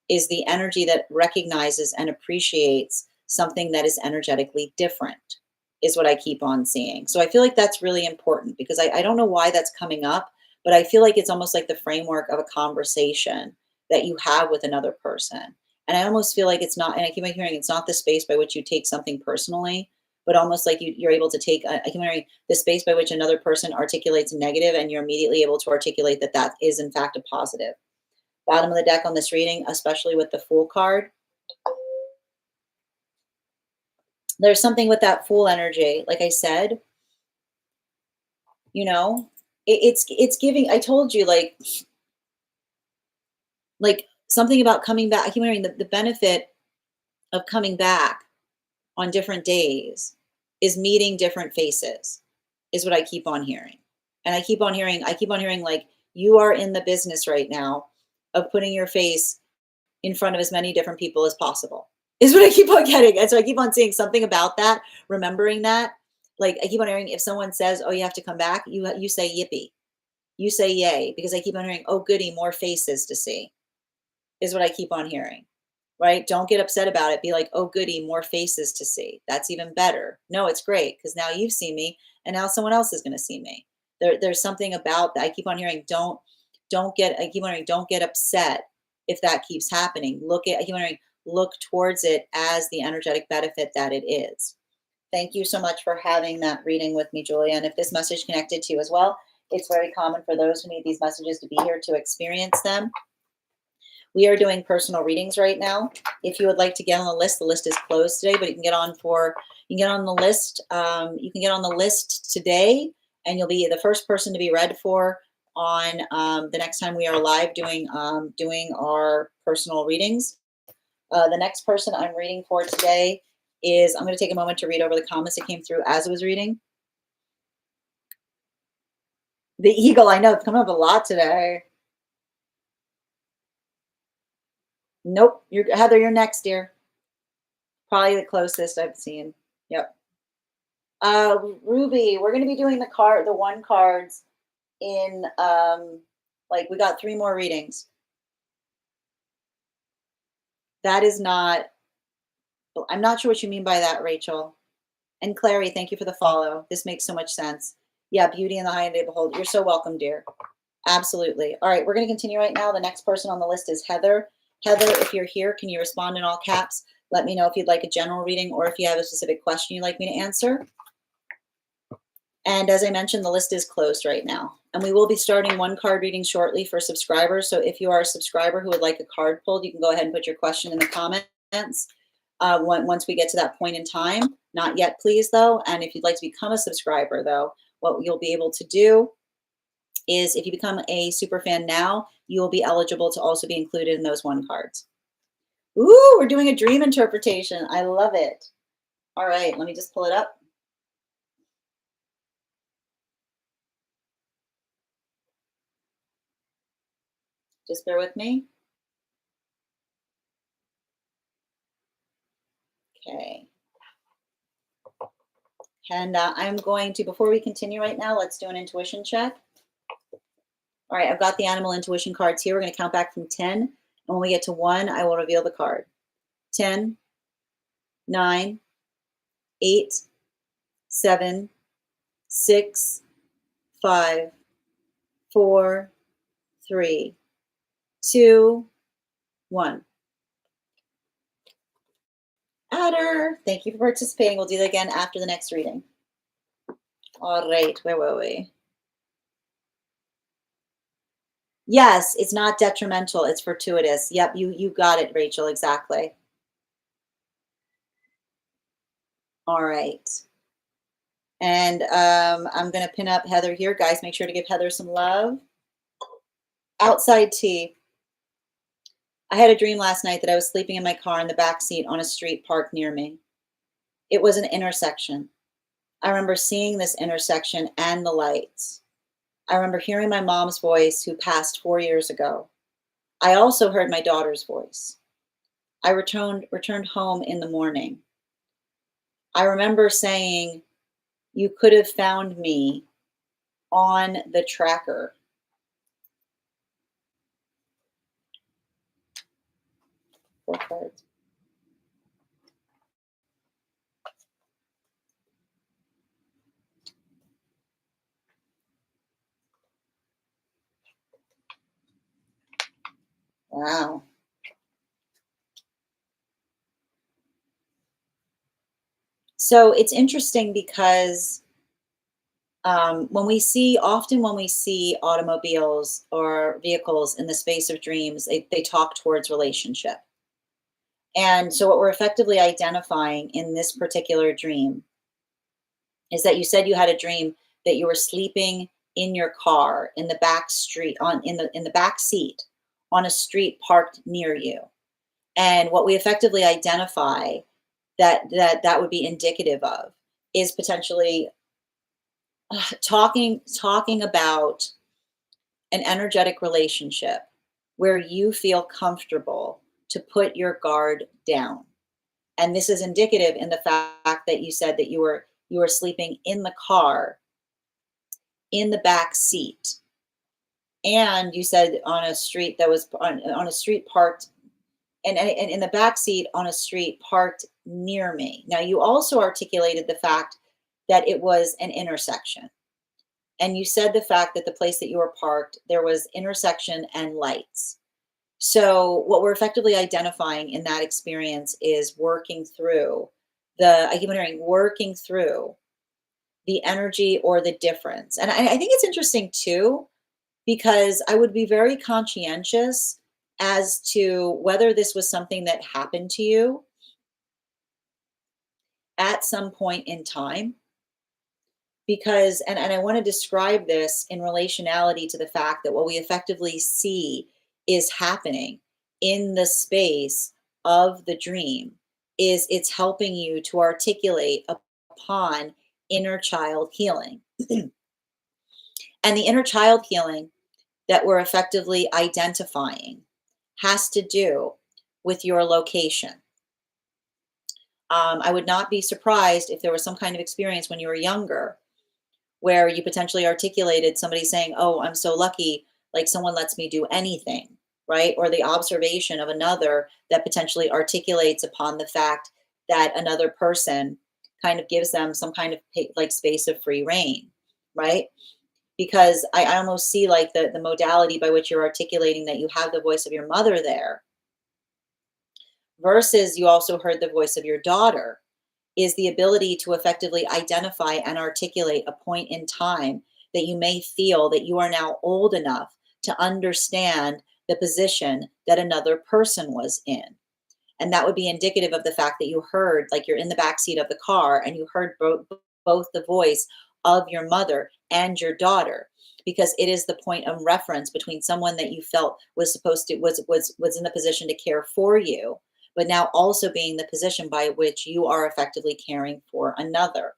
is the energy that recognizes and appreciates something that is energetically different, is what I keep on seeing. So I feel like that's really important, because I don't know why that's coming up, but I feel like it's almost like the framework of a conversation that you have with another person. And I almost feel like it's not, and I keep on hearing it's not the space by which you take something personally, but almost like you're able to take, I keep hearing the space by which another person articulates negative, and you're immediately able to articulate that that is in fact a positive. Bottom of the deck on this reading, especially with the Fool card, there's something with that Fool energy. Like I said, you know, it's giving. I told you, like something about coming back. I keep hearing the benefit of coming back on different days is meeting different faces, is what I keep on hearing. And I keep on hearing like you are in the business right now of putting your face in front of as many different people as possible, is what I keep on getting. And so I keep on seeing something about that, remembering that. Like I keep on hearing if someone says, "Oh, you have to come back," you say yippee. You say yay, because I keep on hearing, "Oh goody, more faces to see," is what I keep on hearing. Right? Don't get upset about it. Be like, "Oh goody, more faces to see." That's even better. No, it's great because now you've seen me and now someone else is going to see me. There's something about that. I keep on hearing, I keep on hearing, don't get upset if that keeps happening. I keep on hearing, look towards it as the energetic benefit that it is. Thank you so much for having that reading with me, Julia. And if this message connected to you as well, it's very common for those who need these messages to be here to experience them. We are doing personal readings right now. If you would like to get on the list is closed today, but you can get on the list. You can get on the list today, and you'll be the first person to be read for on the next time we are live doing our personal readings. The next person I'm reading for today is, I'm going to take a moment to read over the comments that came through as I was reading. The eagle, I know it's coming up a lot today. Nope, Heather, you're next, dear. Probably the closest I've seen. Yep. Ruby, we're going to be doing the one cards in, like we got 3 more readings. That is not, I'm not sure what you mean by that, Rachel. And Clary, thank you for the follow. This makes so much sense. Yeah, beauty in the high and day behold. You're so welcome, dear. Absolutely. All right, we're going to continue right now. The next person on the list is Heather. Heather, if you're here, can you respond in all caps? Let me know if you'd like a general reading or if you have a specific question you'd like me to answer. And as I mentioned, the list is closed right now. And we will be starting one card reading shortly for subscribers. So if you are a subscriber who would like a card pulled, you can go ahead and put your question in the comments once we get to that point in time. Not yet, please, though. And if you'd like to become a subscriber, though, what you'll be able to do is if you become a super fan now, you will be eligible to also be included in those one cards. Ooh, we're doing a dream interpretation. I love it. All right, let me just pull it up. Just bear with me. Okay. And I'm going to, before we continue right now, let's do an intuition check. All right, I've got the animal intuition cards here. We're going to count back from 10. And when we get to 1, I will reveal the card. 10, 9, 8, 7, 6, 5, 4, 3, 2, 1. Adder, thank you for participating. We'll do that again after the next reading. All right, where were we? Yes, it's not detrimental, it's fortuitous. Yep, you got it, Rachel, exactly. All right. And I'm going to pin up Heather here. Guys, make sure to give Heather some love. Outside tea. I had a dream last night that I was sleeping in my car in the back seat on a street parked near me. It was an intersection. I remember seeing this intersection and the lights. I remember hearing my mom's voice, who passed 4 years ago. I also heard my daughter's voice. I returned home in the morning. I remember saying, "You could have found me on the tracker." Four cards. Wow. So it's interesting because when we see automobiles or vehicles in the space of dreams, they talk towards relationship. And so what we're effectively identifying in this particular dream is that you said you had a dream that you were sleeping in your car in the back street on in the back seat on a street parked near you. And what we effectively identify that would be indicative of is potentially talking about an energetic relationship where you feel comfortable to put your guard down. And this is indicative in the fact that you said that you were sleeping in the car in the back seat, and you said on a street that was on a street parked, and in the back seat on a street parked near me. Now you also articulated the fact that it was an intersection, and you said the fact that the place that you were parked, there was intersection and lights. So what we're effectively identifying in that experience is working through I keep on hearing working through the energy or the difference. And I think it's interesting too, because I would be very conscientious as to whether this was something that happened to you at some point in time. Because, and I want to describe this in relationality to the fact that what we effectively see is happening in the space of the dream is it's helping you to articulate upon inner child healing. And the inner child healing that we're effectively identifying has to do with your location. I would not be surprised if there was some kind of experience when you were younger where you potentially articulated somebody saying, "Oh, I'm so lucky, like someone lets me do anything," right? Or the observation of another that potentially articulates upon the fact that another person kind of gives them some kind of like space of free reign, right? Because I almost see like the modality by which you're articulating that you have the voice of your mother there versus you also heard the voice of your daughter is the ability to effectively identify and articulate a point in time that you may feel that you are now old enough to understand the position that another person was in. And that would be indicative of the fact that you heard, like you're in the back seat of the car and you heard both the voice of your mother and your daughter, because it is the point of reference between someone that you felt was supposed to was in the position to care for you, but now also being the position by which you are effectively caring for another.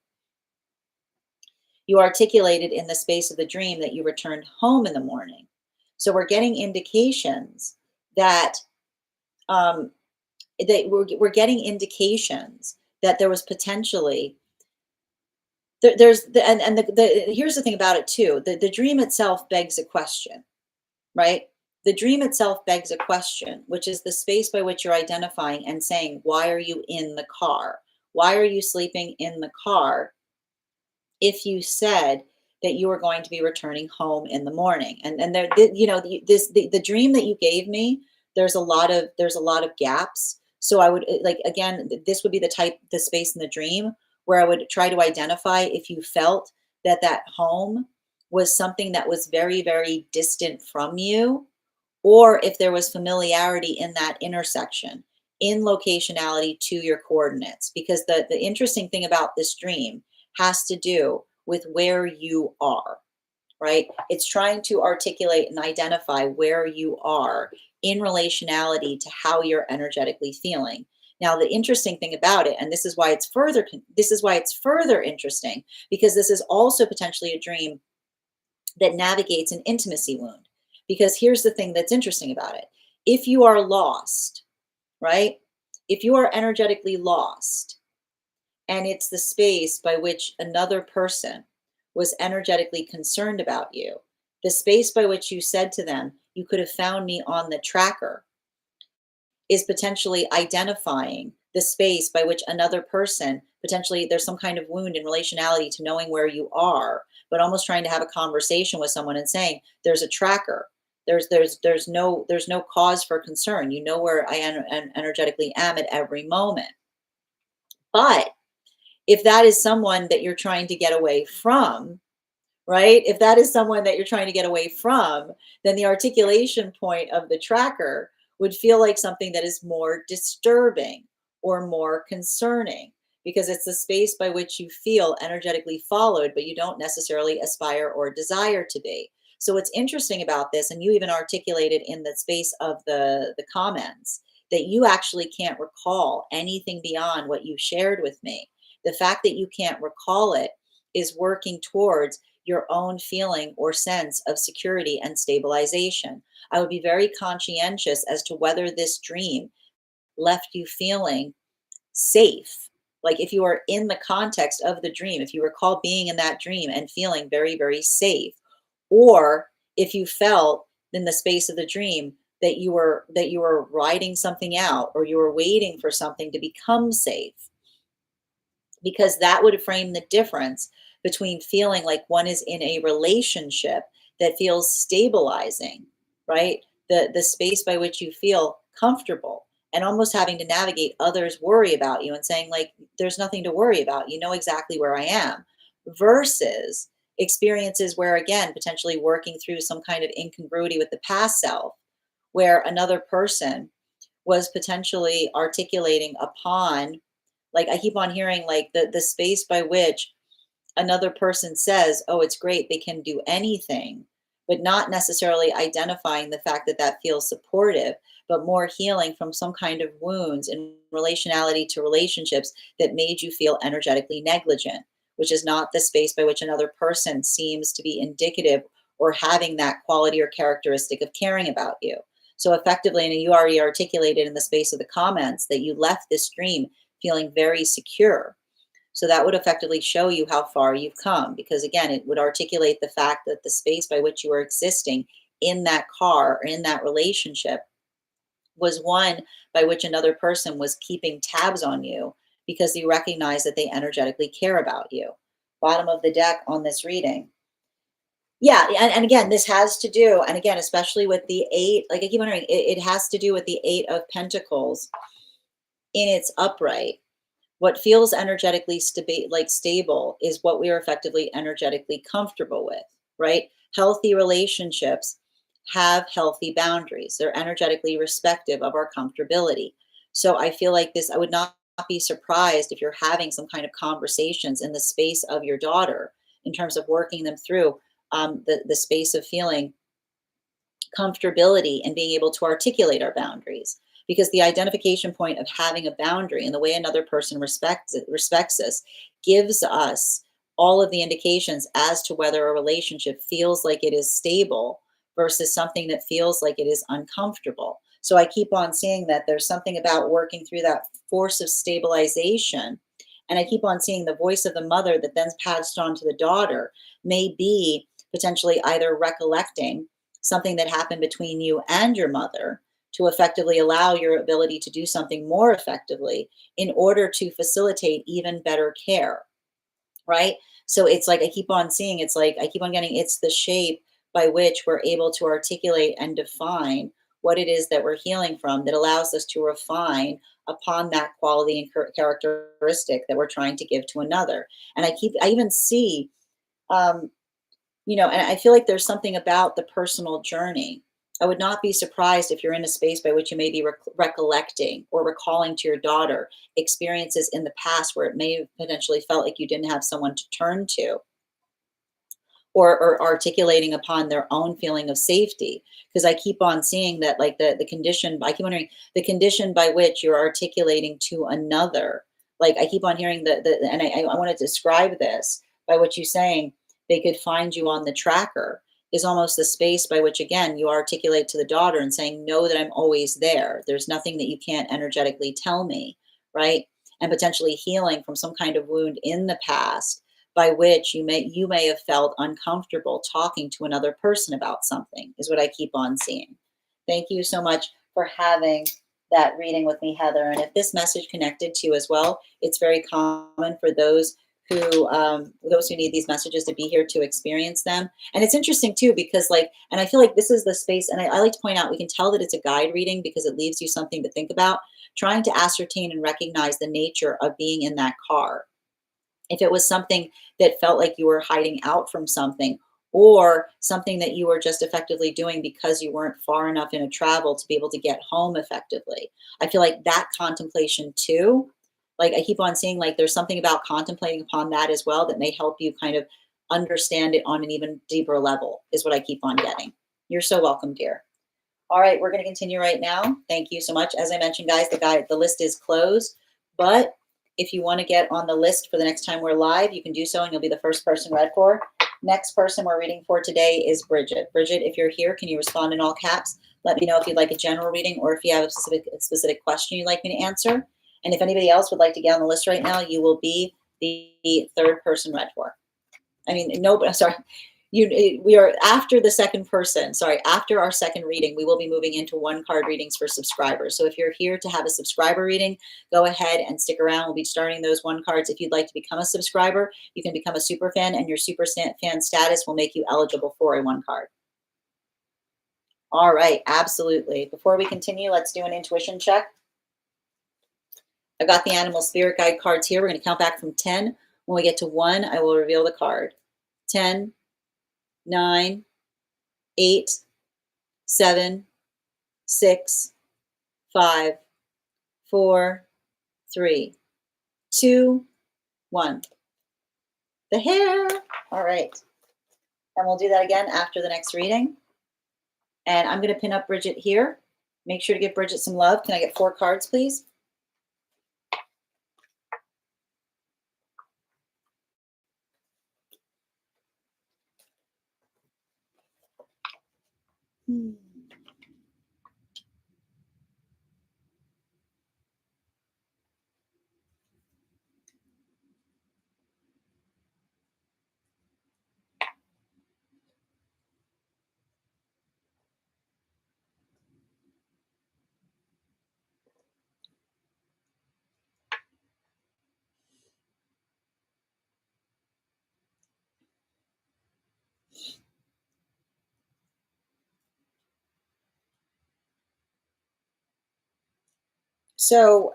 You articulated in the space of the dream that you returned home in the morning. So we're getting indications that um, we're getting indications that there was potentially there's the here's the thing about it too. The dream itself begs a question, right? The dream itself begs a question, which is the space by which you're identifying and saying, why are you in the car? Why are you sleeping in the car if you said that you were going to be returning home in the morning? And there, the dream that you gave me, there's a lot of gaps. So I would like again, this would be the space in the dream where I would try to identify if you felt that home was something that was very, very distant from you, or if there was familiarity in that intersection in locationality to your coordinates. Because the interesting thing about this dream has to do with where you are, right? It's trying to articulate and identify where you are in relationality to how you're energetically feeling. Now, the interesting thing about it, and this is why it's further interesting, because this is also potentially a dream that navigates an intimacy wound. Because here's the thing that's interesting about it. If you are lost, right? If you are energetically lost, and it's the space by which another person was energetically concerned about you, the space by which you said to them, you could have found me on the tracker, is potentially identifying the space by which another person potentially there's some kind of wound in relationality to knowing where you are, but almost trying to have a conversation with someone and saying there's a tracker, there's no cause for concern, you know where I energetically am at every moment. But If that is someone that you're trying to get away from, right? If that is someone that you're trying to get away from, then the articulation point of the tracker would feel like something that is more disturbing or more concerning, because it's the space by which you feel energetically followed, but you don't necessarily aspire or desire to be. So what's interesting about this, and you even articulated in the space of the comments, that you actually can't recall anything beyond what you shared with me. The fact that you can't recall it is working towards your own feeling or sense of security and stabilization. I would be very conscientious as to whether this dream left you feeling safe. Like if you are in the context of the dream, if you recall being in that dream and feeling very, very safe, or if you felt in the space of the dream that you were riding something out, or you were waiting for something to become safe, because that would frame the difference between feeling like one is in a relationship that feels stabilizing, right? The space by which you feel comfortable, and almost having to navigate others worry about you and saying like there's nothing to worry about. You know exactly where I am, versus experiences where again potentially working through some kind of incongruity with the past self, where another person was potentially articulating upon, like I keep on hearing like the space by which another person says, "Oh, it's great, they can do anything," but not necessarily identifying the fact that that feels supportive, but more healing from some kind of wounds in relationality to relationships that made you feel energetically negligent, which is not the space by which another person seems to be indicative or having that quality or characteristic of caring about you. So effectively, and you already articulated in the space of the comments that you left this dream feeling very secure. So that would effectively show you how far you've come, because again, it would articulate the fact that the space by which you were existing in that car or in that relationship was one by which another person was keeping tabs on you because you recognize that they energetically care about you. Bottom of the deck on this reading. Yeah, and again, this has to do, and again, especially with the eight, like I keep wondering, it has to do with the Eight of Pentacles in its upright. What feels energetically stable is what we are effectively energetically comfortable with, right? Healthy relationships have healthy boundaries. They're energetically respective of our comfortability. So I feel like this, I would not be surprised if you're having some kind of conversations in the space of your daughter in terms of working them through the space of feeling comfortability and being able to articulate our boundaries, because the identification point of having a boundary and the way another person respects us gives us all of the indications as to whether a relationship feels like it is stable versus something that feels like it is uncomfortable. So I keep on seeing that there's something about working through that force of stabilization, and I keep on seeing the voice of the mother that then passed on to the daughter may be potentially either recollecting something that happened between you and your mother to effectively allow your ability to do something more effectively in order to facilitate even better care, right? So it's like I keep on seeing, it's like I keep on getting, it's the shape by which we're able to articulate and define what it is that we're healing from that allows us to refine upon that quality and characteristic that we're trying to give to another. And I even see, um, and I feel like there's something about the personal journey. I would not be surprised if you're in a space by which you may be recollecting or recalling to your daughter experiences in the past where it may have potentially felt like you didn't have someone to turn to, or articulating upon their own feeling of safety. Because I keep on seeing that, like the condition, I keep wondering the condition by which you're articulating to another. Like I keep on hearing and I want to describe this by what you're saying. They could find you on the tracker is almost the space by which again you articulate to the daughter and saying, know that I'm always there. There's nothing that you can't energetically tell me, right? And potentially healing from some kind of wound in the past by which you may have felt uncomfortable talking to another person about something, is what I keep on seeing. Thank you so much for having that reading with me, Heather. And if this message connected to you as well, it's very common for those who need these messages to be here to experience them. And it's interesting too, because and I feel like this is the space, and I like to point out, we can tell that it's a guide reading because it leaves you something to think about, trying to ascertain and recognize the nature of being in that car. If it was something that felt like you were hiding out from something, or something that you were just effectively doing because you weren't far enough in a travel to be able to get home effectively. I feel like that contemplation too, like I keep on seeing like there's something about contemplating upon that as well that may help you kind of understand it on an even deeper level, is what I keep on getting. You're so welcome, dear. All right, we're going to continue right now. Thank you so much. As I mentioned, guys, the list is closed, but if you want to get on the list for the next time we're live, you can do so, and you'll be the first person read for. Next person we're reading for today is Bridget. Bridget, if you're here, can you respond in all caps? Let me know if you'd like a general reading or if you have a specific question you'd like me to answer. And if anybody else would like to get on the list right now, you will be the third person read for. I mean, no, but sorry. We are after the second person, sorry, after our second reading, we will be moving into one card readings for subscribers. So if you're here to have a subscriber reading, go ahead and stick around. We'll be starting those one cards. If you'd like to become a subscriber, you can become a super fan, and your super fan status will make you eligible for a one card. All right, absolutely. Before we continue, let's do an intuition check. I've got the animal spirit guide cards here. We're going to count back from 10. When we get to 1, I will reveal the card. 10, 9, 8, 7, 6, 5, 4, 3, 2, 1. The hare. All right. And we'll do that again after the next reading. And I'm going to pin up Bridget here. Make sure to give Bridget some love. Can I get 4 cards, please? So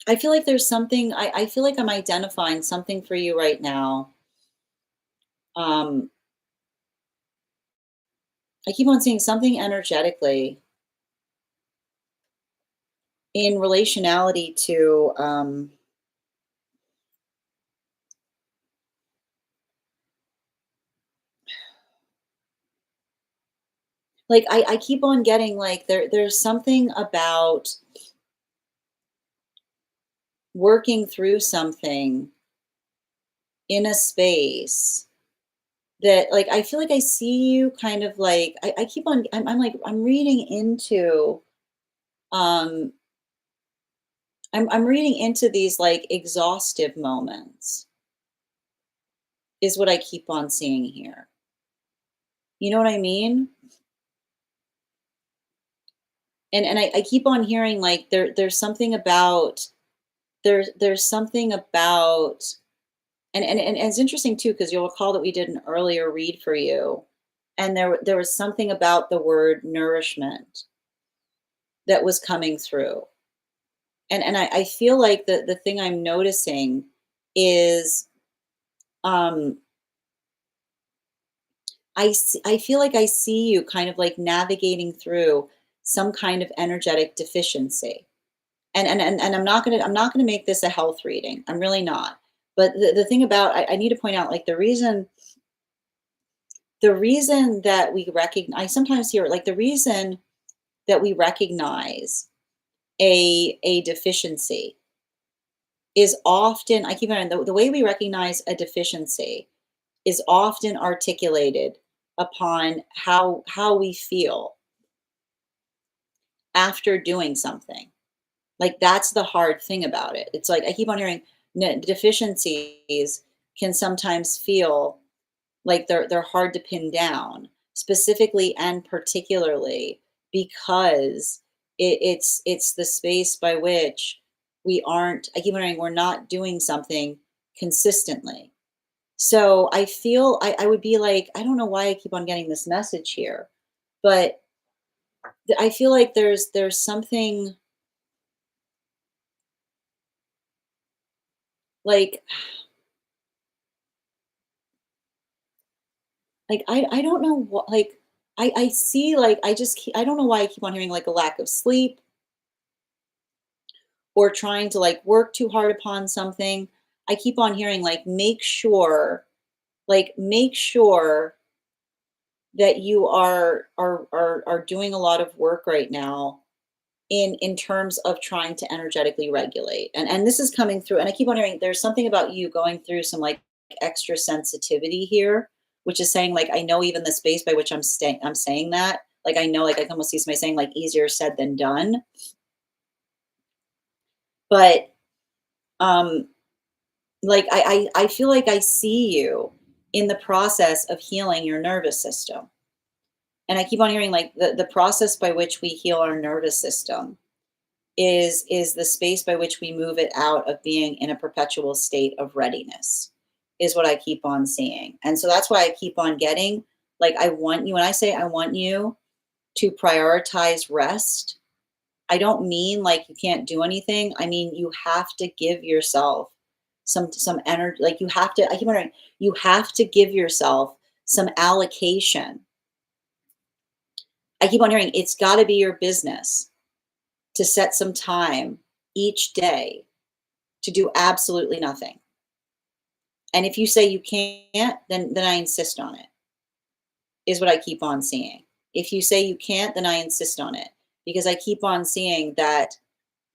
I feel like there's something, I feel like I'm identifying something for you right now. I keep on seeing something energetically in relationality to like I keep on getting like there's something about working through something in a space that like I feel like I see you kind of like I keep on I'm like I'm reading into um I'm reading into these like exhaustive moments is what I keep on seeing here. You know what I mean? And I keep on hearing like there's something about there's something about and it's interesting too because you'll recall that we did an earlier read for you, and there was something about the word nourishment that was coming through, and I feel like the thing I'm noticing is um I feel like I see you kind of like navigating through some kind of energetic deficiency. And I'm not gonna make this a health reading. I'm really not. But the thing about I need to point out like the reason that we recognize I sometimes hear it like the reason that we recognize a deficiency is often I keep in mind the way we recognize a deficiency is often articulated upon how we feel after doing something. Like that's the hard thing about it. It's like I keep on hearing deficiencies can sometimes feel like they're hard to pin down, specifically and particularly because it's the space by which we aren't. I keep on hearing we're not doing something consistently. So I feel I would be like, I don't know why I keep on getting this message here, but I feel like there's something like I don't know what like I see like I don't know why I keep on hearing like a lack of sleep or trying to like work too hard upon something. I keep on hearing like make sure that you are doing a lot of work right now in terms of trying to energetically regulate. And this is coming through, and I keep wondering, there's something about you going through some like extra sensitivity here, which is saying like I know even the space by which I'm saying that. Like I know like I can almost see somebody saying like easier said than done. But um like I feel like I see you in the process of healing your nervous system. And I keep on hearing like the process by which we heal our nervous system is the space by which we move it out of being in a perpetual state of readiness, is what I keep on seeing. And so that's why I keep on getting like I want you, when I say I want you to prioritize rest, I don't mean like you can't do anything. I mean you have to give yourself some energy. Like you have to, I keep wondering, you have to give yourself some allocation. I keep on hearing it's got to be your business to set some time each day to do absolutely nothing. And if you say you can't, then I insist on it, is what I keep on seeing. If you say you can't, then I insist on it. Because I keep on seeing that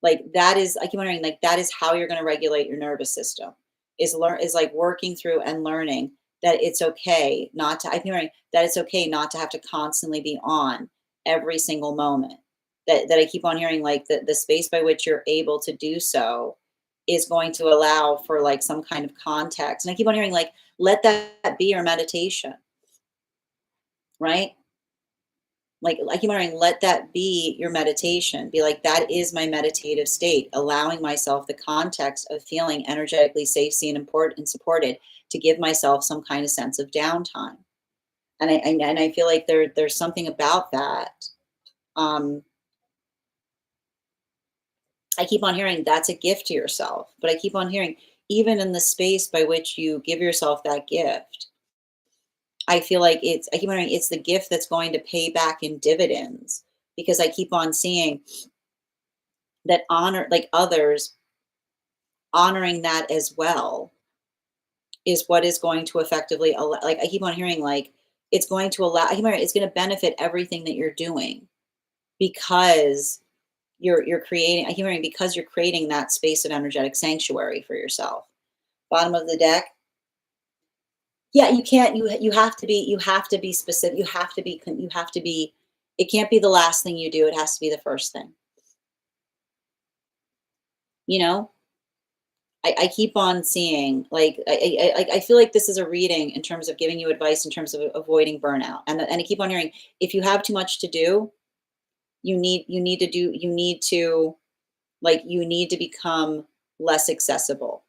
like that is I keep wondering like that is how you're gonna regulate your nervous system. Is like working through and learning that it's okay not to I keep wondering that it's okay not to have to constantly be on every single moment. That I keep on hearing like the space by which you're able to do so is going to allow for like some kind of context. And I keep on hearing like let that be your meditation, right? Like I keep wondering, let that be your meditation. Be like, that is my meditative state, allowing myself the context of feeling energetically safe, seen, important, and supported to give myself some kind of sense of downtime. And I feel like there's something about that. Um, I keep on hearing that's a gift to yourself, but I keep on hearing even in the space by which you give yourself that gift, I feel like I keep wondering it's the gift that's going to pay back in dividends because I keep on seeing that honor like others honoring that as well is what is going to effectively allow like I keep on hearing like it's going to allow I keep hearing it's going to benefit everything that you're doing because you're creating I keep hearing because you're creating that space of energetic sanctuary for yourself. Bottom of the deck. Yeah, you can't you have to be specific. You have to be it can't be the last thing you do. It has to be the first thing. You know? I keep on seeing like I feel like this is a reading in terms of giving you advice in terms of avoiding burnout, and I keep on hearing if you have too much to do, you need to like you need to become less accessible,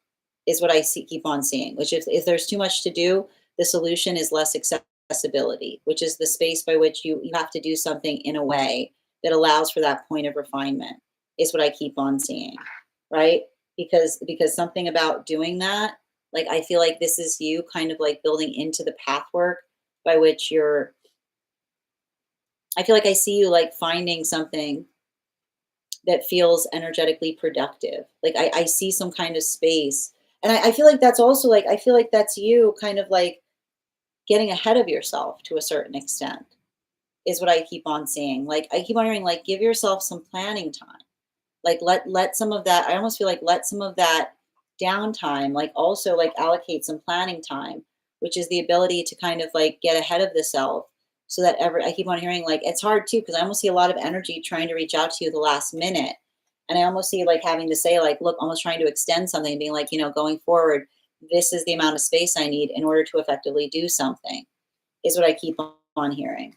is what I see keep on seeing. Which if there's too much to do, the solution is less accessibility, which is the space by which you have to do something in a way that allows for that point of refinement, is what I keep on seeing, right? Because something about doing that, like I feel like this is you kind of like building into the pathwork by which you're I feel like I see you like finding something that feels energetically productive. Like I see some kind of space. And I feel like that's also like I feel like that's you kind of like getting ahead of yourself to a certain extent, is what I keep on seeing. Like I keep on hearing like give yourself some planning time. Like let some of that I almost feel like let some of that downtime like also like allocate some planning time, which is the ability to kind of like get ahead of the self so that ever I keep on hearing like it's hard too because I almost see a lot of energy trying to reach out to you the last minute. And I almost see like having to say like look almost trying to extend something and being like going forward this is the amount of space I need in order to effectively do something, is what I keep on hearing.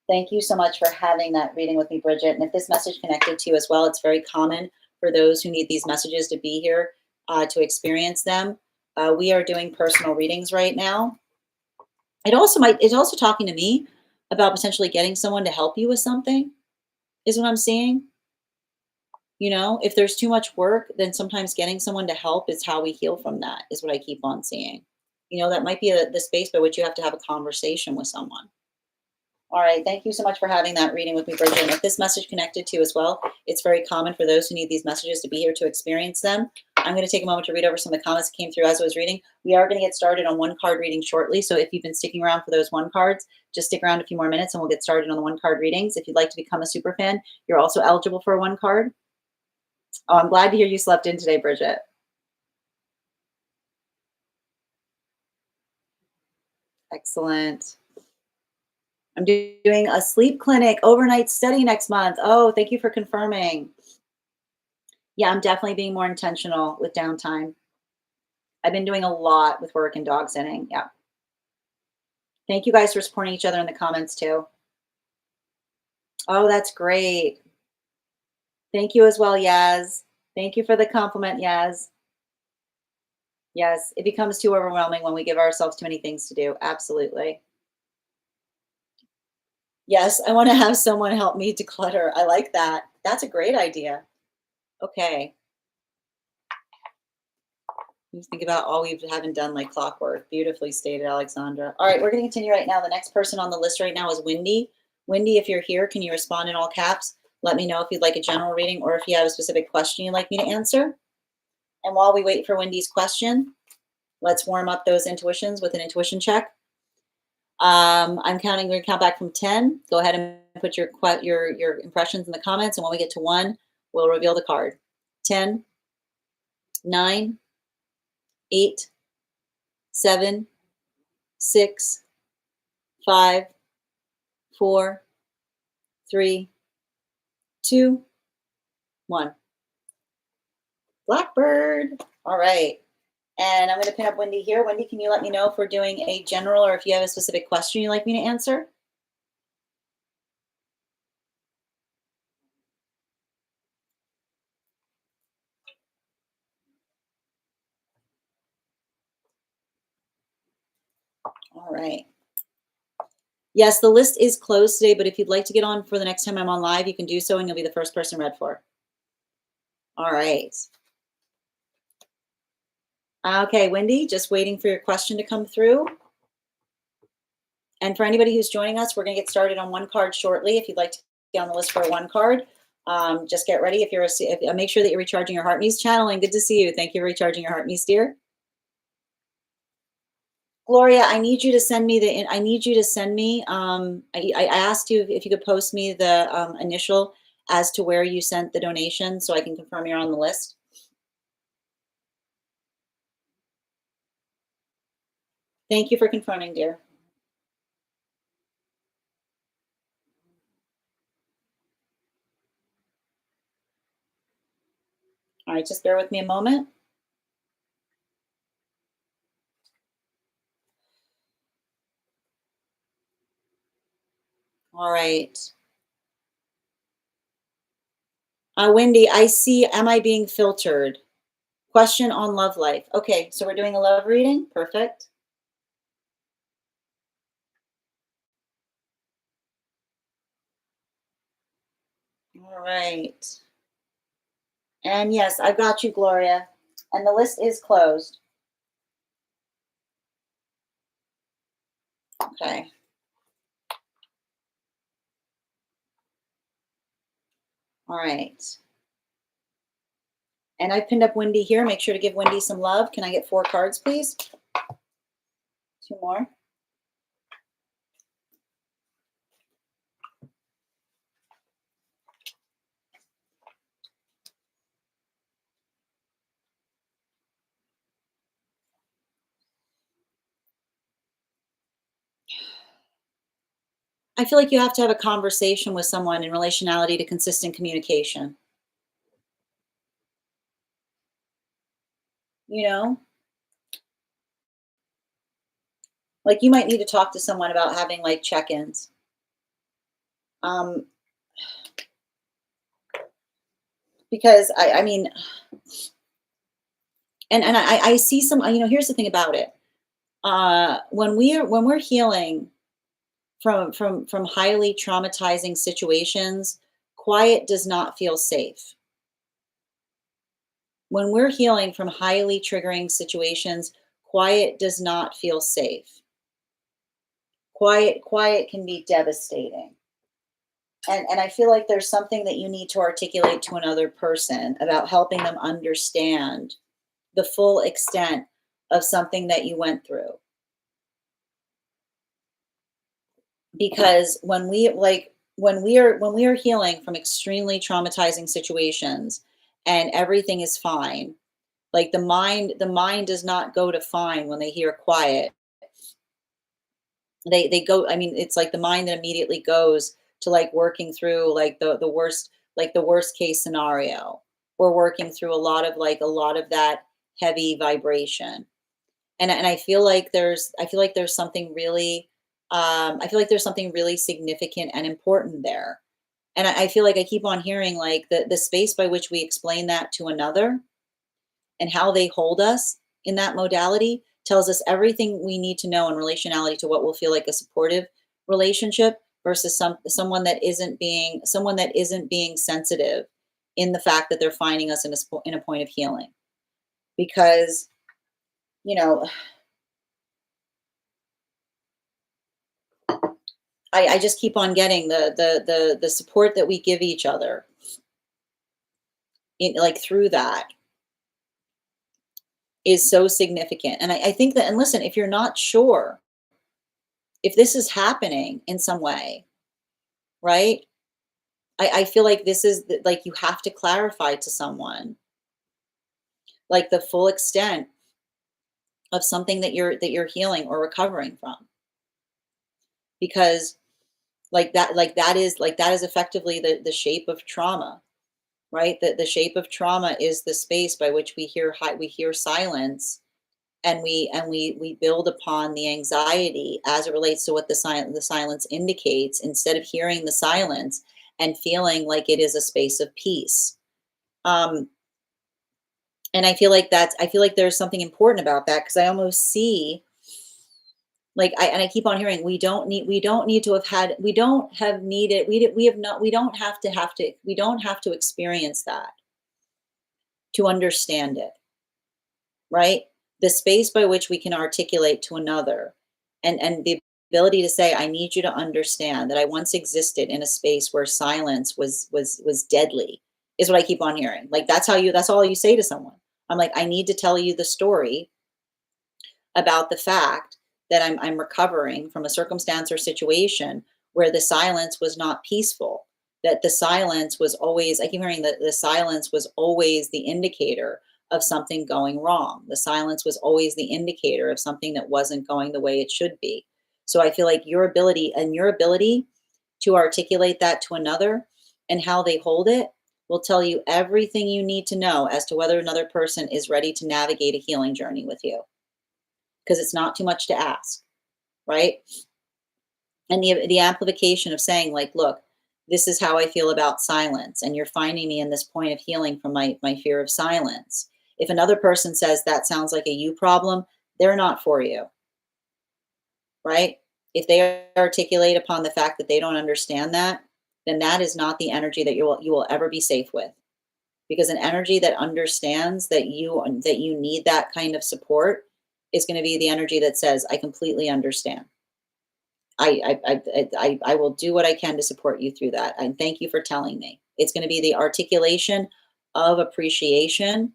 Thank you so much for having that reading with me, Bridget. And if this message connected to you as well, it's very common for those who need these messages to be here to experience them. We are doing personal readings right now. It's also talking to me about potentially getting someone to help you with something, is what I'm seeing. You know, if there's too much work, then sometimes getting someone to help is how we heal from that, is what I keep on seeing. You know, that might be the space by which you have to have a conversation with someone. All right. Thank you so much for having that reading with me, Bridget. And if this message connected to you as well, it's very common for those who need these messages to be here to experience them. I'm going to take a moment to read over some of the comments that came through as I was reading. We are going to get started on one card reading shortly. So if you've been sticking around for those one cards, just stick around a few more minutes and we'll get started on the one card readings. If you'd like to become a super fan, you're also eligible for a one card. Oh, I'm glad to hear you slept in today, Bridget. Excellent. I'm doing a sleep clinic overnight study next month. Oh, thank you for confirming. Yeah, I'm definitely being more intentional with downtime. I've been doing a lot with work and dog sitting. Yeah. Thank you guys for supporting each other in the comments too. Oh, that's great. Thank you as well, Yaz. Thank you for the compliment, Yaz. Yes, it becomes too overwhelming when we give ourselves too many things to do. Absolutely. Yes, I want to have someone help me declutter. I like that. That's a great idea. Okay. You think about all we haven't done like clockwork. Beautifully stated, Alexandra. All right, we're going to continue right now. The next person on the list right now is Wendy. Wendy, if you're here, can you respond in all caps? Let me know if you'd like a general reading or if you have a specific question you'd like me to answer. And while we wait for Wendy's question, let's warm up those intuitions with an intuition check. I'm counting. We're going to count back from 10. Go ahead and put your impressions in the comments, and when we get to 1, we'll reveal the card. 10, 9, 8, 7, 6, 5, 4, 3, 2, 1. Blackbird. All right. And I'm going to pin up Wendy here. Wendy, can you let me know if we're doing a general or if you have a specific question you'd like me to answer? All right. Yes, the list is closed today, but if you'd like to get on for the next time I'm on live, you can do so and you'll be the first person read for. All right. Okay, Wendy, just waiting for your question to come through. And for anybody who's joining us, we're going to get started on one card shortly. If you'd like to get on the list for a one card, just get ready. Make sure that you're recharging your heart muse channel. And good to see you. Thank you for recharging your heart muse, dear. Gloria, I need you to send me I asked you if you could post me the initial as to where you sent the donation so I can confirm you're on the list. Thank you for confirming, dear. All right, just bear with me a moment. All right. Wendy, I see, am I being filtered? Question on love life. Okay, so we're doing a love reading. Perfect. All right. And yes, I've got you, Gloria. And the list is closed. Okay. All right. And I've pinned up Wendy here. Make sure to give Wendy some love. Can I get 4 cards, please? 2 more. I feel like you have to have a conversation with someone in relationality to consistent communication. You know, like you might need to talk to someone about having like check-ins. Because I mean, And I see some, here's the thing about it. When we're healing from highly traumatizing situations, quiet does not feel safe. When we're healing from highly triggering situations, quiet does not feel safe. Quiet can be devastating. And I feel like there's something that you need to articulate to another person about helping them understand the full extent of something that you went through. Because when we are healing from extremely traumatizing situations and everything is fine, like the mind does not go to fine when they hear quiet. They go, I mean, it's like the mind that immediately goes to like working through like the worst case scenario, or working through a lot of that heavy vibration. And I feel like there's something really significant and important there. And I feel like I keep on hearing like the space by which we explain that to another and how they hold us in that modality tells us everything we need to know in relationality to what will feel like a supportive relationship versus someone that isn't being sensitive in the fact that they're finding us in a point of healing. Because you know I just keep on getting the support that we give each other like through that is so significant. And I think that, and listen, if you're not sure if this is happening in some way, right? I feel like like you have to clarify to someone like the full extent of something that you're healing or recovering from. Because like that is effectively the shape of trauma, right? The shape of trauma is the space by which we hear silence, and we build upon the anxiety as it relates to what the silence indicates, instead of hearing the silence and feeling like it is a space of peace. Um, and I feel like there's something important about that, because I almost see like I keep on hearing we don't need to have had we don't have needed we have not we don't have to experience that to understand it, right? The space by which we can articulate to another, and the ability to say, I need you to understand that I once existed in a space where silence was deadly, is what I keep on hearing. Like that's all you say to someone. I'm like, I need to tell you the story about the fact that I'm recovering from a circumstance or situation where the silence was not peaceful. That the silence was always, I keep hearing that the silence was always the indicator of something going wrong. The silence was always the indicator of something that wasn't going the way it should be. So I feel like your ability to articulate that to another and how they hold it will tell you everything you need to know as to whether another person is ready to navigate a healing journey with you, because it's not too much to ask, right? And the amplification of saying like, look, this is how I feel about silence, and you're finding me in this point of healing from my fear of silence. If another person says that sounds like a you problem, they're not for you, right? If they articulate upon the fact that they don't understand that, then that is not the energy that you will ever be safe with. Because an energy that understands that you need that kind of support is going to be the energy that says, I completely understand. I will do what I can to support you through that. And thank you for telling me. It's going to be the articulation of appreciation.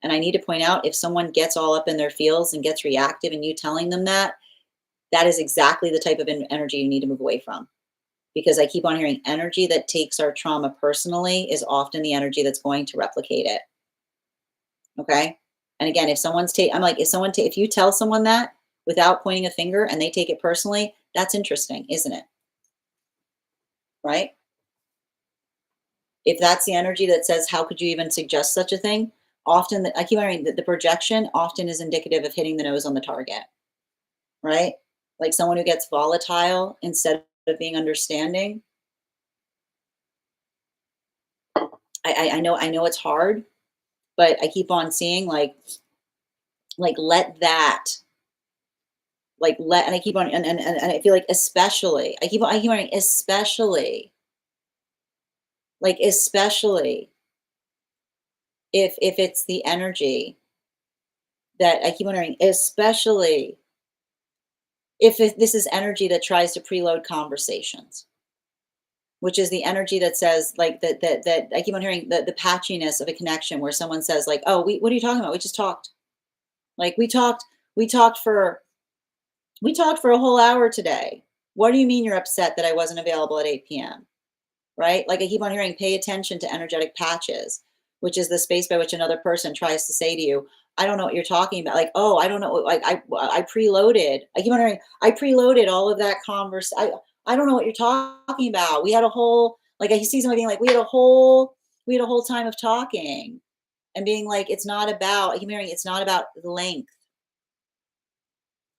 And I need to point out, if someone gets all up in their feels and gets reactive and you telling them that, that is exactly the type of energy you need to move away from. Because I keep on hearing energy that takes our trauma personally is often the energy that's going to replicate it. Okay. And again, I'm like, if you tell someone that without pointing a finger and they take it personally, that's interesting, isn't it? Right? If that's the energy that says, how could you even suggest such a thing? Often, I keep hearing that the projection often is indicative of hitting the nose on the target, right? Like someone who gets volatile instead of being understanding. I know it's hard, but I keep on seeing like Like, let that, like, and I keep on, and I feel like especially, I keep on, especially, like, especially if it's the energy that I keep wondering, especially if this is energy that tries to preload conversations, which is the energy that says like that I keep on hearing the patchiness of a connection where someone says like, oh, what are you talking about? We just talked. Like we talked for we talked for a whole hour today. What do you mean you're upset that I wasn't available at 8 p.m.? Right? Like I keep on hearing, pay attention to energetic patches, which is the space by which another person tries to say to you, I don't know what you're talking about. Like, oh, I don't know. Like I preloaded. I keep on hearing, I preloaded all of that converse. I don't know what you're talking about. We had a whole, like I see somebody being like, we had a whole time of talking and being like, it's not about, I keep hearing, it's not about length.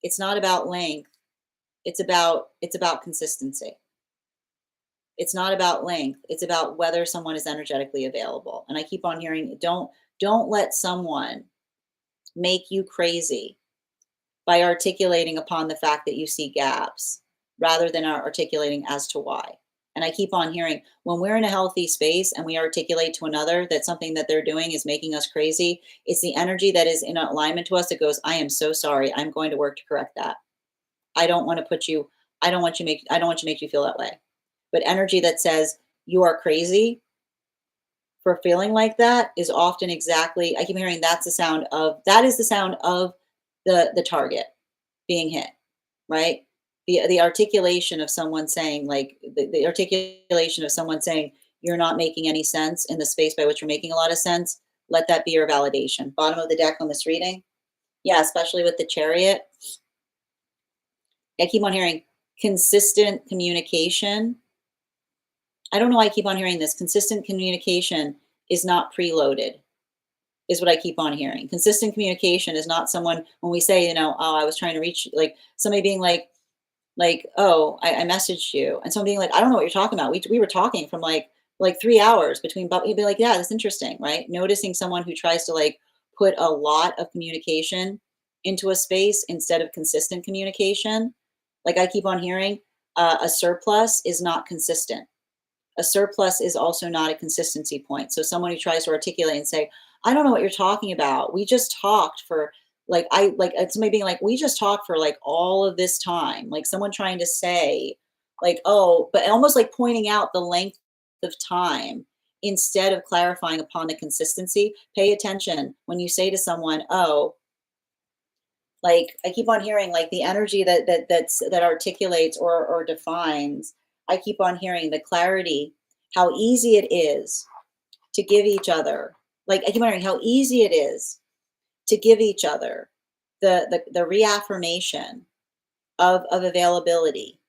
It's not about length. It's about consistency. It's not about length. It's about whether someone is energetically available. And I keep on hearing, don't let someone make you crazy by articulating upon the fact that you see gaps rather than articulating as to why. And I keep on hearing, when we're in a healthy space and we articulate to another that something that they're doing is making us crazy, it's the energy that is in alignment to us that goes, I am so sorry. I'm going to work to correct that. I don't want to put you, I don't want you to make you feel that way. But energy that says you are crazy for feeling like that is often exactly, I keep hearing, that is the sound of the target being hit, right? The articulation of someone saying like the articulation of someone saying you're not making any sense in the space by which you're making a lot of sense. Let that be your validation. Bottom of the deck on this reading. Yeah, especially with the chariot. I keep on hearing consistent communication. I don't know why I keep on hearing this. Consistent communication is not preloaded, is what I keep on hearing. Consistent communication is not someone, when we say, oh, I was trying to reach, like somebody being like, oh, I messaged you, and someone being like, I don't know what you're talking about. We were talking from like 3 hours between, but you'd be like, yeah, that's interesting, right? Noticing someone who tries to like put a lot of communication into a space instead of consistent communication. Like I keep on hearing, a surplus is not consistent. A surplus is also not a consistency point. So someone who tries to articulate and say, I don't know what you're talking about. We just talked for somebody being like, we just talked for like all of this time. Like someone trying to say, like, oh, but almost like pointing out the length of time instead of clarifying upon the consistency. Pay attention when you say to someone, oh, like I keep on hearing like the energy that articulates or defines. I keep on hearing the clarity, how easy it is to give each other. Like I keep on hearing how easy it is to give each other the reaffirmation of availability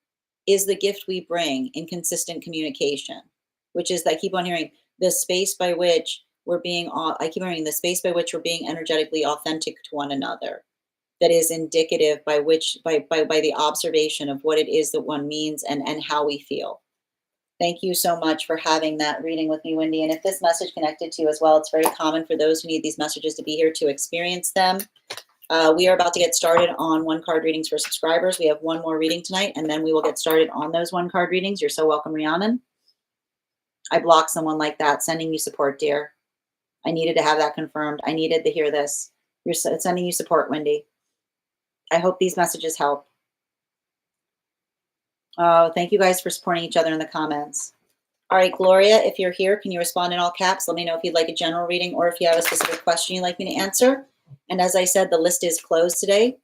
is the gift we bring in consistent communication, which is I keep on hearing the space by which I keep hearing the space by which we're being energetically authentic to one another, that is indicative by the observation of what it is that one means and how we feel. Thank you so much for having that reading with me, Wendy. And if this message connected to you as well, it's very common for those who need these messages to be here to experience them. We are about to get started on one card readings for subscribers. We have one more reading tonight, and then we will get started on those one card readings. You're so welcome, Rhiannon. I blocked someone like that, sending you support, dear. I needed to have that confirmed. I needed to hear this. Sending you support, Wendy. I hope these messages help. Oh, thank you guys for supporting each other in the comments. All right, Gloria, if you're here, can you respond in all caps? Let me know if you'd like a general reading or if you have a specific question you'd like me to answer. And as I said, the list is closed today.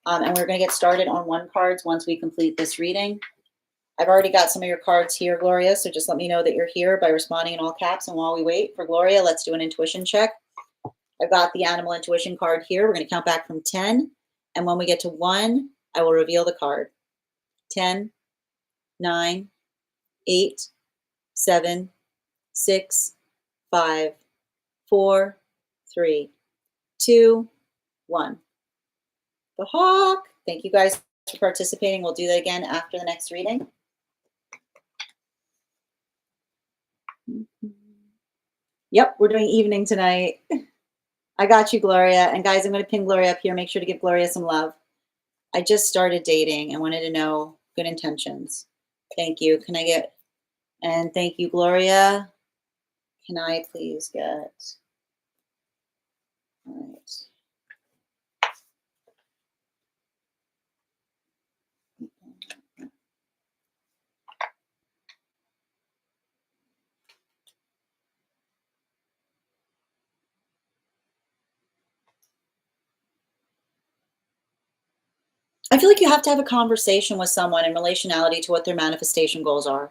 And we're going to get started on one cards once we complete this reading. I've already got some of your cards here, Gloria, so just let me know that you're here by responding in all caps. And while we wait for Gloria, let's do an intuition check. I've got the animal intuition card here. We're going to count back from 10. And when we get to 1, I will reveal the card. 10, 9, 8, 7, 6, 5, 4, 3, 2, 1. The hawk. Thank you guys for participating. We'll do that again after the next reading. Yep, we're doing evening tonight. I got you, Gloria. And guys, I'm going to pin Gloria up here. Make sure to give Gloria some love. I just started dating. I wanted to know good intentions. Thank you. Can I get, and thank you, Gloria. Can I please get, all right. I feel like you have to have a conversation with someone in relationality to what their manifestation goals are.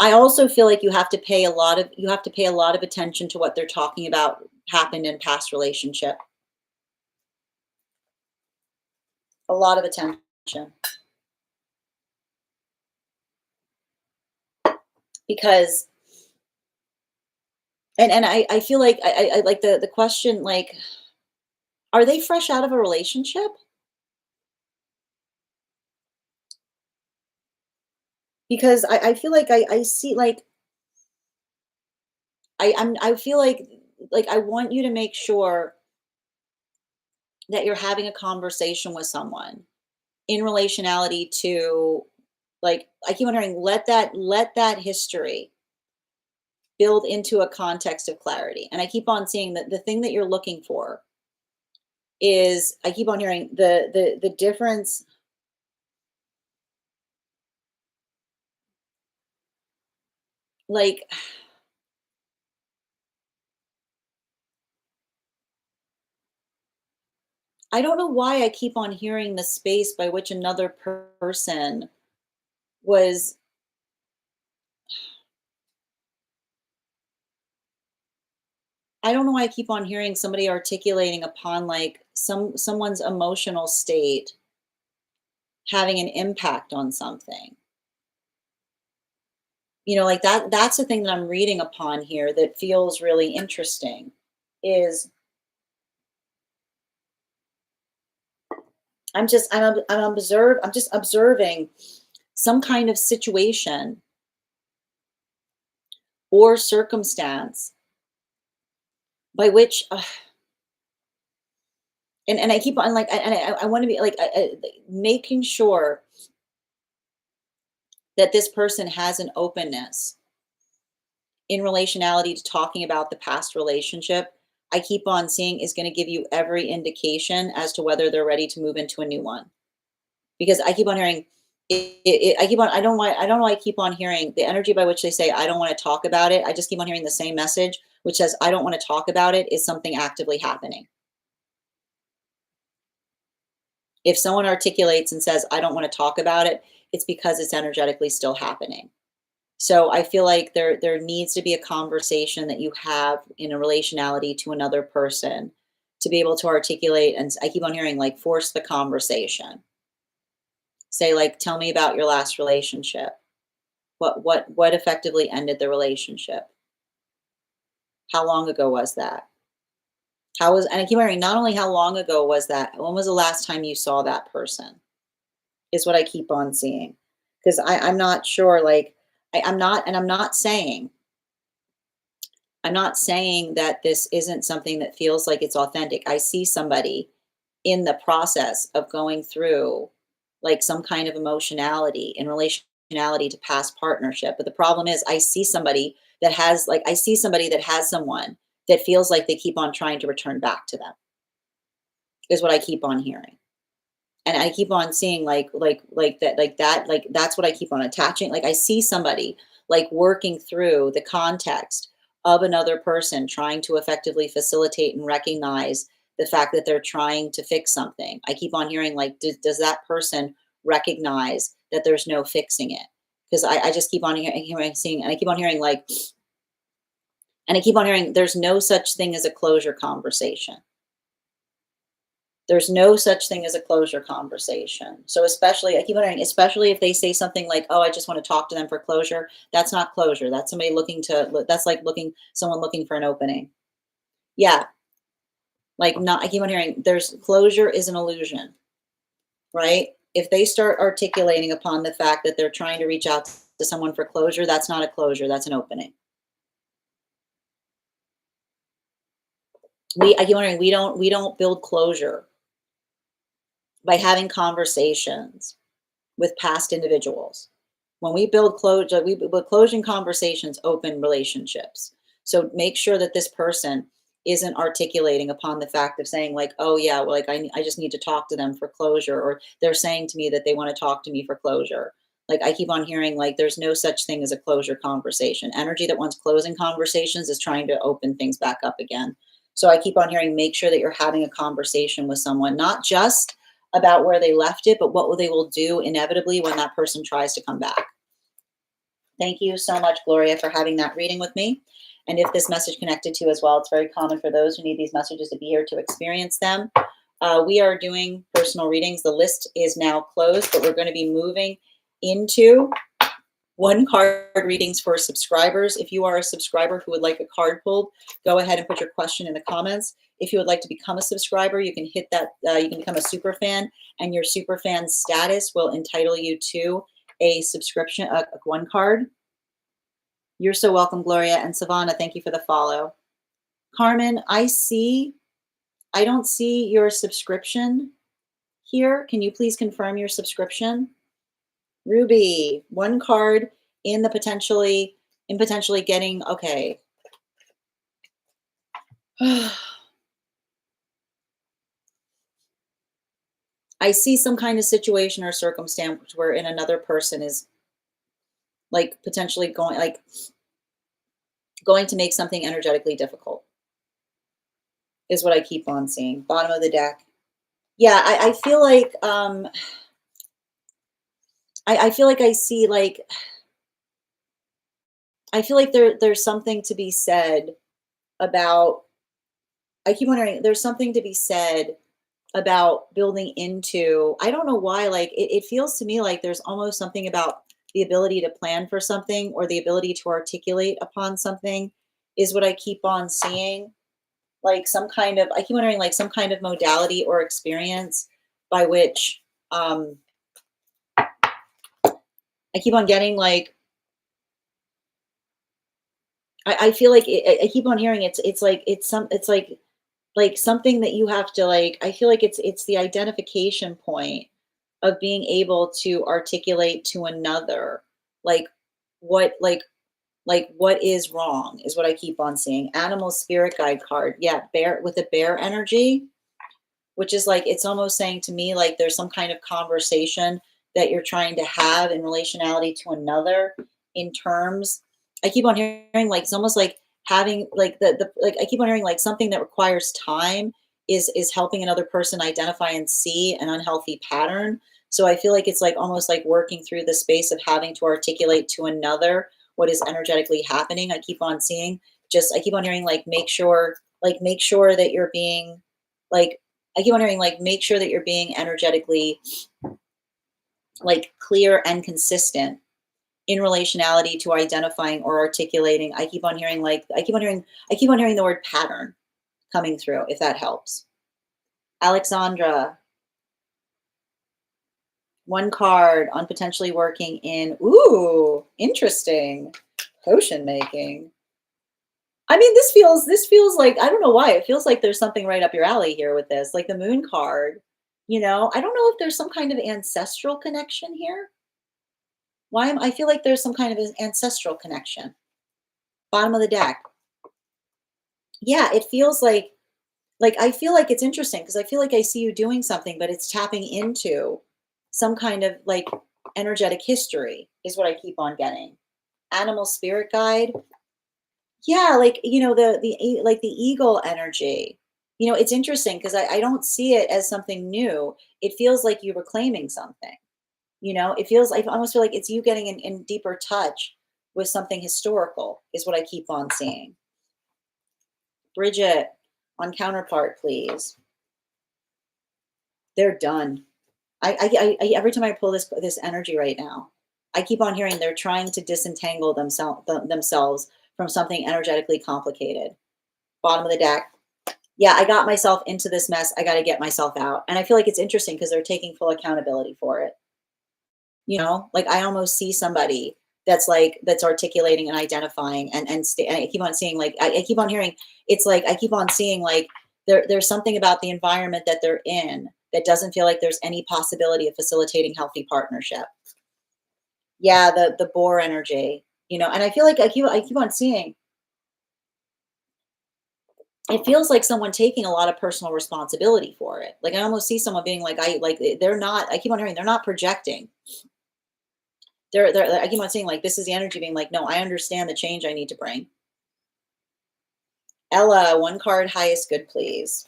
I also feel like you have to pay a lot of attention to what they're talking about happened in past relationship. A lot of attention. Because and I feel like I like the question, like, are they fresh out of a relationship? Because I feel like I see like I feel like I want you to make sure that you're having a conversation with someone in relationality to, like, I keep on hearing, let that history build into a context of clarity. And I keep on seeing that the thing that you're looking for is, I keep on hearing the difference. Like, I don't know why I keep on hearing the space by which another person was, I don't know why I keep on hearing somebody articulating upon, like, someone's emotional state having an impact on something. You know, like, that's the thing that I'm reading upon here that feels really interesting, is I'm just observing some kind of situation or circumstance by which, and I keep on, like, I want to be like, making sure that this person has an openness in relationality to talking about the past relationship. I keep on seeing is going to give you every indication as to whether they're ready to move into a new one. Because I keep on hearing, I keep on, I don't know why I keep on hearing the energy by which they say, I don't want to talk about it. I just keep on hearing the same message, which says, I don't want to talk about it, is something actively happening. If someone articulates and says, I don't want to talk about it, it's because it's energetically still happening. So I feel like there needs to be a conversation that you have in a relationality to another person to be able to articulate. And I keep on hearing, like, force the conversation. Say, like, tell me about your last relationship. What effectively ended the relationship? How long ago was that? How was, and I keep hearing, not only how long ago was that, when was the last time you saw that person? Is what I keep on seeing. Because I'm not sure, like, I'm not, and I'm not saying that this isn't something that feels like it's authentic. I see somebody in the process of going through, like, some kind of emotionality in relationality to past partnership. But the problem is, I see somebody that has someone that feels like they keep on trying to return back to them, is what I keep on hearing. And I keep on seeing, like that's what I keep on attaching. Like, I see somebody, like, working through the context of another person trying to effectively facilitate and recognize the fact that they're trying to fix something. I keep on hearing, like, does that person recognize that there's no fixing it? Because I just keep on seeing, and I keep on hearing, like, and I keep on hearing, there's no such thing as a closure conversation. There's no such thing as a closure conversation. So especially, I keep wondering, especially if they say something like, "Oh, I just want to talk to them for closure." That's not closure. That's somebody looking to. That's like someone looking for an opening. Yeah, like, not. I keep on hearing, there's closure is an illusion, right? If they start articulating upon the fact that they're trying to reach out to someone for closure, that's not a closure. That's an opening. I keep wondering, we don't build closure by having conversations with past individuals. When we build closure, we build closing conversations, open relationships. So make sure that this person isn't articulating upon the fact of saying like, oh yeah, well, like I just need to talk to them for closure, or they're saying to me that they want to talk to me for closure. Like I keep on hearing like there's no such thing as a closure conversation. Energy that wants closing conversations is trying to open things back up again. So I keep on hearing, make sure that you're having a conversation with someone, not just about where they left it, but what they will do inevitably when that person tries to come back. Thank you so much, Gloria, for having that reading with me. And if this message connected to you as well, it's very common for those who need these messages to be here to experience them. We are doing personal readings. The list is now closed, but we're going to be moving into one card readings for subscribers. If you are a subscriber who would like a card pulled, go ahead and put your question in the comments. If you would like to become a subscriber, you can hit that, you can become a super fan, and your super fan status will entitle you to a subscription, one card. You're so welcome, Gloria. And Savannah, thank you for the follow. Carmen, I don't see your subscription here. Can you please confirm your subscription? Ruby, one card in the potentially getting, okay. I see some kind of situation or circumstance wherein another person is like potentially going to make something energetically difficult is what I keep on seeing. Bottom of the deck. Yeah, I feel like I feel like I see like I feel like there's something to be said about, I keep wondering, there's something to be said about building into, I don't know why, like it feels to me like there's almost something about the ability to plan for something or the ability to articulate upon something is what I keep on seeing. Like some kind of, I keep wondering like some kind of modality or experience by which I keep on getting like, I feel like I keep on hearing it's like it's like something that you have to like, I feel like it's the identification point of being able to articulate to another like what what is wrong is what I keep on seeing. Animal spirit guide card. Yeah, bear with a bear energy, which is like it's almost saying to me like there's some kind of conversation that you're trying to have in relationality to another in terms. I keep on hearing like it's almost like having like the like I keep on hearing like something that requires time is helping another person identify and see an unhealthy pattern. So I feel like it's like almost like working through the space of having to articulate to another what is energetically happening. I keep on seeing, just I keep on hearing make sure that you're being like, I keep wondering, like, make sure that you're being energetically like clear and consistent in relationality to identifying or articulating. I keep on hearing I keep on hearing the word pattern coming through, if that helps. Alexandra, one card on potentially working in, ooh, interesting, potion making. I mean, this feels like, I don't know why, it feels like there's something right up your alley here with this, like the moon card. I don't know if there's some kind of ancestral connection here. I feel like there's some kind of an ancestral connection. Bottom of the deck. Yeah, it feels like I feel like it's interesting because I feel like I see you doing something, but it's tapping into some kind of like energetic history is what I keep on getting. Animal spirit guide. Yeah, like like the eagle energy. It's interesting because I don't see it as something new. It feels like you were claiming something. It feels like I almost feel like it's you getting in deeper touch with something historical is what I keep on seeing. Bridget, on counterpart, please. They're done. Every time I pull this energy right now, I keep on hearing they're trying to disentangle themselves from something energetically complicated. Bottom of the deck. Yeah, I got myself into this mess. I got to get myself out. And I feel like it's interesting because they're taking full accountability for it. Like I almost see somebody that's articulating and identifying and I keep on seeing like I keep on hearing, it's like I keep on seeing like There's something about the environment that they're in that doesn't feel like there's any possibility of facilitating healthy partnership. Yeah, the bore energy, and I feel like I keep on seeing it feels like someone taking a lot of personal responsibility for it. Like I almost see someone being like, they're not. I keep on hearing they're not projecting. I keep on seeing like this is the energy being like, no, I understand the change I need to bring. Ella, one card, highest good, please.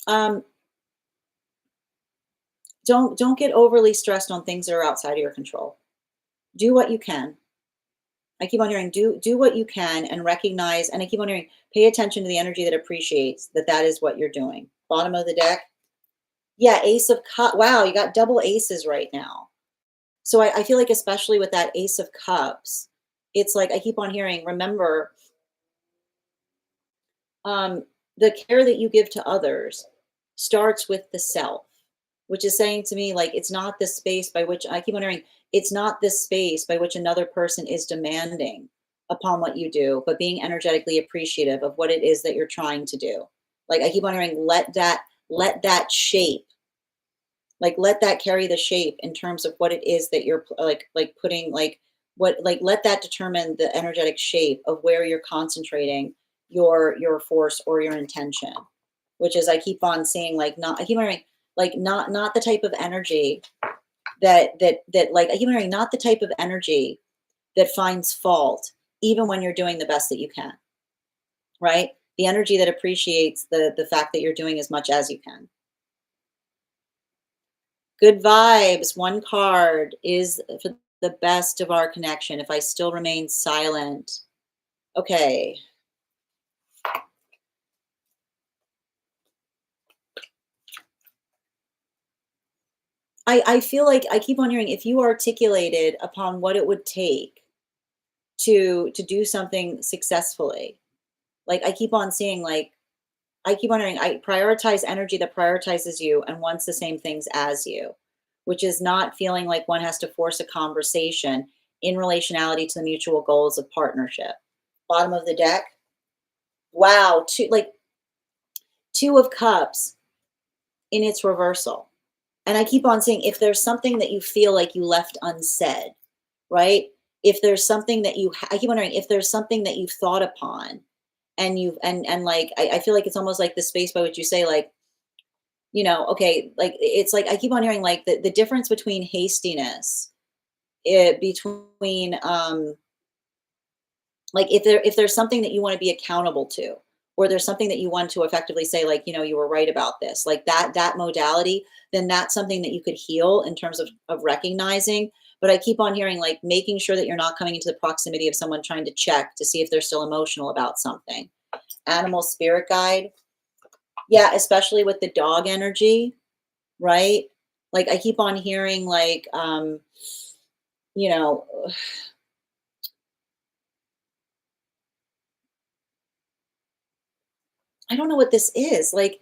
Um, don't get overly stressed on things that are outside of your control. Do what you can. I keep on hearing do what you can and recognize, and I keep on hearing pay attention to the energy that appreciates that is what you're doing. Bottom of the deck. Yeah, Ace of Cups. Wow, you got double aces right now. So I feel like especially with that Ace of Cups, it's like I keep on hearing, remember, the care that you give to others starts with the self, which is saying to me, like, it's not the space by which I keep on hearing, it's not this space by which another person is demanding upon what you do, but being energetically appreciative of what it is that you're trying to do. Like I keep on hearing, let that shape, like let that carry the shape in terms of what it is that you're like putting like let that determine the energetic shape of where you're concentrating your force or your intention, which is I keep on seeing like not I keep on hearing like not the type of energy that like I keep on hearing not the type of energy that finds fault even when you're doing the best that you can, right? The energy that appreciates the fact that you're doing as much as you can. Good vibes. One card is for the best of our connection. If I still remain silent. Okay. I feel like I keep on hearing if you articulated upon what it would take to do something successfully. Like I keep on seeing like I keep on hearing I prioritize energy that prioritizes you and wants the same things as you, which is not feeling like one has to force a conversation in relationality to the mutual goals of partnership. Bottom of the deck. Wow, two of cups in its reversal. And I keep on saying if there's something that you feel like you left unsaid, right? If there's something that I keep wondering if there's something that you've thought upon and you've and like I feel like it's almost like the space by which you say like, okay, like it's like I keep on hearing like the difference between hastiness, between like if there's something that you want to be accountable to, or there's something that you want to effectively say like, you were right about this, like that modality, then that's something that you could heal in terms of recognizing. But I keep on hearing like making sure that you're not coming into the proximity of someone trying to check to see if they're still emotional about something. Animal spirit guide. Yeah, especially with the dog energy, right? Like I keep on hearing like you know I don't know what this is. Like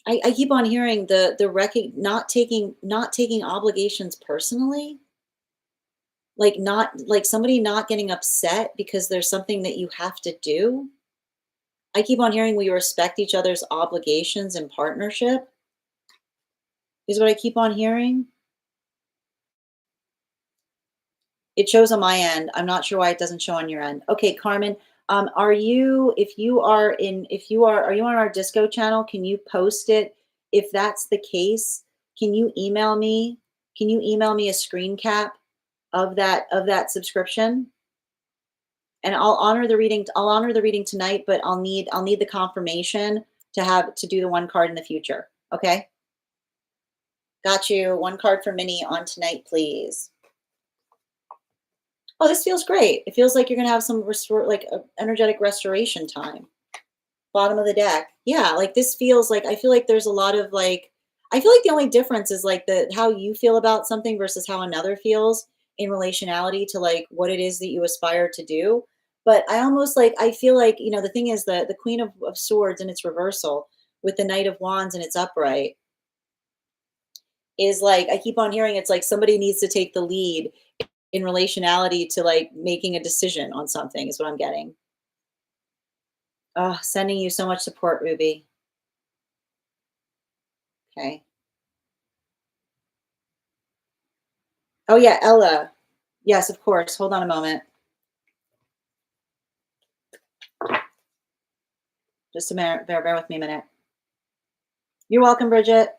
I keep on hearing not taking obligations personally, like not like somebody not getting upset because there's something that you have to do. I keep on hearing we respect each other's obligations and partnership is what I keep on hearing. It shows on my end. I'm not sure why it doesn't show on your end. Okay, Carmen, are you are you on our disco channel? Can you post it? If that's the case, can you email me? Can you email me a screen cap of that subscription? And I'll honor the reading tonight, but I'll need the confirmation to do the one card in the future. Okay? Got you. One card for Minnie on tonight, please. Oh, this feels great. It feels like you're gonna have some like energetic restoration time. Bottom of the deck. Yeah, like this feels like I feel like there's a lot of like I feel like the only difference is like the how you feel about something versus how another feels in relationality to like what it is that you aspire to do. But I almost like I feel like, the thing is the Queen of Swords in its reversal with the Knight of Wands in its upright is like I keep on hearing it's like somebody needs to take the lead in relationality to like making a decision on something is what I'm getting. Oh, sending you so much support, Ruby. Okay. Oh yeah, Ella. Yes, of course. Hold on a moment. Just a minute. Bear with me a minute. You're welcome, Bridget.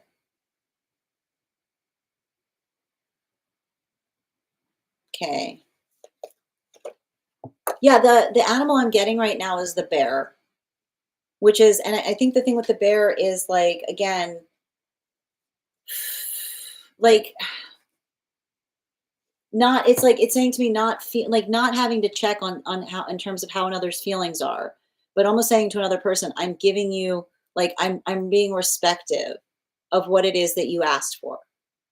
Okay. Yeah, the animal I'm getting right now is the bear, which is, and I think the thing with the bear is like, again, like not, it's like it's saying to me not feel like not having to check on how in terms of how another's feelings are, but almost saying to another person, I'm giving you, like, I'm being respective of what it is that you asked for,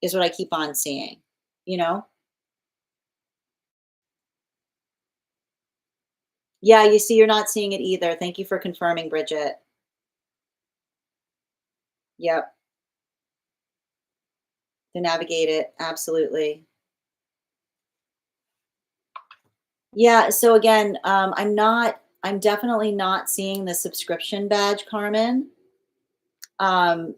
is what I keep on seeing, you know? Yeah, you see, you're not seeing it either. Thank you for confirming, Bridget. Yep, to navigate it. Absolutely. Yeah, so again, I'm definitely not seeing the subscription badge, Carmen. Um,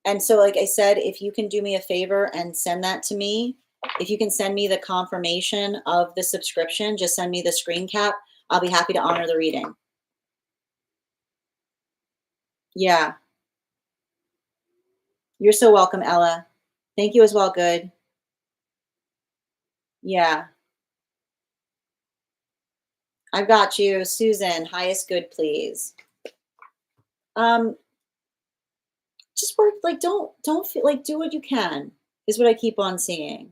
and so, like I said, if you can do me a favor and send that to me, if you can send me the confirmation of the subscription, just send me the screen cap. I'll be happy to honor the reading. Yeah, you're so welcome, Ella. Thank you as well, good. Yeah, I've got you. Susan, highest good, please. Um, just work, like, don't feel like, do what you can, is what I keep on seeing.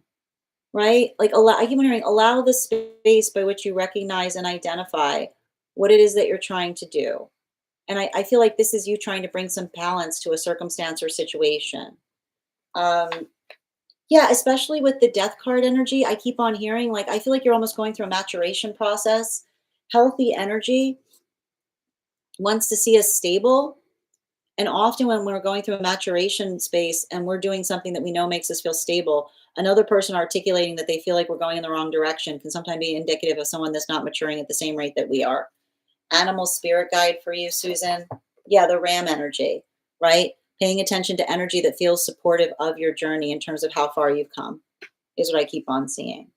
Right? Like, allow, I keep on hearing, allow the space by which you recognize and identify what it is that you're trying to do. And I feel like this is you trying to bring some balance to a circumstance or situation. Um, yeah, especially with the death card energy, I keep on hearing, like, I feel like you're almost going through a maturation process. Healthy energy wants to see us stable. And often when we're going through a maturation space and we're doing something that we know makes us feel stable, another person articulating that they feel like we're going in the wrong direction can sometimes be indicative of someone that's not maturing at the same rate that we are. Animal spirit guide for you, Susan. Yeah, the ram energy, right? Paying attention to energy that feels supportive of your journey in terms of how far you've come is what I keep on seeing.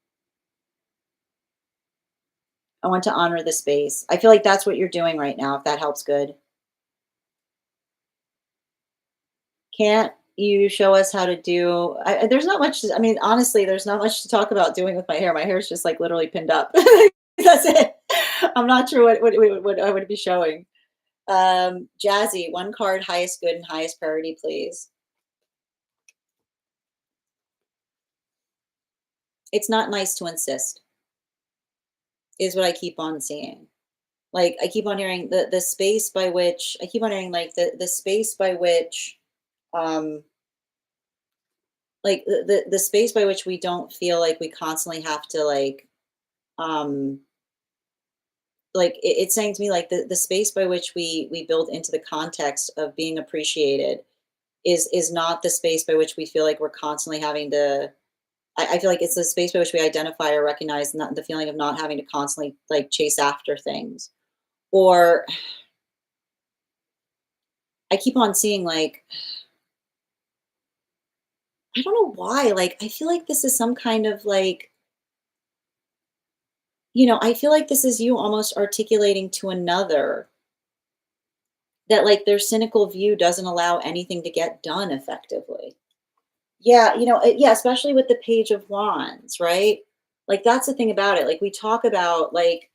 I want to honor the space. I feel like that's what you're doing right now, if that helps, good. Can't you show us how to do, there's not much I mean, honestly, there's not much to talk about doing with my hair. My hair is just, like, literally pinned up. That's it. I'm not sure what I would be showing. Jazzy, 1 card, highest good and highest priority, please. It's not nice to insist, is what I keep on seeing. Like, I keep on hearing the space by which I keep on hearing, like, the space by which, um like, the space by which we don't feel like we constantly have to, um like, it's saying to me, like, the space by which we build into the context of being appreciated is not the space by which we feel like we're constantly having to, I feel like it's the space by which we identify or recognize not the feeling of not having to constantly, like, chase after things. Or I keep on seeing, like, I don't know why, like, I feel like this is some kind of, like, I feel like this is you almost articulating to another that, like, their cynical view doesn't allow anything to get done effectively. Yeah, yeah, especially with the Page of Wands, right? Like, that's the thing about it. Like, we talk about, like,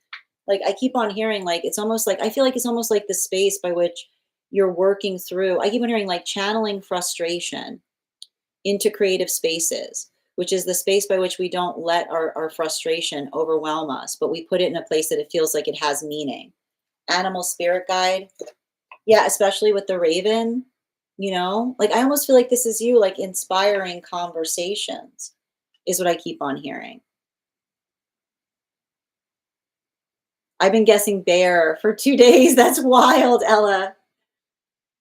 I keep on hearing, like, it's almost like, I feel like it's almost like the space by which you're working through. I keep on hearing, like, channeling frustration into creative spaces, which is the space by which we don't let our frustration overwhelm us, but we put it in a place that it feels like it has meaning. Animal spirit guide. Yeah, especially with the raven, like, I almost feel like this is you, like, inspiring conversations, is what I keep on hearing. I've been guessing bear for 2 days. That's wild, Ella.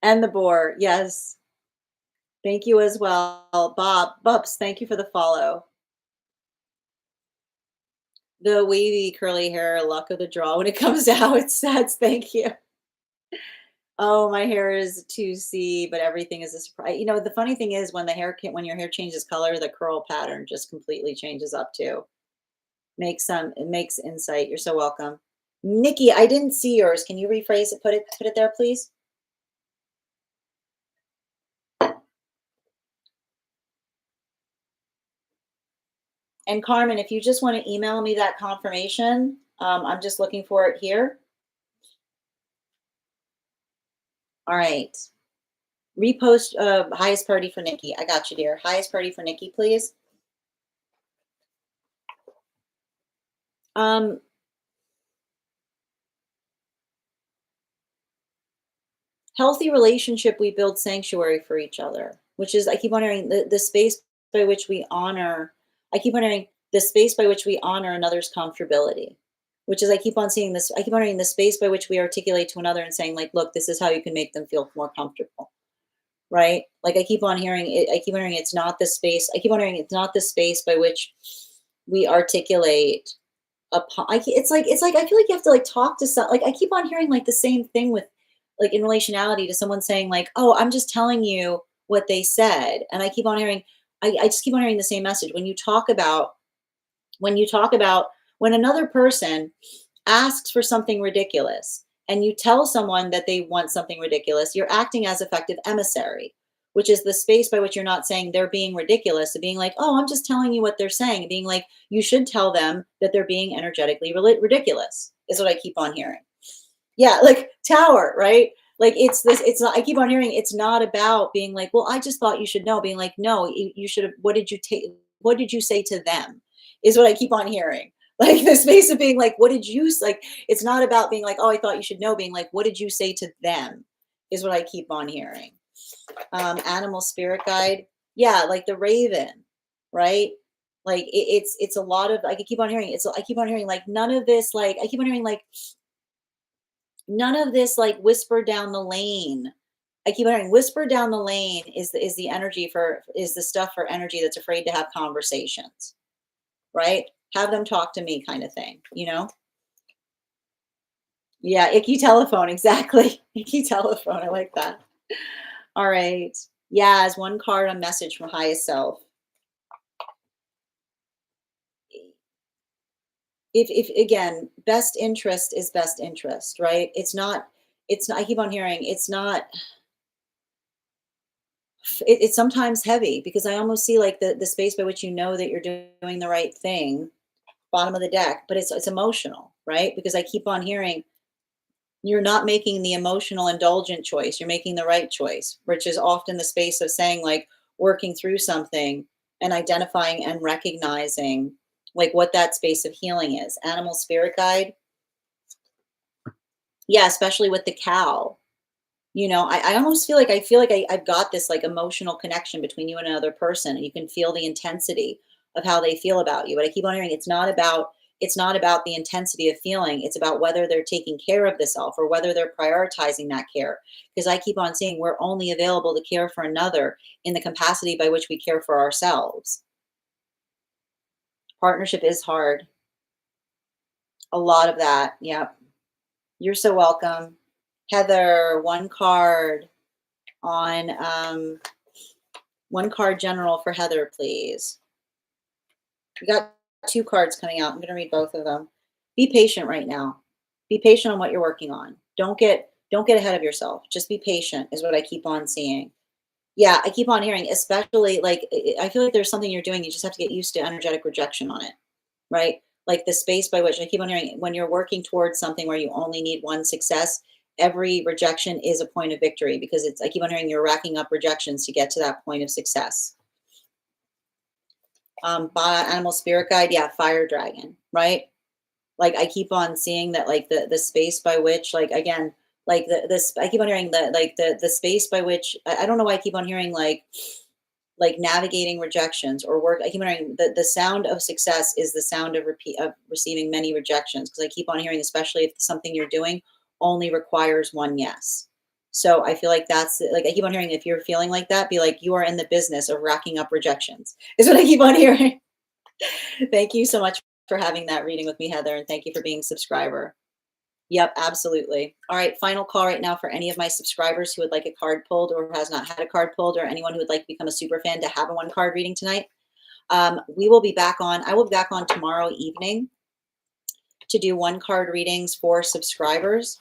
And the boar. Yes. Thank you as well. Bubs, thank you for the follow. The wavy curly hair, luck of the draw. When it comes out, it sets. Thank you. Oh, my hair is 2C, but everything is a surprise. You know, the funny thing is when your hair changes color, the curl pattern just completely changes up too. It makes insight. You're so welcome. Nikki, I didn't see yours. Can you rephrase it? Put it there, please. And Carmen, if you just want to email me that confirmation, I'm just looking for it here. All right. Repost highest party for Nikki. I got you, dear. Highest party for Nikki, please. Um, Healthy relationship, we build sanctuary for each other, which is, I keep wondering, the space by which we honor, I keep wondering the space by which we honor another's comfortability, which is, I keep on seeing this, I keep wondering the space by which we articulate to another and saying, like, look, this is how you can make them feel more comfortable, right? Like, I keep on hearing it, I keep wondering it's not the space, I keep wondering it's not the space by which we articulate it's like I feel like you have to like talk to some like I keep on hearing like the same thing with like in relationality to someone saying like, oh, I'm just telling you what they said. And I keep on hearing, I just keep on hearing the same message. When you talk about when another person asks for something ridiculous and you tell someone that they want something ridiculous, you're acting as effective emissary, which is the space by which you're not saying they're being ridiculous, being like, oh, I'm just telling you what they're saying, being like, you should tell them that they're being energetically ridiculous, is what I keep on hearing. Yeah, like tower, right? Like it's not, I keep on hearing it's not about being like, well, I just thought you should know, being like, no, you should have, what did you say to them? Is what I keep on hearing. Like the space of being like, what did you like? It's not about being like, oh, I thought you should know, being like, what did you say to them? Is what I keep on hearing. Animal spirit guide. Yeah, like the raven, right? Like it's a lot of I keep on hearing I keep on hearing like none of this, like I keep on hearing like none of this like whisper down the lane. I keep hearing whisper down the lane is the energy for is the stuff for energy that's afraid to have conversations, right? Have them talk to me kind of thing, you know? Yeah, icky telephone, exactly. Icky telephone. I like that. All right. Yeah, as one card, a message from highest self. If again, best interest is best interest, right? It's not, I keep on hearing it's not it's sometimes heavy because I almost see like the space by which you know that you're doing the right thing, bottom of the deck, but it's emotional, right? Because I keep on hearing you're not making the emotional indulgent choice, you're making the right choice, which is often the space of saying like working through something and identifying and recognizing like what that space of healing is. Animal spirit guide. Yeah, especially with the cow. You know, I almost feel like I've got this like emotional connection between you and another person, and you can feel the intensity of how they feel about you. But I keep on hearing it's not about the intensity of feeling. It's about whether they're taking care of the self or whether they're prioritizing that care. Because I keep on seeing we're only available to care for another in the capacity by which we care for ourselves. Partnership is hard. A lot of that. Yep. You're so welcome. Heather, on one card general for Heather, please. We got two cards coming out. I'm going to read both of them. Be patient right now. Be patient on what you're working on. Don't get ahead of yourself. Just be patient is what I keep on seeing. Yeah, I keep on hearing, especially like I feel like there's something you're doing. You just have to get used to energetic rejection on it, right? Like the space by which I keep on hearing when you're working towards something where you only need one success, every rejection is a point of victory because I keep on hearing you're racking up rejections to get to that point of success. Animal spirit guide, yeah, fire dragon, right? Like I keep on seeing that like the space by which like again like this I keep on hearing the space by which I don't know why I keep on hearing like navigating rejections or work. I keep on hearing the sound of success is the sound of receiving many rejections because I keep on hearing, especially if something you're doing only requires one yes. So I feel like that's like I keep on hearing if you're feeling like that, be like you are in the business of racking up rejections. Is what I keep on hearing. Thank you so much for having that reading with me, Heather, and thank you for being a subscriber. Yep, absolutely. All right, final call right now for any of my subscribers who would like a card pulled or has not had a card pulled, or anyone who would like to become a super fan to have a one card reading tonight. We will be back on, I will be back on tomorrow evening to do one card readings for subscribers.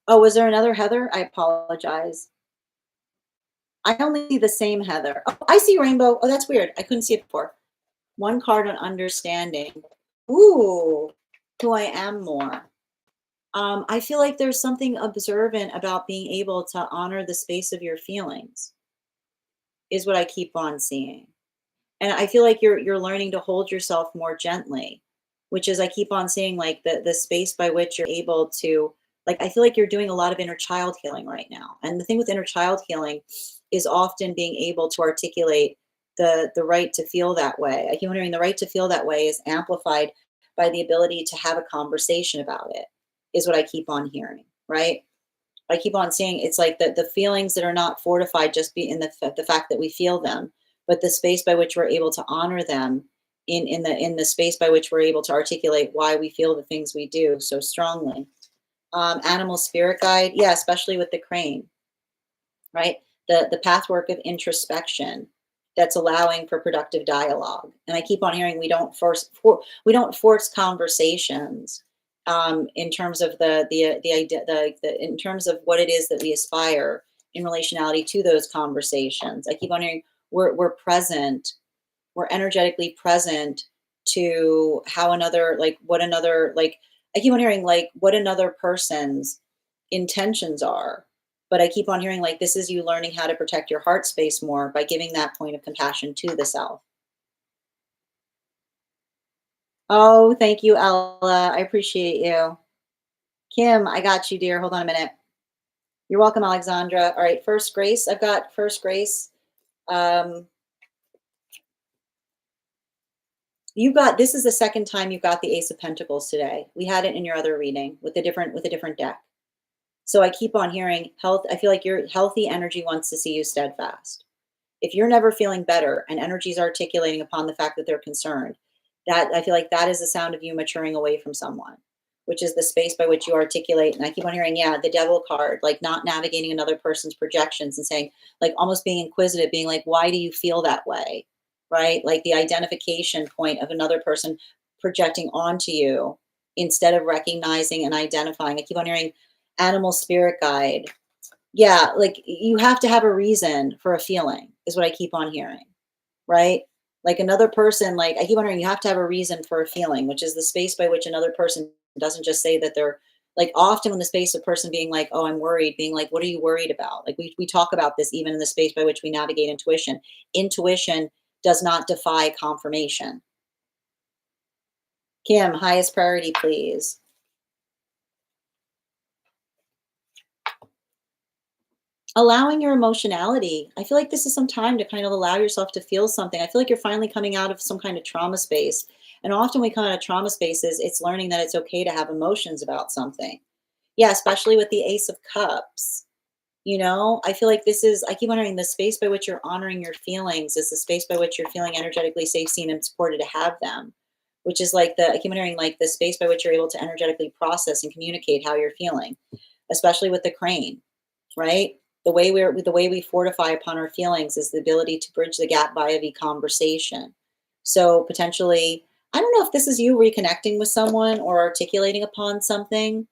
Oh, was there another Heather? I apologize. I only see the same Heather. Oh, I see rainbow. Oh, that's weird. I couldn't see it before. One card on understanding. Ooh, who I am more. I feel like there's something observant about being able to honor the space of your feelings, is what I keep on seeing. And I feel like you're learning to hold yourself more gently, which is I keep on seeing like the space by which you're able to, like, I feel like you're doing a lot of inner child healing right now. And the thing with inner child healing is often being able to articulate the right to feel that way. I keep wondering, the right to feel that way is amplified by the ability to have a conversation about it, is what I keep on hearing, right? I keep on saying it's like the feelings that are not fortified just be in the fact that we feel them, but the space by which we're able to honor them in the space by which we're able to articulate why we feel the things we do so strongly. Animal spirit guide, yeah, especially with the crane, right? The pathwork of introspection that's allowing for productive dialogue. And I keep on hearing we don't force conversations in terms of the idea in terms of what it is that we aspire in relationality to those conversations. I keep on hearing we're present, we're energetically present to how another, like what another, like I keep on hearing like what another person's intentions are. But I keep on hearing like this is you learning how to protect your heart space more by giving that point of compassion to the self. Oh, thank you, Ella. I appreciate you. Kim, I got you, dear. Hold on a minute. You're welcome, Alexandra. All right, first grace. I've got first grace. Um, you got, this is the second time you've got the Ace of Pentacles today. We had it in your other reading with a different deck. So I keep on hearing health. I feel like your healthy energy wants to see you steadfast. If you're never feeling better and energy is articulating upon the fact that they're concerned, that I feel like that is the sound of you maturing away from someone, which is the space by which you articulate. And I keep on hearing, yeah, the devil card, like not navigating another person's projections and saying, like almost being inquisitive, being like, why do you feel that way? Right? Like the identification point of another person projecting onto you instead of recognizing and identifying. I keep on hearing animal spirit guide. Yeah, like you have to have a reason for a feeling, is what I keep on hearing, right? Like another person, like I keep on hearing, you have to have a reason for a feeling, which is the space by which another person doesn't just say that they're, like often when the space of person being like, oh, I'm worried, being like, what are you worried about? Like we talk about this even in the space by which we navigate intuition. Intuition does not defy confirmation. Kim, highest priority, please. Allowing your emotionality. I feel like this is some time to kind of allow yourself to feel something. I feel like you're finally coming out of some kind of trauma space. And often we come out of trauma spaces, it's learning that it's okay to have emotions about something. Yeah, especially with the Ace of Cups. You know, I feel like this is, I keep wondering, the space by which you're honoring your feelings is the space by which you're feeling energetically safe, seen, and supported to have them. Which is like I keep wondering, like the space by which you're able to energetically process and communicate how you're feeling, especially with the crane, right? The way we fortify upon our feelings is the ability to bridge the gap via the conversation. So potentially, I don't know if this is you reconnecting with someone or articulating upon something,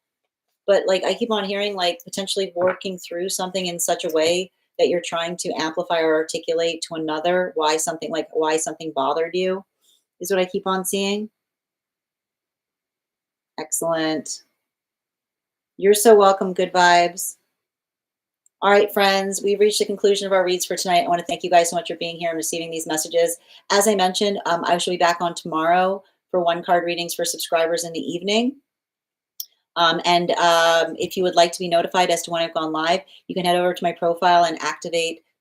but like I keep on hearing like potentially working through something in such a way that you're trying to amplify or articulate to another why something bothered you, is what I keep on seeing. Excellent. You're so welcome. Good vibes. All right, friends, we've reached the conclusion of our reads for tonight. I want to thank you guys so much for being here and receiving these messages. As I mentioned, I shall be back on tomorrow for one card readings for subscribers in the evening. And if you would like to be notified as to when I've gone live, you can head over to my profile and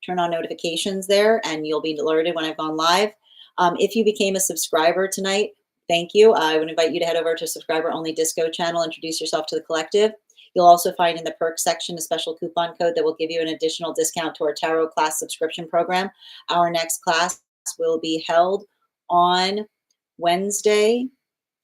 turn on notifications there, and you'll be alerted when I've gone live. If you became a subscriber tonight, thank you. I would invite you to head over to subscriber only disco channel, introduce yourself to the collective. You'll also find in the perks section a special coupon code that will give you an additional discount to our tarot class subscription program. Our next class will be held on Thursday,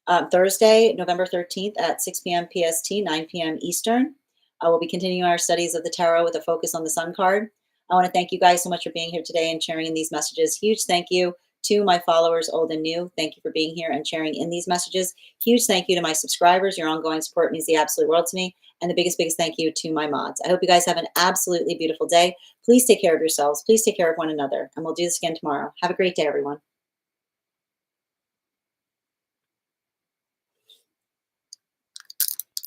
November 13th at 6 p.m. PST, 9 p.m. Eastern. We'll be continuing our studies of the tarot with a focus on the Sun card. I want to thank you guys so much for being here today and sharing in these messages. Huge thank you to my followers, old and new. Thank you for being here and sharing in these messages. Huge thank you to my subscribers. Your ongoing support means the absolute world to me. And the biggest thank you to my mods. I hope you guys have an absolutely beautiful day. Please take care of yourselves. Please take care of one another. And we'll do this again tomorrow. Have a great day, everyone.